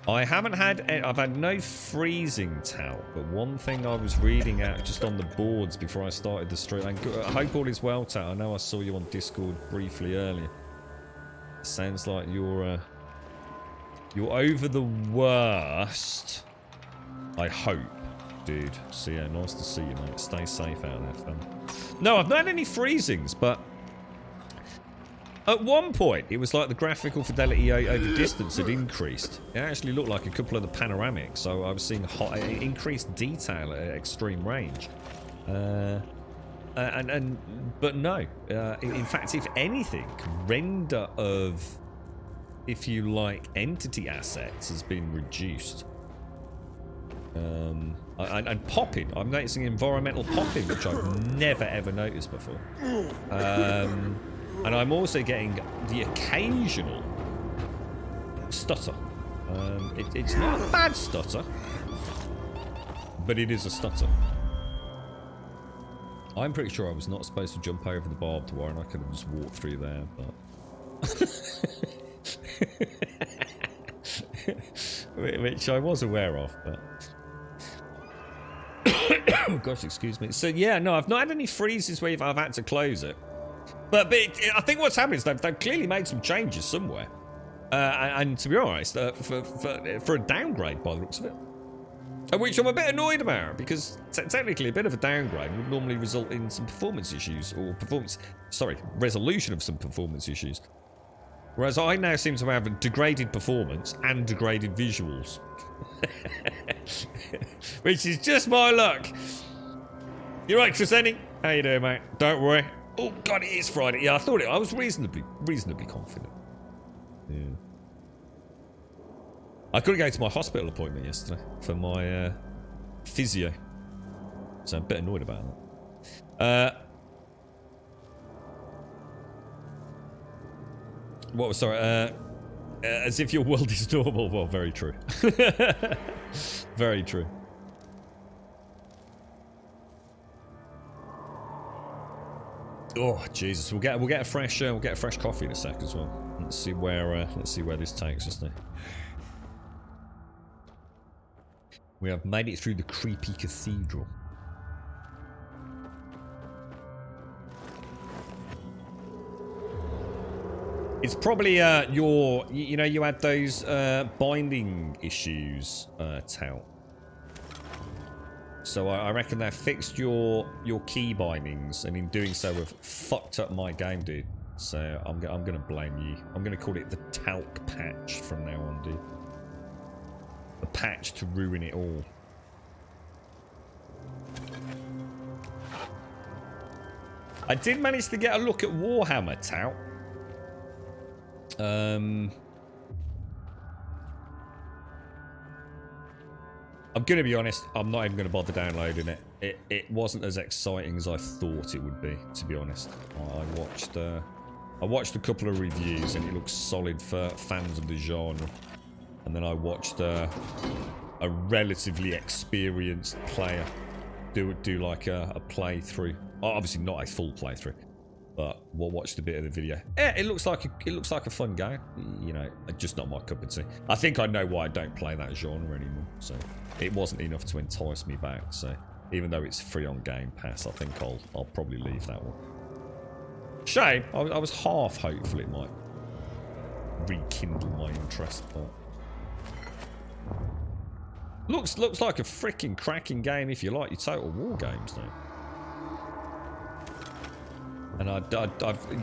I haven't had, I've had no freezing towel, but one thing I was reading out just on the boards before I started the stream, and I hope all is well, Tal. I know I saw you on Discord briefly earlier. Sounds like you're over the worst. I hope. dude. So yeah, nice to see you, mate. Stay safe out there, fam. No, I've not had any freezings, but at one point, it was like the graphical fidelity over distance had increased. It actually looked like a couple of the panoramics, so I was seeing increased detail at extreme range. But no. In fact, if anything, render of, if you like, entity assets has been reduced. And popping. I'm noticing environmental popping, which I've never ever noticed before. And I'm also getting the occasional stutter. It's not a bad stutter, but it is a stutter. I'm pretty sure I was not supposed to jump over the barbed wire, and I could have just walked through there, but which I was aware of, but oh gosh, excuse me. So yeah, no, I've not had any freezes where I've had to close it. But I think what's happened is they've clearly made some changes somewhere. And to be honest, for a downgrade by the looks of it. Which I'm a bit annoyed about, because technically a bit of a downgrade would normally result in some performance issues, or resolution of some performance issues. Whereas I now seem to have a degraded performance and degraded visuals. Which is just my luck. You're right, Chris Henning. How you doing, mate? Don't worry. Oh god, it is Friday. Yeah, I was reasonably confident. Yeah. I couldn't go to my hospital appointment yesterday for my physio, so I'm a bit annoyed about that. What was as if your world is normal. Well, very true. Very true. Oh Jesus, we'll get a fresh coffee in a sec as well. Let's see where this takes us now. We have made it through the creepy cathedral. It's probably you know, you had those binding issues, Tout. So I reckon they fixed your key bindings, and in doing so, have fucked up my game, dude. So I'm gonna blame you. I'm gonna call it the Talc patch from now on, dude. The patch to ruin it all. I did manage to get a look at Warhammer, Tout. I'm gonna be honest, I'm not even gonna bother downloading it. It wasn't as exciting as I thought it would be, to be honest. I watched a couple of reviews and it looks solid for fans of the genre. And then I watched a relatively experienced player do like a playthrough. Obviously not a full playthrough, but we'll watch a bit of the video. Yeah, it looks like a fun game. You know, just not my cup of tea. I think I know why I don't play that genre anymore. So it wasn't enough to entice me back. So even though it's free on Game Pass, I think I'll probably leave that one. Shame. I was half hopeful it might rekindle my interest, but looks like a freaking cracking game if you like your Total War games, though. And I've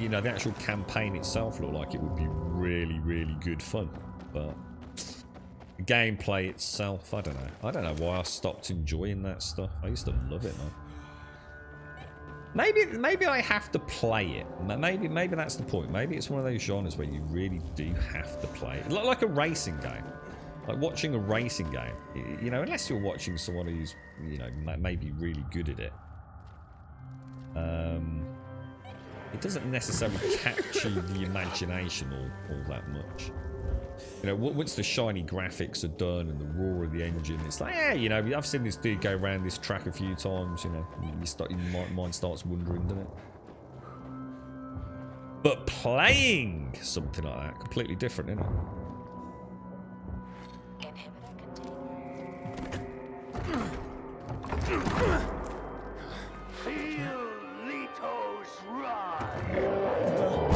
you know, the actual campaign itself looked like it would be really, really good fun, but the gameplay itself, I don't know why I stopped enjoying that stuff. I used to love it, man. Maybe I have to play it. Maybe that's the point. Maybe it's one of those genres where you really do have to play it, like a racing game. Like watching a racing game, you know, unless you're watching someone who's, you know, maybe really good at it. It doesn't necessarily capture the imagination all that much. You know, once the shiny graphics are done and the roar of the engine, it's like, yeah, you know, I've seen this dude go around this track a few times, you know, your mind starts wandering, doesn't it? But playing something like that, completely different, isn't it? Feel Leto's ride. Well.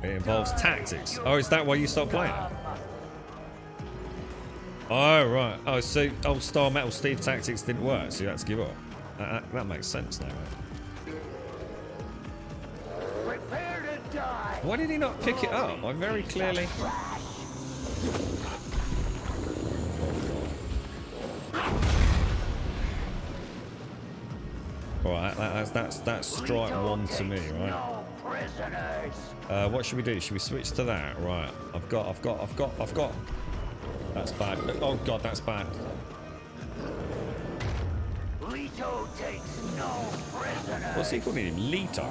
It involves tactics. Oh, is that why you stopped playing it? Oh, right. Oh, so old Star Metal Steve tactics didn't work, so you had to give up. That makes sense now, right? Prepare to die. Why did he not pick it up? I very clearly... Alright, that's strike one to me, right? What should we do? Should we switch to that? Right. I've got. That's bad. Oh god, that's bad. Leto takes no prisoners. What's he calling him? Leto?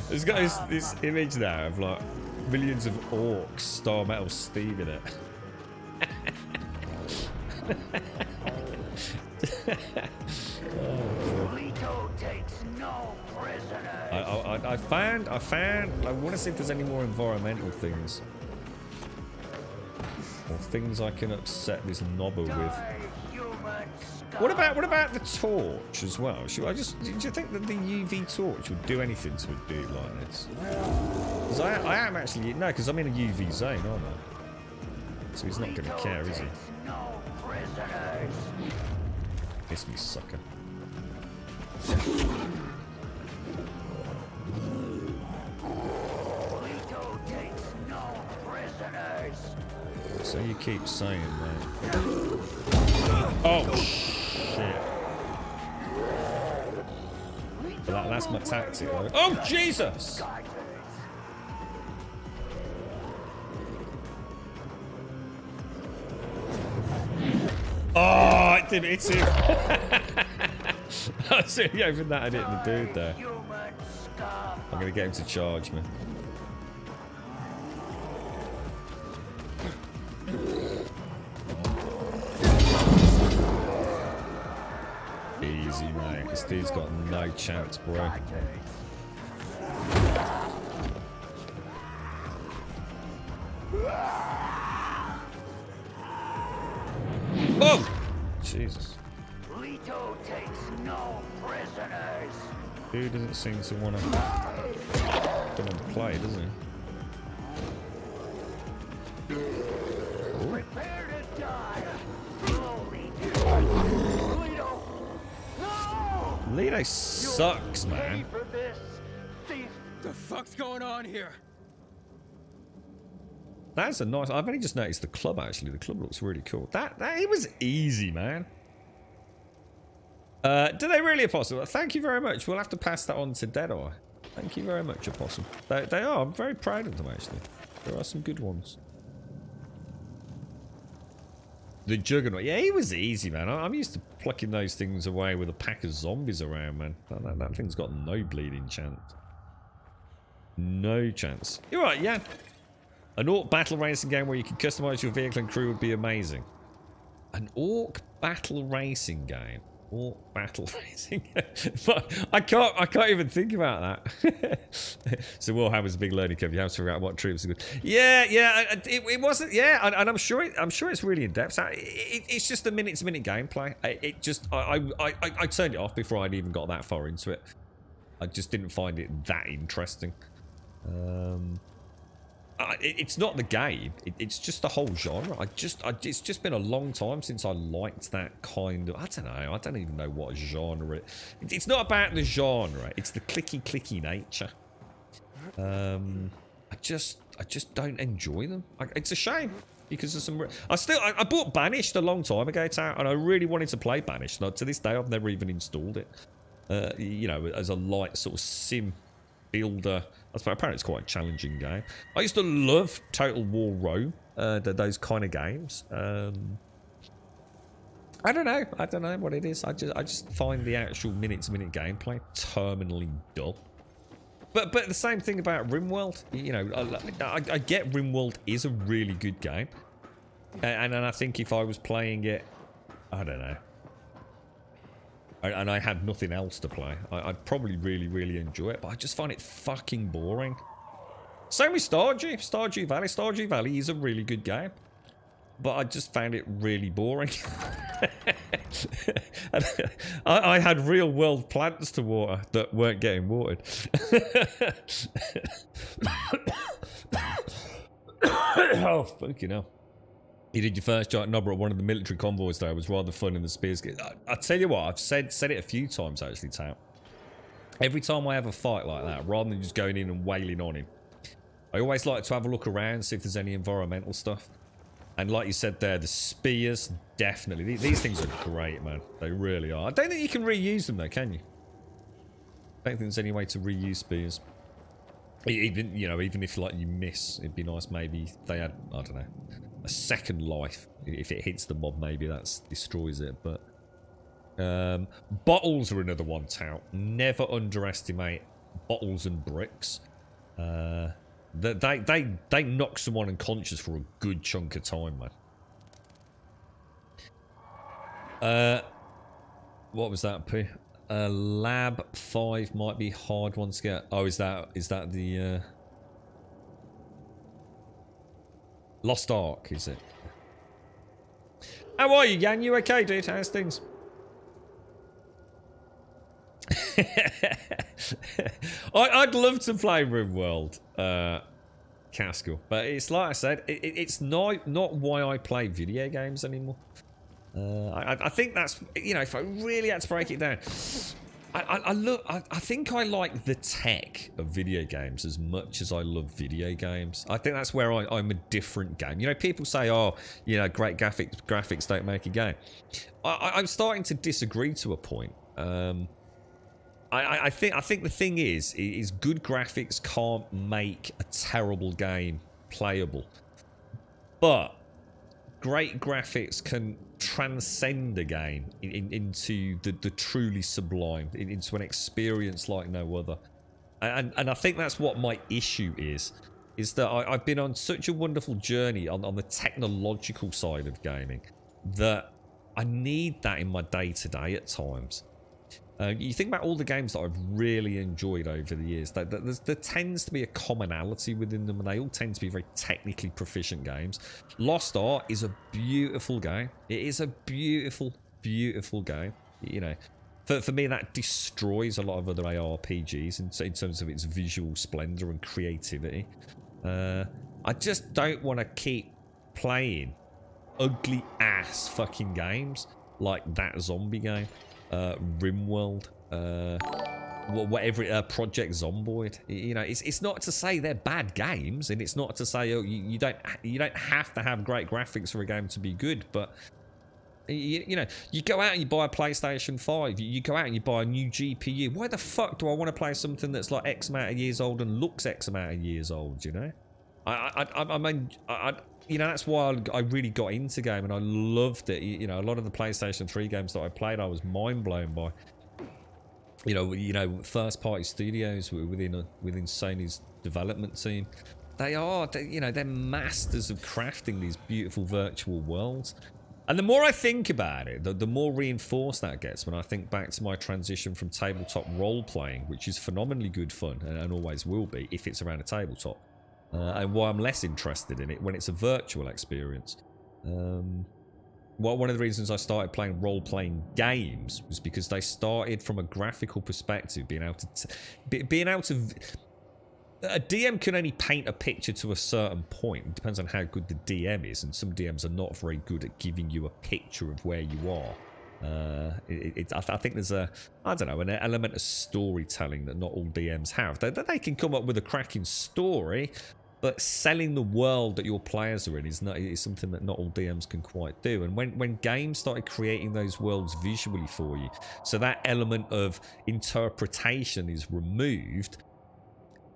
There's got this image now of like millions of orcs, Star Metal Steve in it. Leto takes no prisoners. I found. I want to see if there's any more environmental things, or things I can upset this knobber with. What about the torch as well? Do you think that the UV torch would do anything to a dude like this? Because I am actually because I'm in a UV zone, aren't I? So he's not going to care, is he? Miss me, sucker. So you keep saying that. Oh shit! That's my tactic. Right? Oh Jesus! Oh, it didn't hit him. I was really hoping that I'd hit the dude there. I'm gonna get him to charge me. Easy, mate. This dude's got no chance, bro. Oh! Jesus. Leto takes no prisoners. Dude doesn't seem to want to play, does he? Prepare to die. Leto sucks, man. The fuck's going on here? That's a nice. I've only just noticed the club. Actually, the club looks really cool. That it was easy, man. Do they really, Apostle? Thank you very much. We'll have to pass that on to Deadeye. Thank you very much, Apostle. They are. I'm very proud of them, actually. There are some good ones. The Juggernaut. Yeah, he was easy, man. I'm used to plucking those things away with a pack of zombies around, man. That thing's got no bleeding chance. No chance. You're right, yeah. An orc battle racing game where you can customize your vehicle and crew would be amazing. An orc battle racing game. Orc battle racing. But I can't even think about that. So Warhammer's a big learning curve. You have to figure out what troops are good. Yeah. It wasn't. Yeah, and I'm sure it's really in depth. It's just a minute-to-minute gameplay. I turned it off before I'd even got that far into it. I just didn't find it that interesting. It's not the game. It's just the whole genre. It's just been a long time since I liked that kind of. I don't know. I don't even know what genre it's not about the genre. It's the clicky nature. I just don't enjoy them. It's a shame because there's some. I bought Banished a long time ago, and I really wanted to play Banished. To this day, I've never even installed it. You know, as a light sort of sim builder. Apparently it's quite a challenging game. I used to love Total War Rome, those kind of games. I don't know what it is. I just find the actual minute-to-minute gameplay terminally dull. But the same thing about RimWorld. You know, I get RimWorld is a really good game, and I think if I was playing it, I don't know. And I had nothing else to play, I'd probably really enjoy it, but I just find it fucking boring. Same with Stardew Valley. Stardew Valley is a really good game, but I just found it really boring. I had real world plants to water that weren't getting watered. Oh, fucking hell. You did your first giant knobber at one of the military convoys there. It was rather fun in the Spears. I tell you what, I've said it a few times actually, Tao. Every time I have a fight like that, rather than just going in and wailing on him, I always like to have a look around, see if there's any environmental stuff. And like you said there, the spears, definitely. These things are great, man. They really are. I don't think you can reuse them though, can you? I don't think there's any way to reuse spears. Even, you know, even if like you miss, it'd be nice maybe they had, I don't know, a second life. If it hits the mob, maybe that destroys it. But bottles are another one, Tout. Never underestimate bottles and bricks. They knock someone unconscious for a good chunk of time, man. What was that, P? Lab 5 might be hard one to get. Oh, is that the Lost Ark, is it? How are you, Yan? You okay, dude? How's things? I'd love to play RimWorld, Caskell, but it's like I said, it's not why I play video games anymore. I think that's, you know, if I really had to break it down, I think I like the tech of video games as much as I love video games. I think that's where I'm a different game. You know, people say, oh, you know, great graphics don't make a game. I'm starting to disagree to a point. I think the thing is good graphics can't make a terrible game playable, but great graphics can transcend a game into the truly sublime, into an experience like no other. And I think that's what my issue is that I've been on such a wonderful journey on the technological side of gaming that I need that in my day-to-day at times. You think about all the games that I've really enjoyed over the years, there tends to be a commonality within them, and they all tend to be very technically proficient games. Lost Ark is a beautiful game. It is a beautiful, beautiful game. You know, for me, that destroys a lot of other ARPGs in terms of its visual splendor and creativity. I just don't want to keep playing ugly ass fucking games like that zombie game. RimWorld, whatever, Project Zomboid. You know, it's not to say they're bad games, and it's not to say, oh, you don't have to have great graphics for a game to be good. But you know, you go out and you buy a PlayStation 5, you go out and you buy a new GPU. Why the fuck do I want to play something that's like X amount of years old and looks X amount of years old? You know, I mean, you know, that's why I really got into game, and I loved it. You know, a lot of the PlayStation 3 games that I played, I was mind blown by. You know, first party studios within Sony's development team. They're masters of crafting these beautiful virtual worlds. And the more I think about it, the more reinforced that gets when I think back to my transition from tabletop role playing, which is phenomenally good fun and always will be if it's around a tabletop. And why I'm less interested in it when it's a virtual experience. Well, one of the reasons I started playing role-playing games was because they started from a graphical perspective, being able to a DM can only paint a picture to a certain point. It depends on how good the DM is, and some DMs are not very good at giving you a picture of where you are. I think there's an element of storytelling that not all DMs have. They can come up with a cracking story, but selling the world that your players are in is something that not all DMs can quite do. And when games started creating those worlds visually for you, so that element of interpretation is removed,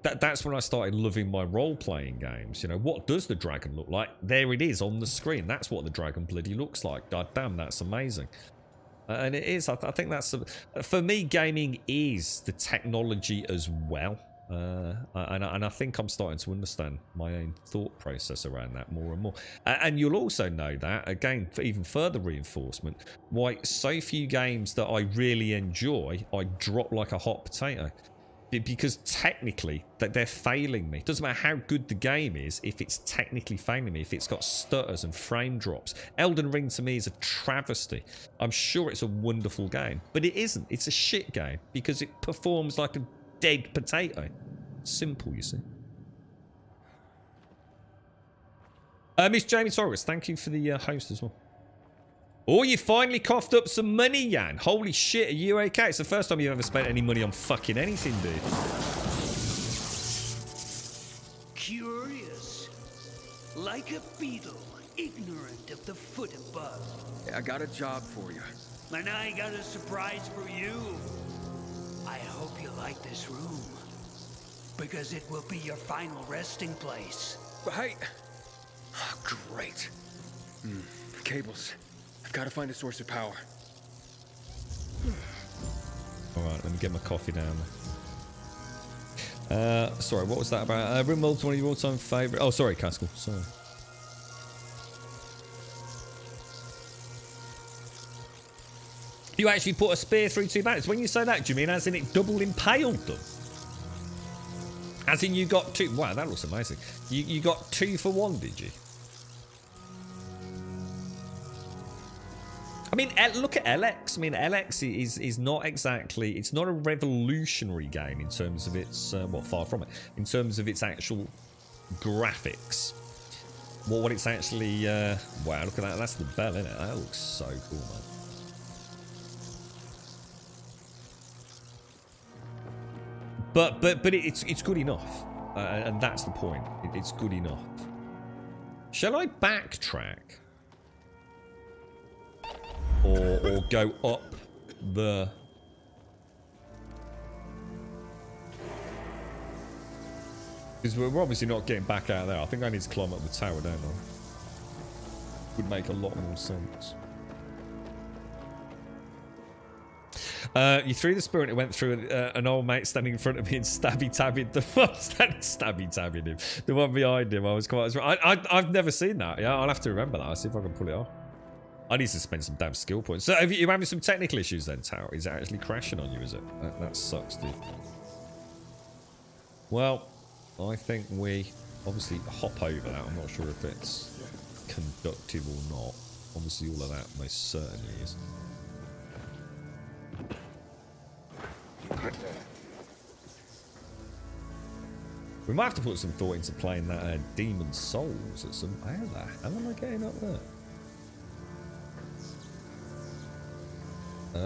that's when I started loving my role-playing games. You know, what does the dragon look like? There it is on the screen. That's what the dragon bloody looks like. God damn, that's amazing. And it is. I think that's for me. Gaming is the technology as well, and I think I'm starting to understand my own thought process around that more and more. And you'll also know that, again, for even further reinforcement, why so few games that I really enjoy I drop like a hot potato. Because technically, they're failing me. Doesn't matter how good the game is, if it's technically failing me, if it's got stutters and frame drops. Elden Ring to me is a travesty. I'm sure it's a wonderful game, but it isn't. It's a shit game because it performs like a dead potato. Simple, you see. Miss Jamie Torres, thank you for the host as well. Oh, you finally coughed up some money, Jan. Holy shit, are you okay? It's the first time you've ever spent any money on fucking anything, dude. Curious. Like a beetle, ignorant of the foot above. Yeah, I got a job for you. And I got a surprise for you. I hope you like this room. Because it will be your final resting place. Hey! Oh, great. Cables. I've got to find a source of power. Alright, let me get my coffee down there. Sorry, what was that about? Rimworld's one of your all-time favourite... Oh, sorry, Caskell. Sorry. You actually put a spear through 2 bandits. When you say that, do you mean as in it double impaled them? As in you got 2... Wow, that looks amazing. You got 2 for 1, did you? I mean, look at LX. I mean, LX is not exactly... It's not a revolutionary game in terms of its... well, far from it. In terms of its actual graphics. Well, what it's actually... wow, look at that. That's the bell, isn't it? That looks so cool, man. But it's good enough. And that's the point. It's good enough. Shall I backtrack? Or go up the... Because we're obviously not getting back out of there. I think I need to climb up the tower, don't I? Would make a lot more sense. You threw the spear and it went through an old mate standing in front of me and stabby-tabbied the stabby-tabbing him. The one behind him, I was quite... I've never seen that. Yeah, I'll have to remember that. I'll see if I can pull it off. I need to spend some damn skill points. So, are you having some technical issues then, Tower? Is it actually crashing on you, is it? That sucks, dude. Well, I think we obviously hop over that. I'm not sure if it's conductive or not. Obviously, all of that most certainly is. We might have to put some thought into playing that Demon Souls at some... How am I getting up there? Oh,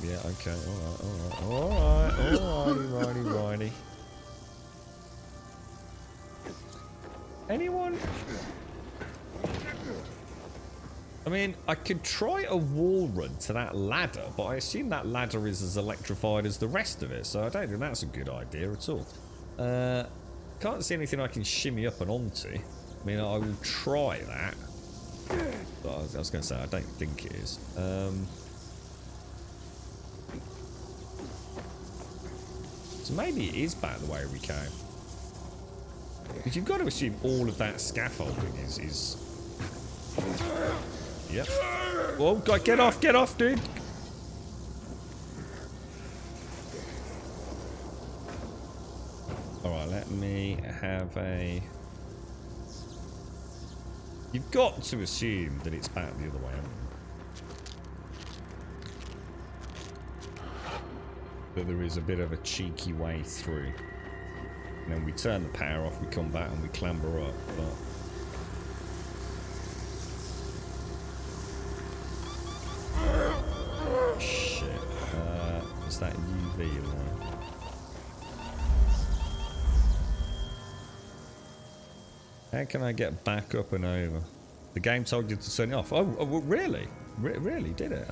yeah, okay, alright, righty. Anyone? I mean, I could try a wall run to that ladder, but I assume that ladder is as electrified as the rest of it, so I don't think that's a good idea at all. Can't see anything I can shimmy up and onto. I mean, I will try that. But I was going to say, I don't think it is. So maybe it is back the way we came. Because you've got to assume all of that scaffolding is... Yep. Whoa, God, get off, dude! Alright, let me have a... You've got to assume that it's back the other way, haven't you? That there is a bit of a cheeky way through. And then we turn the power off, we come back and we clamber up, but... Shit. Is that UV in there? How can I get back up and over? The game told you to turn it off. Oh really? Really? Did it?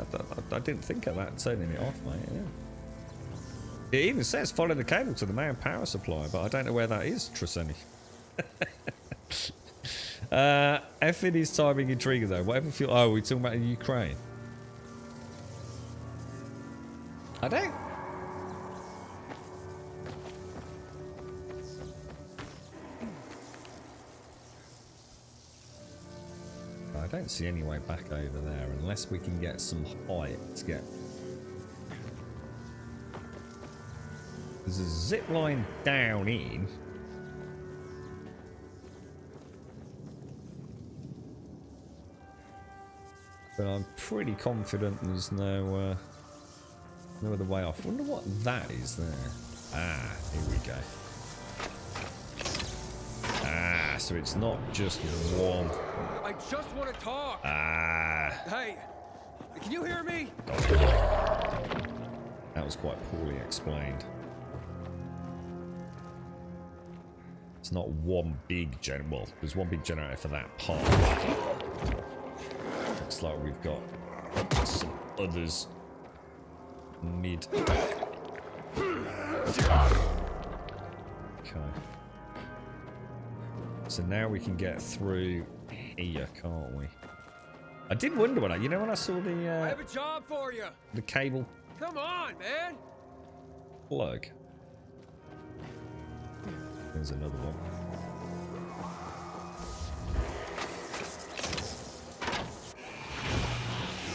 I didn't think of that, turning it off, mate. Yeah. It even says follow the cable to the main power supply, but I don't know where that is, Treseni. Effing is timing intriguing though. Whatever feel... Oh, we're talking about Ukraine. I don't... I don't see any way back over there unless we can get some height to get... There's a zip line down in. But I'm pretty confident there's no other way off. I wonder what that is there. Ah, here we go. Ah, so it's not just one. I just want to talk. Ah. Hey, can you hear me? That was quite poorly explained. It's not one big generator. Well, there's one big generator for that part. Looks like we've got some others mid. Okay. So now we can get through here, can't we? I did wonder when when I saw the I have a job for you. The cable Come on, man. plug. There's another one.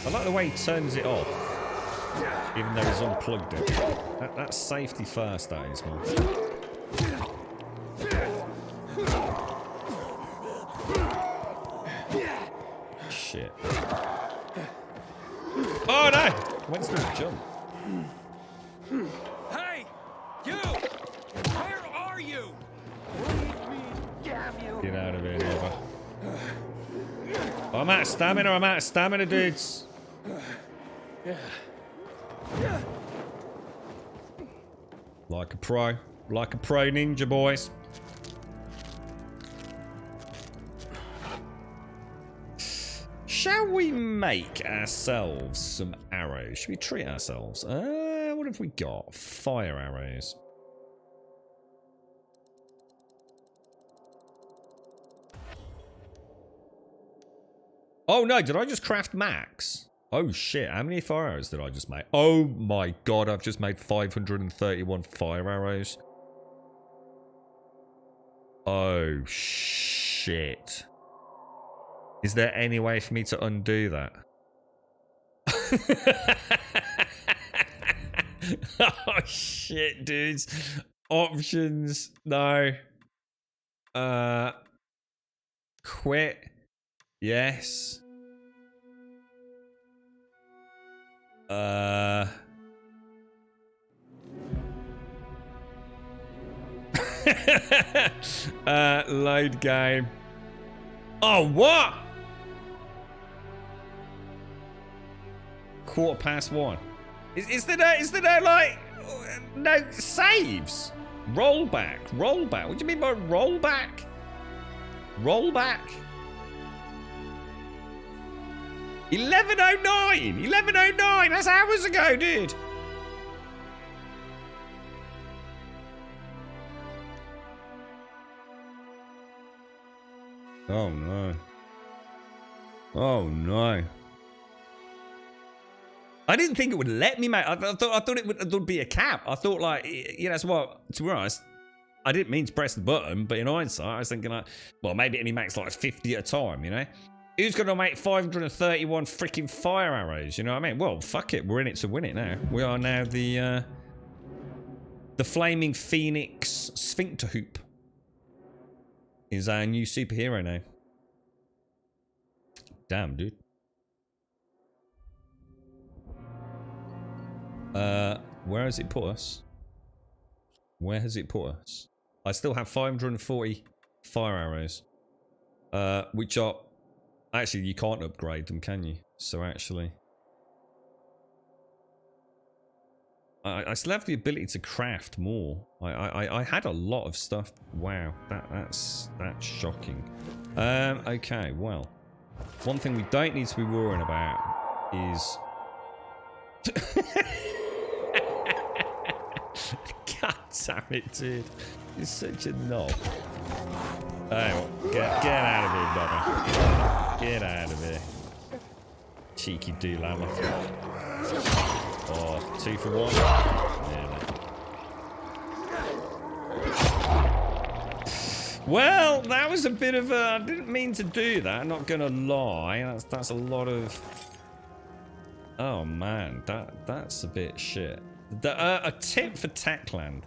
I like the way he turns it off, even though he's unplugged it. That's safety first, that is, man. Shit. Oh no! When's the jump? Hey, you! Where are you? Get out of here, never. I'm out of stamina, dudes. Like a pro ninja, boys. Shall we make ourselves some arrows? Should we treat ourselves? What have we got? Fire arrows. Oh no, did I just craft max? Oh shit, how many fire arrows did I just make? Oh my god, I've just made 531 fire arrows. Oh shit. Is there any way for me to undo that? Oh shit, dudes. Options, no. Quit. Yes. Load game. Oh, what? 1:15. Is there like no saves? Rollback. What do you mean by rollback? Rollback. 11:09. That's hours ago, dude. Oh no. Oh no. I didn't think it would let me, mate. I thought it would be a cap. I thought, like, that's what, to be honest, I didn't mean to press the button, but in hindsight, I was thinking, like, well, maybe it only makes like 50 at a time, you know? Who's going to make 531 freaking fire arrows, you know what I mean? Well, fuck it. We're in it to win it now. We are now the Flaming Phoenix Sphincter Hoop is our new superhero now. Damn, dude. Where has it put us? Where has it put us? I still have 540 fire arrows. Which are... Actually, you can't upgrade them, can you? So actually... I still have the ability to craft more. I had a lot of stuff. Wow, that's shocking. Okay, well. One thing we don't need to be worrying about is... God damn it, dude. You're such a knob. Oh, get out of here, Bubba. Get out of here. Cheeky doolama. Oh, 2 for 1. Yeah, no. Well, that was a bit of a... I didn't mean to do that, not gonna lie. That's a lot of... Oh, man. That's a bit shit. A tip for Techland.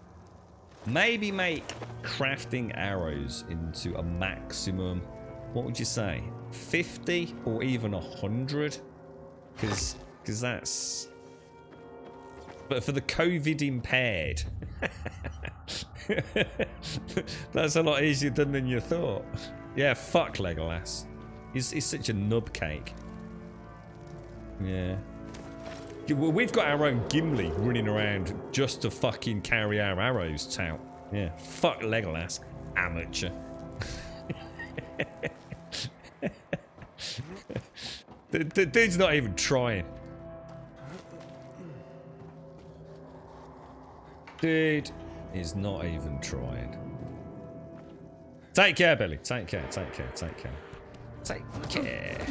Maybe make crafting arrows into a maximum... What would you say? 50 or even 100? Because that's... But for the COVID impaired... That's a lot easier done than you thought. Yeah, fuck Legolas. He's such a nub cake. Yeah. Well, we've got our own Gimli running around just to fucking carry our arrows tout. Yeah, fuck Legolas. Amateur. The dude's not even trying. Dude is not even trying. Take care, Billy. Take care, take care, take care. Take care.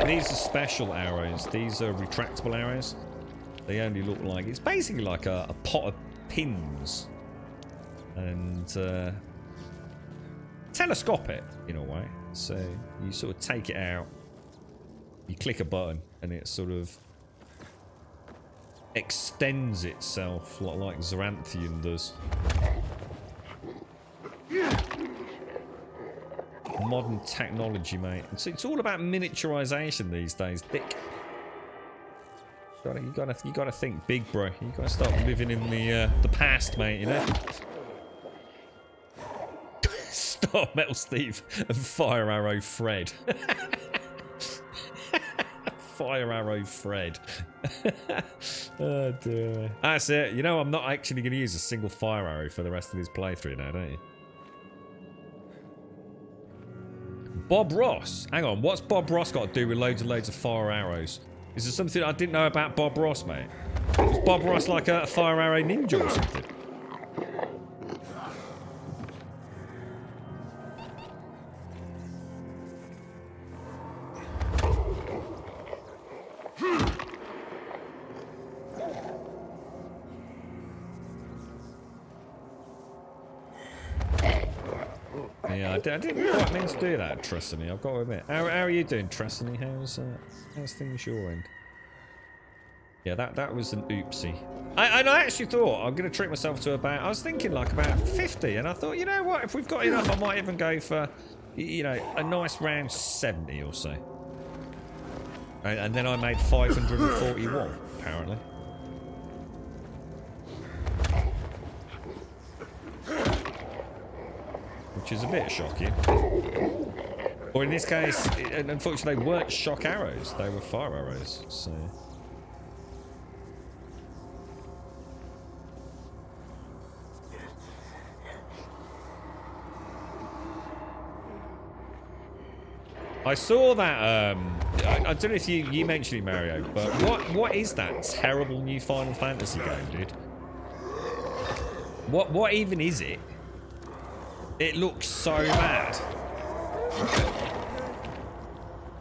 These are special arrows. These are retractable arrows. They only look like... It's basically like a pot of pins. And telescopic in a way. So you sort of take it out, you click a button, and it sort of extends itself like Xeranthian does. Modern technology, mate. It's all about miniaturization these days, Dick. You gotta think big, bro. You gotta start living in the past, mate. You know. Stop Metal Steve and Fire Arrow Fred. Fire Arrow Fred. Oh dear. That's it. You know I'm not actually going to use a single fire arrow for the rest of this playthrough now, don't you? Bob Ross. Hang on, what's Bob Ross got to do with loads and loads of fire arrows? Is there something I didn't know about Bob Ross, mate? Is Bob Ross like a fire arrow ninja or something? Yeah, I didn't quite mean to do that, Tressany. I've got to admit. How are you doing, Tressany? How's things your end? Yeah, that was an oopsie. I actually thought I'm going to treat myself to about... I was thinking like about 50, and I thought, you know what? If we've got enough, I might even go for, you know, a nice round 70 or so. And then I made 541, apparently. Which is a bit shocking. Or in this case, unfortunately, they weren't shock arrows. They were fire arrows, so... I saw that, I don't know if you mentioned it, Mario, but what is that terrible new Final Fantasy game, dude? What even is it? It looks so bad.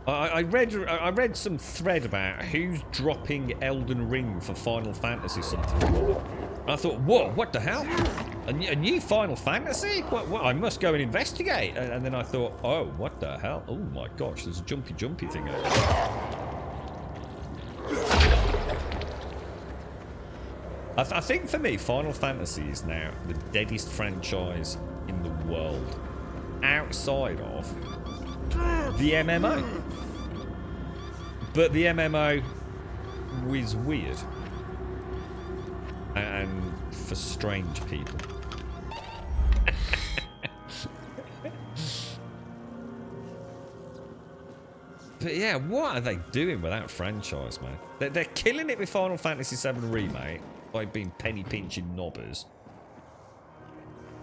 I read some thread about who's dropping Elden Ring for Final Fantasy something. And I thought, whoa, what the hell? A new Final Fantasy? What? I must go and investigate. And then I thought, oh, what the hell? Oh my gosh, there's a jumpy thing over there. I think for me, Final Fantasy is now the deadest franchise in the world, outside of the MMO. But the MMO was weird and for strange people. But yeah, what are they doing with that franchise, man? They're killing it with Final Fantasy VII Remake by being penny pinching knobbers.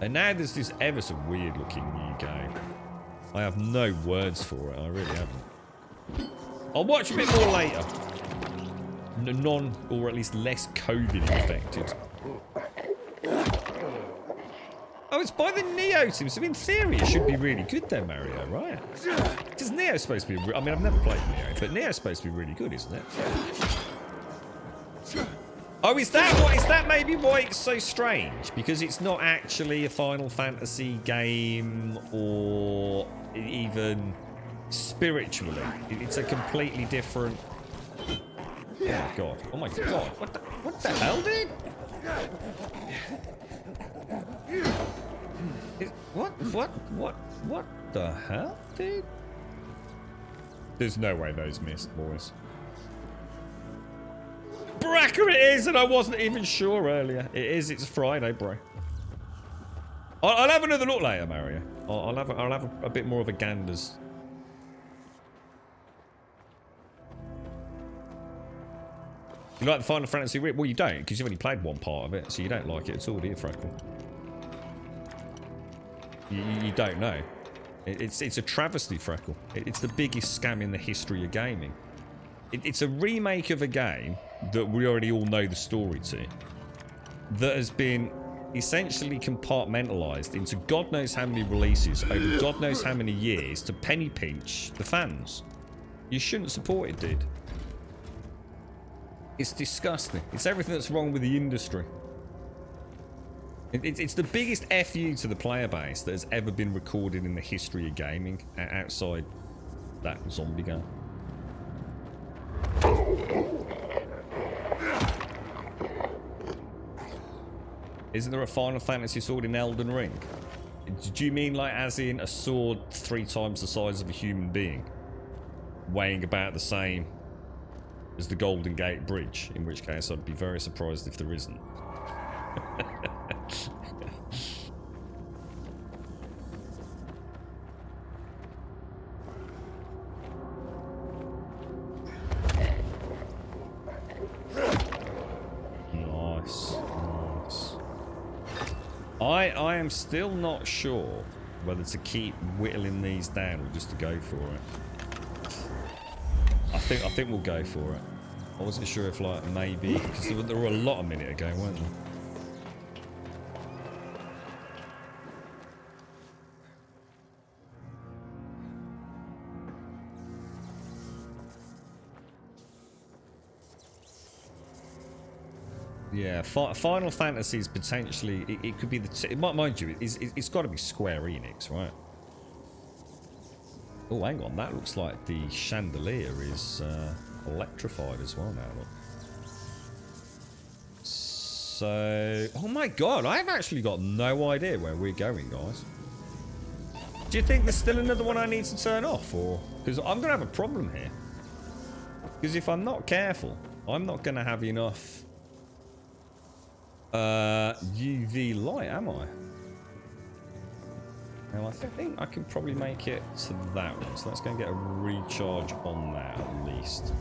And now there's this ever so weird looking new game. I have no words for it, I really haven't. I'll watch a bit more later. Non, or at least less COVID infected. Oh, it's by the Neo team, so in theory it should be really good then, Mario, right? Because Neo's supposed to be... I mean, I've never played Neo, but Neo's supposed to be really good, isn't it? Oh, is that maybe why it's so strange? Because it's not actually a Final Fantasy game or even spiritually. It's a completely different... Oh my god. Oh my god. What the hell, dude? What the hell, dude? There's no way those missed, boys. Bracker it is, and I wasn't even sure earlier. It is. It's Friday, bro. I'll have another look later, Mario. I'll have a bit more of a ganders. You like the Final Fantasy? Well, you don't, because you've only played one part of it, so you don't like it at all, do you, Freckle? You don't know. It's a travesty, Freckle. It's the biggest scam in the history of gaming. It's a remake of a game that we already all know the story to, that has been essentially compartmentalized into God knows how many releases over God knows how many years to penny pinch the fans. You shouldn't support it, dude. It's disgusting. It's everything that's wrong with the industry. It's the biggest FU to the player base that has ever been recorded in the history of gaming outside that zombie game. Isn't there a Final Fantasy sword in Elden Ring? Do you mean like as in a sword 3 times the size of a human being? Weighing about the same as the Golden Gate Bridge? In which case I'd be very surprised if there isn't. I am still not sure whether to keep whittling these down or just to go for it. I think we'll go for it. I wasn't sure if like maybe because there were a lot a minute ago, weren't there? Yeah, Final Fantasy is potentially... It could be the... Mind you, it's got to be Square Enix, right? Oh, hang on. That looks like the chandelier is electrified as well now, look. So... Oh my god, I've actually got no idea where we're going, guys. Do you think there's still another one I need to turn off, or... Because I'm going to have a problem here. Because if I'm not careful, I'm not going to have enough... UV light, am I? Now I think I can probably make it to that one, so let's go and get a recharge on that at least.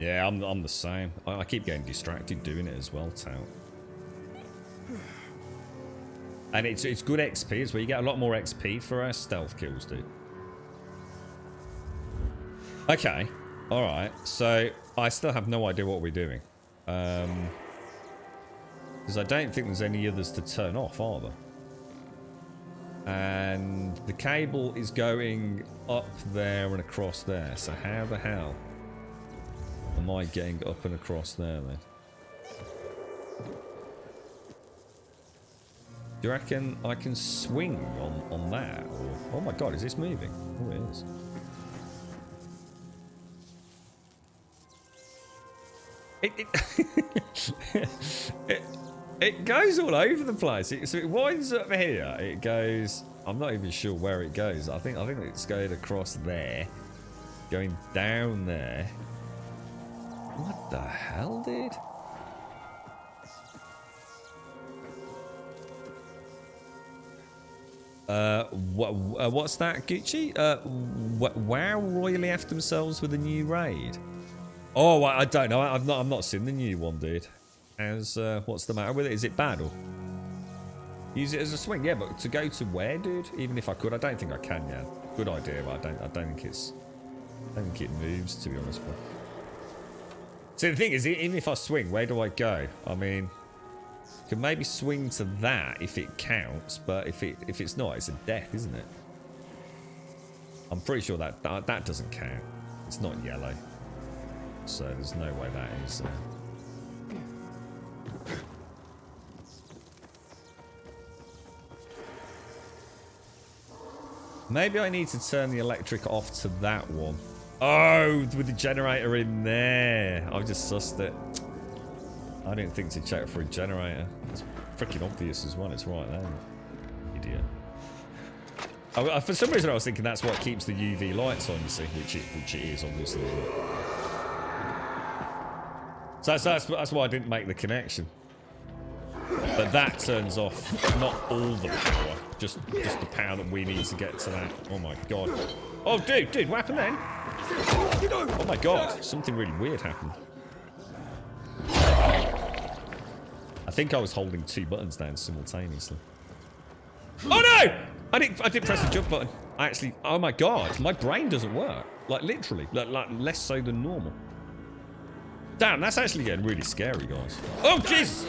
Yeah, I'm the same. I keep getting distracted doing it as well, Tout. And it's good XP as well. You get a lot more XP for our stealth kills, dude. Okay. Alright, so I still have no idea what we're doing. Because I don't think there's any others to turn off, are there? And the cable is going up there and across there. So how the hell am I getting up and across there then? Do you reckon I can swing on that? Or, oh my god, is this moving? Oh, it is. It goes all over the place. So it winds up here. It goes. I'm not even sure where it goes. I think it's going across there, going down there. What the hell, dude? What's that, Gucci? WoW royally effed themselves with a new raid. Oh, I don't know. I've not seen the new one, dude. What's the matter with it? Is it bad or use it as a swing? Yeah, but to go to where, dude? Even if I could, I don't think I can. Yeah, good idea, but I don't think it moves, to be honest. But so the thing is, even if I swing, where do I go? I mean, I could maybe swing to that if it counts, but if it's not, it's a death, isn't it? I'm pretty sure that doesn't count. It's not yellow. so there's no way that is. Maybe I need to turn the electric off to that one. Oh, with the generator in there. I've just sussed it. I didn't think to check for a generator. It's freaking obvious as well. It's right there. Idiot. Oh, for some reason I was thinking that's what keeps the UV lights on, you see, which it is, obviously. So that's why I didn't make the connection. But that turns off not all the power, just the power that we need to get to that. Oh my god. Oh dude, what happened then? Oh my god, something really weird happened. I think I was holding 2 buttons down simultaneously. Oh no! I didn't press the jump button. I actually, oh my god, my brain doesn't work. Like literally, like less so than normal. Damn, that's actually getting really scary, guys. Oh jeez!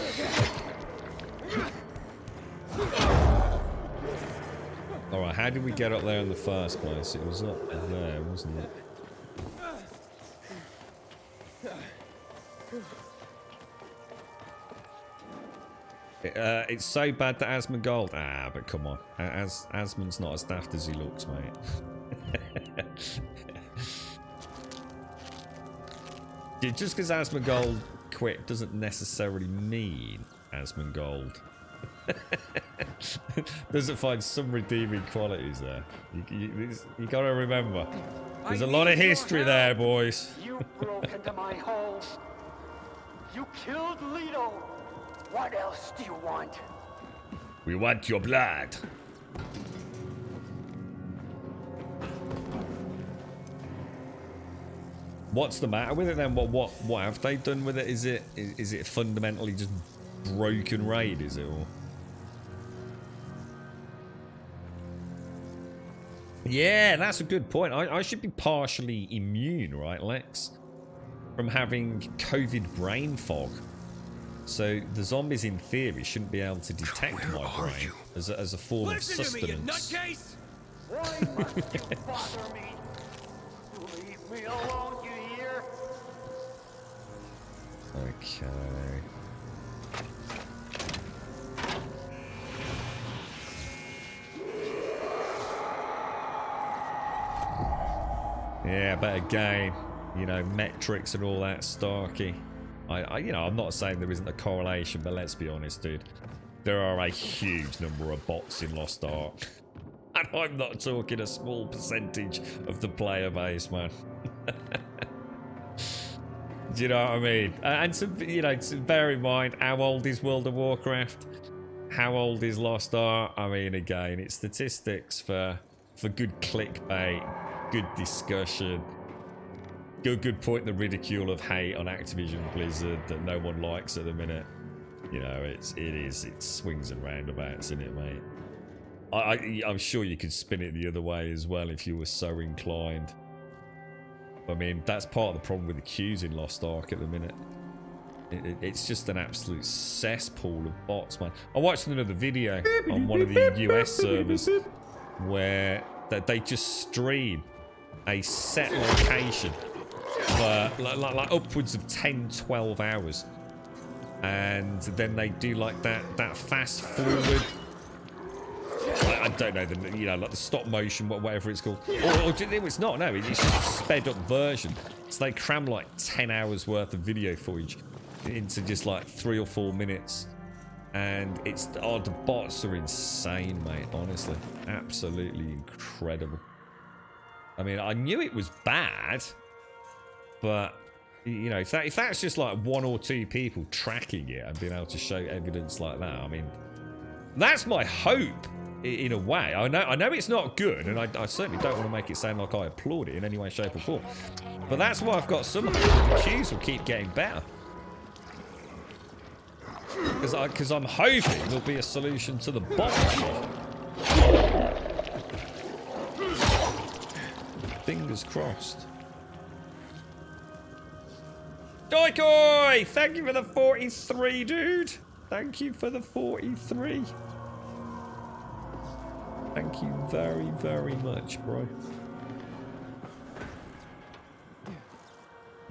Alright, how did we get up there in the first place? It was up there, wasn't it? It's so bad that Asmongold. Ah, but come on. Asmon's not as daft as he looks, mate. Just because Asmongold quit doesn't necessarily mean Asmongold doesn't find some redeeming qualities there. You gotta remember, there's a lot of history there, boys. You broke into my home. You killed Leto. What else do you want? We want your blood. What's the matter with it then? What have they done with it? Is it fundamentally just broken raid? Is it or? Yeah, that's a good point. I should be partially immune, right, Lex, from having COVID brain fog. So the zombies, in theory, shouldn't be able to detect my brain as a form of sustenance. To me, you nutcase! Why must you bother me? Leave me alone, you hear? Okay. Yeah, but again, you know, metrics and all that starky. You know, I'm not saying there isn't a correlation, but let's be honest, dude. There are a huge number of bots in Lost Ark. And I'm not talking a small percentage of the player base, man. Do you know what I mean? And to, you know, to bear in mind, how old is World of Warcraft? How old is Lost Ark? I mean, again, it's statistics for good clickbait, good discussion. Good point, the ridicule of hate on Activision Blizzard that no one likes at the minute. You know, it swings and roundabouts, isn't it, mate? I'm sure you could spin it the other way as well if you were so inclined. I mean, that's part of the problem with the queues in Lost Ark at the minute. It's just an absolute cesspool of bots, man. I watched another video on one of the US servers where they just stream a set location for like upwards of 10-12 hours, and then they do like that fast forward, I don't know, you know, like the stop motion, whatever it's called, or it's not, no, it's just a sped up version. So they cram like 10 hours worth of video footage into just like 3 or 4 minutes, and the bots are insane, mate. Honestly, absolutely incredible. I mean, I knew it was bad, but you know, if that's just like 1 or 2 people tracking it and being able to show evidence like that, I mean, that's my hope in a way. I know it's not good, and I certainly don't want to make it sound like I applaud it in any way, shape, or form. But that's why I've got some hope that the queues will keep getting better. Because I'm hoping there'll be a solution to the bot issue. Fingers crossed. Doikoi! Thank you for the 43, dude. Thank you for the 43. Thank you very, very much, bro.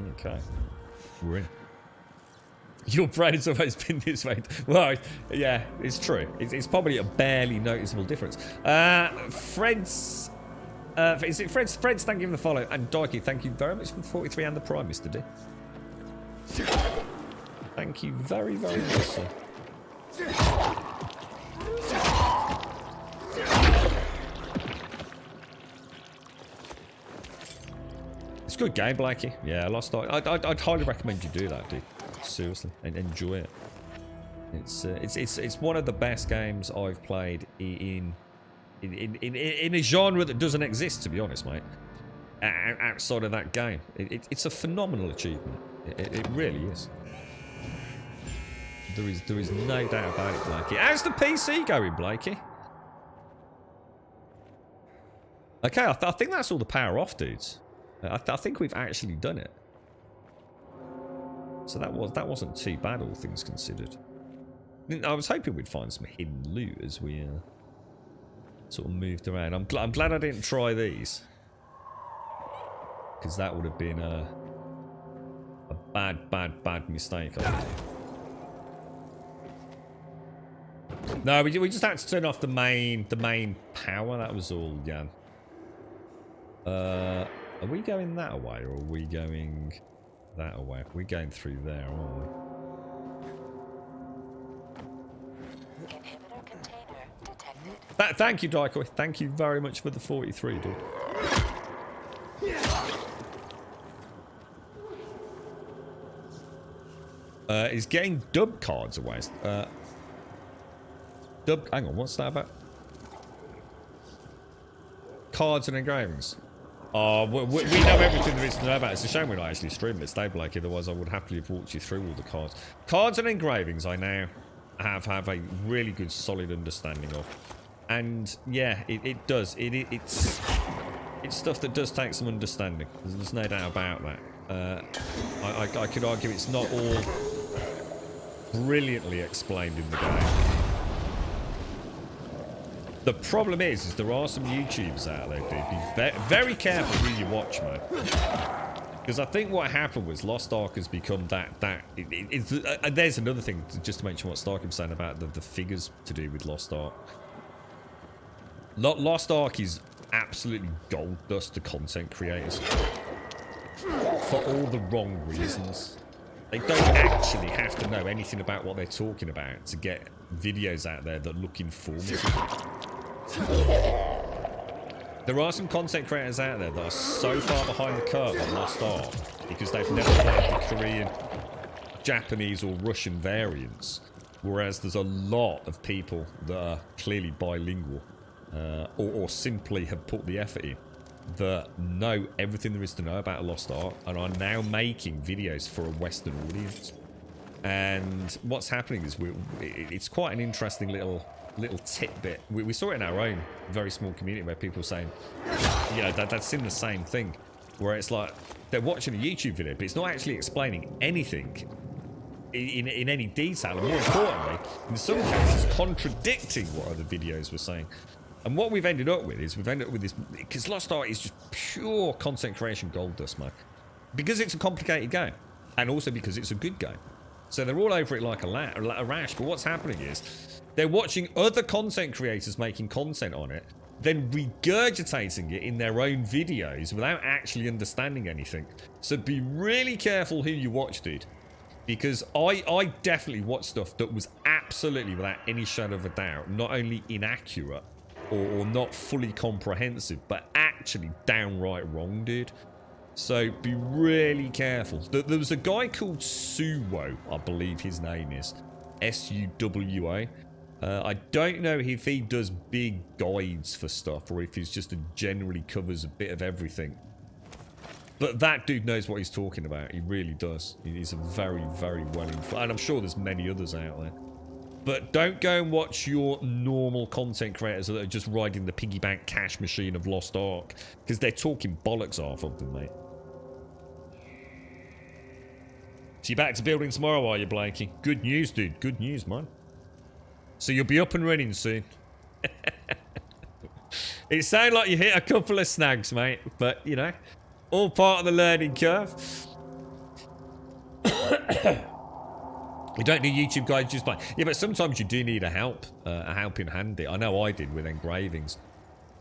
Okay. We're in. Your brain has always been this way. Well, yeah, it's true. It's probably a barely noticeable difference. Fred's... is it Fred's? Fred's, thank you for the follow. And Darky, thank you very much for the 43 and the Prime, Mr. D. Thank you very, very much, sir. It's a good game, Blakey. Yeah, Lost Ark. I'd highly recommend you do that, dude. Seriously, and enjoy it. It's one of the best games I've played in a genre that doesn't exist, to be honest, mate. Outside of that game, it's a phenomenal achievement. It really is. There is no doubt about it, Blakey. How's the PC going, Blakey? Okay, I think that's all the power off, dudes. I think we've actually done it. So that wasn't too bad, all things considered. I was hoping we'd find some hidden loot as we sort of moved around. I'm glad I didn't try these, because that would have been a bad mistake. I think. No, we just had to turn off the main power. That was all, Jan. Are we going that way, or are we going that way? We're going through there, aren't we? Inhibitor container detected. Thank you, Daikoi. Thank you very much for the 43, dude. Is getting dub cards a waste? Hang on, what's that about? Cards and engravings. Oh, we know everything there is to know about it. It's a shame we're not actually streaming it today, Blake. Otherwise, I would happily have walked you through all the cards. Cards and engravings, I now have a really good, solid understanding of. And yeah, it does. It's stuff that does take some understanding. There's no doubt about that. I could argue it's not all brilliantly explained in the game. The problem is there are some YouTubers out there, dude. Be very careful who you watch, man. Because I think what happened was Lost Ark has become there's another thing, just to mention what Stark was saying about the figures to do with Lost Ark. Lost Ark is absolutely gold dust to content creators. For all the wrong reasons. They don't actually have to know anything about what they're talking about to get videos out there that look informative. There are some content creators out there that are so far behind the curve on Lost Ark because they've never played the Korean, Japanese or Russian variants, whereas there's a lot of people that are clearly bilingual or simply have put the effort in that know everything there is to know about Lost Ark and are now making videos for a Western audience. And what's happening is it's quite an interesting little tidbit. We saw it in our own very small community where people are saying, yeah, that's in the same thing, where it's like they're watching a YouTube video, but it's not actually explaining anything in any detail, and more importantly, in some cases, contradicting what other videos were saying. And what we've ended up with is this, because Lost Ark is just pure content creation gold dust, man. Because it's a complicated game, and also because it's a good game. So they're all over it like a rash, but what's happening is they're watching other content creators making content on it, then regurgitating it in their own videos without actually understanding anything. So be really careful who you watch, dude. Because I definitely watched stuff that was absolutely, without any shadow of a doubt, not only inaccurate or not fully comprehensive, but actually downright wrong, dude. So be really careful. There was a guy called Suwo, I believe his name is. S-U-W-O. I don't know if he does big guides for stuff or if he's just generally covers a bit of everything. But that dude knows what he's talking about. He really does. He's a very, very well informed. And I'm sure there's many others out there. But don't go and watch your normal content creators that are just riding the piggy bank cash machine of Lost Ark. Because they're talking bollocks off of them, mate. So you're back to building tomorrow, are you, Blakey? Good news, dude. Good news, man. So you'll be up and running soon. It sounded like you hit a couple of snags, mate. But, you know, all part of the learning curve. You don't need YouTube guides, just fine. Yeah, but sometimes you do need a helping hand. I know I did with engravings.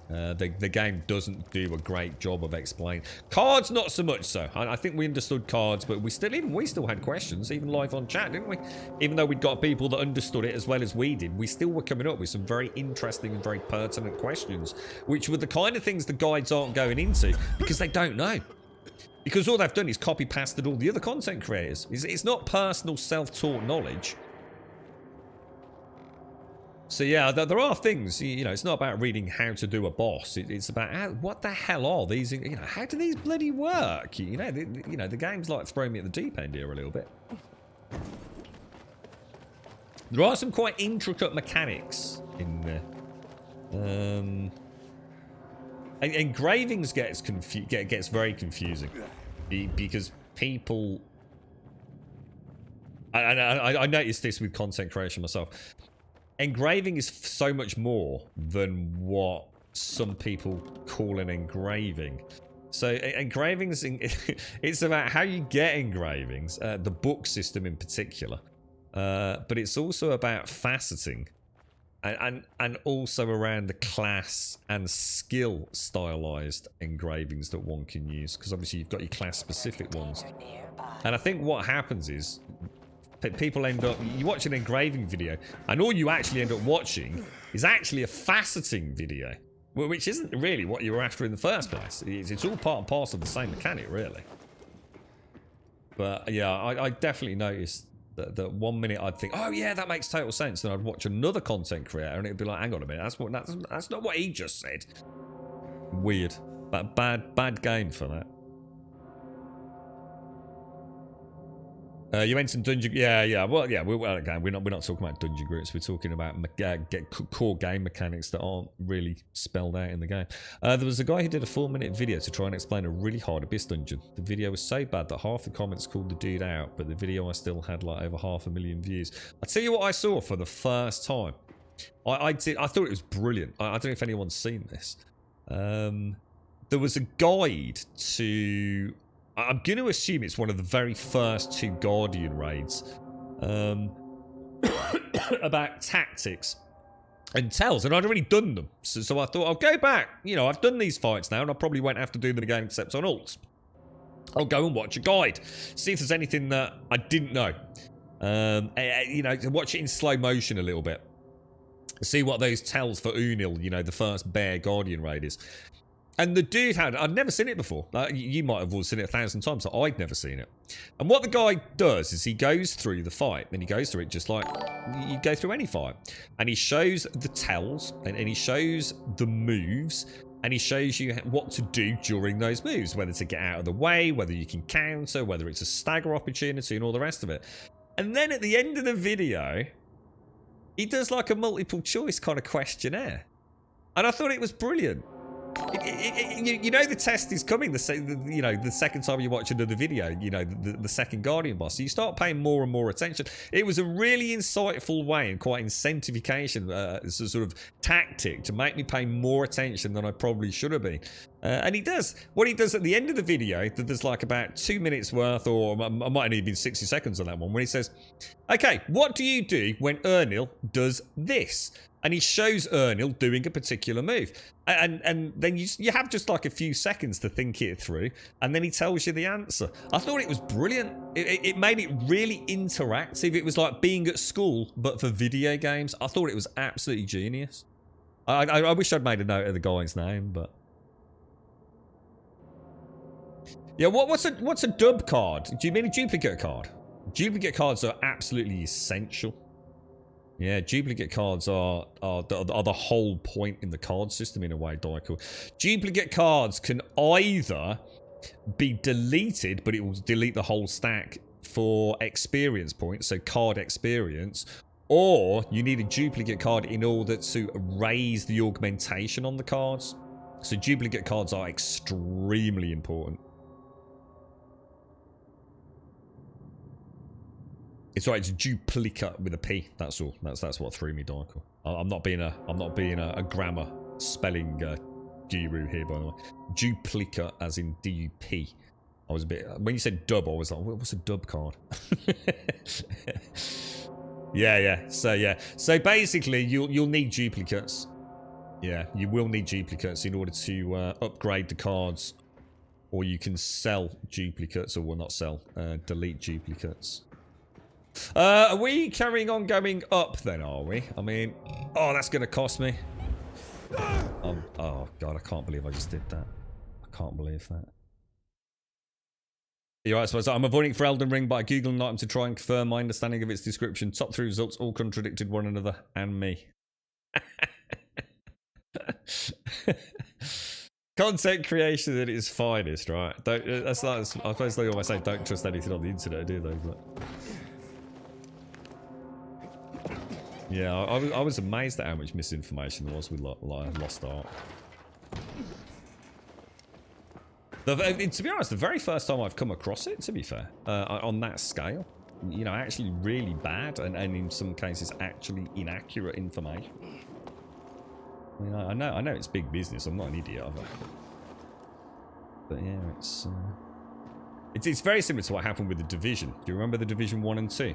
The game doesn't do a great job of explaining. Cards, not so much so. I think we understood cards, but we still had questions, even live on chat, didn't we? Even though we'd got people that understood it as well as we did, we still were coming up with some very interesting and very pertinent questions, which were the kind of things the guides aren't going into because they don't know. Because all they've done is copy-pasted all the other content creators. It's not personal self-taught knowledge. So yeah, there are things, you know, it's not about reading how to do a boss. It's about what the hell are these, you know, how do these bloody work? You know, the game's like throwing me at the deep end here a little bit. There are some quite intricate mechanics in there. Engravings gets very confusing because people. I noticed this with content creation myself. Engraving is so much more than what some people call an engraving. So engravings, it's about how you get engravings, the book system in particular, but it's also about faceting. And also around the class and skill stylized engravings that one can use, because obviously you've got your class specific ones. And I think what happens is people end up, you watch an engraving video and all you actually end up watching is actually a faceting video, which isn't really what you were after in the first place. It's all part and parcel of the same mechanic, really. But yeah, I definitely noticed that 1 minute I'd think, oh yeah, that makes total sense. Then I'd watch another content creator and it'd be like, hang on a minute, that's not what he just said. Weird. But bad game for that. You mentioned dungeon, yeah. Well, yeah. Again, we're not talking about dungeon groups. We're talking about core game mechanics that aren't really spelled out in the game. There was a guy who did a 4-minute video to try and explain a really hard Abyss dungeon. The video was so bad that half the comments called the dude out, but the video I still had like over 500,000 views. I tell you what I saw for the first time. I thought it was brilliant. I don't know if anyone's seen this. There was a guide to. I'm going to assume it's one of the very first 2 Guardian raids about tactics and tells, and I'd already done them. So I thought, I'll go back. You know, I've done these fights now, and I probably won't have to do them again except on ults. I'll go and watch a guide, see if there's anything that I didn't know. You know, watch it in slow motion a little bit. See what those tells for Unil, you know, the first Bear Guardian raid is. And the dude I'd never seen it before. You might have all seen it 1,000 times, but I'd never seen it. And what the guy does is he goes through the fight, and he goes through it just like you go through any fight. And he shows the tells, and he shows the moves, and he shows you what to do during those moves, whether to get out of the way, whether you can counter, whether it's a stagger opportunity, and all the rest of it. And then at the end of the video, he does like a multiple choice kind of questionnaire. And I thought it was brilliant. You know the test is coming. The second time you watch another video, you know the second Guardian boss. So you start paying more and more attention. It was a really insightful way and quite incentivization, sort of tactic to make me pay more attention than I probably should have been. And he does what he does at the end of the video. There's like about 2 minutes worth, or I might have even been 60 seconds on that one, when he says, "Okay, what do you do when Ernil does this?" And he shows Ernil doing a particular move. And then you have just like a few seconds to think it through. And then he tells you the answer. I thought it was brilliant. It made it really interactive. It was like being at school, but for video games. I thought it was absolutely genius. I wish I'd made a note of the guy's name, but... Yeah, what's a dub card? Do you mean a duplicate card? Duplicate cards are absolutely essential. Yeah, duplicate cards are the whole point in the card system in a way, Dykel. Duplicate cards can either be deleted, but it will delete the whole stack for experience points, so card experience, or you need a duplicate card in order to raise the augmentation on the cards. So duplicate cards are extremely important. It's right. It's duplicate with a P. That's all. That's what threw me, Dykel. I'm not being a grammar spelling guru here, by the way. Duplicate, as in DUP, I was a bit... When you said dub, I was like, what's a dub card? Yeah. So basically, you'll need duplicates. Yeah, you will need duplicates in order to upgrade the cards. Or you can sell duplicates, or well, not sell, delete duplicates. Are we carrying on going up then, are we? I mean, oh, that's going to cost me. Oh, God, I can't believe I just did that. I can't believe that. You're right, so I'm avoiding for Elden Ring by Googling an item to try and confirm my understanding of its description. Top 3 results all contradicted one another and me. Content creation at its finest, right? That's I suppose they always say don't trust anything on the internet, do they? But yeah, I was amazed at how much misinformation there was with Lost Ark. To be honest, the very first time I've come across it, to be fair, on that scale, you know, actually really bad and in some cases actually inaccurate information. I mean, I know it's big business. I'm not an idiot of it. But yeah, it's very similar to what happened with The Division. Do you remember The Division 1 and 2?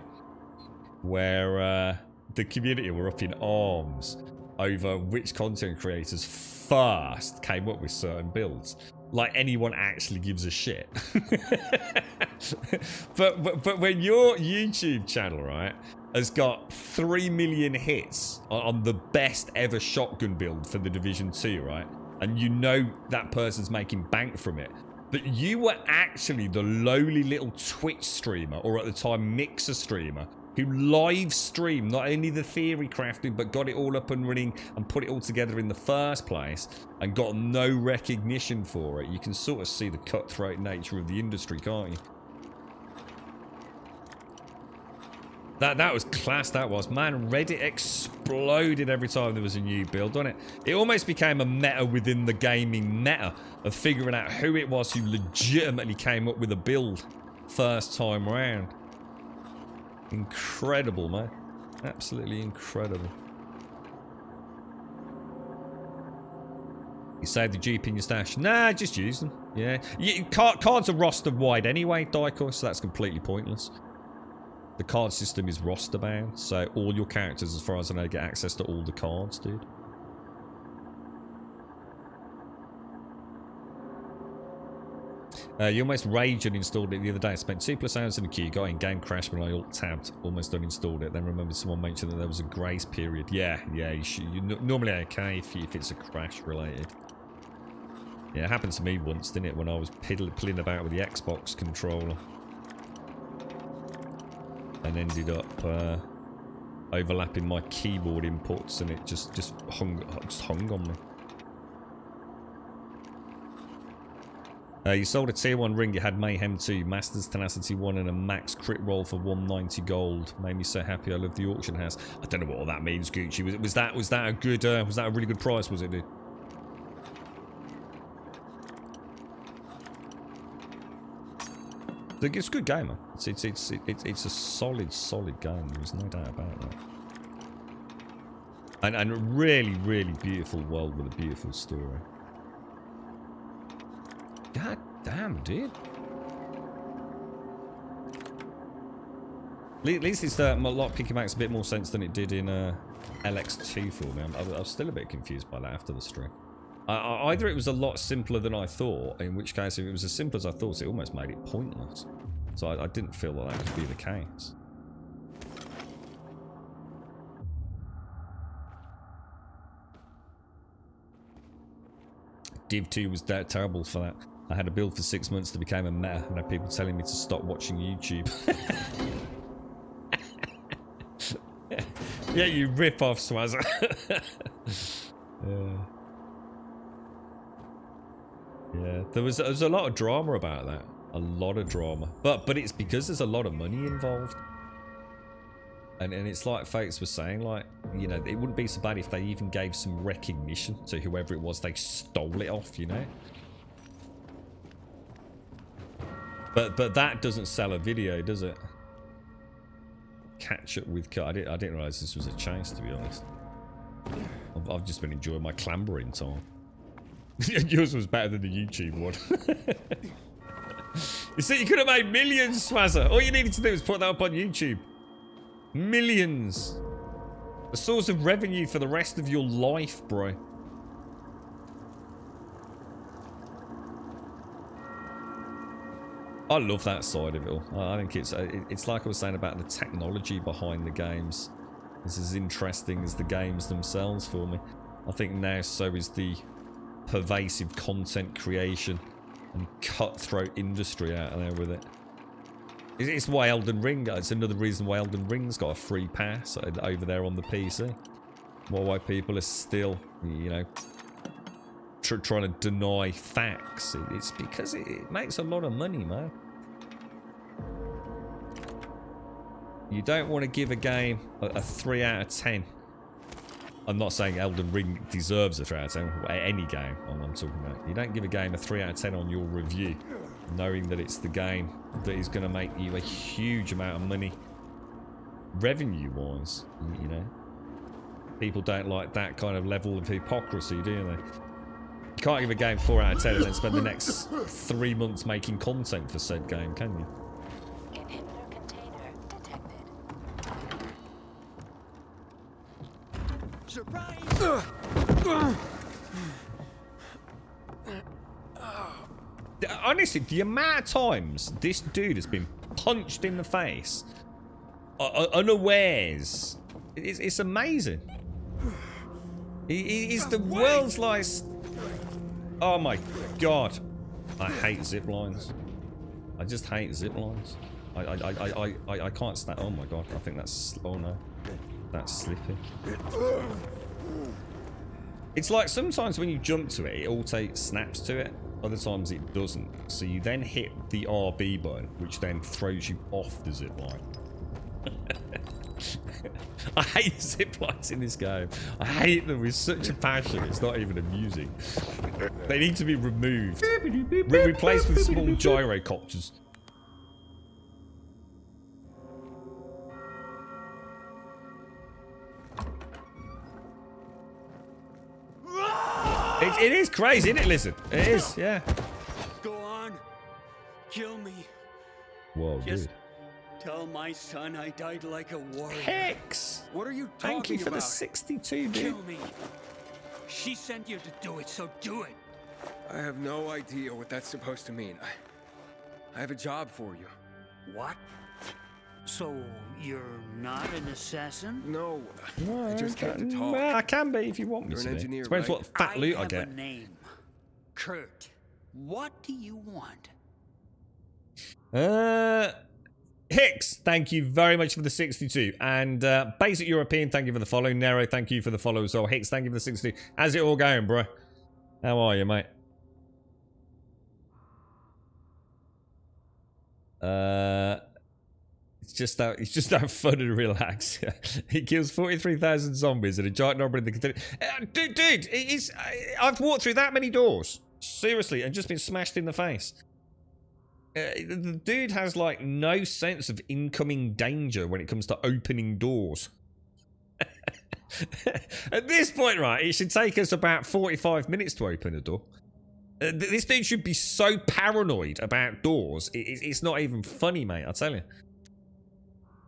Where the community were up in arms over which content creators first came up with certain builds. Like anyone actually gives a shit. but when your YouTube channel, right, has got 3 million hits on the best ever shotgun build for The Division 2, right? And you know that person's making bank from it. But you were actually the lowly little Twitch streamer, or at the time Mixer streamer, who live streamed not only the theory crafting, but got it all up and running and put it all together in the first place and got no recognition for it. You can sort of see the cutthroat nature of the industry, can't you? That was class, that was. Man, Reddit exploded every time there was a new build on it. It almost became a meta within the gaming meta of figuring out who it was who legitimately came up with a build first time round. Incredible, man. Absolutely incredible. You saved the Jeep in your stash? Nah, just use them. Yeah. Cards are roster wide anyway, Daikor, so that's completely pointless. The card system is roster bound, so all your characters, as far as I know, get access to all the cards, dude. You almost raged and installed it the other day. I spent 2+ hours in the queue, got in, game crashed when I alt-tabbed, almost uninstalled it. Then remembered someone mentioned that there was a grace period. Yeah, you're normally okay if it's a crash related. Yeah, it happened to me once, didn't it, when I was piddling about with the Xbox controller. And ended up overlapping my keyboard inputs, and it just hung on me. You sold a tier 1 ring, you had Mayhem 2, Masters Tenacity 1 and a max crit roll for 190 gold. Made me so happy. I love the auction house. I don't know what all that means, Gucci. Was that a good was that a really good price, was it, dude? It's a good game, man. It's a solid game. There's no doubt about that. And a really beautiful world with a beautiful story. God damn, dude. At least it's lockpicking makes a bit more sense than it did in LX2 for me. I was still a bit confused by that after the stream. Either it was a lot simpler than I thought, in which case if it was as simple as I thought, it almost made it pointless. So I didn't feel that could be the case. Div 2 was terrible for that. I had a build for 6 months that became a meta, and I had people telling me to stop watching YouTube. Yeah, you rip off, Swazza. Yeah, there was a lot of drama about that. A lot of drama. But it's because there's a lot of money involved. And it's like Fates was saying, like, you know, it wouldn't be so bad if they even gave some recognition to whoever it was they stole it off, you know? But that doesn't sell a video, does it? Catch up with... I didn't realise this was a chase, to be honest. I've just been enjoying my clambering time. Yours was better than the YouTube one. You see, you could have made millions, Swazzer. All you needed to do was put that up on YouTube. Millions. A source of revenue for the rest of your life, bro. I love that side of it all. I think it's like I was saying about the technology behind the games. It's as interesting as the games themselves for me. I think now so is the pervasive content creation and cutthroat industry out there with it. It's why Elden Ring, it's another reason why Elden Ring's got a free pass over there on the PC. Why people are still, you know, trying to deny facts. It's because it makes a lot of money, man. You don't want to give a game a 3 out of 10. I'm not saying Elden Ring deserves a 3 out of 10. Any game I'm talking about. You don't give a game a 3 out of 10 on your review, knowing that it's the game that is going to make you a huge amount of money, revenue-wise. You know, people don't like that kind of level of hypocrisy, do they? You can't give a game 4 out of 10 and then spend the next 3 months making content for said game, can you? Inhibitor container detected. Surprise! Honestly, the amount of times this dude has been punched in the face unawares, it's amazing. He's the world's like... Oh my god. I hate zip lines. I just hate zip lines. I can't stand... Oh my god, I think that's... Oh no. That's slippy. It's like sometimes when you jump to it, it auto snaps to it. Other times it doesn't. So you then hit the RB button, which then throws you off the zip line. I hate zip lines in this game. I hate them with such a passion. It's not even amusing. They need to be removed. Replaced with small gyrocopters. It is crazy, isn't it, Lizard? It is, yeah. Go on. Kill me. Whoa, Just dude. tell my son I died like a warrior. Hex! What are you talking Thank you for about? the 62, dude. Kill me. She sent you to do it, so do it. I have no idea what that's supposed to mean. I have a job for you. What? So you're not an assassin? No. No, I just came to talk. Well, I can be if you want me You're to an be. engineer, Depends right? what fat loot I have get. a name. Kurt. What do you want? Hicks, thank you very much for the 62. And Basic European, thank you for the follow. Nero, thank you for the follow as well. Hicks, thank you for the 62. How's it all going, bro? How are you, mate? It's just that fun and relax. He kills 43,000 zombies and a giant number in the container. Dude, I've walked through that many doors. Seriously, and just been smashed in the face. The dude has like no sense of incoming danger when it comes to opening doors. At this point, right, it should take us about 45 minutes to open a door. This dude should be so paranoid about doors. It's not even funny, mate, I tell you.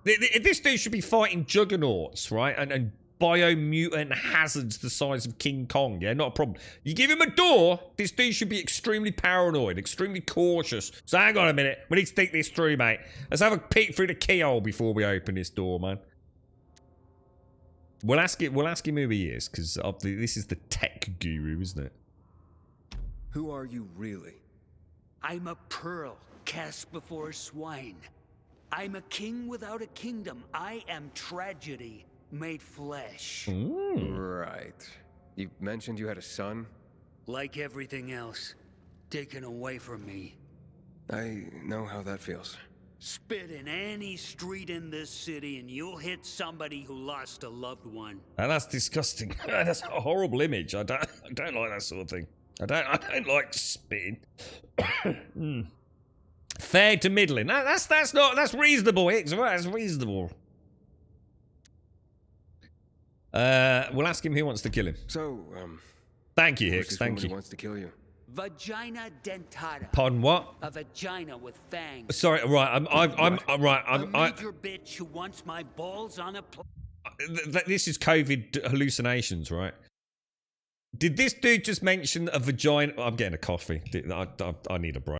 This dude should be fighting juggernauts, right? And biomutant hazards the size of King Kong, yeah? Not a problem. You give him a door, this dude should be extremely paranoid, extremely cautious. So hang on a minute. We need to think this through, mate. Let's have a peek through the keyhole before we open this door, man. We'll ask him who he is, because this is the tech guru, isn't it? Who are you really? I'm a pearl cast before swine. I'm a king without a kingdom. I am tragedy made flesh. Right. You mentioned you had a son? Like everything else, taken away from me. I know how that feels. Spit in any street in this city and you'll hit somebody who lost a loved one. And that's disgusting. That's a horrible image. I don't like that sort of thing. I don't like spitting. Fair to middling. That's reasonable, Hicks. That's reasonable. We'll ask him who wants to kill him. So, thank you, Hicks. Thank you. Who wants to kill you? Vagina dentata. Pardon, what? A vagina with fangs. Sorry, right. I'm right. A major bitch who wants my balls on a this is COVID hallucinations, right? Did this dude just mention a vagina? I'm getting a coffee. I need a break.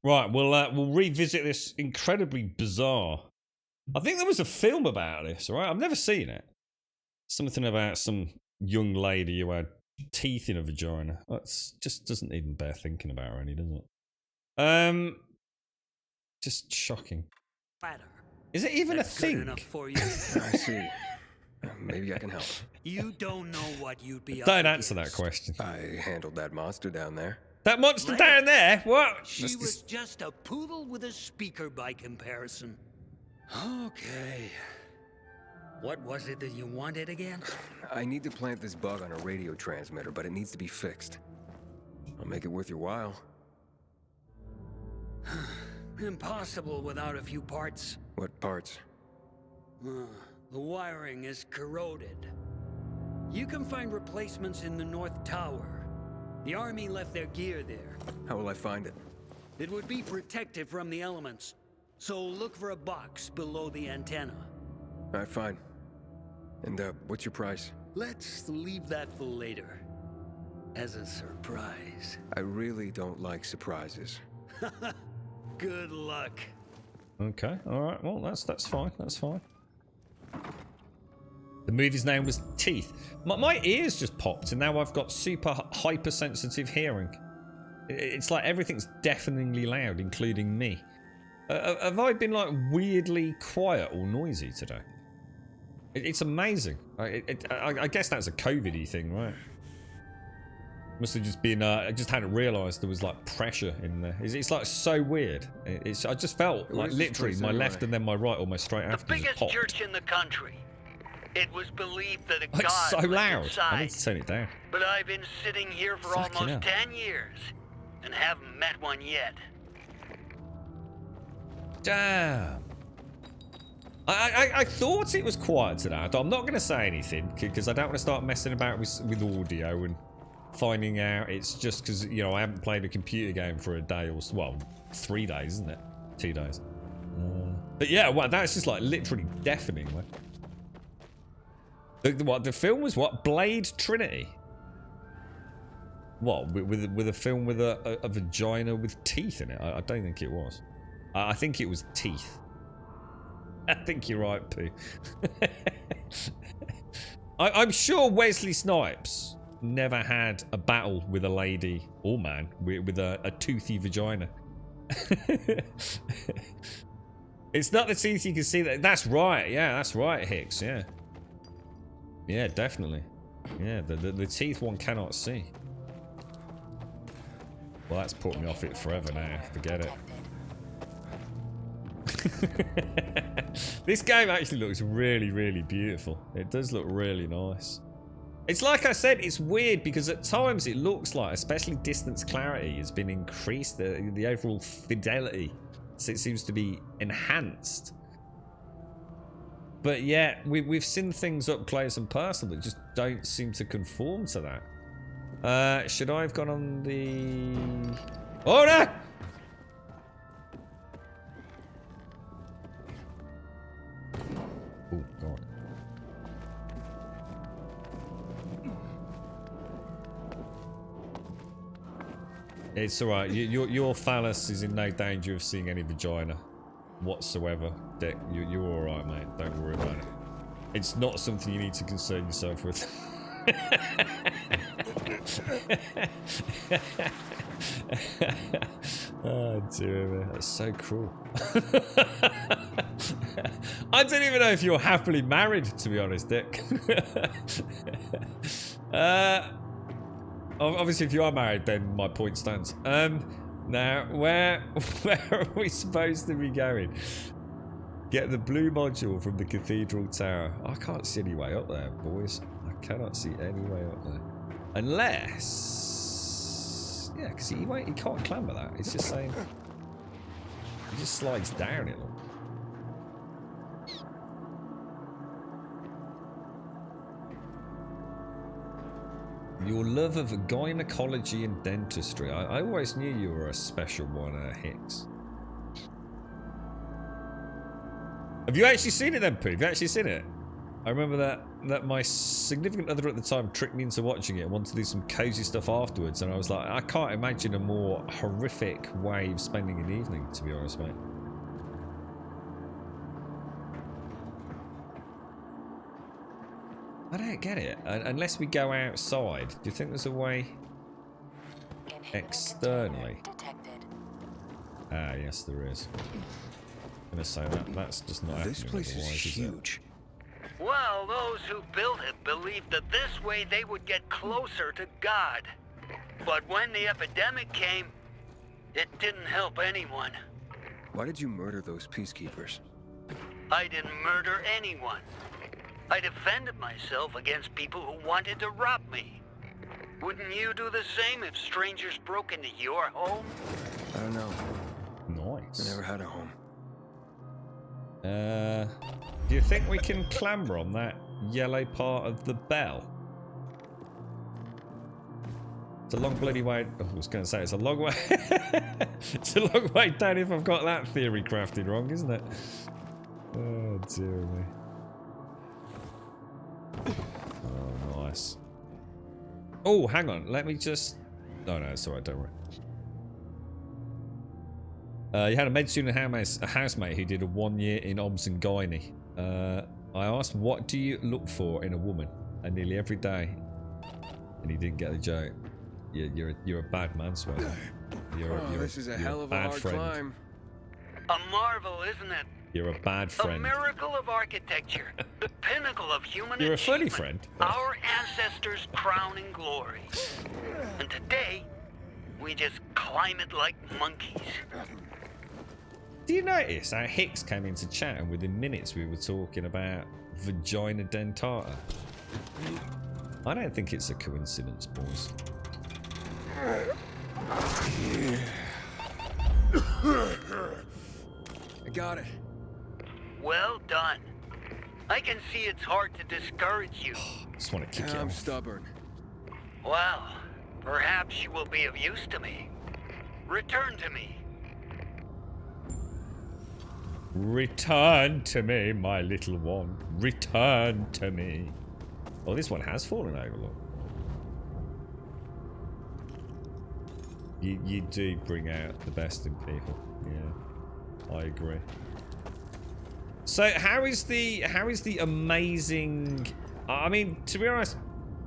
Right, we'll revisit this incredibly bizarre. I think there was a film about this, right? I've never seen it. Something about some young lady who had teeth in a vagina. That's just doesn't even bear thinking about, really, does it? Just shocking. Is it even a thing? Enough for you. I see. Maybe I can help. You don't know what you'd be up Don't answer that question. I handled that monster down there. That monster down there? What? She was just a poodle with a speaker by comparison. Okay. What was it that you wanted again? I need to plant this bug on a radio transmitter, but it needs to be fixed. I'll make it worth your while. Impossible without a few parts. What parts? The wiring is corroded. You can find replacements in the North Tower. The army left their gear there. How will I find it? It would be protected from the elements, so look for a box below the antenna. All right, fine. And what's your price? Let's leave that for later. As a surprise. I really don't like surprises. Good luck. Okay, alright, well that's fine, that's fine. The movie's name was Teeth. My ears just popped and now I've got super hypersensitive hearing. It's like everything's deafeningly loud, including me. Have I been like weirdly quiet or noisy today? It's amazing. I guess that's a COVID-y thing, right? Must have just been, I just hadn't realised there was like pressure in there. It's like so weird. I just felt like literally my left and then my right almost straight after The biggest just popped. church in the country. It was believed that a Like god so lived loud. inside. I need to turn it down. But I've been sitting here for Fucking almost hell. 10 years and haven't met one yet. Damn. I thought it was quiet today. I'm not going to say anything because I don't want to start messing about with audio and finding out it's just because, you know, I haven't played a computer game for a day or, well, 3 days, isn't it? 2 days. But yeah, well, that's just like literally deafening. Like. The film was what? Blade Trinity? What? With a film with a vagina with teeth in it? I don't think it was. I think it was teeth. I think you're right, Pooh. I'm sure Wesley Snipes never had a battle with a lady or man with a toothy vagina. It's not the teeth you can see. That's right. Yeah, that's right, Hicks. Yeah. Yeah, definitely. Yeah, the teeth one cannot see. Well, that's put me off it forever now. Forget it. This game actually looks really, really beautiful. It does look really nice. It's like I said, it's weird because at times it looks like, especially distance clarity has been increased. The overall fidelity, so it seems to be enhanced. But yet, we've seen things up close and personal that just don't seem to conform to that. Should I have gone on the... Oh no! Oh god. It's alright, your phallus is in no danger of seeing any vagina whatsoever, Dick. You're alright, mate. Don't worry about it. It's not something you need to concern yourself with. Oh dear me, that's so cruel. I don't even know if you're happily married, to be honest, Dick. Obviously, if you are married, then my point stands. Now, where are we supposed to be going? Get the blue module from the cathedral tower. I can't see any way up there, boys. I cannot see any way up there. Unless... Yeah, because he can't clamber that. It's just saying... He just slides down it. Look. Your love of gynecology and dentistry. I always knew you were a special one, Hicks. Have you actually seen it then, Pooh? Have you actually seen it? I remember that my significant other at the time tricked me into watching it and wanted to do some cozy stuff afterwards, and I was like, I can't imagine a more horrific way of spending an evening, to be honest, mate. I don't get it. Unless we go outside, do you think there's a way externally? Ah, yes, there is. I'm gonna say that's just not happening. This place is huge. Well, those who built it believed that this way they would get closer to God. But when the epidemic came, it didn't help anyone. Why did you murder those peacekeepers? I didn't murder anyone. I defended myself against people who wanted to rob me. Wouldn't you do the same if strangers broke into your home? I don't know. Nice. I never had a home. Do you think we can clamber on that yellow part of the bell? It's a long bloody way. Oh, I was going to say it's a long way. It's a long way down if I've got that theory crafted wrong, isn't it? Oh dear me. Oh, nice. Oh, hang on. Let me just... Oh, no, it's alright. Don't worry. You had a med student housemate who did a 1 year in obs and gynae. I asked, what do you look for in a woman? And nearly every day. And he didn't get the joke. You're a bad man, Sweat. You're this is a hell of a bad hard friend. climb. A marvel, isn't it? You're a bad A friend. miracle of architecture. The pinnacle of human You're a funny achievement. friend. Our ancestors' crowning glory. And today, we just climb it like monkeys. Do you notice how Hicks came into chat and within minutes we were talking about vagina dentata? I don't think it's a coincidence, boys. I got it. Well done. I can see it's hard to discourage you. Just want to kick you I'm off. stubborn. Well, perhaps you will be of use to me. Return to me. Return to me, my little one. Return to me. Oh, this one has fallen over, look. You do bring out the best in people. Yeah, I agree. So how is the amazing? I mean, to be honest,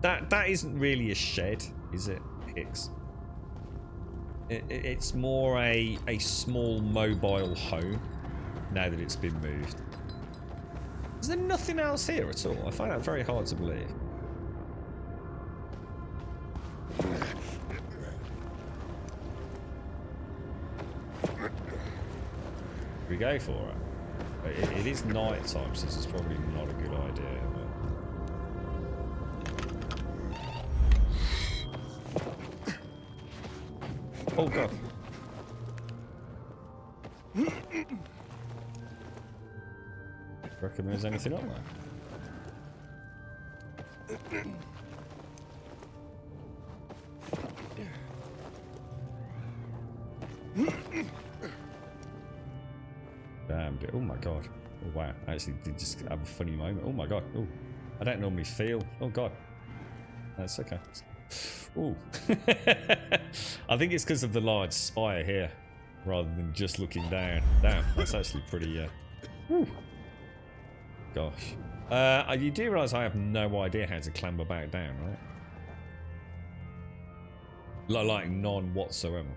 that isn't really a shed, is it, Hicks? It's more a small mobile home now that it's been moved. Is there nothing else here at all? I find that very hard to believe. We go for it. It is night time, so this is probably not a good idea. But... Oh god. Reckon there's anything up there? Damn. Oh my god. Oh wow. I actually did just have a funny moment. Oh my god. Oh. I don't normally feel. Oh god. That's okay. Oh. I think it's because of the large spire here, rather than just looking down. Damn. That's actually pretty. Whew. Gosh. You do realise I have no idea how to clamber back down, right? Like none whatsoever.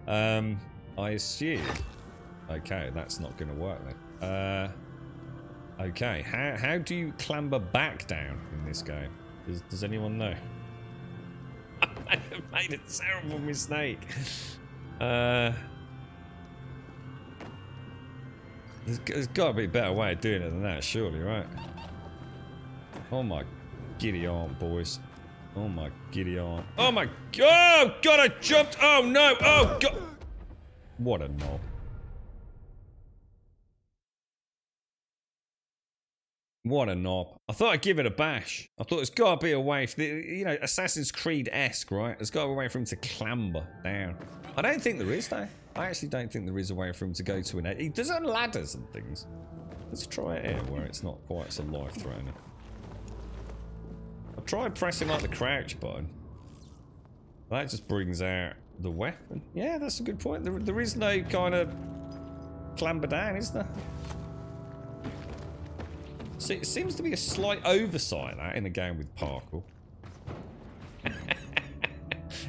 I assume. Okay, that's not going to work then. Okay, how do you clamber back down in this game? Does anyone know? I have made a terrible mistake. There's got to be a better way of doing it than that, surely, right? Oh my giddy aunt, boys. Oh my giddy aunt. Oh my god! Oh god, I jumped! Oh no! Oh god! What a knob. What a knob. I thought I'd give it a bash. I thought there's got to be a way for the, you know, Assassin's Creed-esque, right? There's got to be a way for him to clamber down. I don't think there is, though. I actually don't think there is a way for him to go to an... He does on ladders and things. Let's try it here where it's not quite so life-threatening. I've tried pressing like the crouch button. That just brings out the weapon. Yeah, that's a good point. There is no kind of clamber down, is there? So it seems to be a slight oversight that in a game with parkour.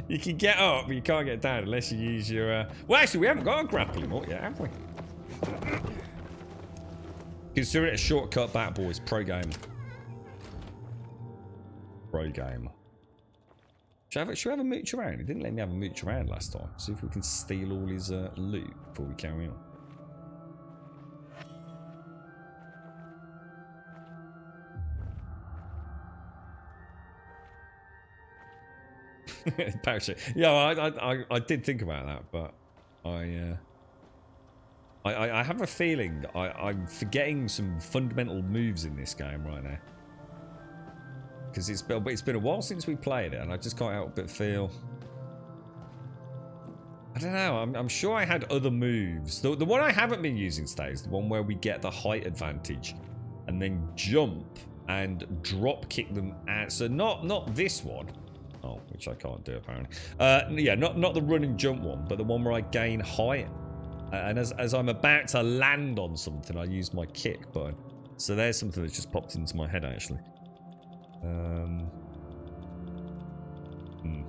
You can get up, but you can't get down unless you use your... Well, actually, we haven't got a grappling hook yet, have we? Consider it a shortcut back, boys. Pro gamer. Pro gamer. Should we have a mooch around? He didn't let me have a mooch around last time. See if we can steal all his loot before we carry on. Parachute. Yeah, I did think about that, but I have a feeling I'm forgetting some fundamental moves in this game right now. Because it's been a while since we played it, and I just can't help but feel... I don't know, I'm sure I had other moves. The one I haven't been using today is the one where we get the height advantage and then jump and drop kick them out. So not this one. Oh, which I can't do apparently. Yeah, not the run and jump one, but the one where I gain height. And as I'm about to land on something, I use my kick button. So there's something that's just popped into my head actually.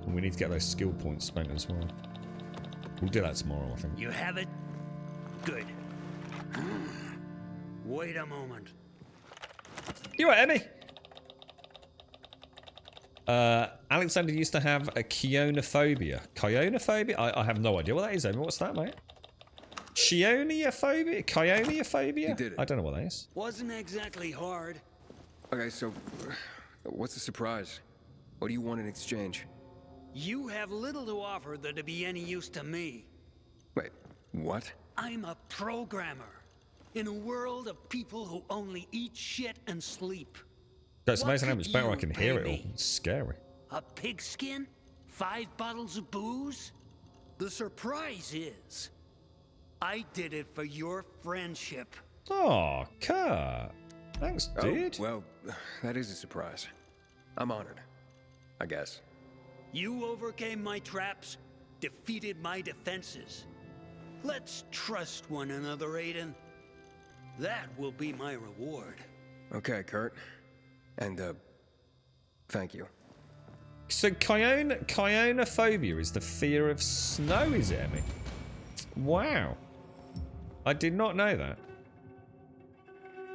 We need to get those skill points spent as well. We'll do that tomorrow, I think. You have it? Good. Wait a moment. You right, Emmy? Alexander used to have a chionophobia. Chionophobia? I have no idea what that is, Emmy. What's that, mate? Chioniophobia? Chioniophobia? You did it. I don't know what that is. Wasn't exactly hard. Okay, so what's the surprise? What do you want in exchange? You have little to offer that'd be any use to me. Wait, what? I'm a programmer. In a world of people who only eat shit and sleep. That's What amazing how could much better I you can pay hear it all. me? It's scary. A pigskin? 5 bottles of booze? The surprise is, I did it for your friendship. Oh, Kurt. Thanks, dude. Oh, well, that is a surprise. I'm honored, I guess. You overcame my traps, defeated my defenses. Let's trust one another, Aiden. That will be my reward. Okay, Kurt. And, thank you. So chionophobia is the fear of snow, is it, Emmy? Wow. I did not know that.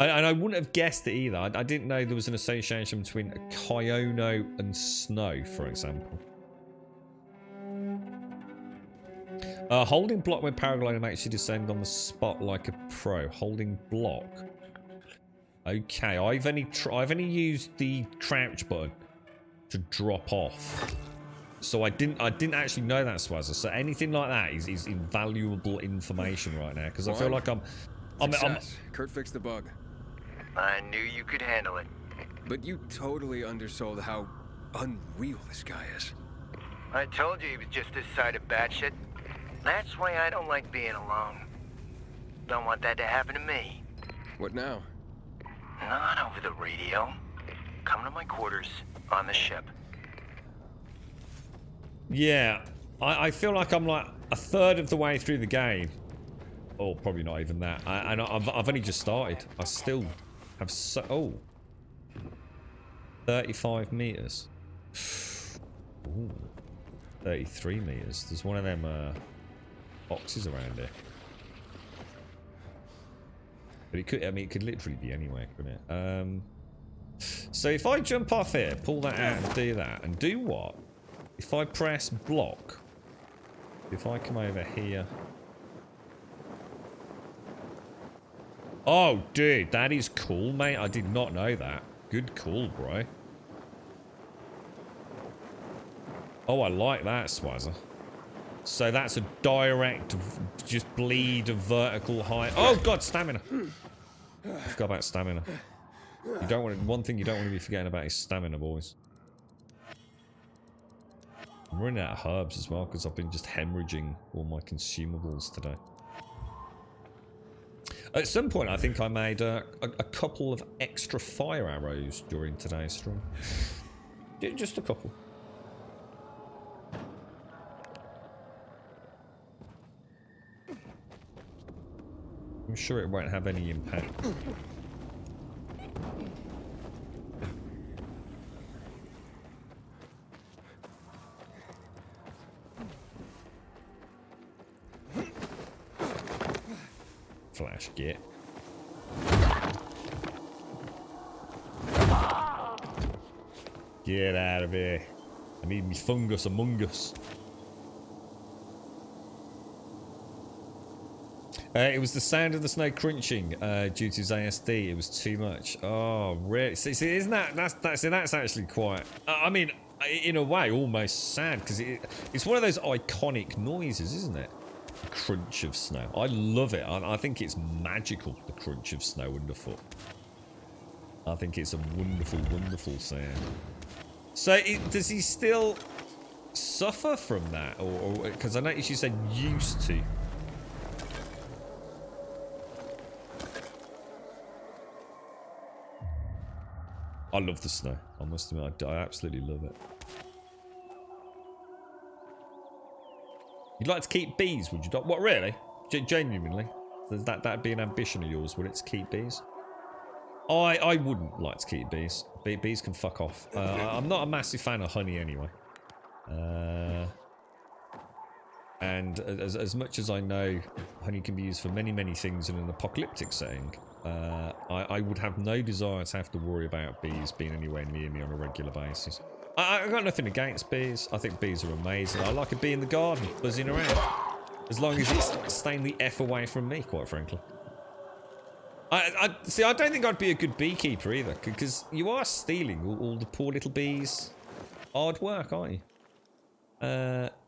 And I wouldn't have guessed it either. I didn't know there was an association between a chiono and snow, for example. Holding block when paragliding makes you descend on the spot like a pro. Holding block. Okay, I've only used the crouch button to drop off. So I didn't actually know that, Swazza. So anything like that is invaluable information right now, because I feel like I'm Kurt fixed the bug. I knew you could handle it. But you totally undersold how unreal this guy is. I told you he was just this side of batshit. That's why I don't like being alone. Don't want that to happen to me. What now? Not over the radio. Come to my quarters on the ship. Yeah, I feel like I'm like a third of the way through the game. Oh, probably not even that. And I've only just started. I still have 35 meters. Ooh, 33 meters. There's one of them boxes around here. But it could, I mean, it could literally be anywhere, couldn't it? So if I jump off here, pull that out and do that, and do what? If I press block, if I come over here. Oh, dude, that is cool, mate. I did not know that. Good call, bro. Oh, I like that, Swazza. So that's a direct, just bleed of vertical height. Oh, God, stamina. I forgot about stamina. You don't want to, one thing you don't want to be forgetting about is stamina, boys. I'm running out of herbs as well because I've been just hemorrhaging all my consumables today. At some point, I think I made a couple of extra fire arrows during today's stream. Just a couple. I'm sure it won't have any impact. Flash, get. Get out of here. I need me fungus among us. It was the sound of the snow crunching due to his ASD. It was too much. Oh, really? See, isn't that's actually quite... I mean, in a way, almost sad, because it's one of those iconic noises, isn't it? The crunch of snow. I love it. I think it's magical, the crunch of snow underfoot. I think it's a wonderful, wonderful sound. So, does he still suffer from that? Or because I noticed you said used to. I love the snow. I must admit, I absolutely love it. You'd like to keep bees, would you? What, really? Genuinely? Does that'd be an ambition of yours, would it, to keep bees? I wouldn't like to keep bees. Bees can fuck off. I'm not a massive fan of honey anyway. And as much as I know honey can be used for many, many things in an apocalyptic setting, I would have no desire to have to worry about bees being anywhere near me on a regular basis. I got nothing against bees. I think bees are amazing. I like a bee in the garden, buzzing around. As long as it's staying the F away from me, quite frankly. See, I don't think I'd be a good beekeeper either, because you are stealing all the poor little bees' hard work, aren't you?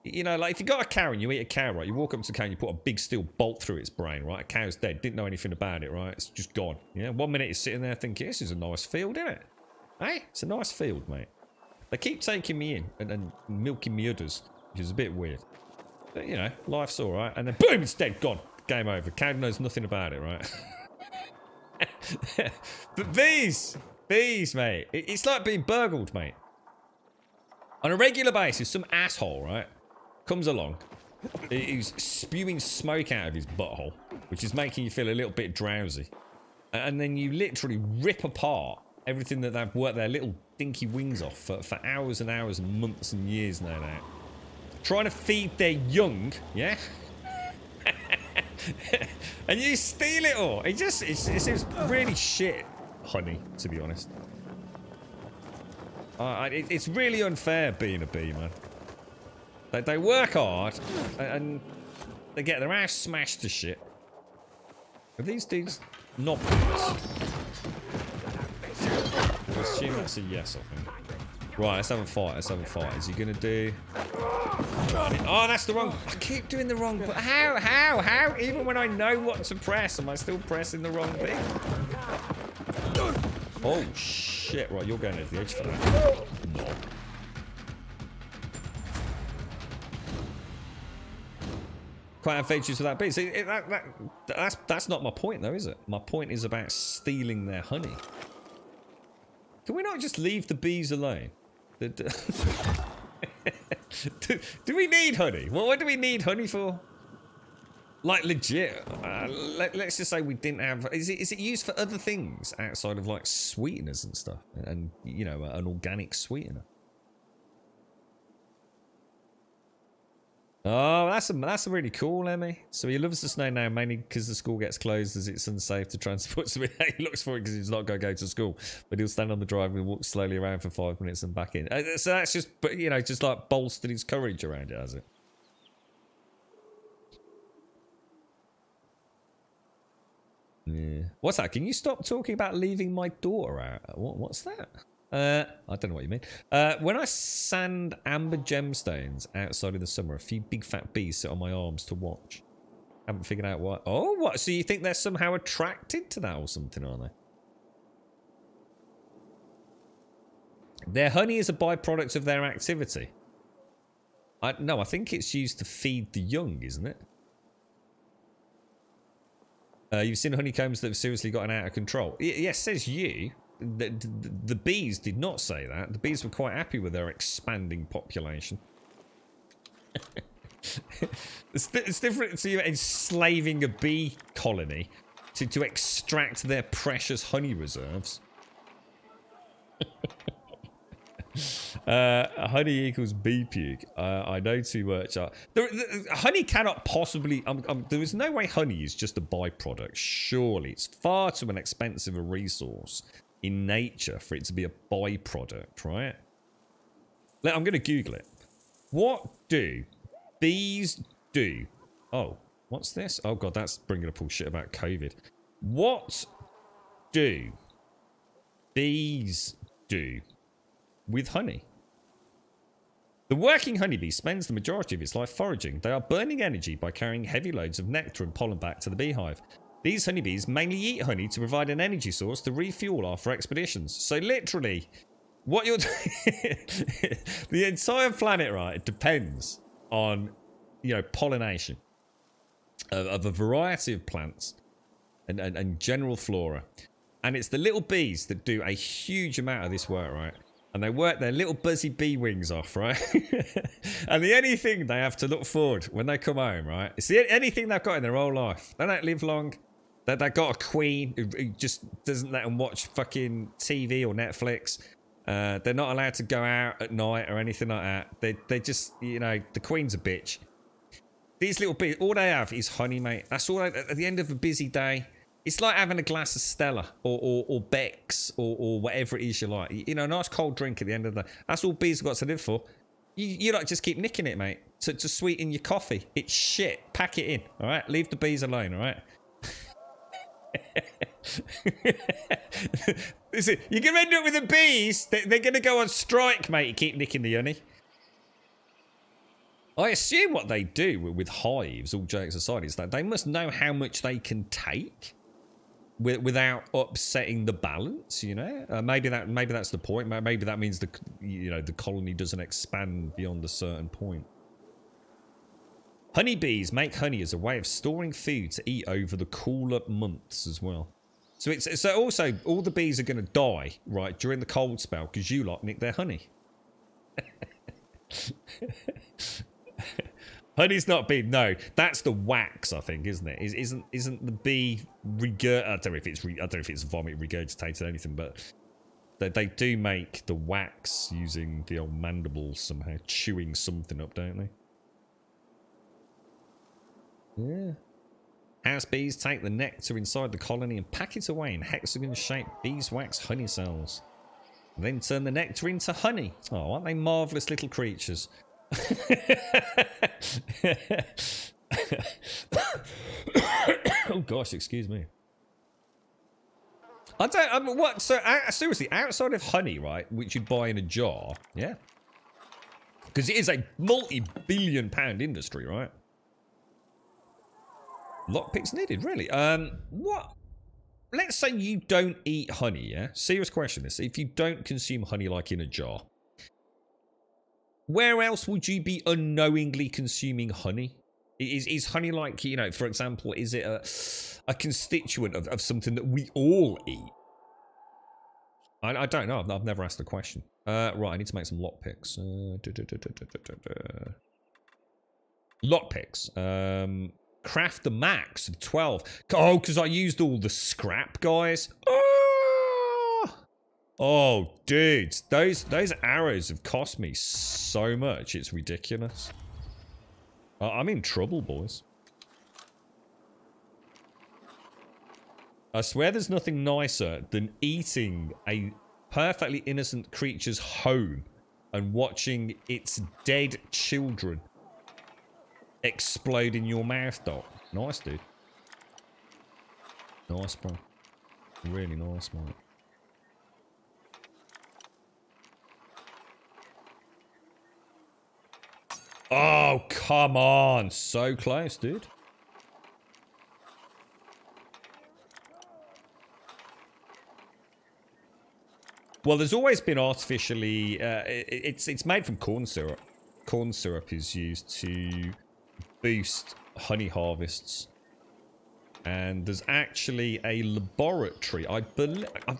You know, like if you got a cow and you eat a cow, right? You walk up to the cow and you put a big steel bolt through its brain, right? A cow's dead, didn't know anything about it, right? It's just gone. Yeah, 1 minute it's sitting there thinking, this is a nice field, isn't it? Hey, it's a nice field, mate. They keep taking me in and milking me udders, which is a bit weird. But, you know, life's all right. And then, boom, it's dead, gone. Game over. Cow knows nothing about it, right? But bees, mate. It's like being burgled, mate. On a regular basis, some asshole, right, comes along. He's spewing smoke out of his butthole, which is making you feel a little bit drowsy. And then you literally rip apart everything that they've worked their little dinky wings off for hours and hours and months and years now. Trying to feed their young, yeah? And you steal it all. It seems really shit, honey, to be honest. It's really unfair being a bee, man. They work hard and they get their ass smashed to shit. Are these dudes not boots? I assume that's a yes, I think. Right, let's have a fight. Is he gonna do... Oh, that's the wrong... I keep doing the wrong... How? Even when I know what to press, am I still pressing the wrong thing? Oh, shit. Right, you're going over the edge for that. No. Quite have features for that bee. See, that's not my point, though, is it? My point is about stealing their honey. Can we not just leave the bees alone? Do we need honey? What do we need honey for? Like, legit. Let's just say we didn't have... Is it used for other things outside of, like, sweeteners and stuff? And, you know, an organic sweetener. Oh, that's really cool, Emmy. So he loves the snow now, mainly because the school gets closed as it's unsafe to transport. So he looks for it because he's not going to go to school. But he'll stand on the driveway and walk slowly around for 5 minutes and back in. So that's just, but you know, just like bolstered his courage around it, has it? Yeah. What's that? Can you stop talking about leaving my daughter out? What's that? I don't know what you mean. When I sand amber gemstones outside in the summer, a few big fat bees sit on my arms to watch. Haven't figured out what. Oh, what? So you think they're somehow attracted to that or something, are they? Their honey is a byproduct of their activity. No, I think it's used to feed the young, isn't it? You've seen honeycombs that have seriously gotten out of control. Yes, says you. The bees did not say that. The bees were quite happy with their expanding population. It's different to you enslaving a bee colony to extract their precious honey reserves. Honey equals bee puke. I know too much. Honey cannot possibly... there is no way honey is just a byproduct. Surely. It's far too an expensive a resource in nature for it to be a byproduct, right? I'm going to Google it. What do bees do? Oh, what's this? Oh, God, that's bringing up all shit about COVID. What do bees do with honey? The working honeybee spends the majority of its life foraging. They are burning energy by carrying heavy loads of nectar and pollen back to the beehive. These honeybees mainly eat honey to provide an energy source to refuel after expeditions. So literally, what you're doing... the entire planet, right, depends on, you know, pollination of a variety of plants and general flora. And it's the little bees that do a huge amount of this work, right? And they work their little buzzy bee wings off, right? And the only thing they have to look forward when they come home, right? It's the only thing they've got in their whole life. They don't live long. They've got a queen who just doesn't let them watch fucking TV or Netflix. They're not allowed to go out at night or anything like that. They just, you know, the queen's a bitch. These little bees, all they have is honey, mate. That's all. At the end of a busy day, it's like having a glass of Stella or Beck's or whatever it is you like. You know, a nice cold drink at the end of the day. That's all bees have got to live for. You like just keep nicking it, mate, to sweeten your coffee. It's shit. Pack it in, all right? Leave the bees alone, all right? Listen, you're going to end up with the bees. They're going to go on strike, mate. You keep nicking the honey. I assume what they do with hives, all jokes aside, is that they must know how much they can take without upsetting the balance. You know, maybe that's the point. Maybe that means the colony doesn't expand beyond a certain point. Honeybees make honey as a way of storing food to eat over the cooler months as well. So so also all the bees are going to die right during the cold spell because you lot nick their honey. Honey's not bee. No, that's the wax, I think, isn't it? Isn't the bee I don't know if it's vomit regurgitated or anything, but they do make the wax using the old mandibles somehow, chewing something up, don't they? Yeah. House bees take the nectar inside the colony and pack it away in hexagon-shaped beeswax honey cells. Then turn the nectar into honey. Oh, aren't they marvellous little creatures? Oh gosh, excuse me. What? So seriously, outside of honey, right, which you'd buy in a jar, yeah, because it is a multi-billion-pound industry, right? Lockpicks needed, really. What? Let's say you don't eat honey, yeah? Serious question this. If you don't consume honey like in a jar, where else would you be unknowingly consuming honey? Is honey like, you know, for example, is it a constituent of something that we all eat? I don't know. I've never asked the question. Right, I need to make some lockpicks. Lockpicks. Craft the max of 12. Oh, because I used all the scrap, guys. Oh, dudes, those arrows have cost me so much. It's ridiculous. I'm in trouble, boys. I swear there's nothing nicer than eating a perfectly innocent creature's home and watching its dead children explode in your mouth, Doc. Nice, dude. Nice, bro. Really nice, mate. Oh, come on. So close, dude. Well, there's always been artificially... it's made from corn syrup. Corn syrup is used to boost honey harvests. And there's actually a laboratory. I believe... I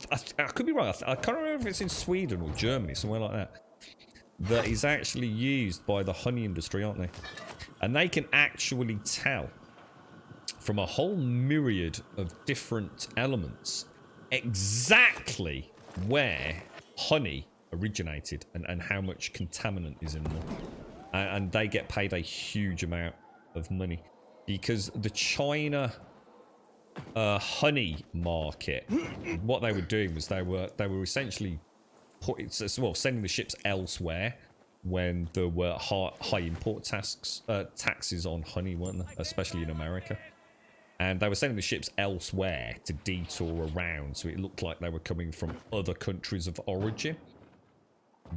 could be wrong. I can't remember if it's in Sweden or Germany, somewhere like that. That is actually used by the honey industry, aren't they? And they can actually tell from a whole myriad of different elements exactly where honey originated and how much contaminant is in them. And they get paid a huge amount of money because the China honey market, what they were doing was they were essentially sending the ships elsewhere when there were high import taxes on honey, weren't there? Especially in America. And they were sending the ships elsewhere to detour around, so it looked like they were coming from other countries of origin.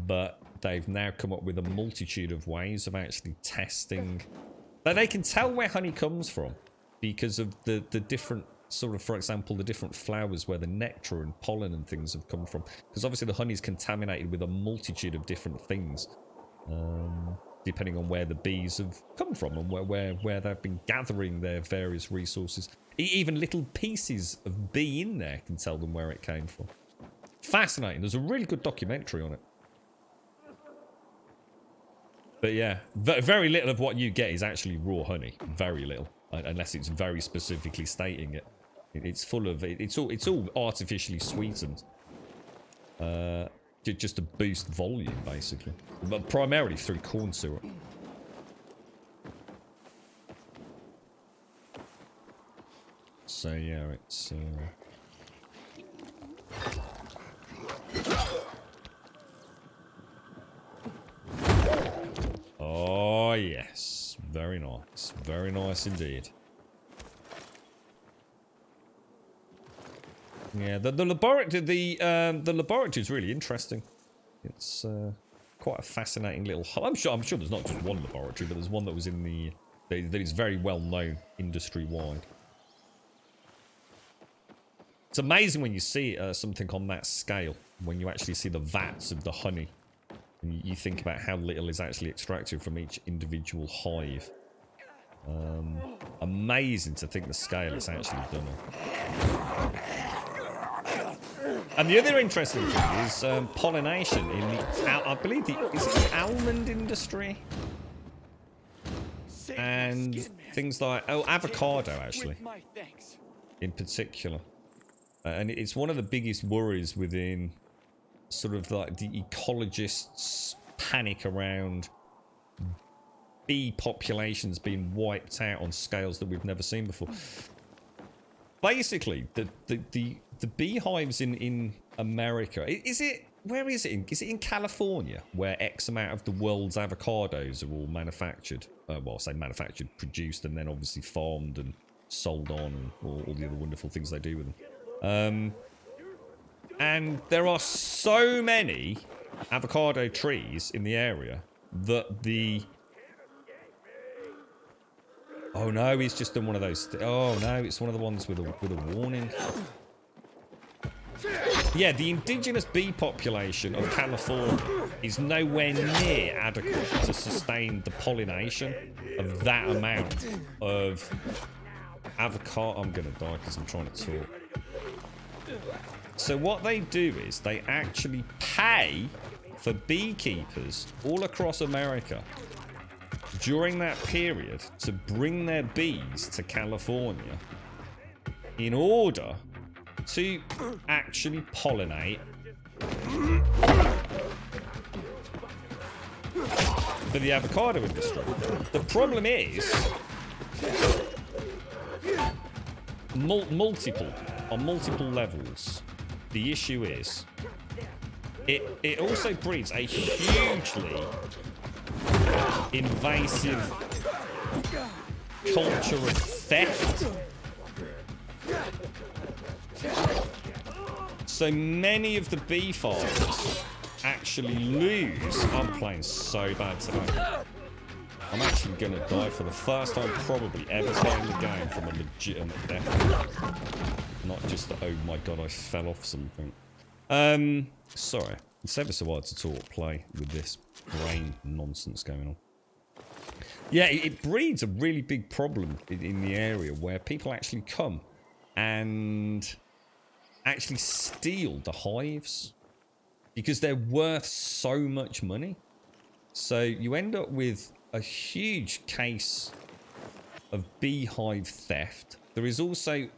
But they've now come up with a multitude of ways of actually testing. But they can tell where honey comes from because of the different sort of, for example, the different flowers where the nectar and pollen and things have come from. Because obviously the honey is contaminated with a multitude of different things, depending on where the bees have come from and where they've been gathering their various resources. Even little pieces of bee in there can tell them where it came from. Fascinating. There's a really good documentary on it. But yeah, very little of what you get is actually raw honey. Very little, unless it's very specifically stating it. It's full of it's all artificially sweetened, just to boost volume, basically, but primarily through corn syrup. So yeah, it's oh yes, very nice indeed. Yeah, the laboratory the laboratory is really interesting. It's quite a fascinating little hub. I'm sure there's not just one laboratory, but there's one that was in the that is very well known industry wide. It's amazing when you see something on that scale, when you actually see the vats of the honey, and you think about how little is actually extracted from each individual hive. Amazing to think the scale it's actually done on. And the other interesting thing is pollination in the, I believe, is it the almond industry? And things like, oh, avocado, actually, in particular. And it's one of the biggest worries within sort of like the ecologists' panic around bee populations being wiped out on scales that we've never seen before. Basically, the beehives in America, where is it? Is it in California, where X amount of the world's avocados are all manufactured? Well, say manufactured, produced, and then obviously farmed and sold on, and all the other wonderful things they do with them. And there are so many avocado trees in the area that the... Oh no, he's just done one of those... Oh no, it's one of the ones with a warning. Yeah, the indigenous bee population of California is nowhere near adequate to sustain the pollination of that amount of avocado. I'm gonna die because I'm trying to talk. So what they do is they actually pay for beekeepers all across America during that period to bring their bees to California in order to actually pollinate for the avocado industry. The problem is on multiple levels. The issue is it also breeds a hugely invasive culture of theft. So many of the bee farmers actually lose. I'm playing so bad tonight. I'm actually gonna die for the first time probably ever playing the game from a legitimate death. Not just the, oh my god, I fell off something. Sorry. It's ever so hard to play with this brain nonsense going on. Yeah, it breeds a really big problem in the area where people actually come and actually steal the hives because they're worth so much money. So you end up with a huge case of beehive theft. There is also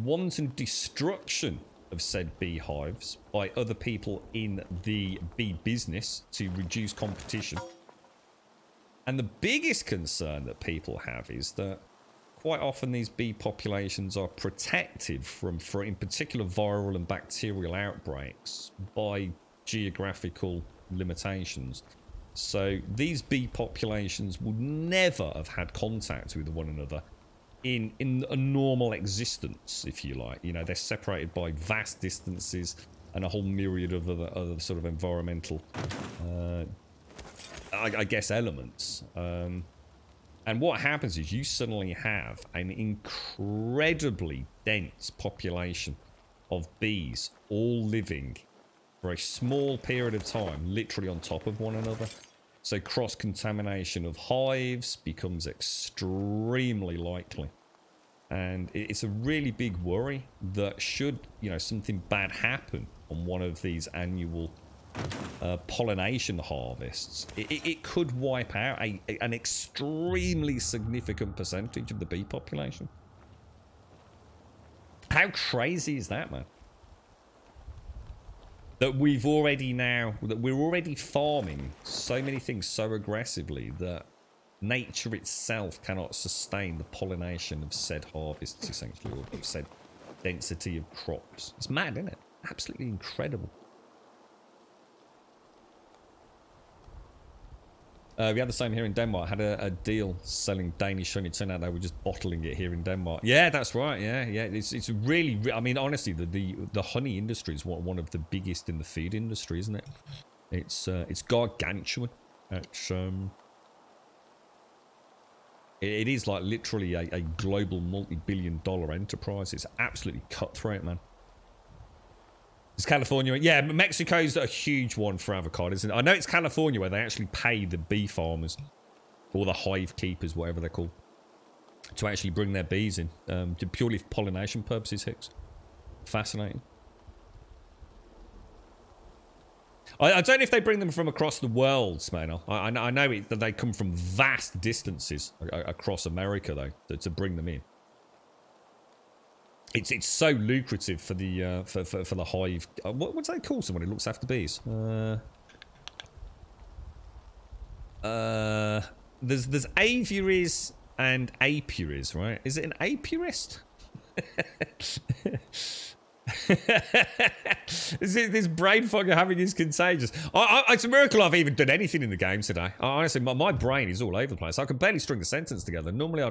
wanton destruction of said beehives by other people in the bee business to reduce competition. And the biggest concern that people have is that quite often these bee populations are protected from, in particular, viral and bacterial outbreaks by geographical limitations. So these bee populations would never have had contact with one another in a normal existence, if you like. You know, they're separated by vast distances and a whole myriad of other sort of environmental, I guess, elements. And what happens is you suddenly have an incredibly dense population of bees all living for a small period of time, literally on top of one another. So cross-contamination of hives becomes extremely likely. And it's a really big worry that should, you know, something bad happen on one of these annual pollination harvests, it could wipe out an extremely significant percentage of the bee population. How crazy is that, man? That we're already farming so many things so aggressively that nature itself cannot sustain the pollination of said harvests, essentially, or of said density of crops. It's mad, isn't it? Absolutely incredible. We had the same here in Denmark. Had a deal selling Danish honey. It turned out they were just bottling it here in Denmark. Yeah, that's right. Yeah. It's really. I mean, honestly, the honey industry is one of the biggest in the food industry, isn't it? It's gargantuan. It is like literally a global multi-billion-dollar enterprise. It's absolutely cutthroat, man. It's California. Yeah, Mexico's a huge one for avocado, isn't it? I know it's California where they actually pay the bee farmers, or the hive keepers, whatever they're called, to actually bring their bees in, purely for pollination purposes, Hicks. Fascinating. I don't know if they bring them from across the world, Smaino. I know that they come from vast distances across America, though, to bring them in. It's so lucrative for the for the hive. What do they call someone who looks after bees? There's aviaries and apiaries, right? Is it an apiarist? This brain fog having is contagious. It's a miracle I've even done anything in the game today. Honestly, my brain is all over the place. I can barely string the sentence together. Normally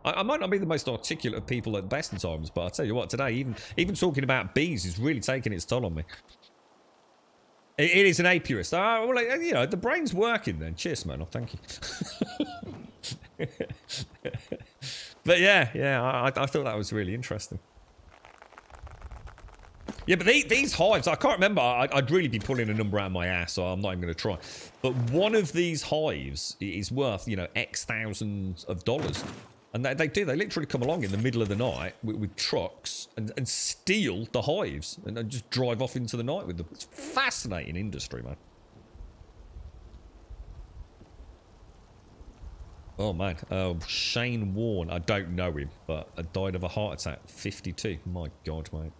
I might not be the most articulate of people at the best of times, but I tell you what, today even talking about bees is really taking its toll on me. It is an apiarist. Well, you know, the brain's working then. Cheers, man. Thank you. But yeah, I thought that was really interesting. Yeah, but these hives, I can't remember. I'd really be pulling a number out of my ass, so I'm not even going to try. But one of these hives is worth, you know, X thousands of dollars. And they literally come along in the middle of the night with trucks and steal the hives and just drive off into the night with them. It's a fascinating industry, man. Oh, man. Shane Warne. I don't know him, but I died of a heart attack. 52. My God, mate.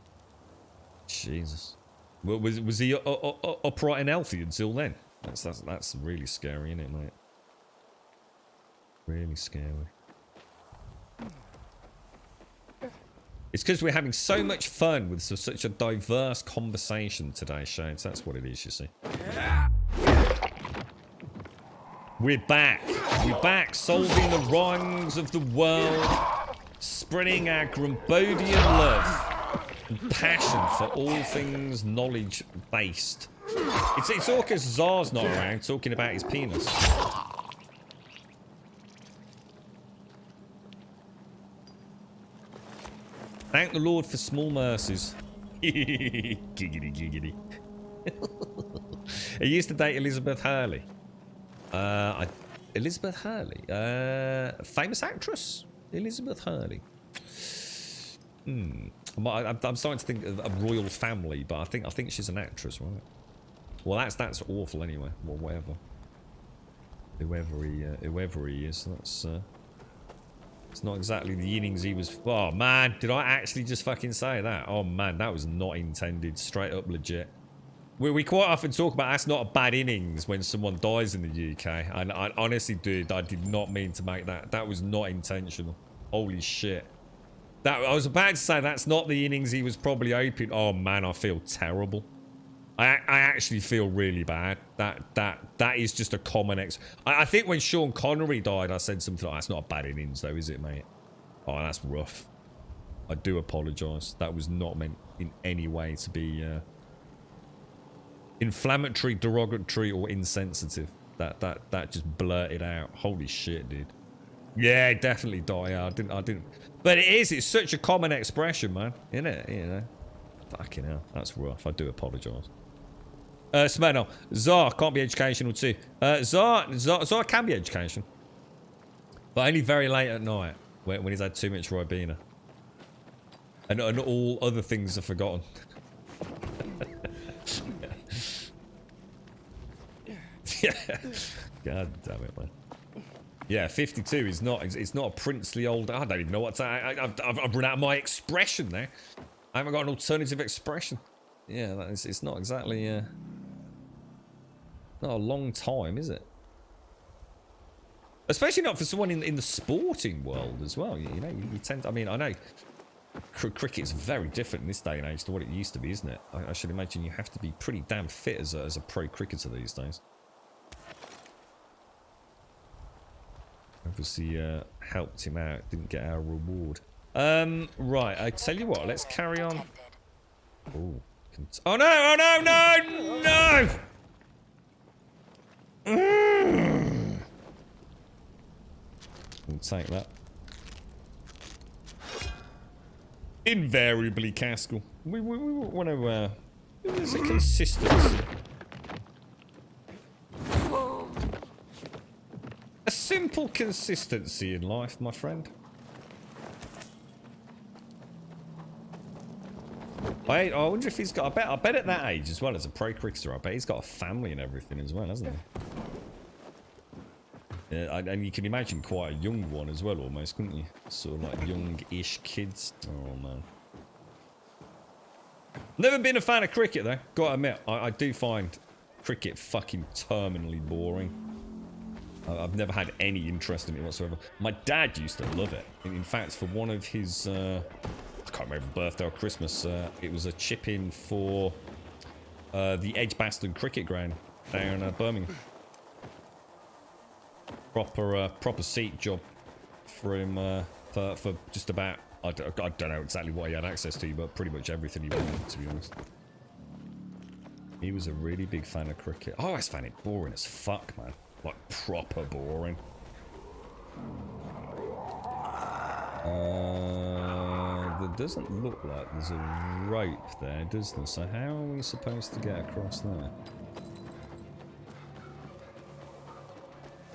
Jesus. Was he upright and healthy until then? That's really scary, isn't it, mate? Really scary. It's because we're having so much fun with such a diverse conversation today, Shane. That's what it is, you see. We're back. We're back, solving the wrongs of the world, spreading our Grumbodian love and passion for all things knowledge-based. It's all because Tsar's not around talking about his penis. Thank the Lord for small mercies. Giggity, giggity. I used to date Elizabeth Hurley. Elizabeth Hurley? Famous actress? Elizabeth Hurley. I'm starting to think of a royal family, but I think she's an actress, right? Well, that's awful anyway. Well, whatever. Whoever he is, that's it's not exactly the innings he was. Oh man, did I actually just fucking say that? Oh man, that was not intended. Straight up legit. We quite often talk about that's not a bad innings when someone dies in the UK, and I honestly, dude, I did not mean to make that. That was not intentional. Holy shit. I was about to say that's not the innings he was probably hoping. Oh man, I feel terrible. I actually feel really bad. That is just a common I think when Sean Connery died, I said something like, that's not a bad innings though, is it, mate? Oh, that's rough. I do apologise. That was not meant in any way to be inflammatory, derogatory, or insensitive. That just blurted out. Holy shit, dude. Yeah, definitely die. I didn't. But it's such a common expression, man. Isn't it? You know. Fucking hell. That's rough. I do apologise. Smeno, Tsar can't be educational too. Tsar can be educational. But only very late at night when he's had too much Ribena. And all other things are forgotten. Yeah. God damn it, man. Yeah, 52 is not. It's not a princely old. I don't even know what to. I've run out of my expression there. I haven't got an alternative expression. Yeah, it's not exactly. Not a long time, is it? Especially not for someone in the sporting world as well. You know, you tend to, I mean, I know cricket's very different in this day and age to what it used to be, isn't it? I should imagine you have to be pretty damn fit as a pro cricketer these days. Obviously helped him out, didn't get our reward. Right, I tell you what, let's carry on. Ooh. Oh no, oh no, no, no! We'll take that. Invariably, Caskell. We want to, there's a consistency. A simple consistency in life, my friend. I wonder if he's got, I bet at that age as well, as a pro cricketer, I bet he's got a family and everything as well, hasn't he? Yeah, and you can imagine quite a young one as well, almost, couldn't you? Sort of like young-ish kids. Oh, man. Never been a fan of cricket, though. Gotta admit, I do find cricket fucking terminally boring. I've never had any interest in it whatsoever. My dad used to love it. In fact, for one of his... I can't remember birthday or Christmas. It was a chip-in for the Edgbaston cricket ground down Birmingham. Proper seat job for him for just about I don't know exactly what he had access to, but pretty much everything he wanted, to be honest. He was a really big fan of cricket. I always found it boring as fuck, man. Like proper boring. There doesn't look like there's a rope there, does there? So how are we supposed to get across there?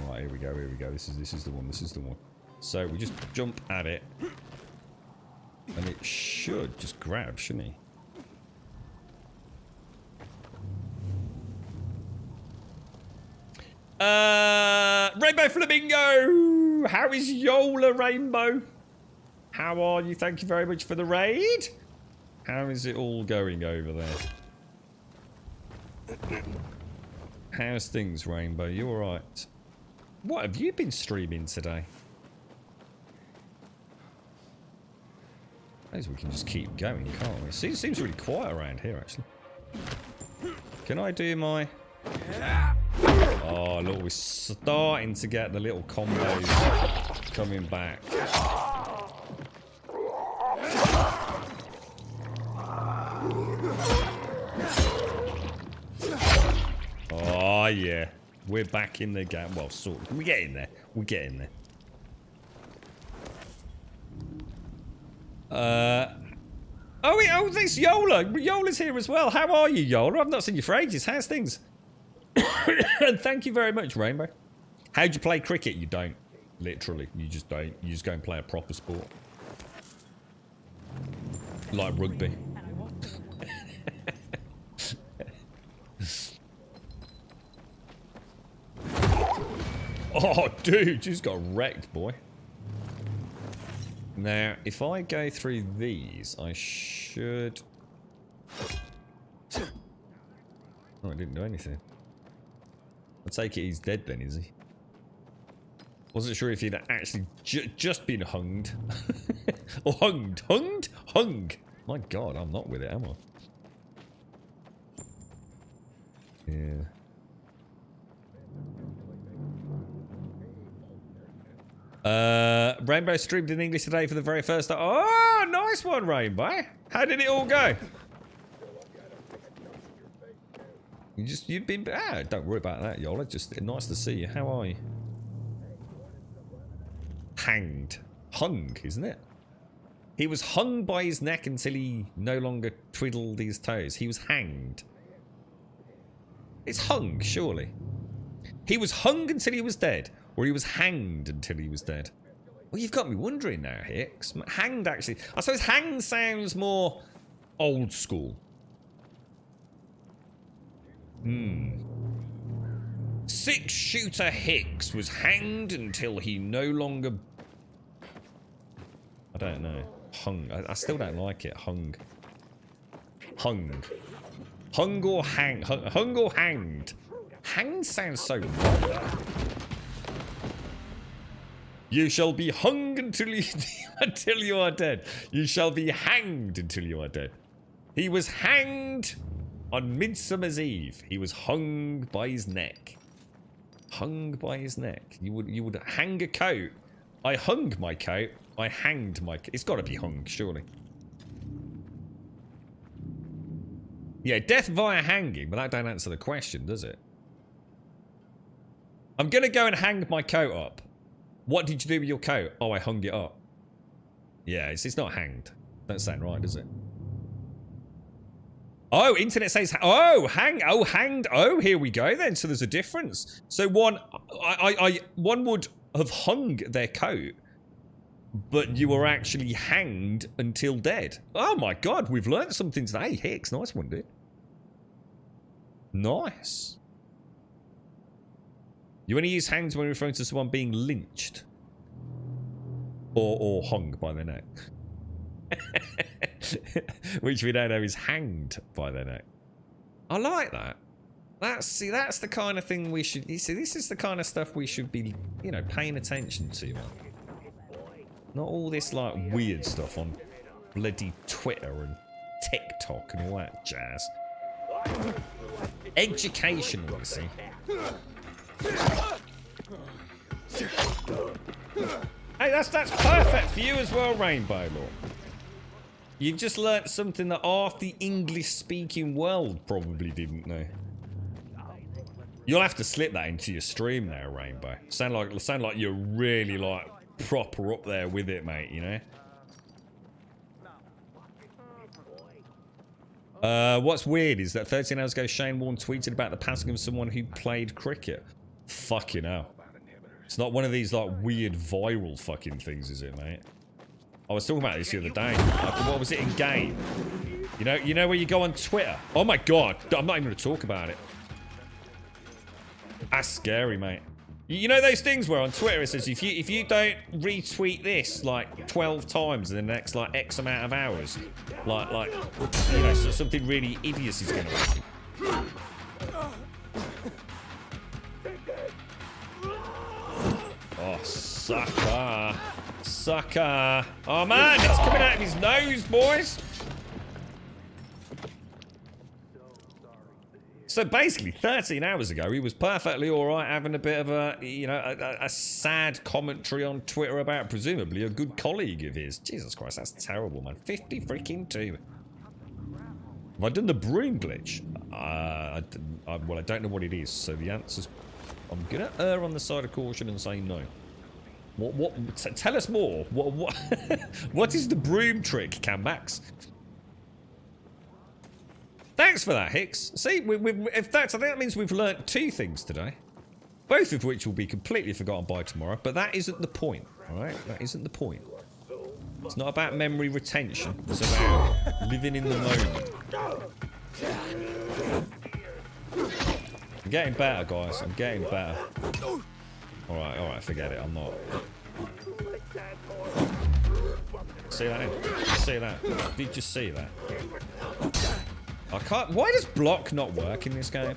Right, here we go, here we go. This is the one, this is the one. So we just jump at it. And it should just grab, shouldn't he? Rainbow Flamingo! How is Yola, Rainbow? How are you? Thank you very much for the raid. How is it all going over there? How's things, Rainbow? You alright? What have you been streaming today? I suppose we can just keep going, can't we? It seems really quiet around here, actually. Can I do my... Oh, look, we're starting to get the little combos coming back. Oh, yeah. We're back in the game. Well, sort of. We're getting there. We're getting there. Oh, there's Yola. Yola's here as well. How are you, Yola? I've not seen you for ages. How's things? And thank you very much, Rainbow. How'd you play cricket? You don't. Literally. You just don't. You just go and play a proper sport. Like rugby. Oh, dude, just got wrecked, boy. Now, if I go through these, I should... Oh, I didn't do anything. I take it he's dead then, is he? Wasn't sure if he'd actually just been hunged. Or hunged. Hunged? Hung. My God, I'm not with it, am I? Yeah. Rainbow streamed in English today for the very first time. Oh, nice one, Rainbow. How did it all go? You've been, don't worry about that, Yola. Just nice to see you. How are you? Hanged. Hung, isn't it? He was hung by his neck until he no longer twiddled his toes. He was hanged. It's hung, surely. He was hung until he was dead. Or he was hanged until he was dead. Well, you've got me wondering now, Hicks. Hanged, actually. I suppose hanged sounds more old school. 6-shooter Hicks was hanged until he no longer... I don't know. Hung. I still don't like it. Hung. Hung. Hung or hang. Hung or hanged. Hanged sounds so wrong. You shall be hung until you until you are dead. You shall be hanged until you are dead. He was hanged on Midsummer's Eve. He was hung by his neck. Hung by his neck. You would hang a coat. I hung my coat. I hanged my coat. It's got to be hung, surely. Yeah, death via hanging, but that don't answer the question, does it? I'm gonna go and hang my coat up. What did you do with your coat? Oh, I hung it up. Yeah, it's not hanged. Don't sound right, does it? Oh, internet says, oh, hanged. Oh, here we go then. So there's a difference. So one would have hung their coat, but you were actually hanged until dead. Oh my God, we've learned something today. Hicks, nice one, dude. Nice. You only use hanged when referring to someone being lynched. Or hung by their neck. Which we don't know is hanged by their neck. I like that. That's the kind of thing we should... You see, this is the kind of stuff we should be, you know, paying attention to. Not all this, like, weird stuff on bloody Twitter and TikTok and all that jazz. Educational, you see. Hey, that's perfect for you as well, Rainbow Lord. You've just learnt something that half the English-speaking world probably didn't know. You'll have to slip that into your stream there, Rainbow. Sound like you're really like proper up there with it, mate. You know. What's weird is that 13 hours ago, Shane Warne tweeted about the passing of someone who played cricket. Fucking hell. It's not one of these like weird viral fucking things, is it, mate? I was talking about this the other day. Like, what was it in game? You know where you go on Twitter? Oh my God, I'm not even going to talk about it. That's scary, mate. You know those things where on Twitter it says if you don't retweet this like 12 times in the next like X amount of hours, like you know, so something really hideous is going to happen. Oh, sucker. Sucker. Oh, man, it's coming out of his nose, boys. So basically, 13 hours ago, he was perfectly all right having a bit of a, you know, a sad commentary on Twitter about presumably a good colleague of his. Jesus Christ, that's terrible, man. 50 freaking 2. Have I done the broom glitch? Well, I don't know what it is, so the answer's... I'm gonna err on the side of caution and say no. Tell us more. What is the broom trick, Cammax? Thanks for that, Hicks. See, in fact, I think that means we've learnt 2 things today. Both of which will be completely forgotten by tomorrow, but that isn't the point, alright? That isn't the point. It's not about memory retention. It's about living in the moment. I'm getting better, guys. I'm getting better. Alright, forget it. I'm not. See that? See that? Did you see that? I can't. Why does block not work in this game?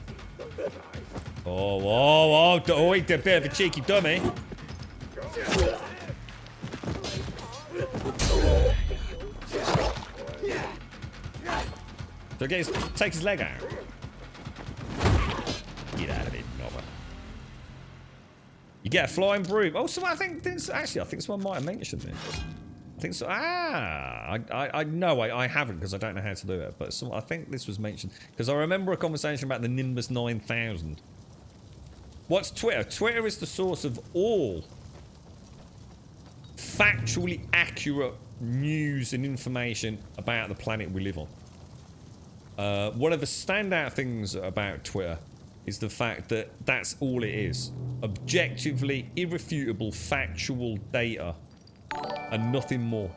Oh, he's a bit of a cheeky dummy. So take his leg out. Get out of it, Nobber. You get a flying broom. Oh, so I think someone might have mentioned this. I think so. I know I haven't because I don't know how to do it, but I think this was mentioned because I remember a conversation about the Nimbus 9000. What's Twitter? Twitter is the source of all factually accurate news and information about the planet we live on. One of the standout things about Twitter is the fact that that's all it is. Objectively, irrefutable, factual data and nothing more.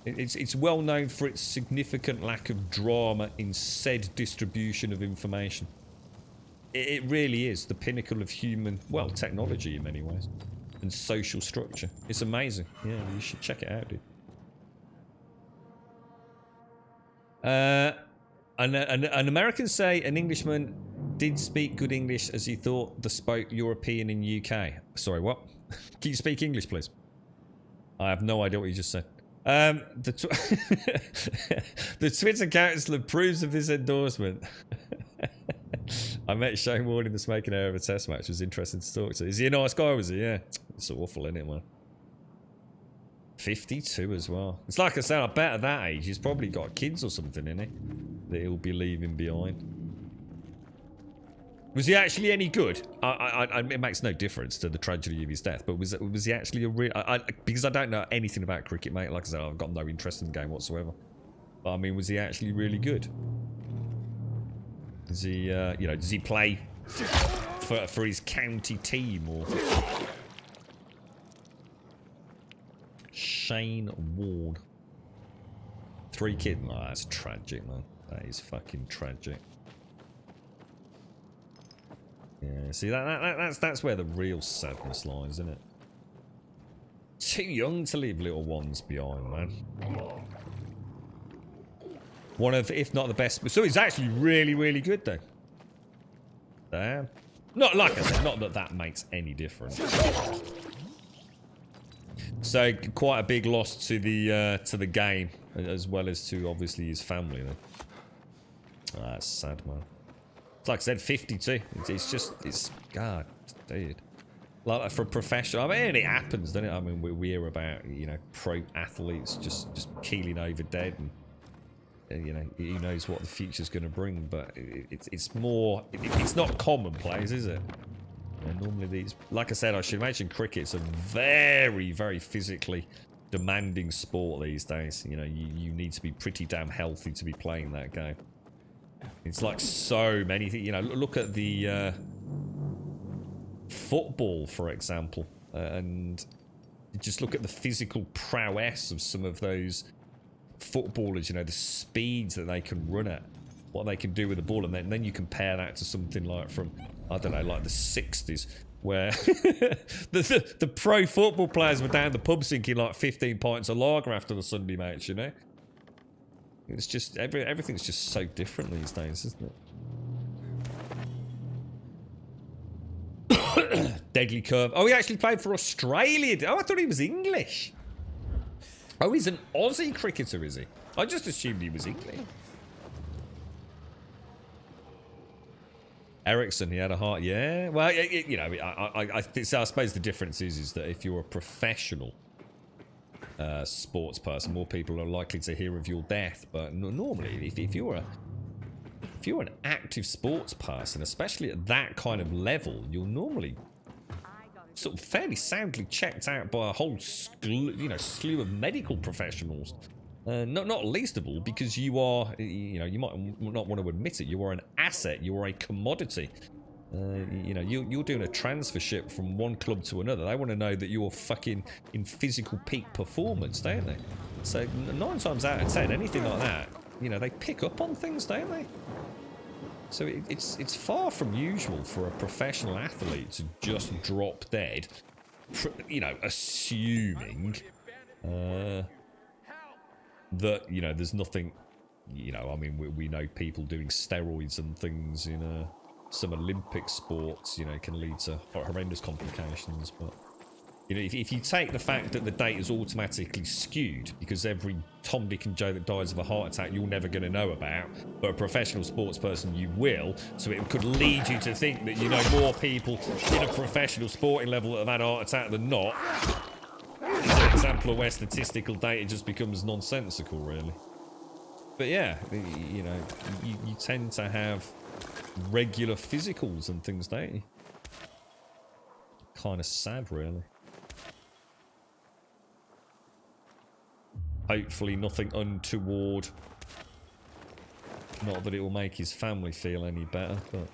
It's well known for its significant lack of drama in said distribution of information. It really is the pinnacle of human, well, technology in many ways, and social structure. It's amazing. Yeah, you should check it out, dude. An American say an Englishman did speak good English as he thought the spoke European in UK. Sorry, what? Can you speak English, please? I have no idea what you just said. The Twitter council approves of this endorsement. I met Shane Ward in the smoking area of a test match. It was interesting to talk to. Is he a nice guy, was he? Yeah. It's awful, isn't it, man? 52 as well. It's like I said, I bet at that age, he's probably got kids or something, isn't he? That he'll be leaving behind. Was he actually any good? It makes no difference to the tragedy of his death, but was he actually a real... because I don't know anything about cricket, mate. Like I said, I've got no interest in the game whatsoever. But I mean, was he actually really good? Does he, you know, does he play for his county team or... Shane Ward. 3 kids. Oh, that's tragic, man. That is fucking tragic. Yeah, see that's where the real sadness lies, isn't it? Too young to leave little ones behind, man. One of, if not the best. So he's actually really, really good, though. Damn. Not like I said, not that that makes any difference. So quite a big loss to the game, as well as to obviously his family. Then. Oh, that's sad, man. It's like I said, 52. It's God, dude. Like for professional, I mean, it happens, doesn't it? I mean, we hear about, you know, pro athletes just keeling over dead, and you know, who knows what the future's going to bring. But it's more, it's not commonplace, is it? You know, normally these, like I said, I should mention cricket's a very, very physically demanding sport these days. You know, you need to be pretty damn healthy to be playing that game. It's like so many things. You know, look at the football, for example, and just look at the physical prowess of some of those footballers. You know, the speeds that they can run at, what they can do with the ball, and then you compare that to something like from, I don't know, like the 60s, where the pro football players were down the pub sinking like 15 pints of lager after the Sunday match. You know. It's just, everything's just so different these days, isn't it? Deadly Curve. Oh, he actually played for Australia. Oh, I thought he was English. Oh, he's an Aussie cricketer, is he? I just assumed he was English. Ericsson, he had a heart. Yeah. Well, you know, I suppose the difference is that if you're a professional sports person, more people are likely to hear of your death. But normally, if you're an active sports person, especially at that kind of level, you're normally sort of fairly soundly checked out by a whole slew of medical professionals. Not least of all because you are, you know, you might not want to admit it, you are an asset, you are a commodity. You know, you're doing a transfer ship from one club to another. They want to know that you're fucking in physical peak performance, don't they? So 9 times out of 10, anything like that, you know, they pick up on things, don't they? So it's far from usual for a professional athlete to just drop dead, you know, assuming that, you know, there's nothing, you know, I mean, we know people doing steroids and things in some Olympic sports, you know, can lead to horrendous complications. But, you know, if you take the fact that the date is automatically skewed because every Tom, Dick and Joe that dies of a heart attack you're never going to know about, but a professional sports person you will, so it could lead you to think that you know more people in a professional sporting level that have had a heart attack than not. It's an example of where statistical data just becomes nonsensical, really. But yeah, you know, you tend to have regular physicals and things, don't you? Kind of sad, really. Hopefully nothing untoward. Not that it will make his family feel any better, but...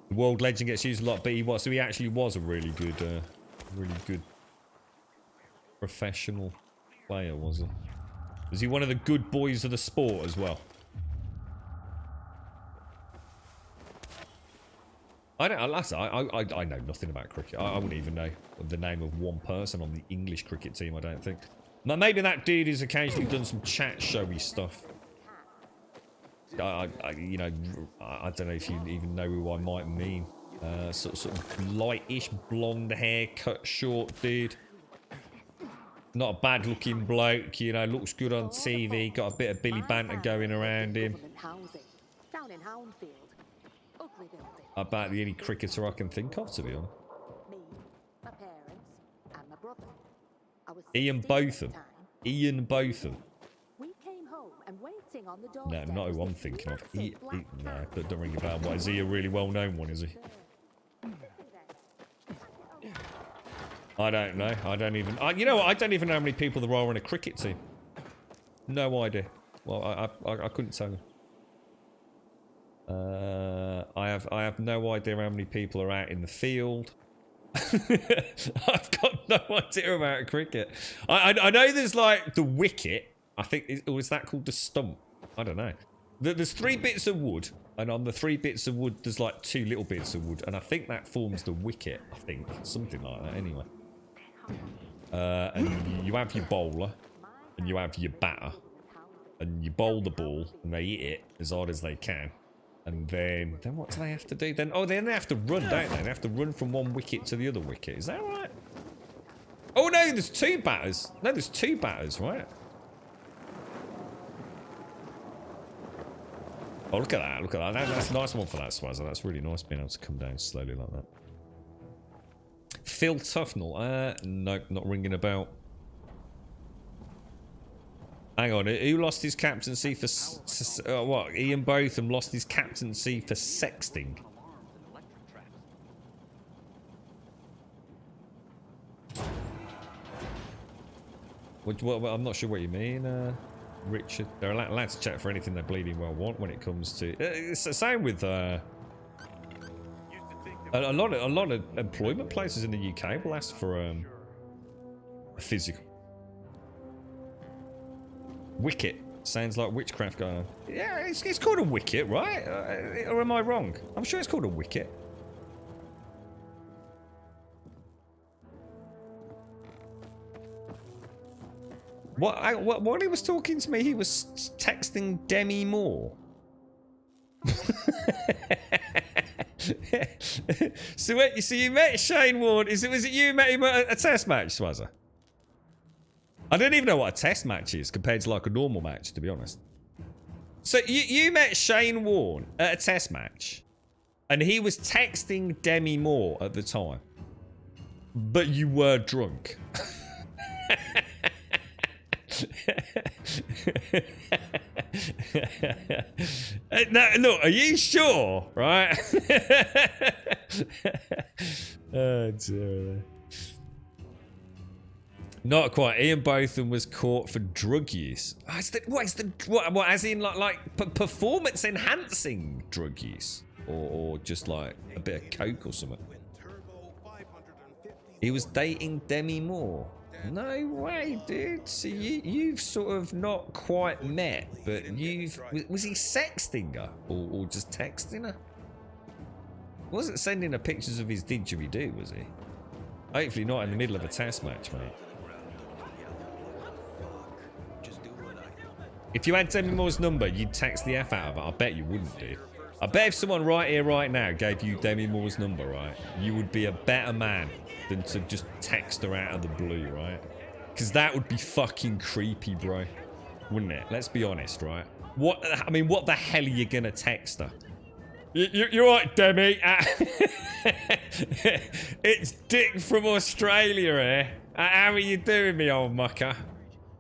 The world legend gets used a lot, but he actually was a really good professional player, was he? Was he one of the good boys of the sport as well? I know nothing about cricket. I wouldn't even know the name of one person on the English cricket team, I don't think. Now, maybe that dude has occasionally done some chat showy stuff. You know, I don't know if you even know who I might mean. Sort of lightish blonde hair, cut short dude. Not a bad looking bloke, you know, looks good on TV, got a bit of Billy banter going around him. Down in Houndfield. Ugly building. About the only cricketer I can think of, to be honest. Me, my parents, and my brother. I was Ian 16 at the Botham. time. Ian Botham. We came home and waiting on the door. No, not who I'm thinking of. No, that don't ring a bell. What, is he a really well-known one, is he? I don't know. I don't even... you know what? I don't even know how many people there are in a cricket team. No idea. Well, I couldn't tell you. I have no idea how many people are out in the field. I've got no idea about cricket. I know there's like the wicket. I think, or is that called the stump? I don't know. There's 3 bits of wood, and on the 3 bits of wood, there's like 2 little bits of wood, and I think that forms the wicket. I think something like that. Anyway, and you have your bowler, and you have your batter, and you bowl the ball, and they hit it as hard as they can. And then what do they have to do? Then they have to run, don't they? They have to run from one wicket to the other wicket. Is that right? Oh no, there's 2 batters. No, there's 2 batters, right? Oh, look at that! Look at that! That's a nice one for that Swazza. That's really nice being able to come down slowly like that. Phil Tufnell. Nope, not ringing a bell. Hang on, who lost his captaincy for... what? Ian Botham lost his captaincy for sexting. What, I'm not sure what you mean, Richard. They're allowed to chat for anything they bleeding well want when it comes to... It's the same with... a lot of employment places in the UK will ask for a physical. Wicket. Sounds like witchcraft going on. Yeah, it's called a wicket, right? Or am I wrong? I'm sure it's called a wicket. While he was talking to me, he was texting Demi Moore. So you met Shane Warne. Was it you met him at a test match, Swazza? I don't even know what a test match is compared to like a normal match, to be honest. So you met Shane Warne at a test match, and he was texting Demi Moore at the time, but you were drunk. Now, look, are you sure? Right? Oh dear. Not quite. Ian Botham was caught for drug use. What? As in like performance enhancing drug use, or just like a bit of coke or something? He was dating Demi Moore. No way, dude. So you've sort of not quite met, but was he sexting her or just texting her? Wasn't sending her pictures of his didgeridoo, was he? Hopefully not in the middle of a test match, mate. If you had Demi Moore's number, you'd text the F out of it. I bet you wouldn't, dude. I bet if someone right here, right now gave you Demi Moore's number, right, you would be a better man than to just text her out of the blue, right? Because that would be fucking creepy, bro. Wouldn't it? Let's be honest, right? What the hell are you gonna text her? You're right, Demi. It's Dick from Australia here. How are you doing, me old mucker?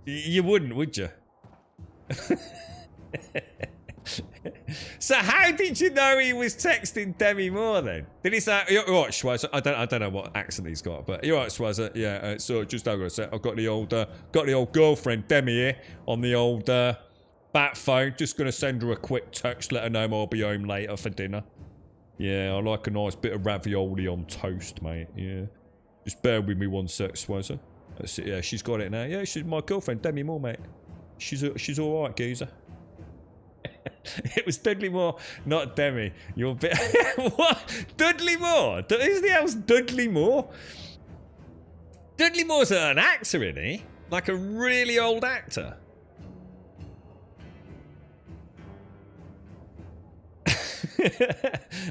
You wouldn't, would you? So how did you know he was texting Demi Moore then? Did he say, "You're right, Schwazza"? I don't know what accent he's got, but you're right, Schwazza. Yeah. So just hang on a sec. I've got the old girlfriend Demi here on the old bat phone. Just gonna send her a quick text, let her know I'll be home later for dinner. Yeah, I like a nice bit of ravioli on toast, mate. Yeah. Just bear with me one sec, Schwazza. That's it. Yeah, she's got it now. Yeah, she's my girlfriend Demi Moore, mate. She's all right, geezer. It was Dudley Moore, not Demi. You're a bit... What? Dudley Moore? Who's the hell's Dudley Moore? Dudley Moore's an actor, isn't he? Like a really old actor.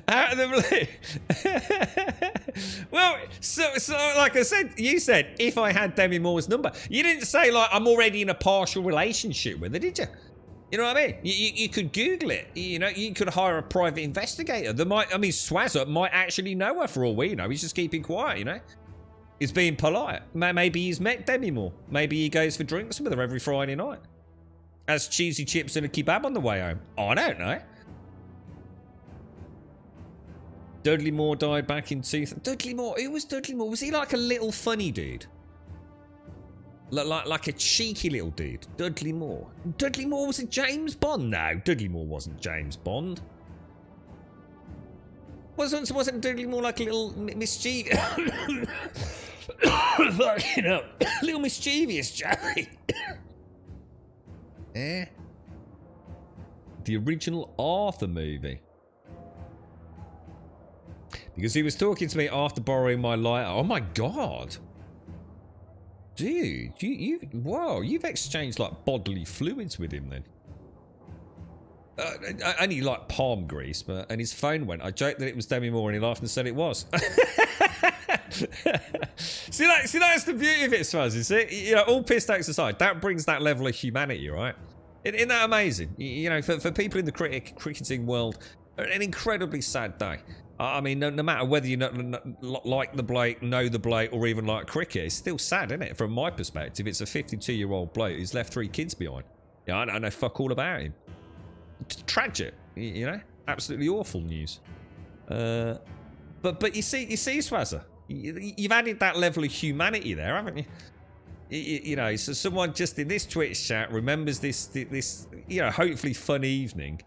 Out of the blue. Well, so like I said, you said if I had Demi Moore's number, you didn't say like I'm already in a partial relationship with her, did you? You know what I mean? You could Google it. You know, you could hire a private investigator. Swazza might actually know her for all we know. He's just keeping quiet, you know? He's being polite. Maybe he's met Demi Moore. Maybe he goes for drinks with her every Friday night. Has cheesy chips and a kebab on the way home. I don't know. Dudley Moore died back in 2000. Dudley Moore? Who was Dudley Moore? Was he like a little funny dude? Like a cheeky little dude. Dudley Moore. Dudley Moore was a James Bond? No, Dudley Moore wasn't James Bond. Wasn't Dudley Moore like a little mischievous? Fucking hell. Little mischievous, Jerry. Eh? The original Arthur movie. Because he was talking to me after borrowing my lighter. Oh my god. Dude, you've exchanged like bodily fluids with him then. Only like palm grease, and his phone went. I joked that it was Demi Moore and he laughed and said it was. see, that's the beauty of it, Swazzy. See, you know, all piss takes aside, that brings that level of humanity, right? Isn't that amazing? You know, for people in the cricketing world, an incredibly sad day. I mean, no matter whether you like the bloke, know the bloke, or even like cricket, it's still sad, isn't it? From my perspective, it's a 52-year-old bloke who's left 3 kids behind. Yeah, I know fuck all about him. Tragic, you know, absolutely awful news. But you see, Swazza, you've added that level of humanity there, haven't you? You know, so someone just in this Twitch chat remembers this you know, hopefully fun evening.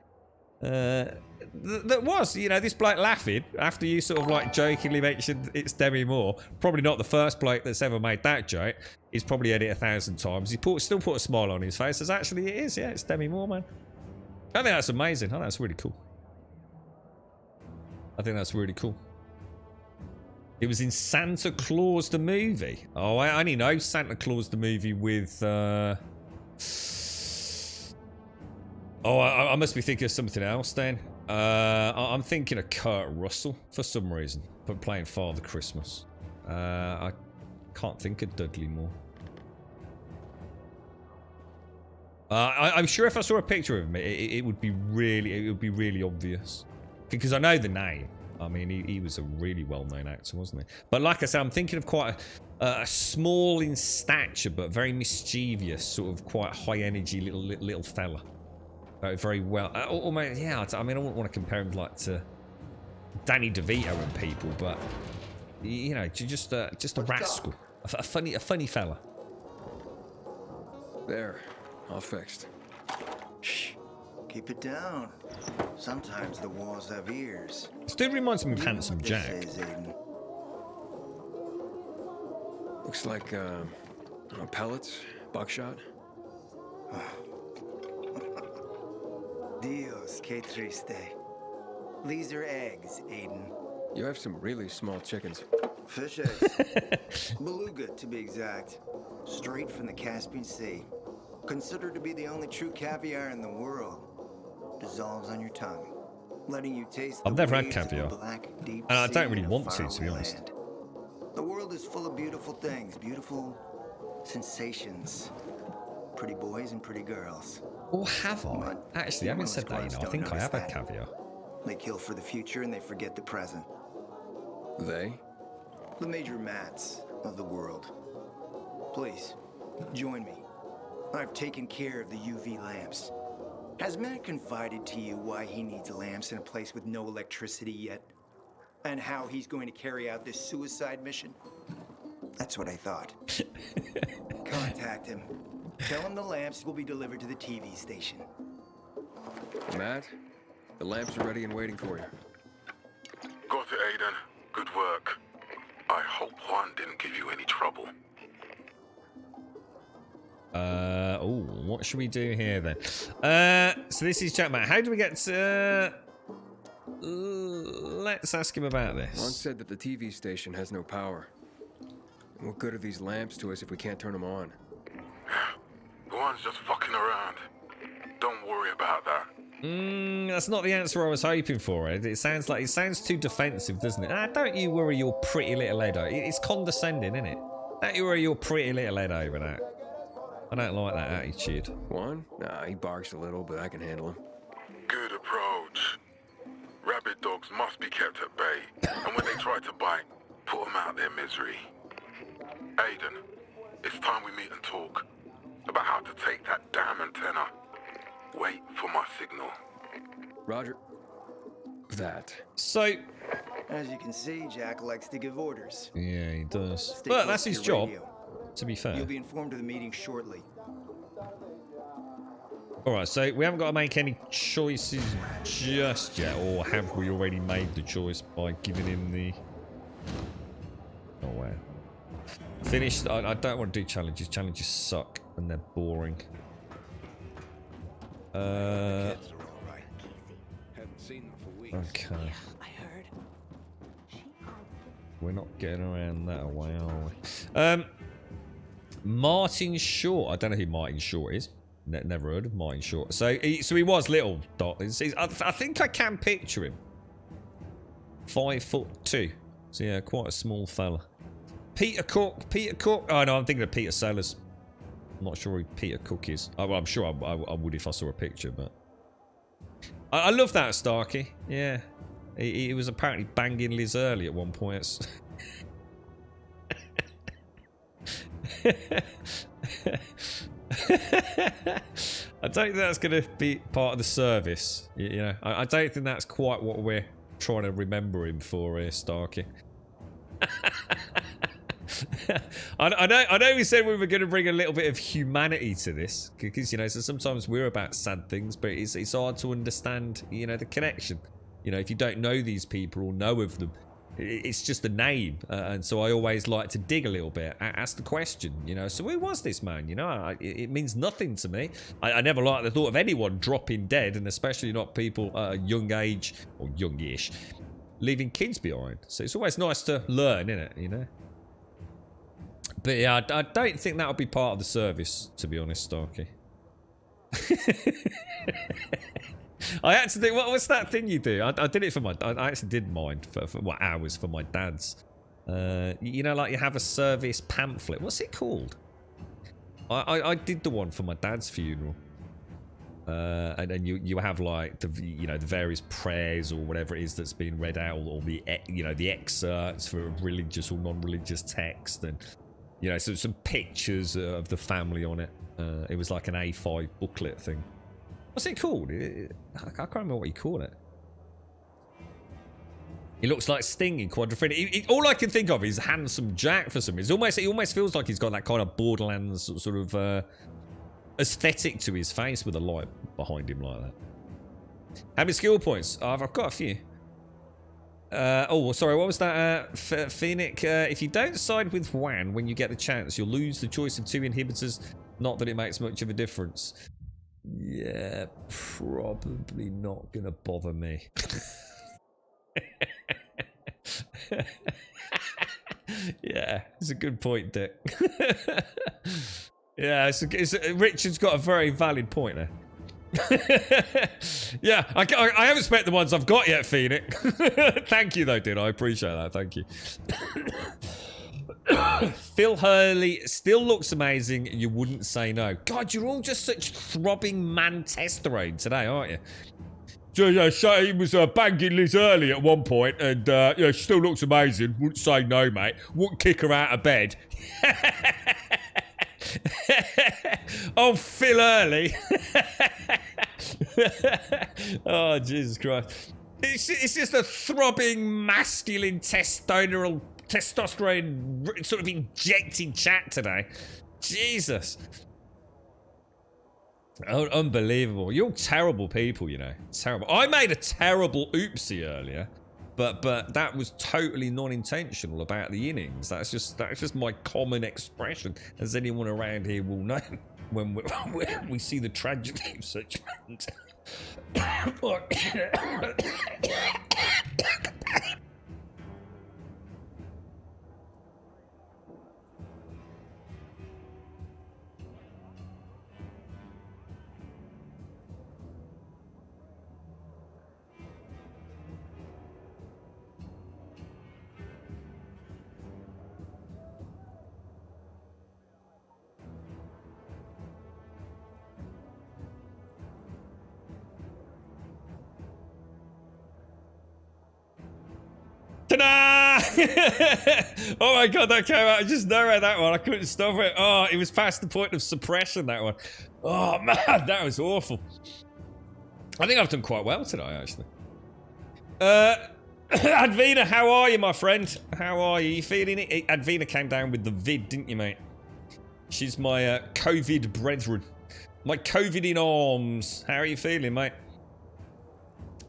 That was, you know, this bloke laughing after you sort of like jokingly mentioned it's Demi Moore. Probably not the first bloke that's ever made that joke. He's probably heard it 1,000 times. He still put a smile on his face as actually it is. Yeah, it's Demi Moore, man. I think that's amazing. I think that's really cool. I think that's really cool. It was in Santa Claus the movie. Oh, I only know Santa Claus the movie with... Oh, I must be thinking of something else then. I'm thinking of Kurt Russell for some reason, but playing Father Christmas. I can't think of Dudley Moore. I'm sure if I saw a picture of him, it would be really obvious, because I know the name. I mean, he was a really well-known actor, wasn't he? But like I said, I'm thinking of quite a small in stature, but very mischievous, sort of quite high-energy little fella. Very well. Yeah, I mean, I wouldn't want to compare him like to Danny DeVito and people, but you know, just a rascal, a funny fella. There, all fixed. Shh, keep it down. Sometimes the walls have ears. Still reminds me of Handsome Jack. Looks like pellets, buckshot. Dios, que triste. These are eggs, Aiden. You have some really small chickens. Fish eggs. Beluga, to be exact. Straight from the Caspian Sea. Considered to be the only true caviar in the world. Dissolves on your tongue, letting you taste the I've never had waves of the caviar. Black, deep And I don't sea really in a want to be faraway honest. land. The world is full of beautiful things, beautiful sensations. Pretty boys and pretty girls. Or have I? Actually, I haven't said that, you know. I think I have had caviar. They kill for the future and they forget the present. They? The major mats of the world. Please, join me. I've taken care of the UV lamps. Has Matt confided to you why he needs lamps in a place with no electricity yet? And how he's going to carry out this suicide mission? That's what I thought. Contact him. Tell him the lamps will be delivered to the TV station. Matt, the lamps are ready and waiting for you. Got it, Aiden. Good work. I hope Juan didn't give you any trouble. Oh, what should we do here then? So this is Jack Matt. How do we get to... let's ask him about this. Juan said that the TV station has no power. What good are these lamps to us if we can't turn them on? Juan's just fucking around. Don't worry about that. That's not the answer I was hoping for. It sounds too defensive, doesn't it? Don't you worry your pretty little head over. It's condescending, isn't it? Don't you worry your pretty little head over that. I don't like that attitude. Juan? Nah, he barks a little, but I can handle him. Good approach. Rabid dogs must be kept at bay, and when they try to bite, put them out their misery. Aiden, it's time we meet and talk about how to take that damn antenna. Wait for my signal. Roger. That. So, as you can see, Jack likes to give orders. Yeah, he does. Stay But close that's to his your job, radio. to be fair. You'll be informed of the meeting shortly. Alright, so we haven't got to make any choices just yet, or have we already made the choice by giving him the... Oh, wow. Finished. I don't want to do challenges. Challenges suck, and they're boring. Okay. We're not getting around that way, are we? Martin Short. I don't know who Martin Short is. Never heard of Martin Short. So he was little. I think I can picture him. 5'2". So yeah, quite a small fella. Peter Cook. Oh no, I'm thinking of Peter Sellers. I'm not sure who Peter Cook is. Oh, well, I'm sure I would if I saw a picture, but I love that Starkey. Yeah, he was apparently banging Liz Early at one point. I don't think that's going to be part of the service. You know, I don't think that's quite what we're trying to remember him for here, Starkey. I know we said we were going to bring a little bit of humanity to this, because, you know, so sometimes we're about sad things, but it's hard to understand, you know, the connection. You know, if you don't know these people or know of them, it's just a name, and so I always like to dig a little bit, ask the question, you know, so who was this man? You know, it means nothing to me. I never liked the thought of anyone dropping dead, and especially not people at a young age, or youngish, leaving kids behind. So it's always nice to learn, isn't it, you know? But yeah, I don't think that'll be part of the service, to be honest, Starkey. I had to do, what's that thing you do? I did it for I actually did mine for hours for my dad's. You know, like you have a service pamphlet. What's it called? I did the one for my dad's funeral. And then you have like the various prayers or whatever it is that's being read out, or the the excerpts for religious or non-religious text, and you know, so some pictures of the family on it. It was like an A5 booklet thing. What's it called? I can't remember what you call it. He looks like Sting in Quadrophenia. All I can think of is Handsome Jack for some reason. It almost feels like he's got that kind of Borderlands sort of aesthetic to his face with a light behind him like that. How many skill points? Oh, I've got a few. Oh, sorry, what was that? Phoenix, if you don't side with Juan when you get the chance, you'll lose the choice of 2 inhibitors. Not that it makes much of a difference. Yeah, probably not gonna bother me. Yeah, it's a good point, Dick. Yeah, Richard's got a very valid point there. Yeah, I haven't spent the ones I've got yet, Phoenix. Thank you, though, dude. I appreciate that. Thank you. Phil Hurley still looks amazing. You wouldn't say no. God, you're all just such throbbing man-testosterone today, aren't you? So, yeah, he was banging Liz Early at one point, and yeah, she still looks amazing. Wouldn't say no, mate. Wouldn't kick her out of bed. Oh, Phil Early. Oh, Jesus Christ. It's just a throbbing, masculine, testosterone sort of injecting chat today. Jesus. Oh, unbelievable. You're terrible people, you know. Terrible. I made a terrible oopsie earlier, but that was totally non-intentional about the innings. That's just my common expression, as anyone around here will know, when we see the tragedy of such things. opener! Oh my god, that came out. I just nowhere, that one. I couldn't stop it. Oh, it was past the point of suppression, that one. Oh man, that was awful. I think I've done quite well today, actually. Advina, how are you, my friend? How are you? You feeling it? Advina came down with the vid, didn't you, mate? She's my COVID brethren. My COVID in arms. How are you feeling, mate?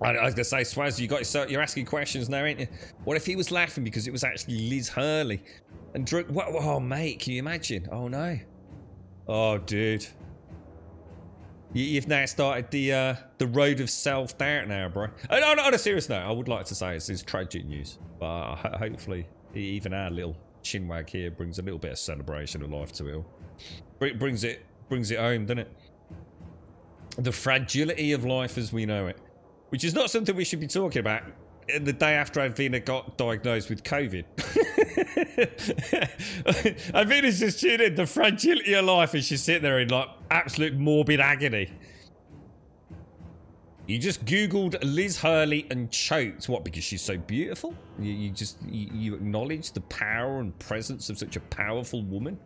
I was gonna say, Swaz, you're asking questions now, ain't you? What if he was laughing because it was actually Liz Hurley? And drunk? What? Oh, mate, can you imagine? Oh no. Oh, dude. You've now started the road of self-doubt now, bro. On a serious note, I would like to say it's tragic news, but hopefully even our little chinwag here brings a little bit of celebration of life to it all. It brings it home, doesn't it? The fragility of life as we know it. Which is not something we should be talking about the day after Advina got diagnosed with COVID. Advina's just tuned in. The fragility of life as she's sitting there in like absolute morbid agony. You just Googled Liz Hurley and choked. What, because she's so beautiful? You acknowledge the power and presence of such a powerful woman?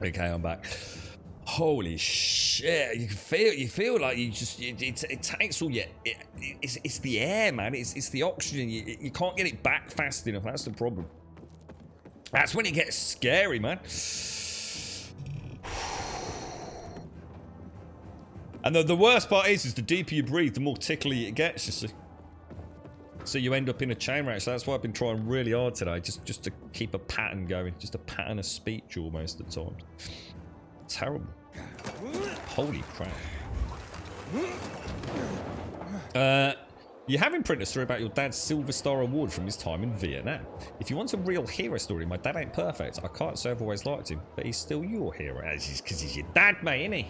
Okay, I'm back. Holy shit! You feel like you just it takes all your it's the air, man. It's the oxygen. You can't get it back fast enough. That's the problem. That's when it gets scary, man. And the worst part is the deeper you breathe, the more tickly it gets. You see. So you end up in a chain reaction. So that's why I've been trying really hard today, just to keep a pattern going, just a pattern of speech almost at times. Terrible. Holy crap. You have imprinted us through about your dad's Silver Star Award from his time in Vietnam. If you want a real hero story, my dad ain't perfect. I can't say I've always liked him, but he's still your hero. Because he's your dad, mate, isn't he?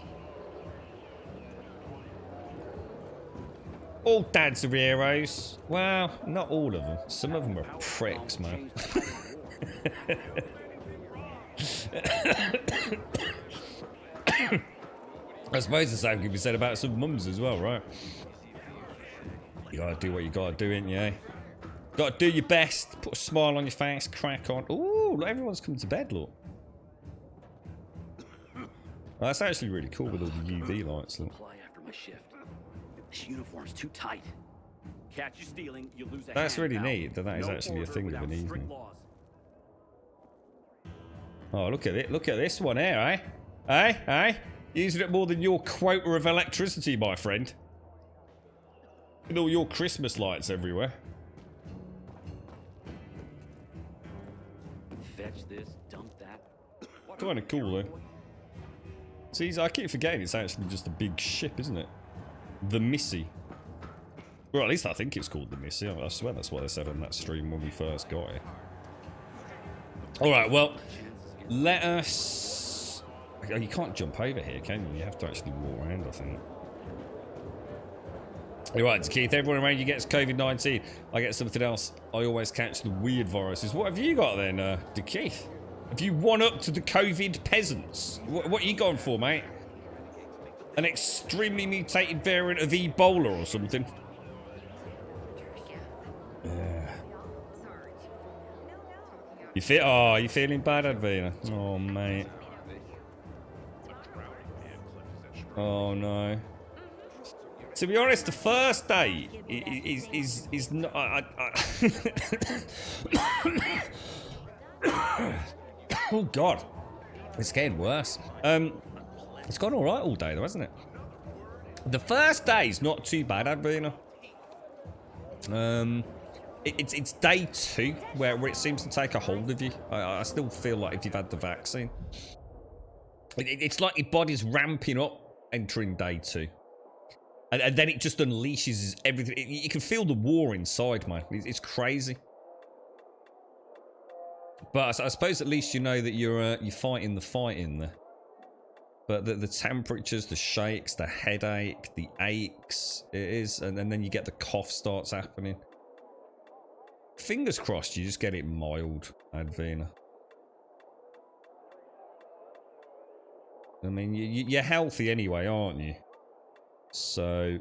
All dads are heroes. Well, not all of them. Some of them are pricks, man. I suppose the same can be said about some mums as well, right? You gotta do what you gotta do, ain't you, eh? Gotta do your best, put a smile on your face, crack on. Ooh, look, everyone's coming to bed, look. Well, that's actually really cool with all the UV lights, look. After my shift. This uniform's too tight. Catch you stealing, you lose a That's hand, really pal. neat that is No actually a order thing of without an strict evening. laws. Oh, look at it. Look at this one here, eh? Eh? Eh? Using it more than your quota of electricity, my friend. With all your Christmas lights everywhere. Fetch this, dump that. Kind of cool, though. See, I keep forgetting it's actually just a big ship, isn't it? The Missy. Well, at least I think it's called the Missy. I swear that's what they said on that stream when we first got it. Alright, well, let us... Oh, you can't jump over here, can you? You have to actually walk around, I think. Alright, Keith, everyone around you gets COVID-19. I get something else. I always catch the weird viruses. What have you got then, Keith? Have you won up to the COVID peasants? What are you going for, mate? An extremely mutated variant of Ebola or something? You feel? Oh, you feeling bad, Advina? Oh, mate. Oh no. To be honest, the first day is not. Oh God, it's getting worse. It's gone all right all day though, hasn't it? The first day's not too bad, Advina. It's day 2 where it seems to take a hold of you. I still feel like if you've had the vaccine, it's like your body's ramping up entering day 2. And then it just unleashes everything. You can feel the war inside, man. It's crazy. But I suppose at least you know that you're fighting the fight in there. But the temperatures, the shakes, the headache, the aches, it is, and then you get the cough starts happening. Fingers crossed you just get it mild, Advena. I mean, you're healthy anyway, aren't you? So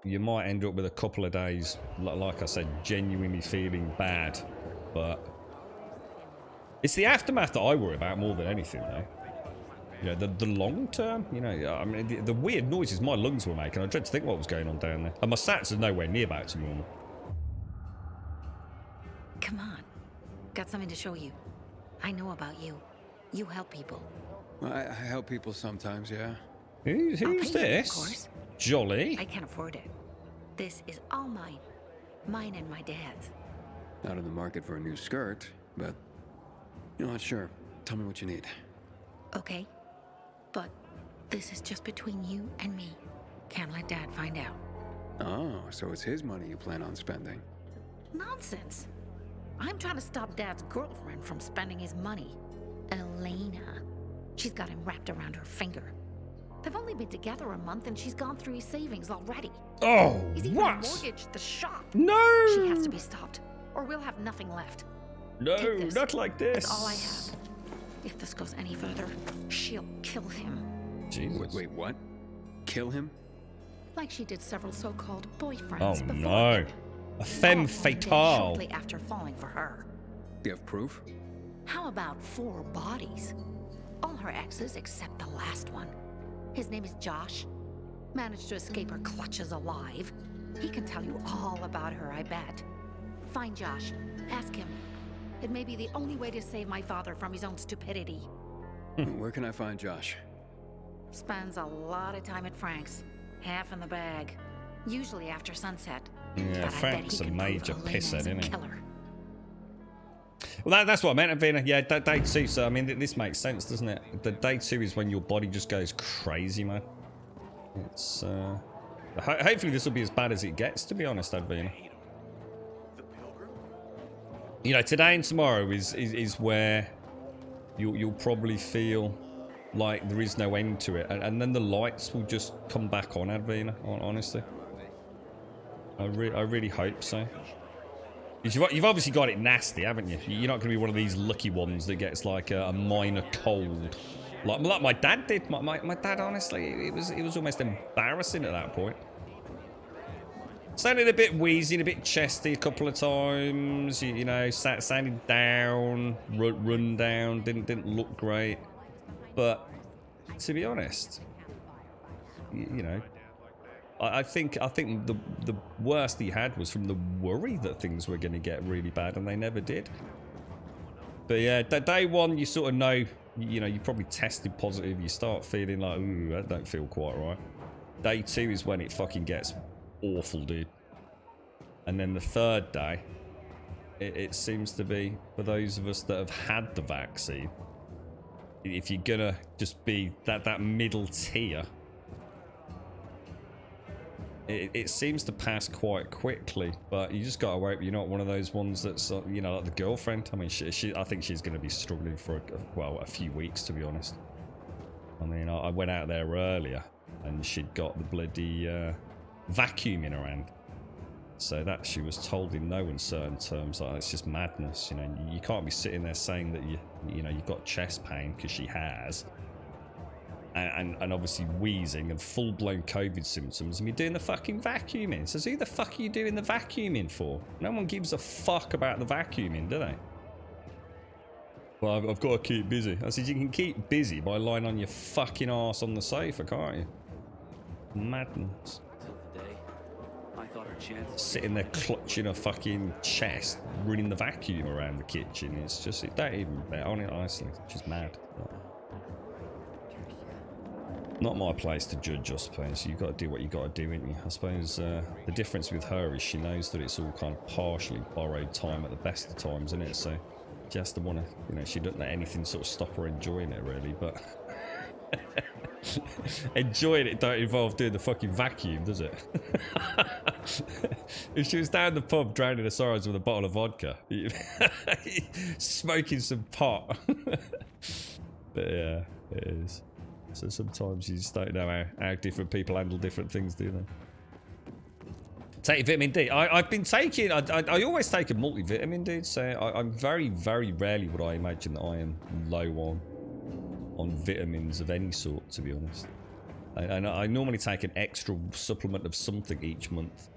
you might end up with a couple of days, like I said, genuinely feeling bad. But it's the aftermath that I worry about more than anything, though. You know, the long term, you know, I mean, the weird noises my lungs were making, I dread to think what was going on down there. And my stats are nowhere near back to normal. Come on. Got something to show you. I know about you. You help people. Well, I help people sometimes, yeah. Who's this? You, of course. Jolly? I can't afford it. This is all mine. Mine and my dad's. Not in the market for a new skirt, but... You know what, sure. Tell me what you need. Okay. But this is just between you and me. Can't let Dad find out. Oh, so it's his money you plan on spending. Nonsense. I'm trying to stop Dad's girlfriend from spending his money. Elena. She's got him wrapped around her finger. They've only been together a month and she's gone through his savings already. Oh, He's even what? mortgaged the shop. No! She has to be stopped, or we'll have nothing left. No, not like this. That's all I have. If this goes any further, she'll kill him. Jesus. Wait, what? Kill him? Like she did several so-called boyfriends Oh before. no. A femme All fatale. shortly after falling for her. Do you have proof? How about 4 bodies? All her exes except the last one. His name is Josh. Managed to escape her clutches alive. He can tell you all about her, I bet. Find Josh. Ask him. It may be the only way to save my father from his own stupidity. Where can I find Josh? Spends a lot of time at Frank's. Half in the bag. Usually after sunset. Yeah, But I bet Frank's he a can prove major Elena pisser, is a isn't he? killer. Well, that's what I meant, Avina. Yeah, day 2. So, I mean, this makes sense, doesn't it? The day 2 is when your body just goes crazy, man. It's, hopefully this will be as bad as it gets, to be honest, Advina. You know, today and tomorrow is where you'll probably feel like there is no end to it. And then the lights will just come back on, Advina, honestly. I really hope so. You've obviously got it nasty, haven't you? You're not going to be one of these lucky ones that gets like a minor cold, like my dad did. My dad, honestly, it was almost embarrassing at that point. Sounded a bit wheezy, a bit chesty a couple of times. You know, sounded down, run down. Didn't look great. But to be honest, you know. I think the worst he had was from the worry that things were going to get really bad, and they never did. But yeah, day 1, you sort of know, you know, you probably tested positive. You start feeling like, ooh, that don't feel quite right. Day 2 is when it fucking gets awful, dude. And then the 3rd day, it seems to be, for those of us that have had the vaccine, if you're gonna just be that middle tier, it seems to pass quite quickly, but you just gotta hope you're not one of those ones that's, you know, like the girlfriend. I mean, I think she's gonna be struggling for a few weeks, to be honest. I mean, I went out there earlier, and she'd got the bloody vacuum in her hand. So that she was told in no uncertain terms, like, it's just madness. You know, you can't be sitting there saying that you know you've got chest pain, because she has. And obviously wheezing and full-blown COVID symptoms, and you're doing the fucking vacuuming. So who the fuck are you doing the vacuuming for? No one gives a fuck about the vacuuming, do they? Well, I've got to keep busy. I said, you can keep busy by lying on your fucking arse on the sofa, can't you? Madness. Sitting there clutching a fucking chest, running the vacuum around the kitchen. It's just, it don't even bear on it, honestly. It's just mad. Not my place to judge, I suppose. You've got to do what you got to do, ain't you? I suppose the difference with her is she knows that it's all kind of partially borrowed time at the best of times, isn't it? So she has to want to, you know, she doesn't let anything sort of stop her enjoying it, really. But enjoying it don't involve doing the fucking vacuum, does it? If she was down the pub drowning her sorrows with a bottle of vodka, smoking some pot. But yeah, it is. So sometimes you just don't know how different people handle different things, do they? Take vitamin D. I've been taking... I always take a multivitamin, dude. So I'm very, very rarely would I imagine that I am low on vitamins of any sort, to be honest. And I normally take an extra supplement of something each month.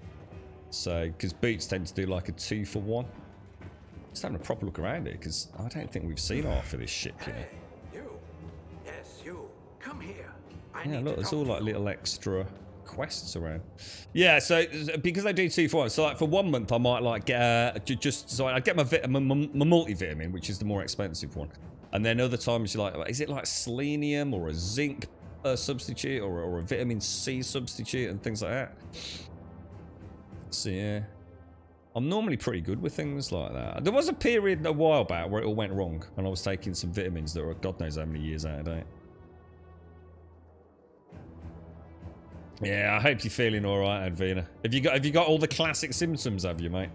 So, because Boots tend to do like a 2-for-1. Just having a proper look around it, because I don't think we've seen half of this shit, you know. You. Yes, you. Come here. Yeah, look, there's all like little extra quests around. Yeah, so because they do 2-for-1, so like for 1 month I might like get so I get my multivitamin, which is the more expensive one, and then other times you're like, is it like selenium or a zinc substitute or a vitamin C substitute and things like that. So yeah, I'm normally pretty good with things like that. There was a period a while back where it all went wrong and I was taking some vitamins that were God knows how many years out of date. Yeah, I hope you're feeling all right, Advina. Have you got all the classic symptoms? Have you, mate?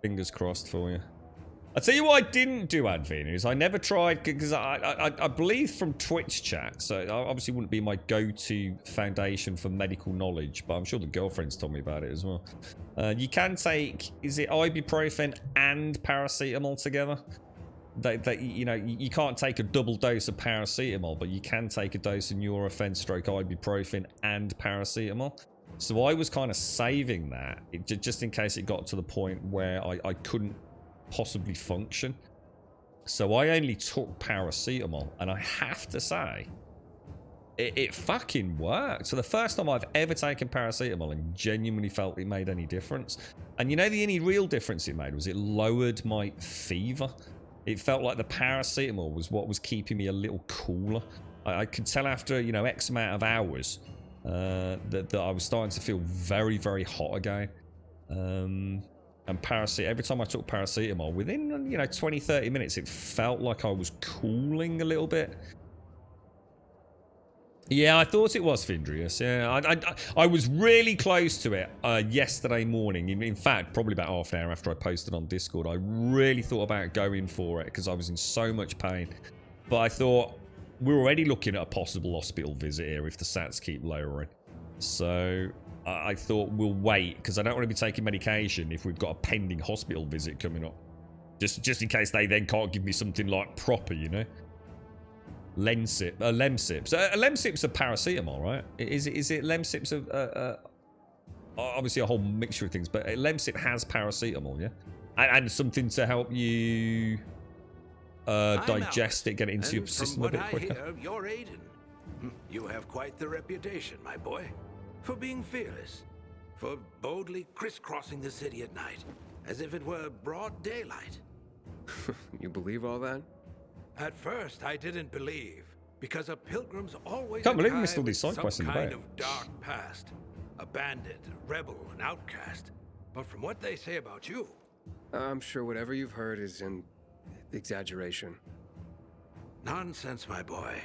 Fingers crossed for you. I tell you what I didn't do, Advina, is I never tried, because I believe from Twitch chat, so obviously wouldn't be my go-to foundation for medical knowledge, but I'm sure the girlfriends told me about it as well. You can take, is it ibuprofen and paracetamol together? You know, you can't take a double dose of paracetamol, but you can take a dose of Nurofen stroke ibuprofen and paracetamol. So I was kind of saving that, just in case it got to the point where I couldn't possibly function. So I only took paracetamol, and I have to say, it fucking worked. So the first time I've ever taken paracetamol and genuinely felt it made any difference. And you know, the only real difference it made was it lowered my fever. It felt like the paracetamol was what was keeping me a little cooler. I could tell after, you know, X amount of hours that I was starting to feel very, very hot again. And every time I took paracetamol, within, you know, 20-30 minutes, it felt like I was cooling a little bit. Yeah, I thought it was Findrius. Yeah, I was really close to it yesterday morning. In fact, probably about half an hour after I posted on Discord, I really thought about going for it because I was in so much pain. But I thought, we're already looking at a possible hospital visit here if the sats keep lowering. So I thought we'll wait, because I don't want to be taking medication if we've got a pending hospital visit coming up. Just in case they then can't give me something like proper, you know? Lemsip. So Lemsip's a paracetamol, right? Is it Lemsip's obviously a whole mixture of things, but Lemsip has paracetamol, yeah? And something to help you digest it, get it into your system a bit quicker. Hear, you're Aiden. You have quite the reputation, my boy, for being fearless, for boldly crisscrossing the city at night, as if it were broad daylight. You believe all that? At first, I didn't believe, because a pilgrim's always Can't believe we a missed all guy these with side quests in some the kind back. of dark past, a bandit, a rebel, an outcast. But from what they say about you, I'm sure whatever you've heard is an exaggeration. Nonsense, my boy.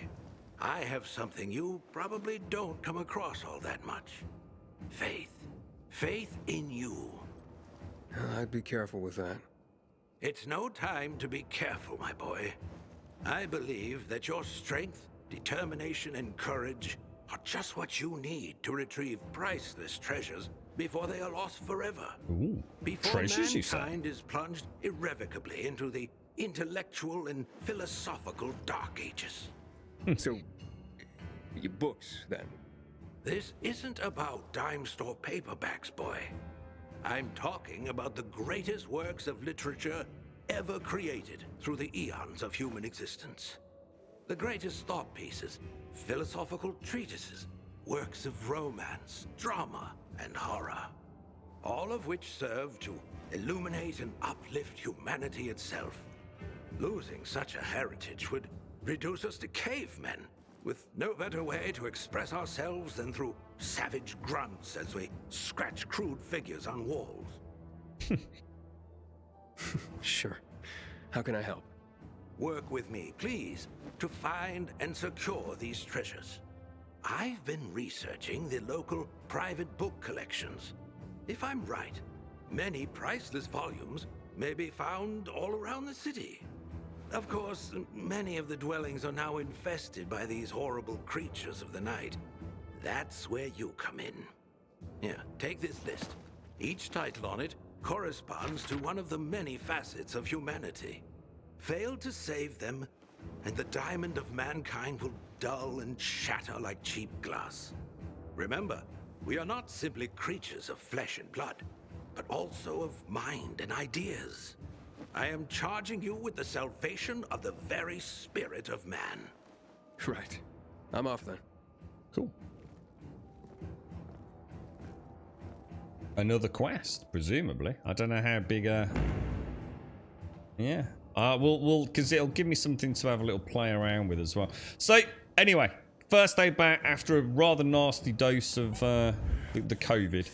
I have something you probably don't come across all that much. Faith. Faith in you. I'd be careful with that. It's no time to be careful, my boy. I believe that your strength, determination, and courage are just what you need to retrieve priceless treasures before they are lost forever. Ooh, before treasures, you say? mankind is plunged irrevocably into the intellectual and philosophical Dark Ages. So, your books, then? This isn't about dime store paperbacks, boy. I'm talking about the greatest works of literature ever created through the eons of human existence. The greatest thought pieces, philosophical treatises, works of romance, drama, and horror. All of which serve to illuminate and uplift humanity itself. Losing such a heritage would reduce us to cavemen, with no better way to express ourselves than through savage grunts as we scratch crude figures on walls. Sure. How can I help? Work with me, please, to find and secure these treasures. I've been researching the local private book collections. If I'm right, many priceless volumes may be found all around the city. Of course, many of the dwellings are now infested by these horrible creatures of the night. That's where you come in. Here, take this list. Each title on it corresponds to one of the many facets of humanity. Fail to save them, and the diamond of mankind will dull and shatter like cheap glass. Remember, we are not simply creatures of flesh and blood, but also of mind and ideas. I am charging you with the salvation of the very spirit of man. Right. I'm off then. Cool. Another quest, presumably. I don't know how big yeah. We'll because it'll give me something to have a little play around with as well. So, anyway, first day back after a rather nasty dose of the COVID.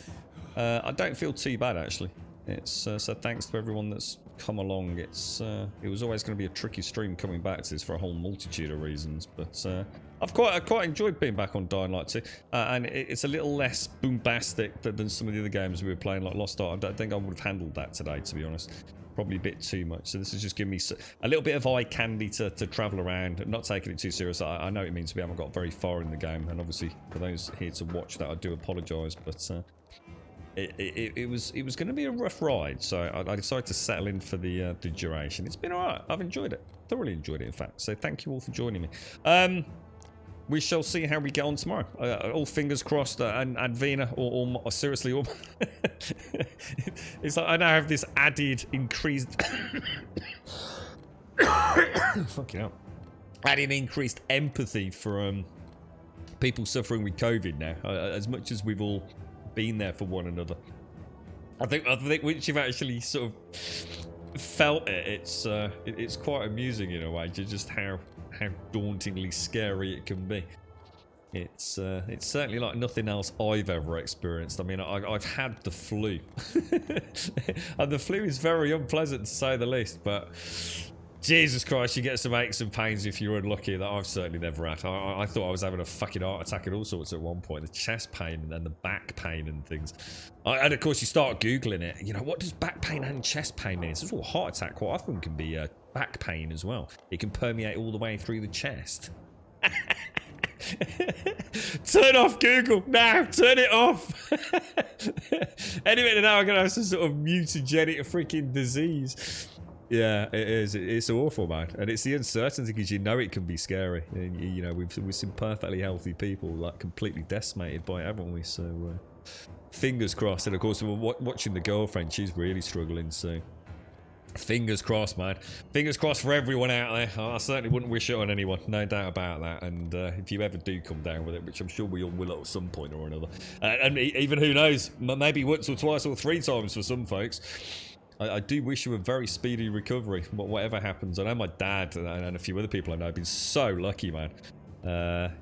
I don't feel too bad, actually. It's so thanks to everyone that's come along. It was always going to be a tricky stream coming back to this for a whole multitude of reasons, but I quite enjoyed being back on Dying Light 2, and it's a little less bombastic than some of the other games we were playing, like Lost Ark. I don't think I would have handled that today, to be honest. Probably a bit too much. So this is just giving me a little bit of eye candy to travel around, not taking it too serious. I know it means we haven't got very far in the game, and obviously for those here to watch that, I do apologise, but it was going to be a rough ride, so I decided to settle in for the duration. It's been alright. I've enjoyed it. Thoroughly enjoyed it, in fact. So thank you all for joining me. We shall see how we get on tomorrow. All fingers crossed, and Vina, or seriously, or it's like I now have this added increased fucking hell, added increased empathy for people suffering with COVID now. As much as we've all been there for one another, I think once you've actually sort of felt it, it's quite amusing in a way, just how dauntingly scary it can be. It's certainly like nothing else I've ever experienced. I mean, I've had the flu, and the flu is very unpleasant to say the least. But Jesus Christ, you get some aches and pains if you're unlucky that I've certainly never had. I thought I was having a fucking heart attack and all sorts at one point. The chest pain and then the back pain and things. And of course, you start Googling it. You know, what does back pain and chest pain mean? It's all heart attack quite often can be back pain as well. It can permeate all the way through the chest. Turn off Google now. Turn it off. Anyway, now I'm going to have some sort of mutagenic freaking disease. Yeah, it is. It's awful, man. And it's the uncertainty because you know it can be scary. And, you know, we've seen perfectly healthy people like completely decimated by it, haven't we? So, fingers crossed. And of course, we're watching the girlfriend. She's really struggling. So, fingers crossed, man. Fingers crossed for everyone out there. I certainly wouldn't wish it on anyone. No doubt about that. And if you ever do come down with it, which I'm sure we all will at some point or another. And even who knows, maybe once or twice or 3 times for some folks. I do wish you a very speedy recovery, whatever happens. I know my dad and a few other people I know have been so lucky, man.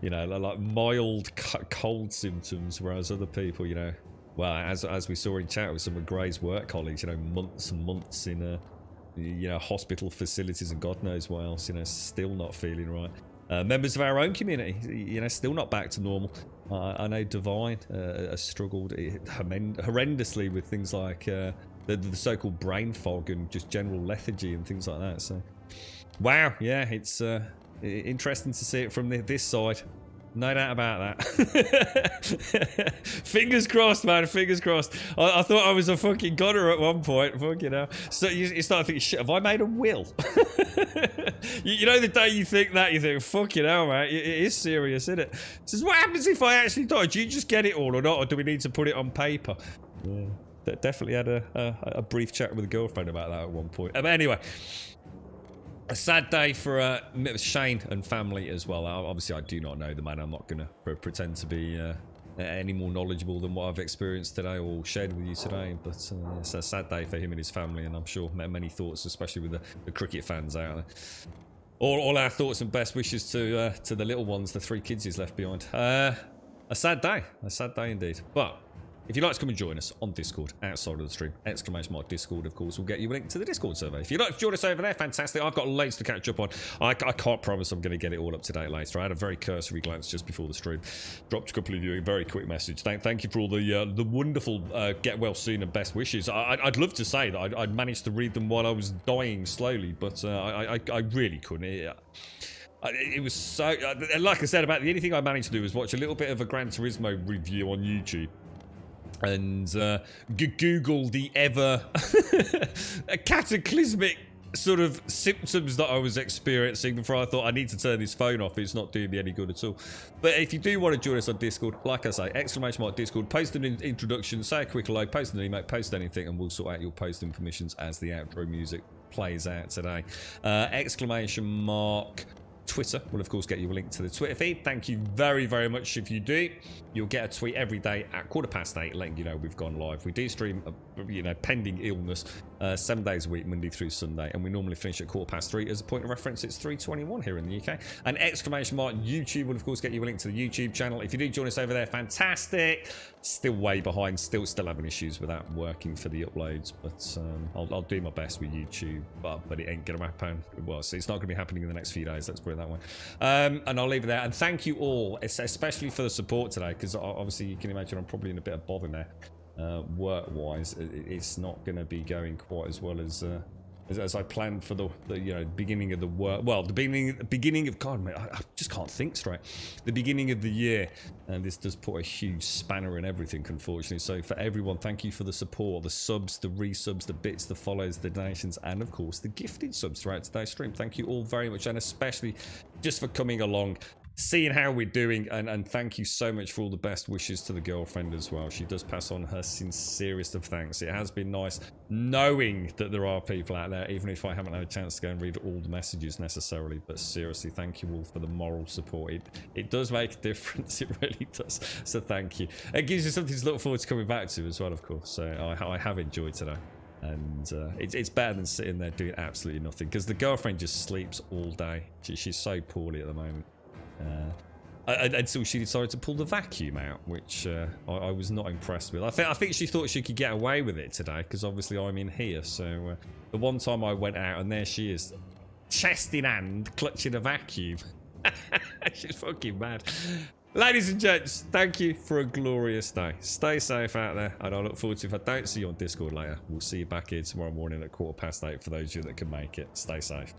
You know, like mild cold symptoms, whereas other people, you know, well, as we saw in chat with some of Gray's work colleagues, you know, months and months in, you know, hospital facilities and God knows what else, you know, still not feeling right. Members of our own community, you know, still not back to normal. I know Divine has struggled horrendously with things like the so-called brain fog and just general lethargy and things like that. So, wow, yeah, it's interesting to see it from this side. No doubt about that. Fingers crossed, man. Fingers crossed. I thought I was a fucking goner at one point. Fucking hell. So you start thinking, shit, have I made a will? you know, the day you think that, you think, fucking hell, man. It is serious, isn't it? Says, what happens if I actually die? Do you just get it all or not? Or do we need to put it on paper? Yeah. Definitely had a brief chat with a girlfriend about that at one point. But anyway, a sad day for Shane and family as well. Obviously, I do not know the man. I'm not going to pretend to be any more knowledgeable than what I've experienced today or shared with you today. But it's a sad day for him and his family, and I'm sure many thoughts, especially with the cricket fans out there. All our thoughts and best wishes to the little ones, the 3 kids he's left behind. A sad day indeed. But if you'd like to come and join us on Discord outside of the stream, !Discord, of course, will get you a link to the Discord server. If you'd like to join us over there, fantastic. I've got loads to catch up on. I can't promise I'm going to get it all up to date later. I had a very cursory glance just before the stream. Dropped a couple of you a very quick message. Thank you for all the wonderful get well soon and best wishes. I'd love to say that I'd managed to read them while I was dying slowly, but I really couldn't. It was so... like I said, about the only thing I managed to do was watch a little bit of a Gran Turismo review on YouTube. And Google the ever cataclysmic sort of symptoms that I was experiencing before I thought I need to turn this phone off. It's not doing me any good at all. But if you do want to join us on Discord, like I say, !Discord, post an introduction, say a quick hello, post an email, post anything, and we'll sort out your posting permissions as the outro music plays out today. Twitter will of course get you a link to the Twitter feed. Thank you very, very much if you do. You'll get a tweet every day at 8:15 letting you know we've gone live. We do stream, pending illness, 7 days a week, Monday through Sunday, and we normally finish at 3:15. As a point of reference, it's 3:21 here in the UK. And !YouTube will of course get you a link to the YouTube channel. If you do join us over there, fantastic. Still way behind, still having issues with that working for the uploads, but I'll do my best with YouTube, but it ain't gonna happen. Well, so it's not gonna be happening in the next few days, let's put it that way. And I'll leave it there, and thank you all, especially for the support today, because obviously you can imagine I'm probably in a bit of bother now, work-wise. It's not gonna be going quite as well as I planned for the beginning of the work. Well, the beginning of God, mate, I just can't think straight. The beginning of the year, and this does put a huge spanner in everything, unfortunately. So for everyone, thank you for the support, the subs, the resubs, the bits, the follows, the donations, and of course the gifted subs throughout today's stream. Thank you all very much, and especially just for coming along, seeing how we're doing, and thank you so much for all the best wishes to the girlfriend as well. She does pass on her sincerest of thanks. It has been nice knowing that there are people out there, even if I haven't had a chance to go and read all the messages necessarily. But seriously, thank you all for the moral support. It does make a difference, it really does. So thank you. It gives you something to look forward to coming back to as well, of course. So I have enjoyed today. And it's better than sitting there doing absolutely nothing, because the girlfriend just sleeps all day. She's so poorly at the moment. Until she decided to pull the vacuum out, which I was not impressed with. I think she thought she could get away with it today, because obviously I'm in here. So the one time I went out and there she is, chest in hand, clutching a vacuum. She's fucking mad. Ladies and gents, thank you for a glorious day. Stay safe out there, and I look forward to, if I don't see you on Discord later, we'll see you back here tomorrow morning at 8:15 for those of you that can make it. Stay safe.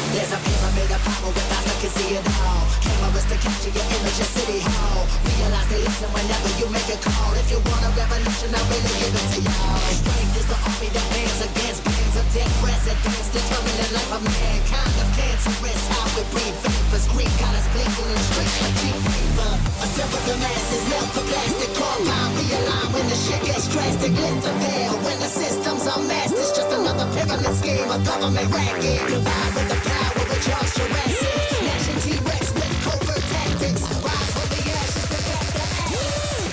There's a pyramid of power with eyes that can see it all. Cameras to capture your image at City Hall. Realize they listen whenever you make a call. If you want a revolution, I really give it to y'all. Strength is the army that bands against bands of dead presidents, determining the life of mankind. Of cancerous, how we breathe vapors. Greek got us blinking in streets like cheap paper. Assemble the masses, melt the plastic compound. Realign when the shit gets drastic. Lift the veil when the systems are masked. It's just another pyramid scheme, a government racket. Combined with the power with Charles Jurassic. Nation T-Rex with covert tactics. Rise from the ashes to back the ashes.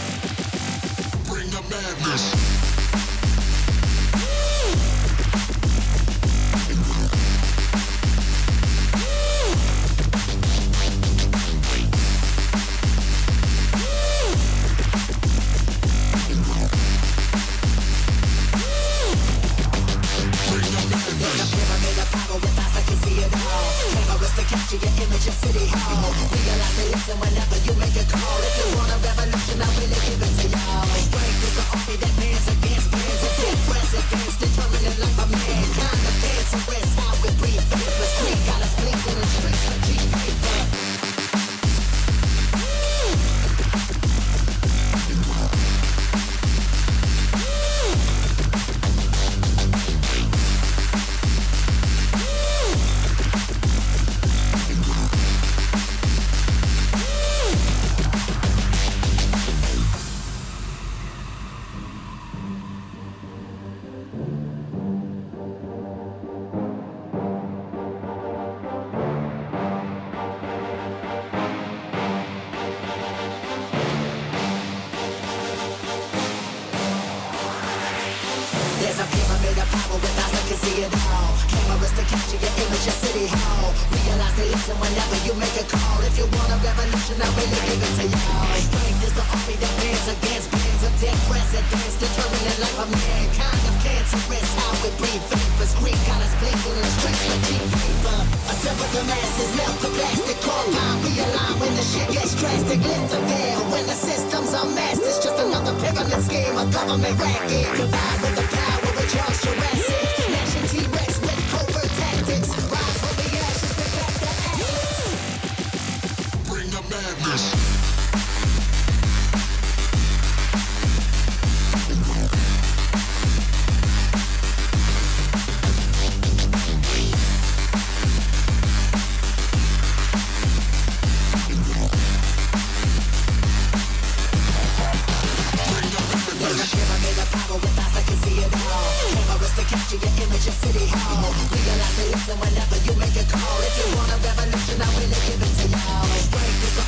Bring the madness. There's a pyramid of power with eyes that can see it city hall. Realize they listen whenever you make a call. If you want a revolution, I really give it to y'all. Strength is the army that bands against bands of dead presidents, determining the life of mankind of cancerous. How we breathe vapors, green colors blinking in the streets like cheap paper. Assemble the masses, melt the plastic, compound, realign when the shit gets drastic. Lift the veil when the systems are masked. It's just another pyramid scheme, a government racket. Combined with the power of Charles Jurassic. Nation T-Rex with covert tactics. Rise from the ashes to back the atlas. Bring the madness. Capture your image in City Hall. Realize they listen whenever you make a call. If you want a revolution, I really give it to y'all. Strength is the